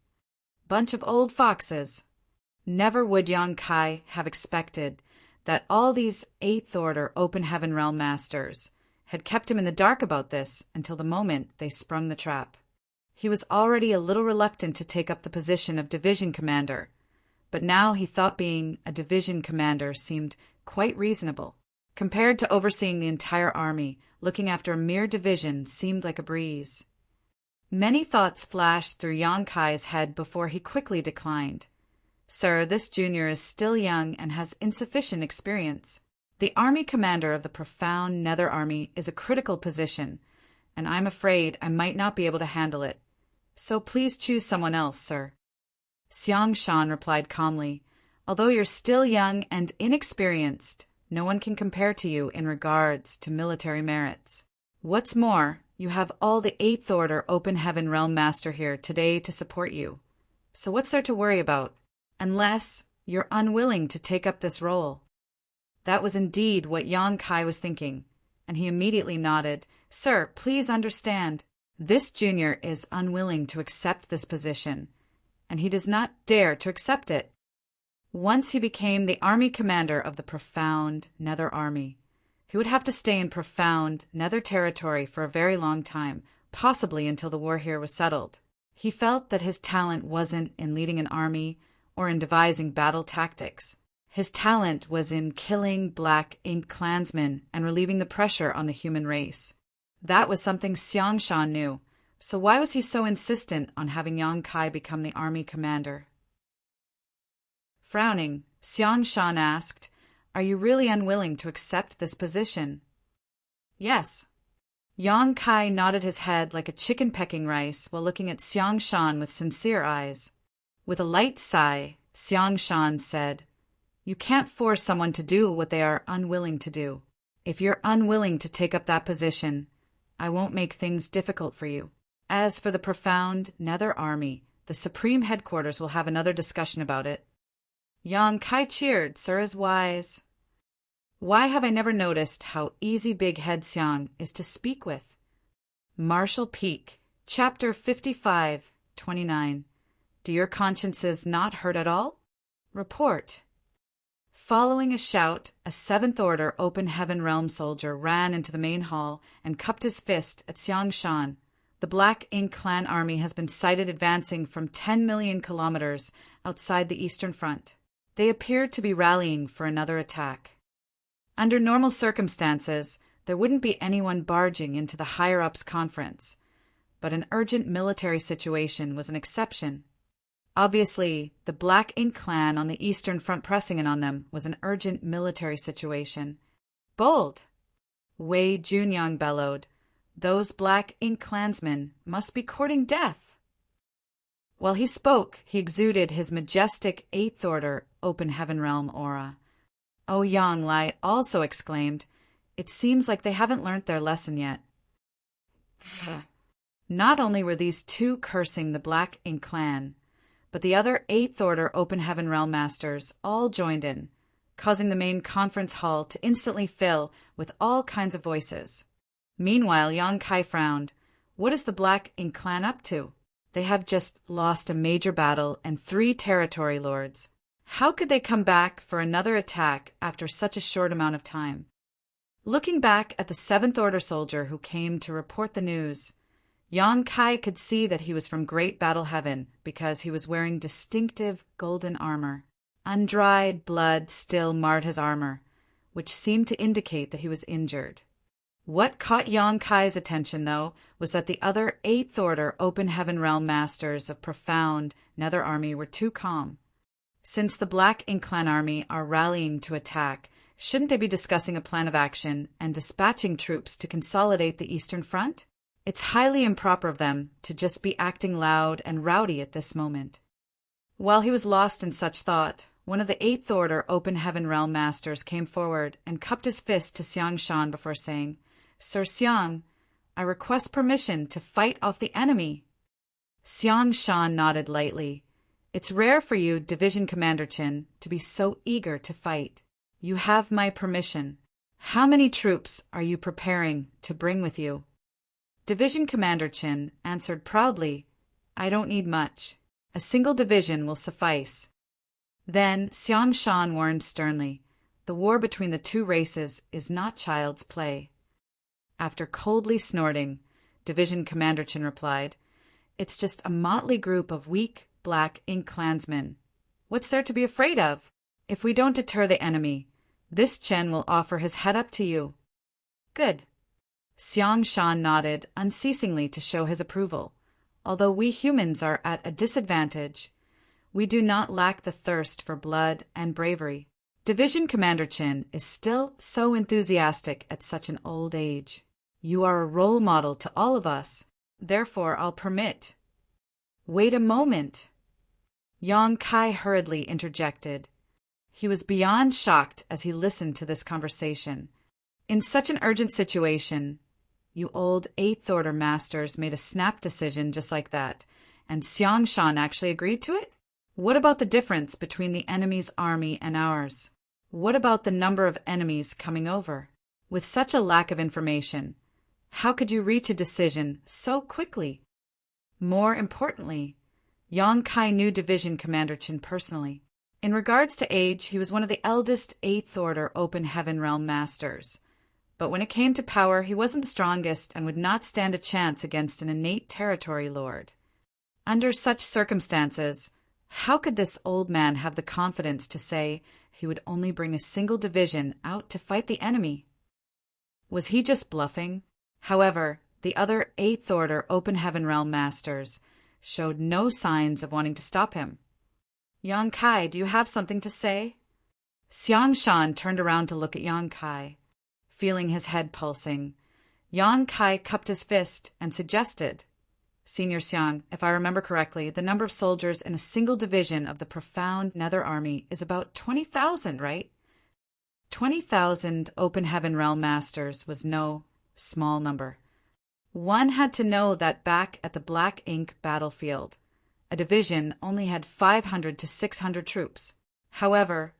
Bunch of old foxes. Never would Yang Kai have expected that all these 8th Order Open Heaven Realm Masters had kept him in the dark about this until the moment they sprung the trap. He was already a little reluctant to take up the position of division commander, but now he thought being a division commander seemed quite reasonable. Compared to overseeing the entire army, looking after a mere division seemed like a breeze. Many thoughts flashed through Yang Kai's head before he quickly declined. Sir, this junior is still young and has insufficient experience. The army commander of the Profound Nether Army is a critical position, and I'm afraid I might not be able to handle it. So please choose someone else, sir. Xiang Shan replied calmly, although you're still young and inexperienced, no one can compare to you in regards to military merits. What's more, you have all the 8th Order Open Heaven Realm Master here today to support you. So what's there to worry about? Unless you're unwilling to take up this role. That was indeed what Yang Kai was thinking, and he immediately nodded. Sir, please understand, this junior is unwilling to accept this position, and he does not dare to accept it. Once he became the army commander of the Profound Nether Army, he would have to stay in Profound Nether territory for a very long time, possibly until the war here was settled. He felt that his talent wasn't in leading an army or in devising battle tactics. His talent was in killing Black Ink clansmen and relieving the pressure on the human race. That was something Xiang Shan knew, So why was he so insistent on having Yang Kai become the army commander? Frowning, Xiang Shan asked, "Are you really unwilling to accept this position?" "Yes." Yang Kai nodded his head like a chicken pecking rice while looking at Xiang Shan with sincere eyes. With a light sigh, Xiang Shan said, "You can't force someone to do what they are unwilling to do. If you're unwilling to take up that position, I won't make things difficult for you. As for the profound Nether Army, the Supreme Headquarters will have another discussion about it." Yang Kai cheered, "Sir is wise." Why have I never noticed how easy Big Head Xiang is to speak with? Marshall Peak, Chapter 55, 29. Do your consciences not hurt at all? Report. Following a shout, a Seventh Order Open Heaven Realm soldier ran into the main hall and cupped his fist at Xiang Shan. The Black Ink Clan army has been sighted advancing from 10 million kilometers outside the Eastern Front. They appear to be rallying for another attack. Under normal circumstances, there wouldn't be anyone barging into the higher-ups conference, but an urgent military situation was an exception. Obviously, the Black Ink Clan on the Eastern Front pressing in on them was an urgent military situation. "Bold!" Wei Junyang bellowed. "Those Black Ink Clansmen must be courting death." While he spoke, he exuded his majestic Eighth Order Open Heaven Realm aura. Yang Lai also exclaimed, "It seems like they haven't learnt their lesson yet." Not only were these two cursing the Black Ink Clan, but the other Eighth Order Open Heaven Realm Masters all joined in, causing the main conference hall to instantly fill with all kinds of voices. Meanwhile, Yang Kai frowned. What is the Black Ink Clan up to? They have just lost a major battle and 3 territory lords. How could they come back for another attack after such a short amount of time? Looking back at the Seventh Order soldier who came to report the news, Yang Kai could see that he was from Great Battle Heaven because he was wearing distinctive golden armor. Undried blood still marred his armor, which seemed to indicate that he was injured. What caught Yang Kai's attention, though, was that the other Eighth Order Open Heaven Realm Masters of profound Nether Army were too calm. Since the Black Ink Clan army are rallying to attack, shouldn't they be discussing a plan of action and dispatching troops to consolidate the Eastern Front? It's highly improper of them to just be acting loud and rowdy at this moment. While he was lost in such thought, one of the Eighth Order Open Heaven Realm Masters came forward and cupped his fist to Xiang Shan before saying, "Sir Xiang, I request permission to fight off the enemy." Xiang Shan nodded lightly. "It's rare for you, Division Commander Chin, to be so eager to fight. You have my permission. How many troops are you preparing to bring with you?" Division Commander Chin answered proudly, "I don't need much. A single division will suffice." Then Xiang Shan warned sternly, "The war between the two races is not child's play." After coldly snorting, Division Commander Chin replied, "It's just a motley group of weak Black Ink Clansmen. What's there to be afraid of? If we don't deter the enemy, this Chen will offer his head up to you." "Good." Xiang Shan nodded unceasingly to show his approval. Although we humans are at a disadvantage, we do not lack the thirst for blood and bravery. Division Commander Chin is still so enthusiastic at such an old age. You are a role model to all of us. Therefore, I'll permit. Wait a moment. Yang Kai hurriedly interjected. He was beyond shocked as he listened to this conversation. In such an urgent situation, you old Eighth Order Masters made a snap decision just like that, and Xiang Shan actually agreed to it? What about the difference between the enemy's army and ours? What about the number of enemies coming over? With such a lack of information, how could you reach a decision so quickly? More importantly, Yang Kai knew Division Commander Chin personally. In regards to age, he was one of the eldest Eighth Order Open Heaven Realm Masters. But when it came to power, he wasn't the strongest and would not stand a chance against an innate territory lord. Under such circumstances, how could this old man have the confidence to say he would only bring a single division out to fight the enemy? Was he just bluffing? However, the other 8th Order Open Heaven Realm Masters showed no signs of wanting to stop him. Yang Kai, do you have something to say? Xiang Shan turned around to look at Yang Kai, feeling his head pulsing. Yang Kai cupped his fist and suggested, Senior Xiang, if I remember correctly, the number of soldiers in a single division of the profound Nether Army is about 20,000, right? 20,000 Open Heaven Realm Masters was no small number. One had to know that back at the Black Ink battlefield, a division only had 500 to 600 troops. However,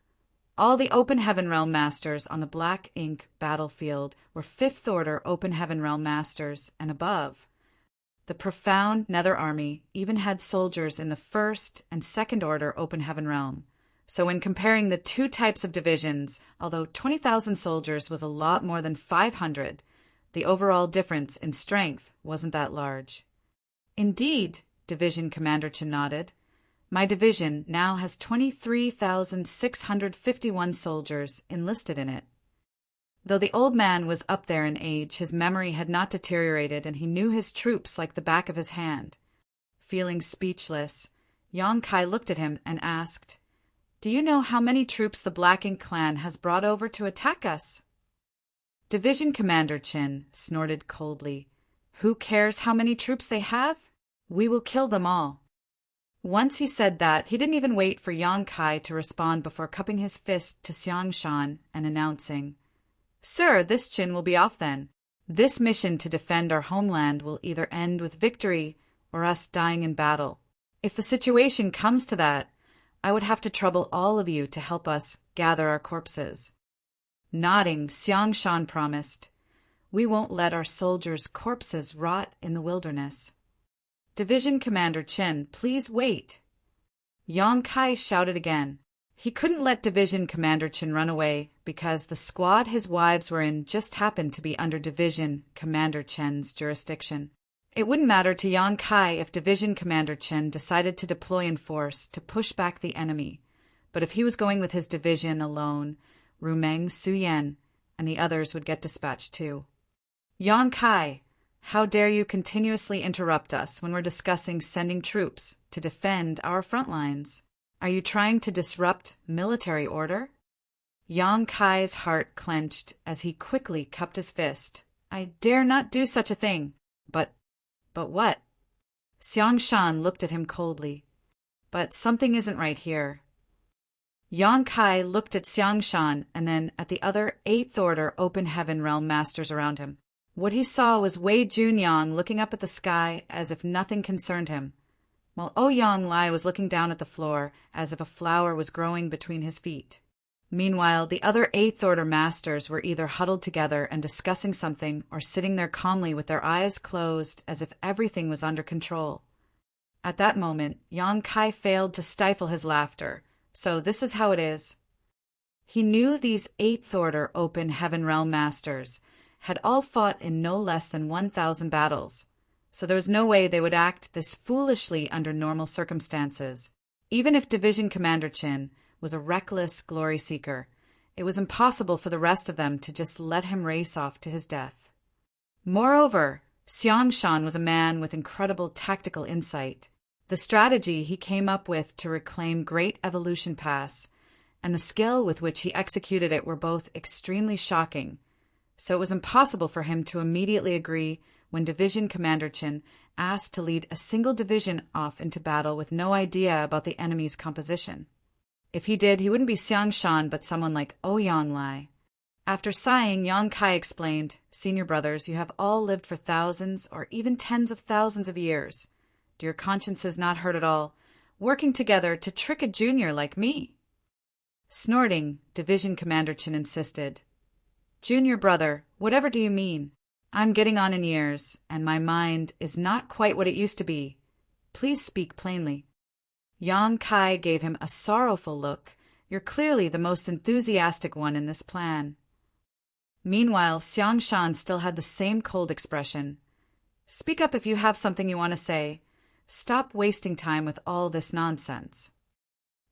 all the Open Heaven Realm Masters on the Black Ink battlefield were 5th Order Open Heaven Realm Masters and above. The profound Nether Army even had soldiers in the 1st and 2nd Order Open Heaven Realm. So when comparing the two types of divisions, although 20,000 soldiers was a lot more than 500, the overall difference in strength wasn't that large. Indeed, Division Commander Chen nodded. My division now has 23,651 soldiers enlisted in it. Though the old man was up there in age, his memory had not deteriorated and he knew his troops like the back of his hand. Feeling speechless, Yang Kai looked at him and asked, Do you know how many troops the Black Ink clan has brought over to attack us? Division Commander Chen snorted coldly. Who cares how many troops they have? We will kill them all. Once he said that, he didn't even wait for Yang Kai to respond before cupping his fist to Xiang Shan and announcing, Sir, this Chen will be off then. This mission to defend our homeland will either end with victory or us dying in battle. If the situation comes to that, I would have to trouble all of you to help us gather our corpses. Nodding, Xiang Shan promised, We won't let our soldiers' corpses rot in the wilderness. Division Commander Chen, please wait. Yang Kai shouted again. He couldn't let Division Commander Chen run away because the squad his wives were in just happened to be under Division Commander Chen's jurisdiction. It wouldn't matter to Yang Kai if Division Commander Chen decided to deploy in force to push back the enemy, but if he was going with his division alone, Rumeng Suyen and the others would get dispatched too. Yang Kai, how dare you continuously interrupt us when we're discussing sending troops to defend our front lines? Are you trying to disrupt military order? Yang Kai's heart clenched as he quickly cupped his fist. I dare not do such a thing. But what? Xiang Shan looked at him coldly. But something isn't right here. Yang Kai looked at Xiang Shan and then at the other 8th Order Open Heaven Realm Masters around him. What he saw was Wei Junyang looking up at the sky as if nothing concerned him, while Ouyang Lai was looking down at the floor as if a flower was growing between his feet. Meanwhile, the other 8th Order Masters were either huddled together and discussing something or sitting there calmly with their eyes closed as if everything was under control. At that moment, Yang Kai failed to stifle his laughter. So this is how it is. He knew these 8th Order Open Heaven Realm Masters had all fought in no less than 1,000 battles, so there was no way they would act this foolishly under normal circumstances. Even if Division Commander Chen was a reckless glory seeker, it was impossible for the rest of them to just let him race off to his death. Moreover, Xiang Shan was a man with incredible tactical insight. The strategy he came up with to reclaim Great Evolution Pass and the skill with which he executed it were both extremely shocking, so it was impossible for him to immediately agree when Division Commander Chen asked to lead a single division off into battle with no idea about the enemy's composition. If he did, he wouldn't be Xiang Shan but someone like Ouyang Lai. After sighing, Yang Kai explained, Senior brothers, you have all lived for thousands or even tens of thousands of years. Do your consciences not hurt at all, working together to trick a junior like me? Snorting, Division Commander Chen insisted. Junior brother, whatever do you mean? I'm getting on in years, and my mind is not quite what it used to be. Please speak plainly. Yang Kai gave him a sorrowful look. You're clearly the most enthusiastic one in this plan. Meanwhile, Xiang Shan still had the same cold expression. Speak up if you have something you want to say. Stop wasting time with all this nonsense.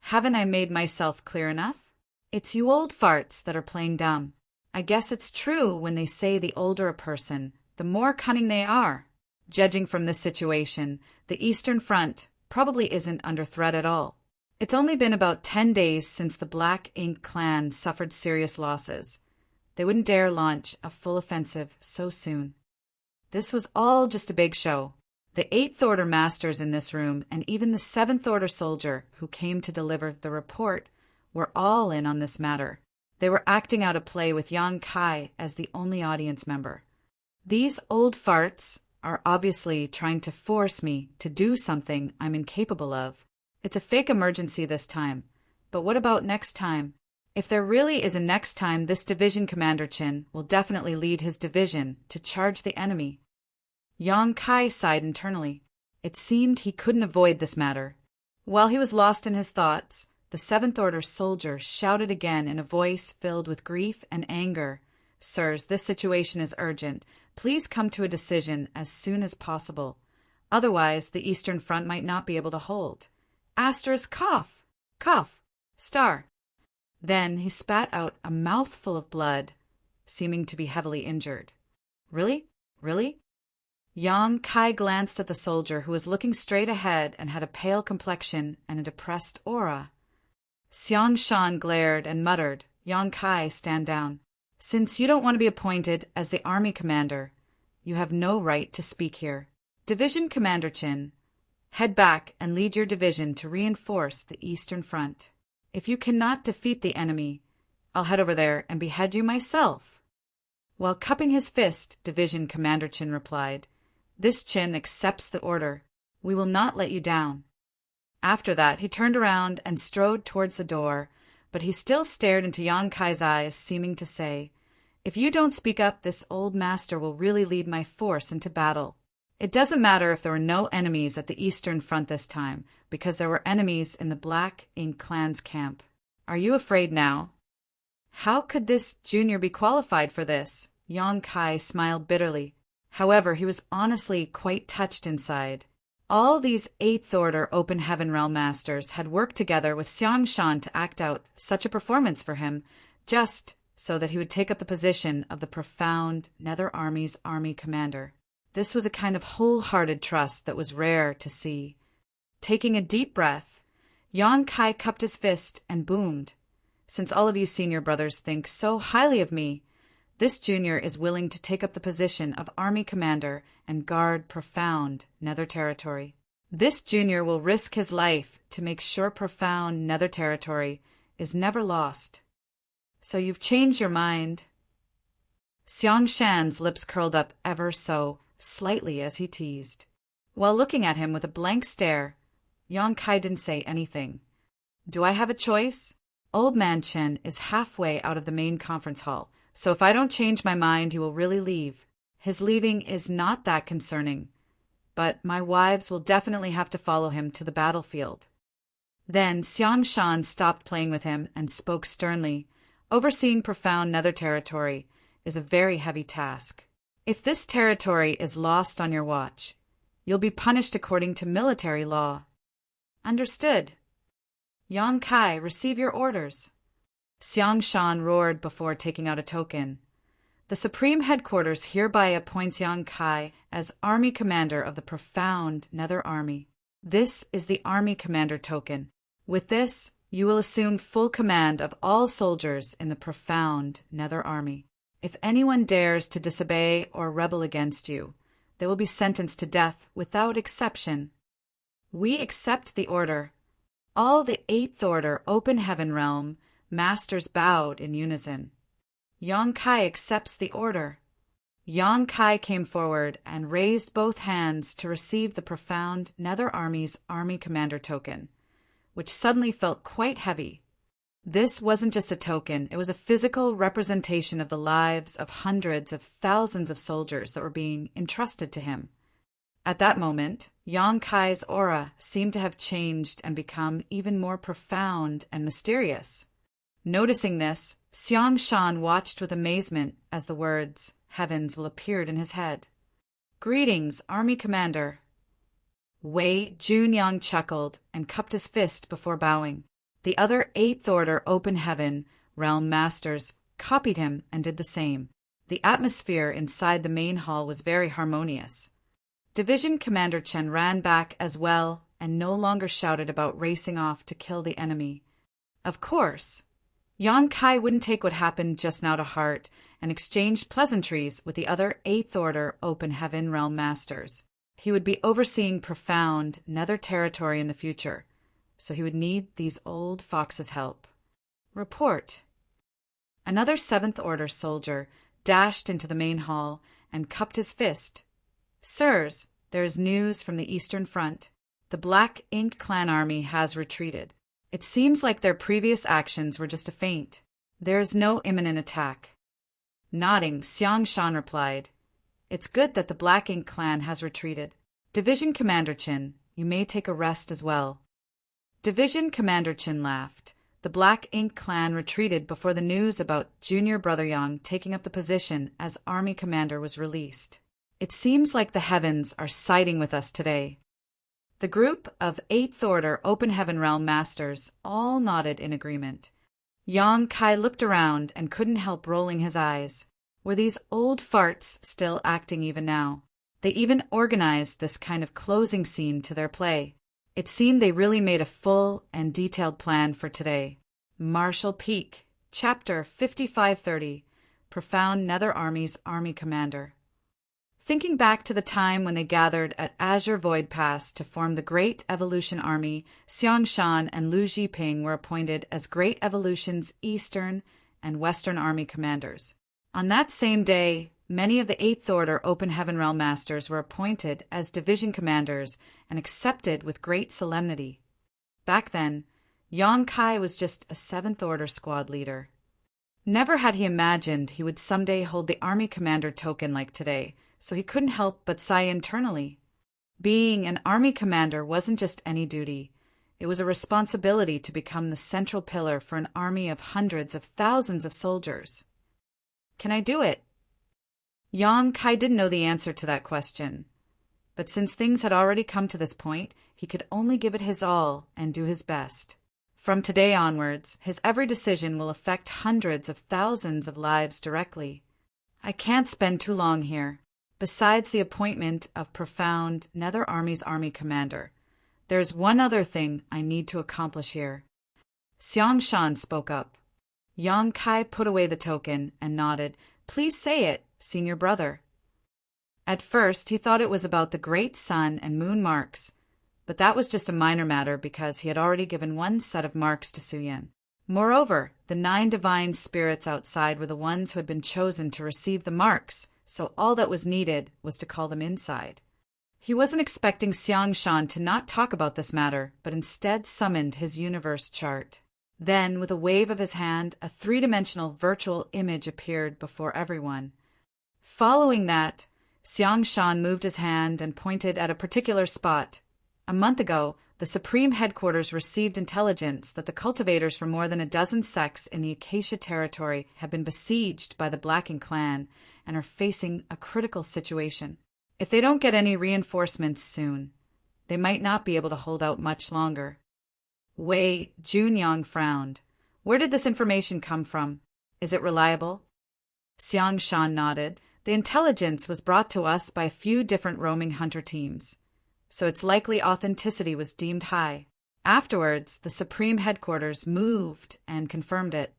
Haven't I made myself clear enough? It's you old farts that are playing dumb. I guess it's true when they say the older a person, the more cunning they are. Judging from this situation, the Eastern Front probably isn't under threat at all. It's only been about 10 days since the Black Ink clan suffered serious losses. They wouldn't dare launch a full offensive so soon. This was all just a big show. The 8th Order masters in this room and even the 7th Order soldier who came to deliver the report were all in on this matter. They were acting out a play with Yang Kai as the only audience member. These old farts are obviously trying to force me to do something I'm incapable of. It's a fake emergency this time. But what about next time? If there really is a next time, this division commander Chin will definitely lead his division to charge the enemy. Yang Kai sighed internally. It seemed he couldn't avoid this matter. While he was lost in his thoughts, the 7th Order soldier shouted again in a voice filled with grief and anger, "Sirs, this situation is urgent. Please come to a decision as soon as possible. Otherwise, the Eastern Front might not be able to hold. Asterisk cough, cough, star." Then he spat out a mouthful of blood, seeming to be heavily injured. Really? Really? Yang Kai glanced at the soldier who was looking straight ahead and had a pale complexion and a depressed aura. Xiang Shan glared and muttered, "Yang Kai, stand down. Since you don't want to be appointed as the army commander, you have no right to speak here. Division Commander Chin, head back and lead your division to reinforce the Eastern Front. If you cannot defeat the enemy, I'll head over there and behead you myself." While cupping his fist, Division Commander Chin replied, "This Chin accepts the order. We will not let you down." After that, he turned around and strode towards the door, but he still stared into Yang Kai's eyes, seeming to say, "If you don't speak up, this old master will really lead my force into battle." It doesn't matter if there were no enemies at the Eastern Front this time, because there were enemies in the Black Ink clan's camp. Are you afraid now? How could this junior be qualified for this? Yang Kai smiled bitterly. However, he was honestly quite touched inside. All these 8th Order Open Heaven Realm Masters had worked together with Xiang Shan to act out such a performance for him, just so that he would take up the position of the profound Nether Army's army commander. This was a kind of wholehearted trust that was rare to see. Taking a deep breath, Yang Kai cupped his fist and boomed. "Since all of you senior brothers think so highly of me, this junior is willing to take up the position of army commander and guard profound Nether territory. This junior will risk his life to make sure profound Nether territory is never lost. So you've changed your mind?" Xiang Shan's lips curled up ever so slightly as he teased. While looking at him with a blank stare, Yang Kai didn't say anything. "Do I have a choice? Old Man Chen is halfway out of the main conference hall, so if I don't change my mind, he will really leave. His leaving is not that concerning, but my wives will definitely have to follow him to the battlefield." Then Xiang Shan stopped playing with him and spoke sternly. "Overseeing profound Nether territory is a very heavy task. If this territory is lost on your watch, you'll be punished according to military law." "Understood." "Yang Kai, receive your orders." Xiang Shan roared before taking out a token. "The Supreme Headquarters hereby appoints Yang Kai as Army Commander of the Profound Nether Army. This is the Army Commander token. With this, you will assume full command of all soldiers in the Profound Nether Army. If anyone dares to disobey or rebel against you, they will be sentenced to death without exception." "We accept the order." All the 8th Order Open Heaven Realm masters bowed in unison. "Yang Kai accepts the order." Yang Kai came forward and raised both hands to receive the Profound Nether Army's Army Commander token, which suddenly felt quite heavy. This wasn't just a token, it was a physical representation of the lives of hundreds of thousands of soldiers that were being entrusted to him. At that moment, Yang Kai's aura seemed to have changed and become even more profound and mysterious. Noticing this, Xiang Shan watched with amazement as the words, "Heavens," will appeared in his head. "Greetings, Army Commander." Wei Junyang chuckled and cupped his fist before bowing. The other 8th Order Open Heaven Realm Masters copied him and did the same. The atmosphere inside the main hall was very harmonious. Division Commander Chen ran back as well and no longer shouted about racing off to kill the enemy. Of course, Yang Kai wouldn't take what happened just now to heart and exchanged pleasantries with the other 8th Order Open Heaven Realm Masters. He would be overseeing profound Nether territory in the future, so he would need these old foxes' help. Report. Another 7th Order soldier dashed into the main hall and cupped his fist. Sirs, there is news from the Eastern Front. The Black Ink Clan army has retreated. It seems like their previous actions were just a feint. There is no imminent attack. Nodding, Xiang Shan replied, It's good that the Black Ink Clan has retreated. Division Commander Qin, you may take a rest as well. Division Commander Qin laughed. The Black Ink Clan retreated before the news about Junior Brother Yang taking up the position as army commander was released. It seems like the heavens are siding with us today. The group of 8th Order Open Heaven Realm Masters all nodded in agreement. Yang Kai looked around and couldn't help rolling his eyes. Were these old farts still acting even now? They even organized this kind of closing scene to their play. It seemed they really made a full and detailed plan for today. Marshal Peak, Chapter 5530, Profound Nether Army's Army Commander. Thinking back to the time when they gathered at Azure Void Pass to form the Great Evolution Army, Xiang Shan and Lu Jiping were appointed as Great Evolution's Eastern and Western Army commanders. On that same day, many of the 8th Order Open Heaven Realm Masters were appointed as division commanders and accepted with great solemnity. Back then, Yang Kai was just a 7th Order squad leader. Never had he imagined he would someday hold the army commander token like today, so he couldn't help but sigh internally. Being an army commander wasn't just any duty. It was a responsibility to become the central pillar for an army of hundreds of thousands of soldiers. Can I do it? Yang Kai didn't know the answer to that question. But since things had already come to this point, he could only give it his all and do his best. From today onwards, his every decision will affect hundreds of thousands of lives directly. I can't spend too long here. Besides the appointment of Profound Nether Army's army commander, there's one other thing I need to accomplish here. Xiang Shan spoke up. Yang Kai put away the token and nodded. Please say it, senior brother. At first, he thought it was about the great sun and moon marks, but that was just a minor matter because he had already given one set of marks to Suyin. Moreover, the 9 divine spirits outside were the ones who had been chosen to receive the marks, so all that was needed was to call them inside. He wasn't expecting Xiang Shan to not talk about this matter, but instead summoned his universe chart. Then, with a wave of his hand, a 3-dimensional virtual image appeared before everyone. Following that, Xiang Shan moved his hand and pointed at a particular spot. A month ago, the Supreme Headquarters received intelligence that the cultivators from more than a dozen sects in the Acacia territory have been besieged by the Black Ink Clan and are facing a critical situation. If they don't get any reinforcements soon, they might not be able to hold out much longer. Wei Junyang frowned. Where did this information come from? Is it reliable? Xiang Shan nodded. The intelligence was brought to us by a few different roaming hunter teams, so its likely authenticity was deemed high. Afterwards, the Supreme Headquarters moved and confirmed it.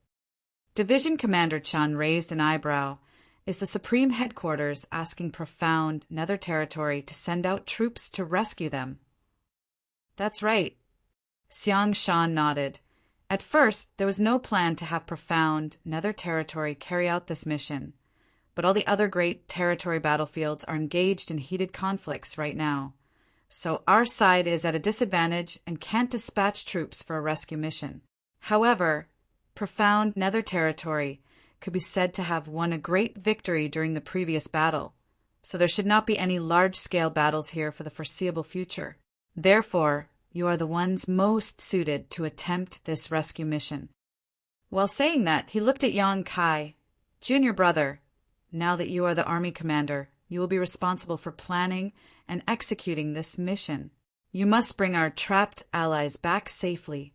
Division Commander Chun raised an eyebrow. Is the Supreme Headquarters asking Profound Nether Territory to send out troops to rescue them? That's right. Xiang Shan nodded. At first, there was no plan to have Profound Nether Territory carry out this mission, but all the other great territory battlefields are engaged in heated conflicts right now, so our side is at a disadvantage and can't dispatch troops for a rescue mission. However, Profound Nether Territory could be said to have won a great victory during the previous battle, so there should not be any large-scale battles here for the foreseeable future. Therefore, you are the ones most suited to attempt this rescue mission. While saying that, he looked at Yang Kai. Junior brother, now that you are the army commander, you will be responsible for planning and executing this mission. You must bring our trapped allies back safely.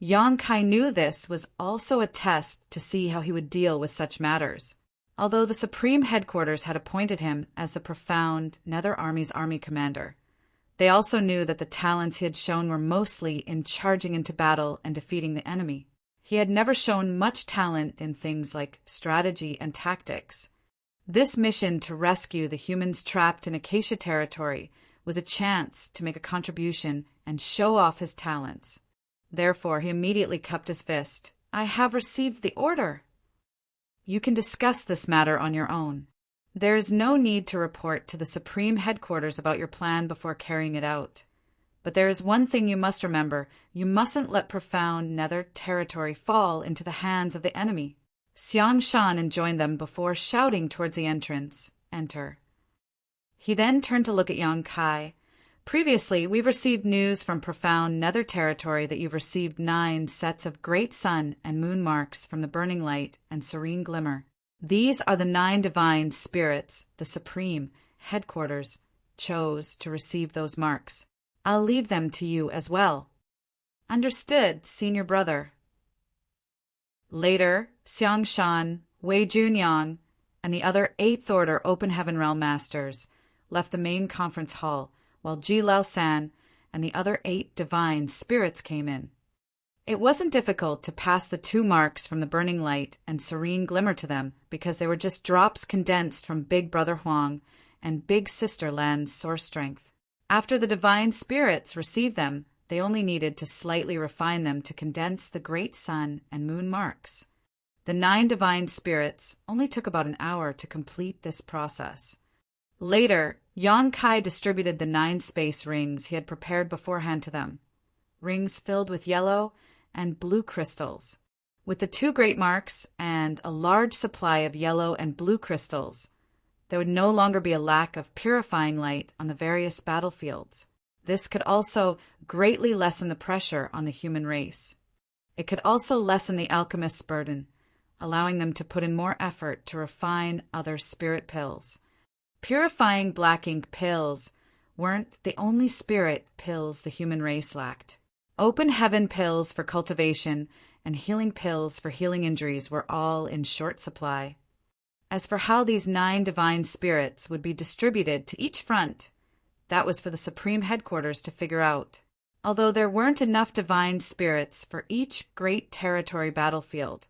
Yang Kai knew this was also a test to see how he would deal with such matters. although the Supreme Headquarters had appointed him as the profound Nether Army's army commander. They also knew that the talents he had shown were mostly in charging into battle and defeating the enemy. He had never shown much talent in things like strategy and tactics. This mission to rescue the humans trapped in Acacia territory was a chance to make a contribution and show off his talents. Therefore, he immediately cupped his fist. "I have received the order. You can discuss this matter on your own. There is no need to report to the Supreme Headquarters about your plan before carrying it out. But there is one thing you must remember. You mustn't let profound Nether territory fall into the hands of the enemy." Xiang Shan enjoined them before shouting towards the entrance, "Enter." He then turned to look at Yang Kai. "Previously, we've received news from profound Nether territory that you've received 9 sets of great sun and moon marks from the burning light and serene glimmer. These are the 9 divine spirits the Supreme Headquarters chose to receive those marks. I'll leave them to you as well." "Understood, senior brother." Later, Xiang Shan, Wei Junyang, and the other 8th Order Open Heaven Realm Masters left the main conference hall, while Ji Lao San and the other 8 divine spirits came in. It wasn't difficult to pass the 2 marks from the burning light and serene glimmer to them, because they were just drops condensed from Big Brother Huang and Big Sister Lan's source strength. After the divine spirits received them, they only needed to slightly refine them to condense the great sun and moon marks. The 9 divine spirits only took about an hour to complete this process. Later, Yang Kai distributed the 9 space rings he had prepared beforehand to them, rings filled with yellow and blue crystals. With the 2 great marks and a large supply of yellow and blue crystals, there would no longer be a lack of purifying light on the various battlefields. This could also greatly lessen the pressure on the human race. It could also lessen the alchemist's burden, allowing them to put in more effort to refine other spirit pills. Purifying black ink pills weren't the only spirit pills the human race lacked. Open heaven pills for cultivation and healing pills for healing injuries were all in short supply. As for how these 9 divine spirits would be distributed to each front, that was for the Supreme Headquarters to figure out. Although there weren't enough divine spirits for each great territory battlefield,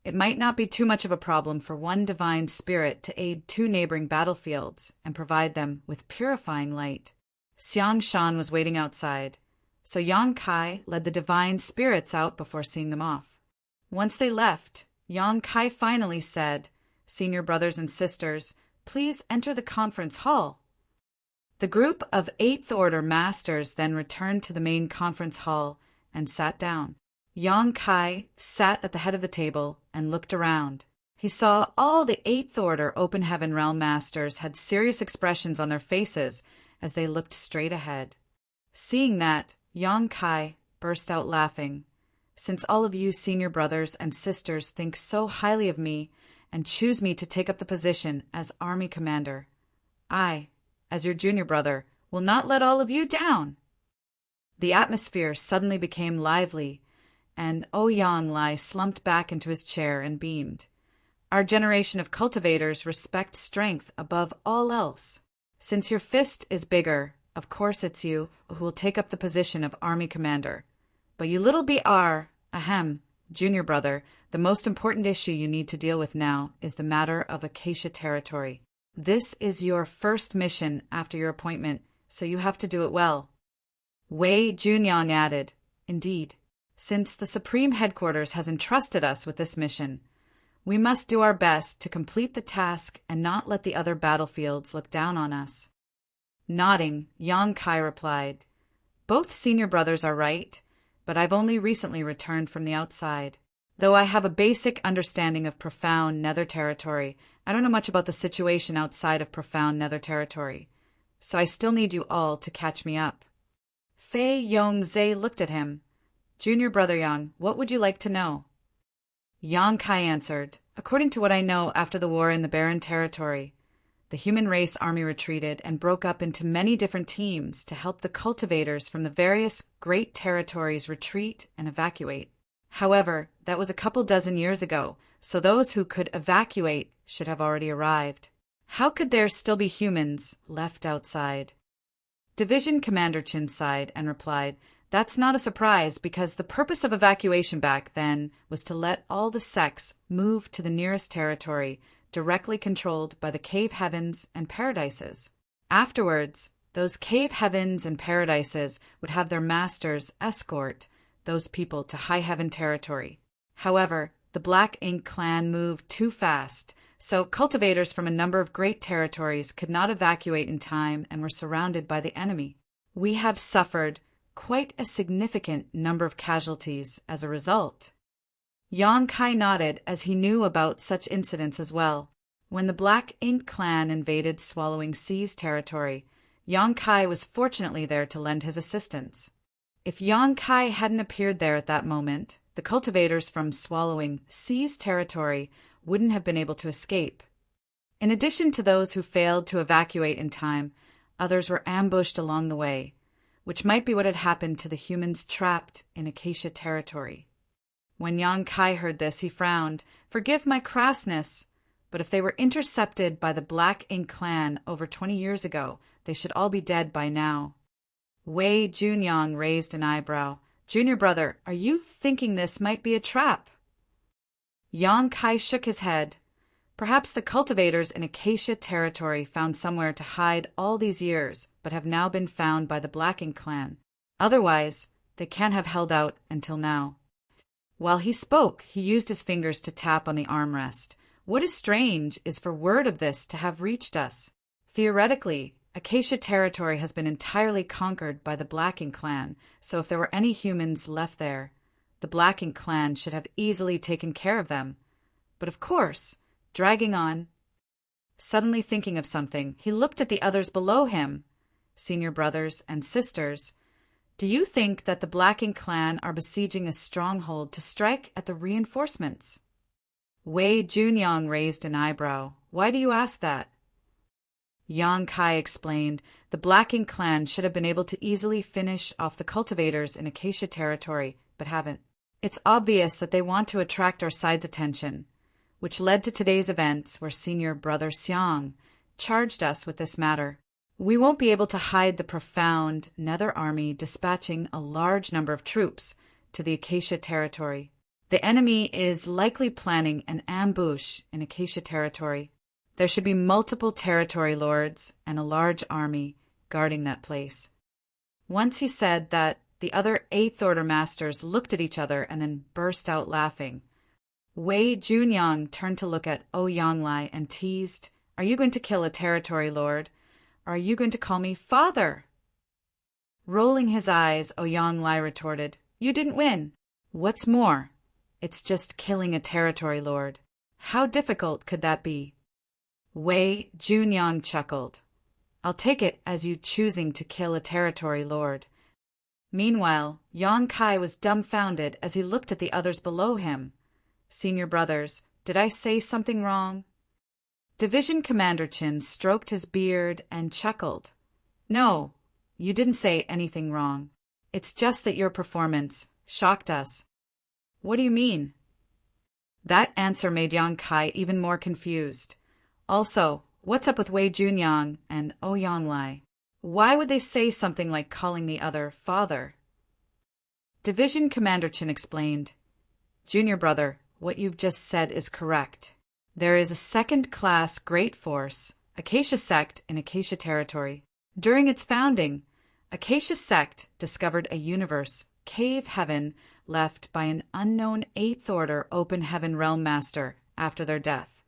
it might not be too much of a problem for 1 divine spirit to aid 2 neighboring battlefields and provide them with purifying light. Xiang Shan was waiting outside, so Yang Kai led the divine spirits out before seeing them off. Once they left, Yang Kai finally said, "Senior brothers and sisters, please enter the conference hall." The group of 8th Order Masters then returned to the main conference hall and sat down. Yang Kai sat at the head of the table and looked around. He saw all the 8th Order Open Heaven Realm Masters had serious expressions on their faces as they looked straight ahead. Seeing that, Yang Kai burst out laughing. "Since all of you senior brothers and sisters think so highly of me and choose me to take up the position as Army Commander, I, as your junior brother, will not let all of you down." The atmosphere suddenly became lively, and Ouyang Lai slumped back into his chair and beamed. "Our generation of cultivators respect strength above all else. Since your fist is bigger, of course it's you who will take up the position of Army Commander. But you little junior brother, the most important issue you need to deal with now is the matter of Acacia territory. This is your first mission after your appointment, so you have to do it well." Wei Junyang added, "Indeed, since the Supreme Headquarters has entrusted us with this mission, we must do our best to complete the task and not let the other battlefields look down on us." Nodding, Yang Kai replied, "Both senior brothers are right, but I've only recently returned from the outside. Though I have a basic understanding of profound Nether territory, I don't know much about the situation outside of profound Nether territory, so I still need you all to catch me up." Fei Yongzhe looked at him. "Junior brother Yang, what would you like to know?" Yang Kai answered, "According to what I know, after the war in the Barren territory, the human race army retreated and broke up into many different teams to help the cultivators from the various great territories retreat and evacuate. However, that was a couple dozen years ago, so those who could evacuate should have already arrived. How could there still be humans left outside? Division Commander Chin sighed and replied, "That's not a surprise, because the purpose of evacuation back then was to let all the sects move to the nearest territory directly controlled by the cave heavens and paradises. Afterwards, those cave heavens and paradises would have their masters escort those people to high heaven territory. However, the Black Ink clan moved too fast, so cultivators from a number of great territories could not evacuate in time and were surrounded by the enemy. We have suffered quite a significant number of casualties as a result." Yang Kai nodded, as he knew about such incidents as well. When the Black Ink clan invaded Swallowing Sea's territory, Yang Kai was fortunately there to lend his assistance. If Yang Kai hadn't appeared there at that moment, the cultivators from Swallowing Sea's territory wouldn't have been able to escape. In addition to those who failed to evacuate in time, others were ambushed along the way, which might be what had happened to the humans trapped in Acacia territory. When Yang Kai heard this, he frowned. "Forgive my crassness, but if they were intercepted by the Black Ink clan over 20 years ago, they should all be dead by now." Wei Junyang raised an eyebrow. "Junior brother, are you thinking this might be a trap?" Yang Kai shook his head. "Perhaps the cultivators in Acacia territory found somewhere to hide all these years, but have now been found by the Black Ink clan. Otherwise, they can't have held out until now." While he spoke, he used his fingers to tap on the armrest. "What is strange is for word of this to have reached us. Theoretically, Acacia territory has been entirely conquered by the Black Ink clan, so if there were any humans left there, the Black Ink clan should have easily taken care of them. But of course, dragging on." Suddenly thinking of something, he looked at the others below him. "Senior brothers and sisters, do you think that the Black Ink clan are besieging a stronghold to strike at the reinforcements?" Wei Junyang raised an eyebrow. "Why do you ask that?" Yang Kai explained, "The Black Ink clan should have been able to easily finish off the cultivators in Acacia territory, but haven't. It's obvious that they want to attract our side's attention, which led to today's events where Senior Brother Xiang charged us with this matter. We won't be able to hide the profound Nether Army dispatching a large number of troops to the Acacia territory. The enemy is likely planning an ambush in Acacia territory. There should be multiple territory lords and a large army guarding that place." Once he said that, the other Eighth Order masters looked at each other and then burst out laughing. Wei Junyang turned to look at Oyanglai and teased, "Are you going to kill a territory lord? Or are you going to call me father?" Rolling his eyes, Oyanglai retorted, "You didn't win. What's more, it's just killing a territory lord. How difficult could that be?" Wei Junyang chuckled. "I'll take it as you choosing to kill a territory lord." Meanwhile, Yang Kai was dumbfounded as he looked at the others below him. "Senior brothers, did I say something wrong?" Division Commander Chin stroked his beard and chuckled. "No, you didn't say anything wrong. It's just that your performance shocked us." "What do you mean?" That answer made Yang Kai even more confused. Also, what's up with Wei Junyang and Oyanglai? Why would they say something like calling the other father? Division Commander Chin explained, "Junior brother, what you've just said is correct. There is a second-class great force, Acacia Sect in Acacia territory. During its founding, Acacia Sect discovered a universe, cave heaven, left by an unknown Eighth Order Open Heaven Realm Master after their death,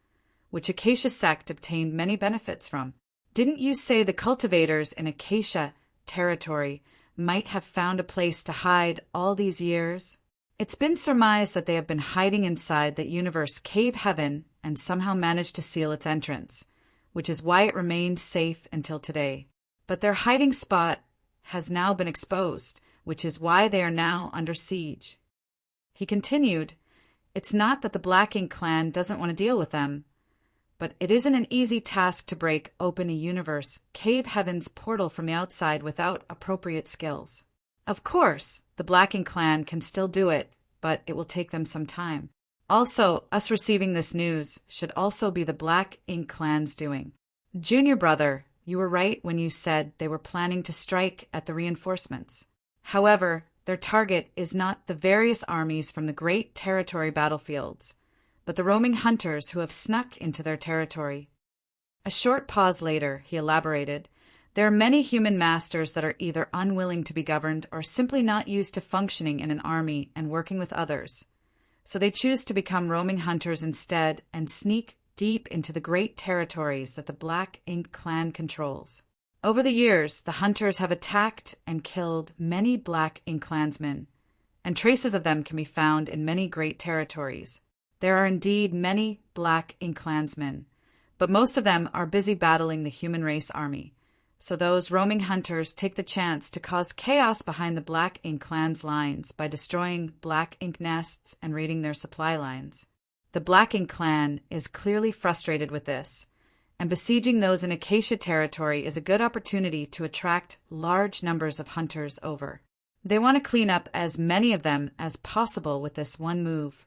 which Acacia Sect obtained many benefits from. Didn't you say the cultivators in Acacia territory might have found a place to hide all these years? It's been surmised that they have been hiding inside that universe cave heaven and somehow managed to seal its entrance, which is why it remained safe until today. But their hiding spot has now been exposed, which is why they are now under siege." He continued, "It's not that the Black Ink clan doesn't want to deal with them, but it isn't an easy task to break open a universe cave heaven's portal from the outside without appropriate skills. Of course, the Black Ink clan can still do it, but it will take them some time. Also, us receiving this news should also be the Black Ink Clan's doing. Junior brother, you were right when you said they were planning to strike at the reinforcements. However, their target is not the various armies from the great territory battlefields, but the roaming hunters who have snuck into their territory. A short pause later, he elaborated, there are many human masters that are either unwilling to be governed or simply not used to functioning in an army and working with others. So they choose to become roaming hunters instead and sneak deep into the great territories that the Black Ink Clan controls. Over the years, the hunters have attacked and killed many Black Ink Clansmen, and traces of them can be found in many great territories. There are indeed many Black Ink Clansmen, but most of them are busy battling the human race army. So those roaming hunters take the chance to cause chaos behind the Black Ink Clan's lines by destroying black ink nests and raiding their supply lines. The Black Ink Clan is clearly frustrated with this, and besieging those in Acacia territory is a good opportunity to attract large numbers of hunters over. They want to clean up as many of them as possible with this one move,